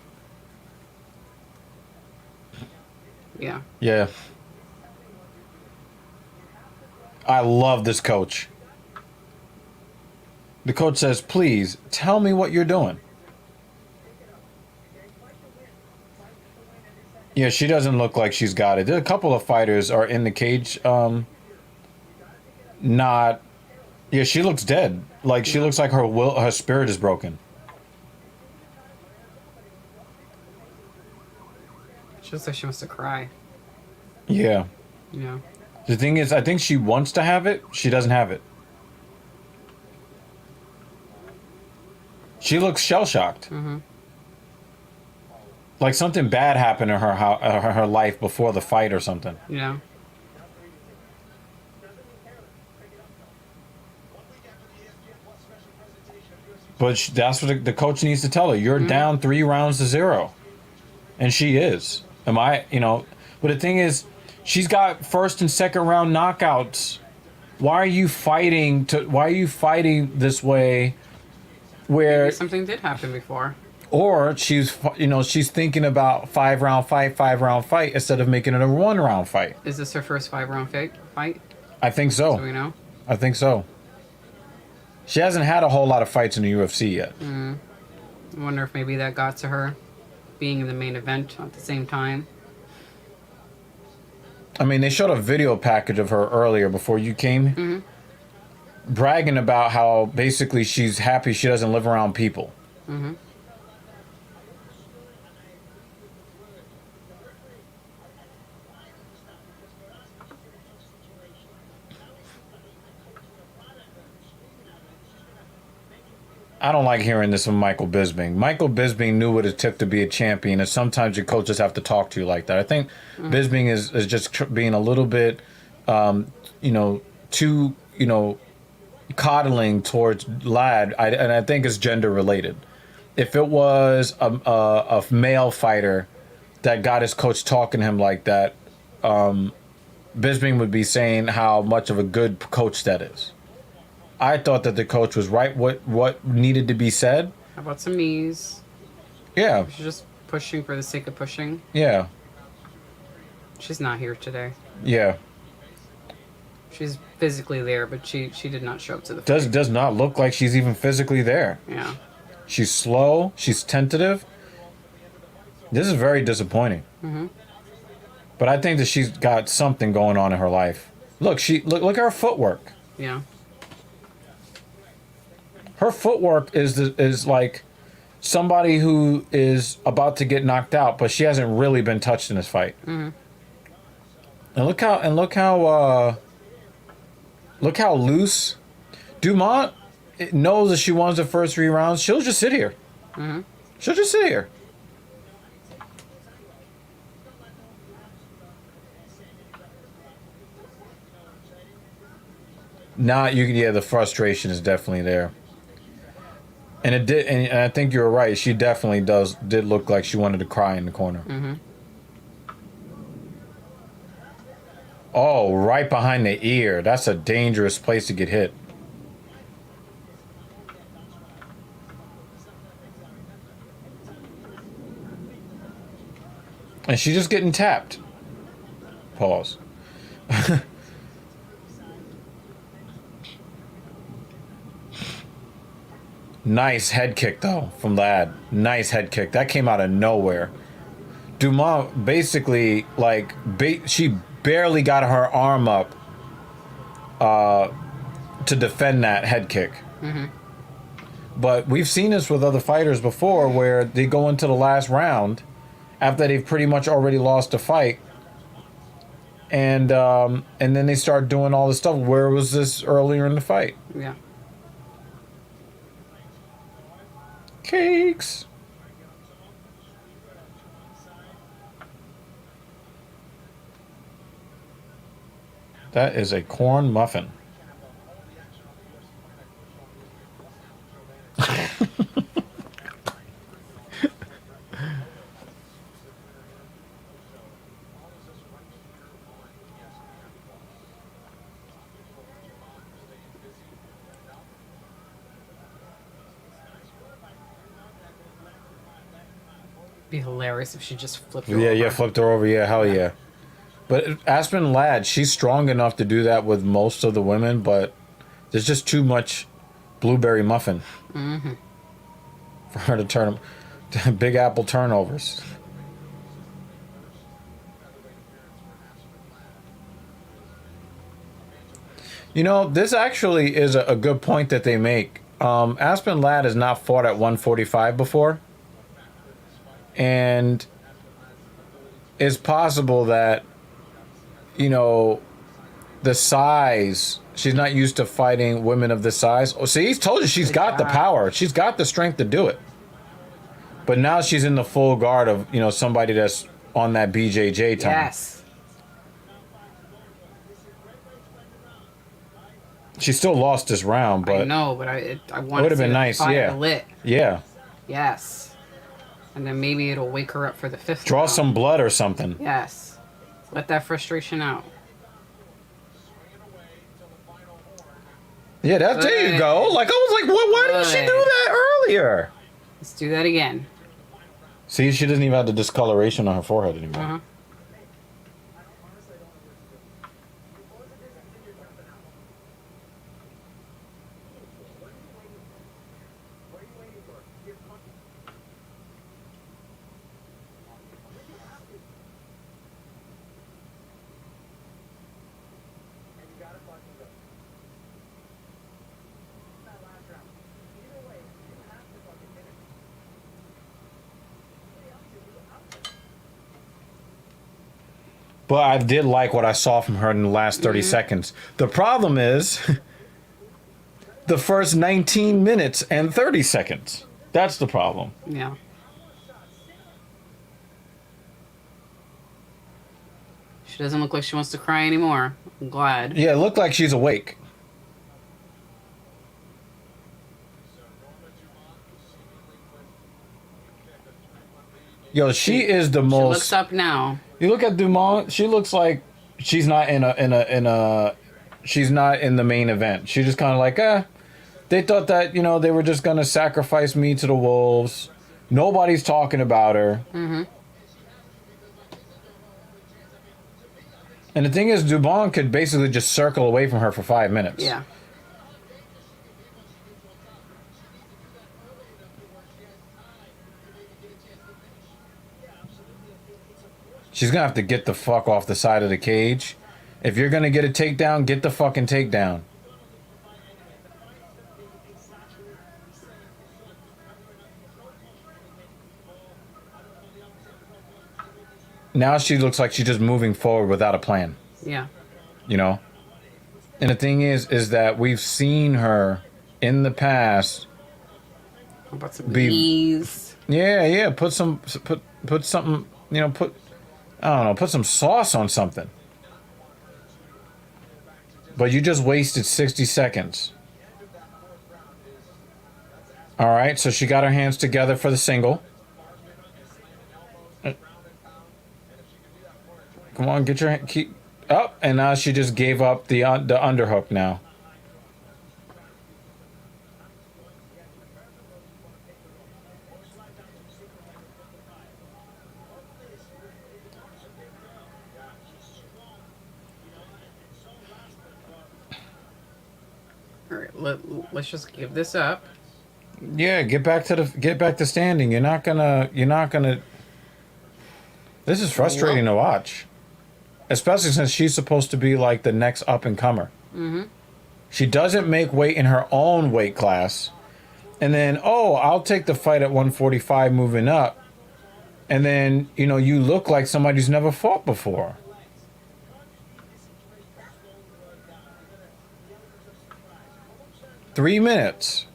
Yeah. Yeah. I love this coach. The coach says, please, tell me what you're doing. Yeah, she doesn't look like she's got it. A couple of fighters are in the cage. Not... Yeah, she looks dead. Like, she looks like her spirit is broken. She looks like she wants to cry. Yeah. Yeah. The thing is, I think she wants to have it. She doesn't have it. She looks shell-shocked. Mm-hmm. Like something bad happened in her life before the fight or something. Yeah. But that's what the coach needs to tell her. You're down 3 rounds to 0. And she is. But the thing is, she's got first and second round knockouts. Why are you fighting this way where... Maybe something did happen before. Or she's thinking about 5-round fight instead of making it a 1-round fight. Is this her first 5-round fight? I think so. Do we know? I think so. She hasn't had a whole lot of fights in the UFC yet. I wonder if maybe that got to her being in the main event at the same time. I mean, they showed a video package of her earlier before you came, bragging about how basically she's happy she doesn't live around people. Mm-hmm. I don't like hearing this from Michael Bisping. Michael Bisping knew what it took to be a champion, and sometimes your coaches have to talk to you like that. I think Bisping is just being a little bit, too, coddling towards Lad, and I think it's gender related. If it was a male fighter that got his coach talking to him like that, Bisping would be saying how much of a good coach that is. I thought that the coach was right. What needed to be said? How about some knees? Yeah. She's just pushing for the sake of pushing. Yeah. She's not here today. Yeah. She's physically there, but she did not show up to the fight. Does not look like she's even physically there. Yeah. She's slow. She's tentative. This is very disappointing. Mm-hmm. But I think that she's got something going on in her life. Look at her footwork. Yeah. Her footwork is like somebody who is about to get knocked out, but she hasn't really been touched in this fight. Mm-hmm. And look how loose Dumont knows that she wants the first 3 rounds. She'll just sit here. Mm-hmm. She'll just sit here. The frustration is definitely there. And it did, and I think you're right. She definitely did look like she wanted to cry in the corner. Mm-hmm. Oh, right behind the ear. That's a dangerous place to get hit. And she's just getting tapped. Pause. Nice head kick, though, from Ladd. Nice head kick. That came out of nowhere. Dumont basically, she barely got her arm up to defend that head kick. Mm-hmm. But we've seen this with other fighters before where they go into the last round after they've pretty much already lost the fight. And then they start doing all this stuff. Where was this earlier in the fight? Yeah. Cakes. That is a corn muffin. Be hilarious if she just flipped her Yeah, over. yeah, flipped her over. Yeah, hell yeah. But Aspen Ladd, she's strong enough to do that with most of the women, but there's just too much blueberry muffin for her to turn them. Big apple turnovers. You know, this actually is a good point that they make. Aspen Ladd has not fought at 145 before. And it's possible that, you know, the size, she's not used to fighting women of this size. Oh, see, he's told you she's got the power. She's got the strength to do it. But now she's in the full guard of, you know, somebody that's on that BJJ time. Yes. She still lost this round, but I know, but I want it would've to see been the nice, fire yeah. lit. yeah, Yes. And then maybe it'll wake her up for the fifth draw round. some blood or something. Yes. Let that frustration out. Yeah, there you go. Like, I was like, what? Why didn't she do that earlier? Let's do that again. See, she doesn't even have the discoloration on her forehead anymore. Uh-huh. But I did like what I saw from her in the last 30 seconds. The problem is the first 19 minutes and 30 seconds. That's the problem. Yeah. She doesn't look like she wants to cry anymore. I'm glad. Yeah, it looked like she's awake. Yo, she is the She most. looks up now. You look at Dumont. She looks like she's not in a. She's not in the main event. She's just kind of like, They thought that, you know, they were just gonna sacrifice me to the wolves. Nobody's talking about her. Mm-hmm. And the thing is, Dumont could basically just circle away from her for 5 minutes. Yeah. She's gonna have to get the fuck off the side of the cage. If you're gonna get a takedown, get the fucking takedown. Now she looks like she's just moving forward without a plan. Yeah. You know? And the thing is that we've seen her in the past. How about some Be- knees? Yeah, put something, you know, I don't know, put some sauce on something. But you just wasted 60 seconds. All right, so she got her hands together for the single. Come on, get your hand, keep up, and now she just gave up the underhook now. All right, let's just give this up. Yeah, get back to standing. You're not gonna. This is frustrating to watch, especially since she's supposed to be like the next up and comer. Mm-hmm. She doesn't make weight in her own weight class, and then I'll take the fight at 145, moving up, and then you look like somebody who's never fought before. Three minutes.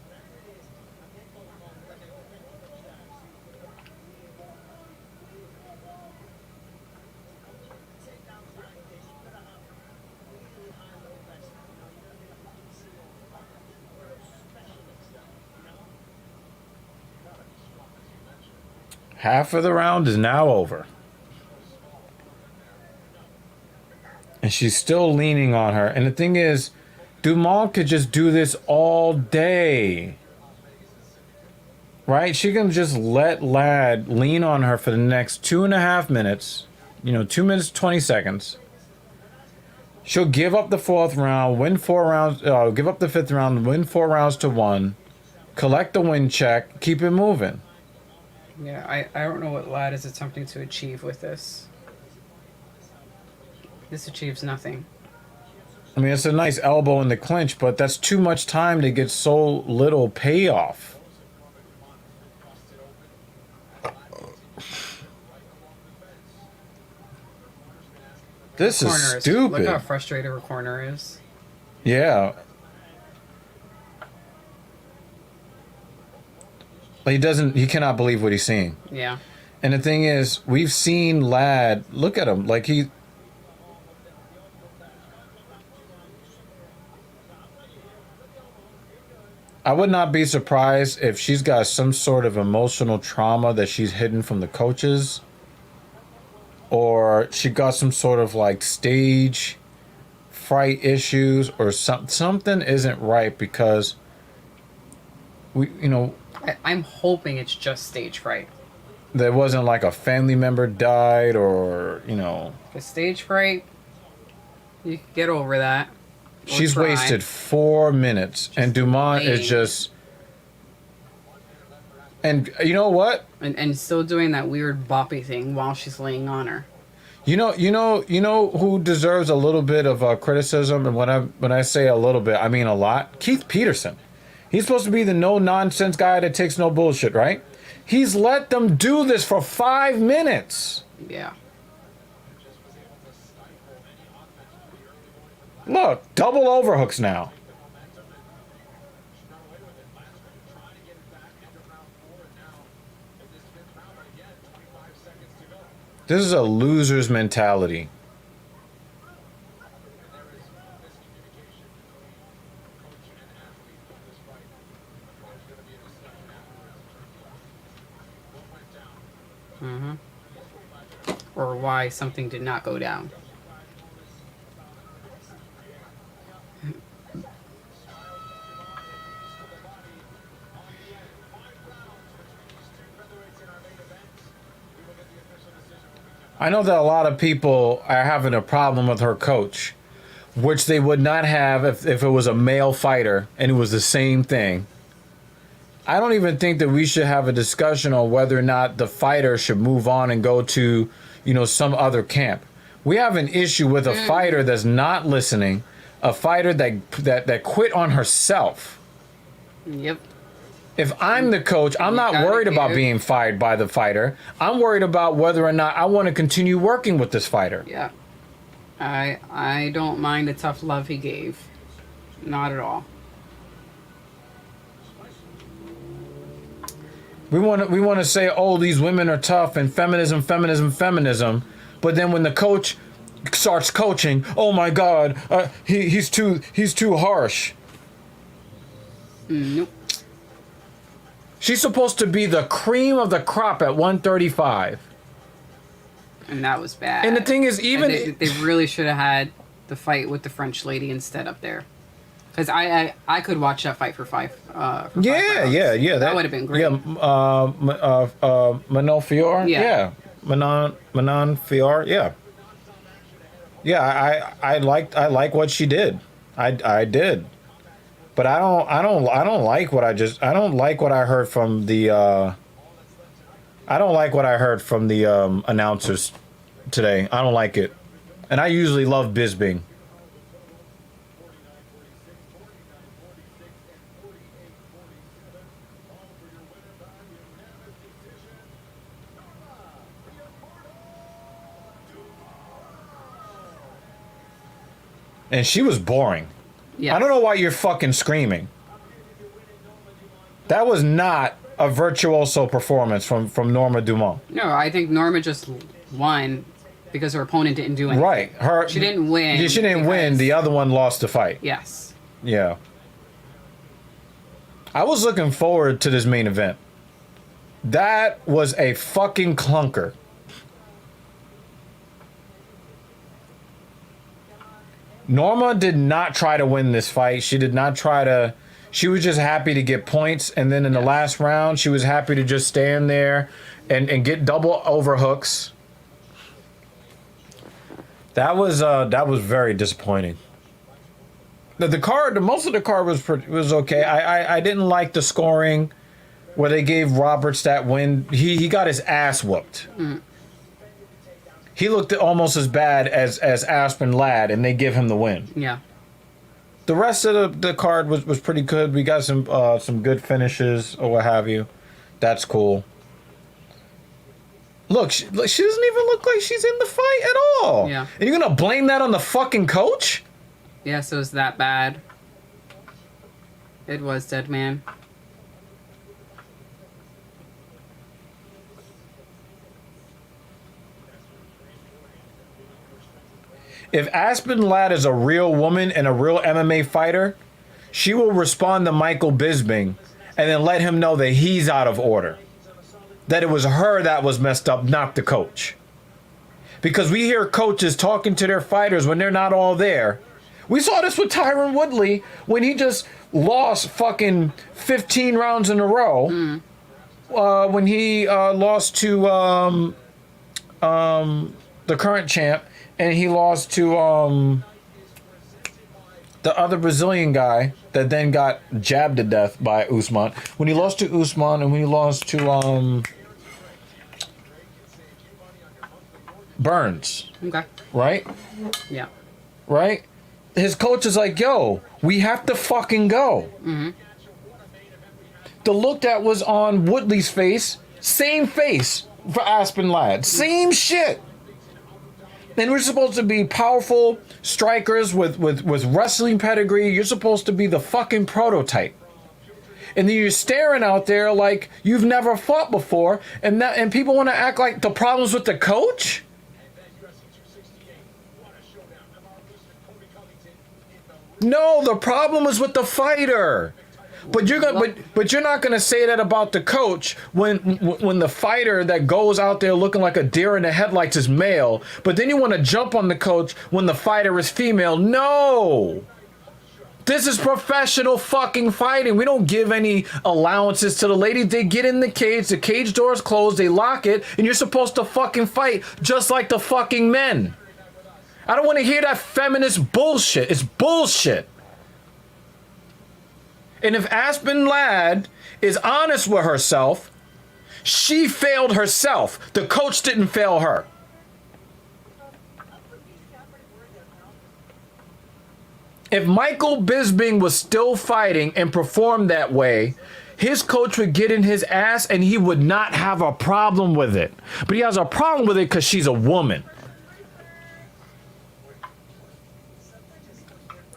Half of the round is now over. And she's still leaning on her. And the thing is, Dumont could just do this all day. right? She can just let Lad lean on her for the next 2.5 minutes, 2 minutes, 20 seconds. She'll give up the 4th round, win 4 rounds, give up the 5th round, win 4 rounds to 1, collect the win check, keep it moving. Yeah, I don't know what Lad is attempting to achieve with this. This achieves nothing. I mean, it's a nice elbow in the clinch, but that's too much time to get so little payoff. This is stupid. Look how frustrated her corner is. Yeah. He cannot believe what he's seeing. Yeah. And the thing is, we've seen Lad, look at him, like I would not be surprised if she's got some sort of emotional trauma that she's hidden from the coaches, or she got some sort of like stage fright issues, or something isn't right, because I'm hoping it's just stage fright. there wasn't like a family member died, or The stage fright, you can get over that. Or she's try. wasted 4 minutes, and Dumont is laying. just, and you know what? And still doing that weird boppy thing while she's laying on her. You know who deserves a little bit of criticism, and when I say a little bit, I mean a lot. Keith Peterson. He's supposed to be the no nonsense guy that takes no bullshit, right? He's let them do this for 5 minutes. Yeah. Look, double overhooks now. This is a loser's mentality. Mm-hmm. Or why something did not go down. I know that a lot of people are having a problem with her coach, which they would not have if it was a male fighter and it was the same thing. I don't even think that we should have a discussion on whether or not the fighter should move on and go to, some other camp. We have an issue with a fighter that's not listening, a fighter that quit on herself. Yep. If I'm the coach, I'm not worried about being fired by the fighter. I'm worried about whether or not I want to continue working with this fighter. Yeah. I don't mind the tough love he gave. Not at all. We want to say, oh, these women are tough and feminism, but then when the coach starts coaching, oh my God, he's too harsh. Nope. She's supposed to be the cream of the crop at 135. And that was bad. And the thing is, even they really should have had the fight with the French lady instead up there. Because I could watch that fight for five. For yeah, that would have been great. Yeah, Manon Fior. Yeah. Manon Fior. Yeah. Yeah, I like what she did. I did. But I don't like what I heard from the announcers today. I don't like it. And I usually love Bisping. And she was boring. Yes. I don't know why you're fucking screaming. That was not a virtuoso performance from Norma Dumont. No, I think Norma just won because her opponent didn't do anything. Right. She didn't win. Yeah, she didn't win. The other one lost the fight. Yes. Yeah. I was looking forward to this main event. That was a fucking clunker. Norma did not try to win this fight. She did not try to, She was just happy to get points, and then in the last round, she was happy to just stand there and get double overhooks. That was very disappointing. The card, most of the card was okay. I didn't like the scoring where they gave Roberts that win. He got his ass whooped. He looked almost as bad as Aspen Ladd, and they give him the win. Yeah. The rest of the card was pretty good. We got some good finishes or what have you. That's cool. Look, she doesn't even look like she's in the fight at all. Yeah. And you're gonna blame that on the fucking coach? Yeah, so it was that bad. It was, dead man. If Aspen Ladd is a real woman and a real MMA fighter, she will respond to Michael Bisping and then let him know that he's out of order. That it was her that was messed up, not the coach. Because we hear coaches talking to their fighters when they're not all there. We saw this with Tyron Woodley when he just lost fucking 15 rounds in a row. When he lost to the current champ, and he lost to the other Brazilian guy that then got jabbed to death by Usman. When he lost to Usman, and when he lost to Burns, Okay. right? Yeah. Right? His coach is like, yo, we have to fucking go. The look that was on Woodley's face, same face for Aspen Ladd. Same shit. And we're supposed to be powerful strikers with wrestling pedigree. You're supposed to be the fucking prototype. And then you're staring out there like you've never fought before, and people want to act like the problem's with the coach? No, the problem is with the fighter. But you're not gonna say that about the coach when the fighter that goes out there looking like a deer in the headlights is male. But then you want to jump on the coach when the fighter is female. No, this is professional fucking fighting. We don't give any allowances to the ladies. They get in the cage doors closed, they lock it, and you're supposed to fucking fight just like the fucking men. I don't want to hear that feminist bullshit. It's bullshit. And if Aspen Ladd is honest with herself, she failed herself. The coach didn't fail her. If Michael Bisping was still fighting and performed that way, his coach would get in his ass and he would not have a problem with it. But he has a problem with it because she's a woman.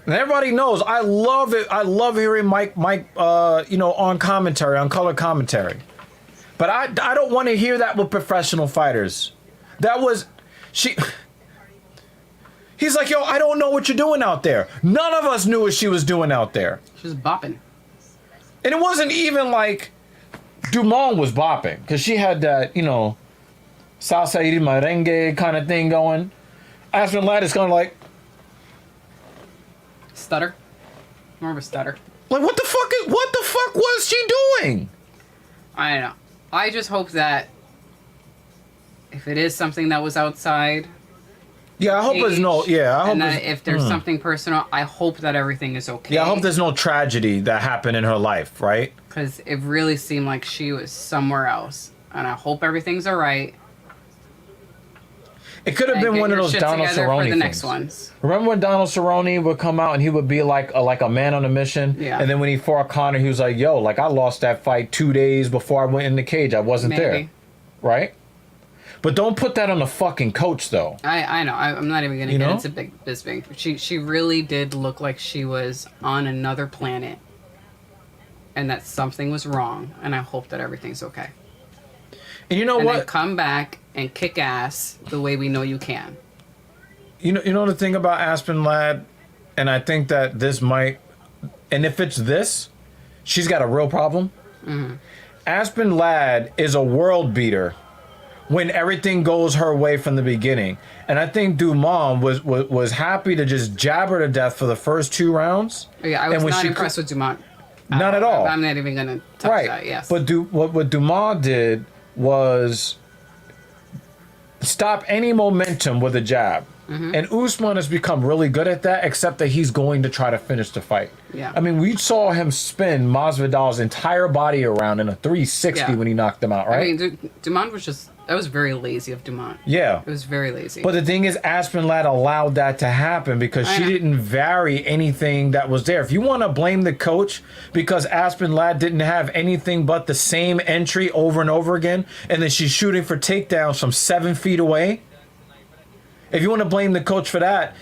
And everybody knows I love it. I love hearing Mike, on commentary, on color commentary. But I don't want to hear that with professional fighters. He's like, yo, I don't know what you're doing out there. None of us knew what she was doing out there. She was bopping. And it wasn't even like Dumont was bopping, because she had that, salsa y merengue kind of thing going. Aspen Ladd is kind of like, Stutter. More of a stutter. like, what the fuck was she doing? I don't know. I just hope that if it is something that was outside, Yeah, I hope there's no. Yeah, I hope. and that if there's something personal, I hope that everything is okay. Yeah, I hope there's no tragedy that happened in her life, right? Because it really seemed like she was somewhere else, and I hope everything's all right. It could have And been get one of your those shit Donald together Cerrone for the things. next ones. Remember when Donald Cerrone would come out and he would be like a man on a mission? Yeah. And then when he fought Conor, he was like, yo, like I lost that fight 2 days before I went in the cage. I wasn't there. Maybe. Right? But don't put that on the fucking coach, though. I know. I'm not even gonna You get know? into Big Bisping. She really did look like she was on another planet, and that something was wrong. And I hope that everything's okay. And you know And then what? come back and kick ass the way we know you can. You know the thing about Aspen Ladd, and I think that this might, and if it's this, she's got a real problem. Mm-hmm. Aspen Ladd is a world beater when everything goes her way from the beginning, and I think Dumont was happy to just jab her to death for the first 2 rounds. Yeah, I And was when not she impressed with Dumont. None at all. I'm not even gonna touch Right. that. Yes. But what Dumont did was stop any momentum with a jab. And Usman has become really good at that, except that he's going to try to finish the fight. Yeah. I mean, we saw him spin Masvidal's entire body around in a 360 Yeah. when he knocked him out, right? I mean, Dumont was just, that was very lazy of Dumont. Yeah. It was very lazy. But the thing is, Aspen Ladd allowed that to happen because I she know. didn't vary anything that was there. If you want to blame the coach because Aspen Ladd didn't have anything but the same entry over and over again, and then she's shooting for takedowns from 7 feet away, if you want to blame the coach for that,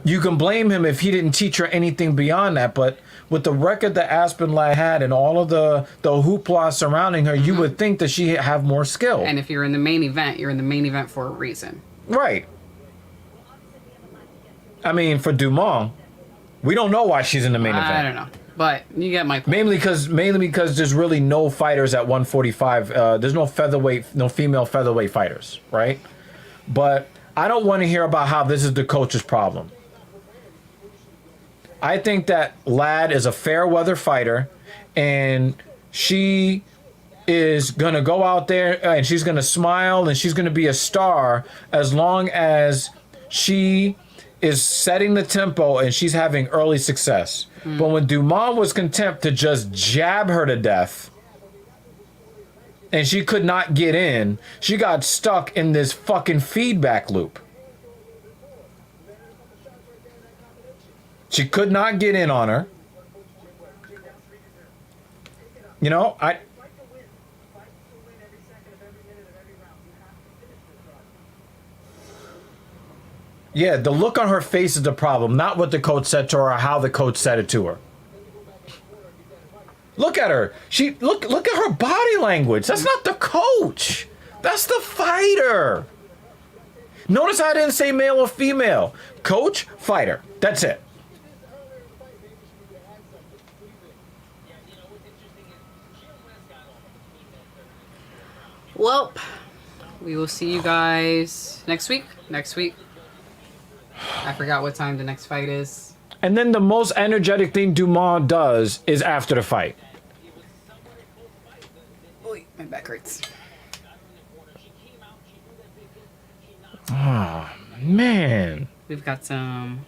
you can blame him if he didn't teach her anything beyond that. But with the record that Aspen Ladd had and all of the hoopla surrounding her, you would think that she have more skill. And if you're in the main event, you're in the main event for a reason. Right. I mean, for Dumont, we don't know why she's in the main event. I don't know. But you get my point. Mainly because there's really no fighters at 145. There's no female featherweight fighters, right? But I don't want to hear about how this is the coach's problem. I think that Ladd is a fair weather fighter, and she is gonna go out there and she's gonna smile and she's gonna be a star as long as she is setting the tempo and she's having early success. But when Dumont was content to just jab her to death and she could not get in, she got stuck in this fucking feedback loop. She could not get in on her. You know, yeah, the look on her face is the problem, not what the coach said to her or how the coach said it to her. Look at her. Look at her body language. That's not the coach. That's the fighter. Notice I didn't say male or female. Coach, fighter. That's it. Well, we will see you guys next week. I forgot what time the next fight is. And then the most energetic thing Dumont does is after the fight. Oh, my back hurts. Oh, man. We've got some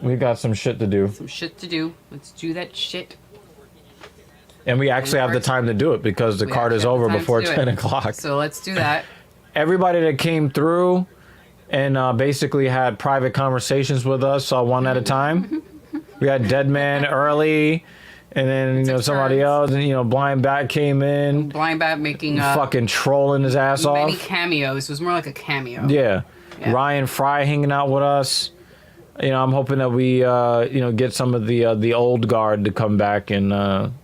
We got some shit to do. shit to do. Let's do that shit. And we actually have the time to do it because the We card is actually have the over time to before do it. 10 o'clock. So let's do that. Everybody that came through and basically had private conversations with us, one at a time. We had Dead Man early, and then somebody else, and Blind Bat came in, Blind Bat making fucking trolling his ass many off. cameos. It was more like a cameo. Yeah. Ryan Fry hanging out with us. I'm hoping that we get some of the old guard to come back and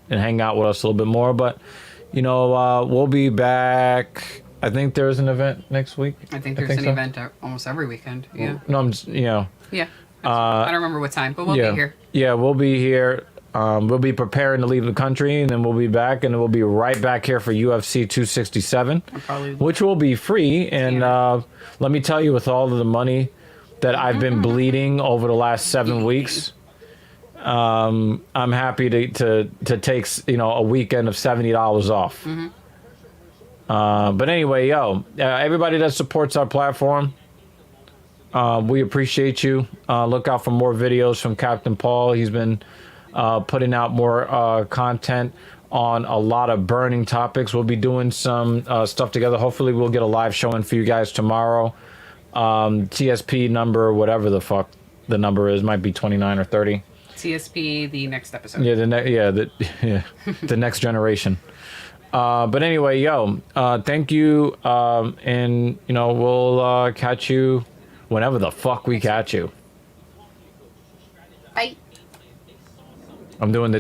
hang out with us a little bit more. But we'll be back. I think there's an event next week. I think there's an so. event almost every weekend. Yeah. No, I'm just, Yeah. I don't remember what time, but we'll be here. Yeah, we'll be here. We'll be preparing to leave the country, and then we'll be back, and then we'll be right back here for UFC 267, which will be free. And let me tell you, with all of the money that I've been bleeding over the last 7 weeks, I'm happy to take a weekend of $70 off. But anyway, everybody that supports our platform, we appreciate you. Look out for more videos from Captain Paul. He's been putting out more content on a lot of burning topics. We'll be doing some stuff together. Hopefully we'll get a live show in for you guys tomorrow. TSP number, whatever the fuck the number is, might be 29 or 30. TSP, the next episode. Yeah, the next generation. But anyway, thank you, and we'll catch you whenever the fuck we catch you. Bye. I'm doing the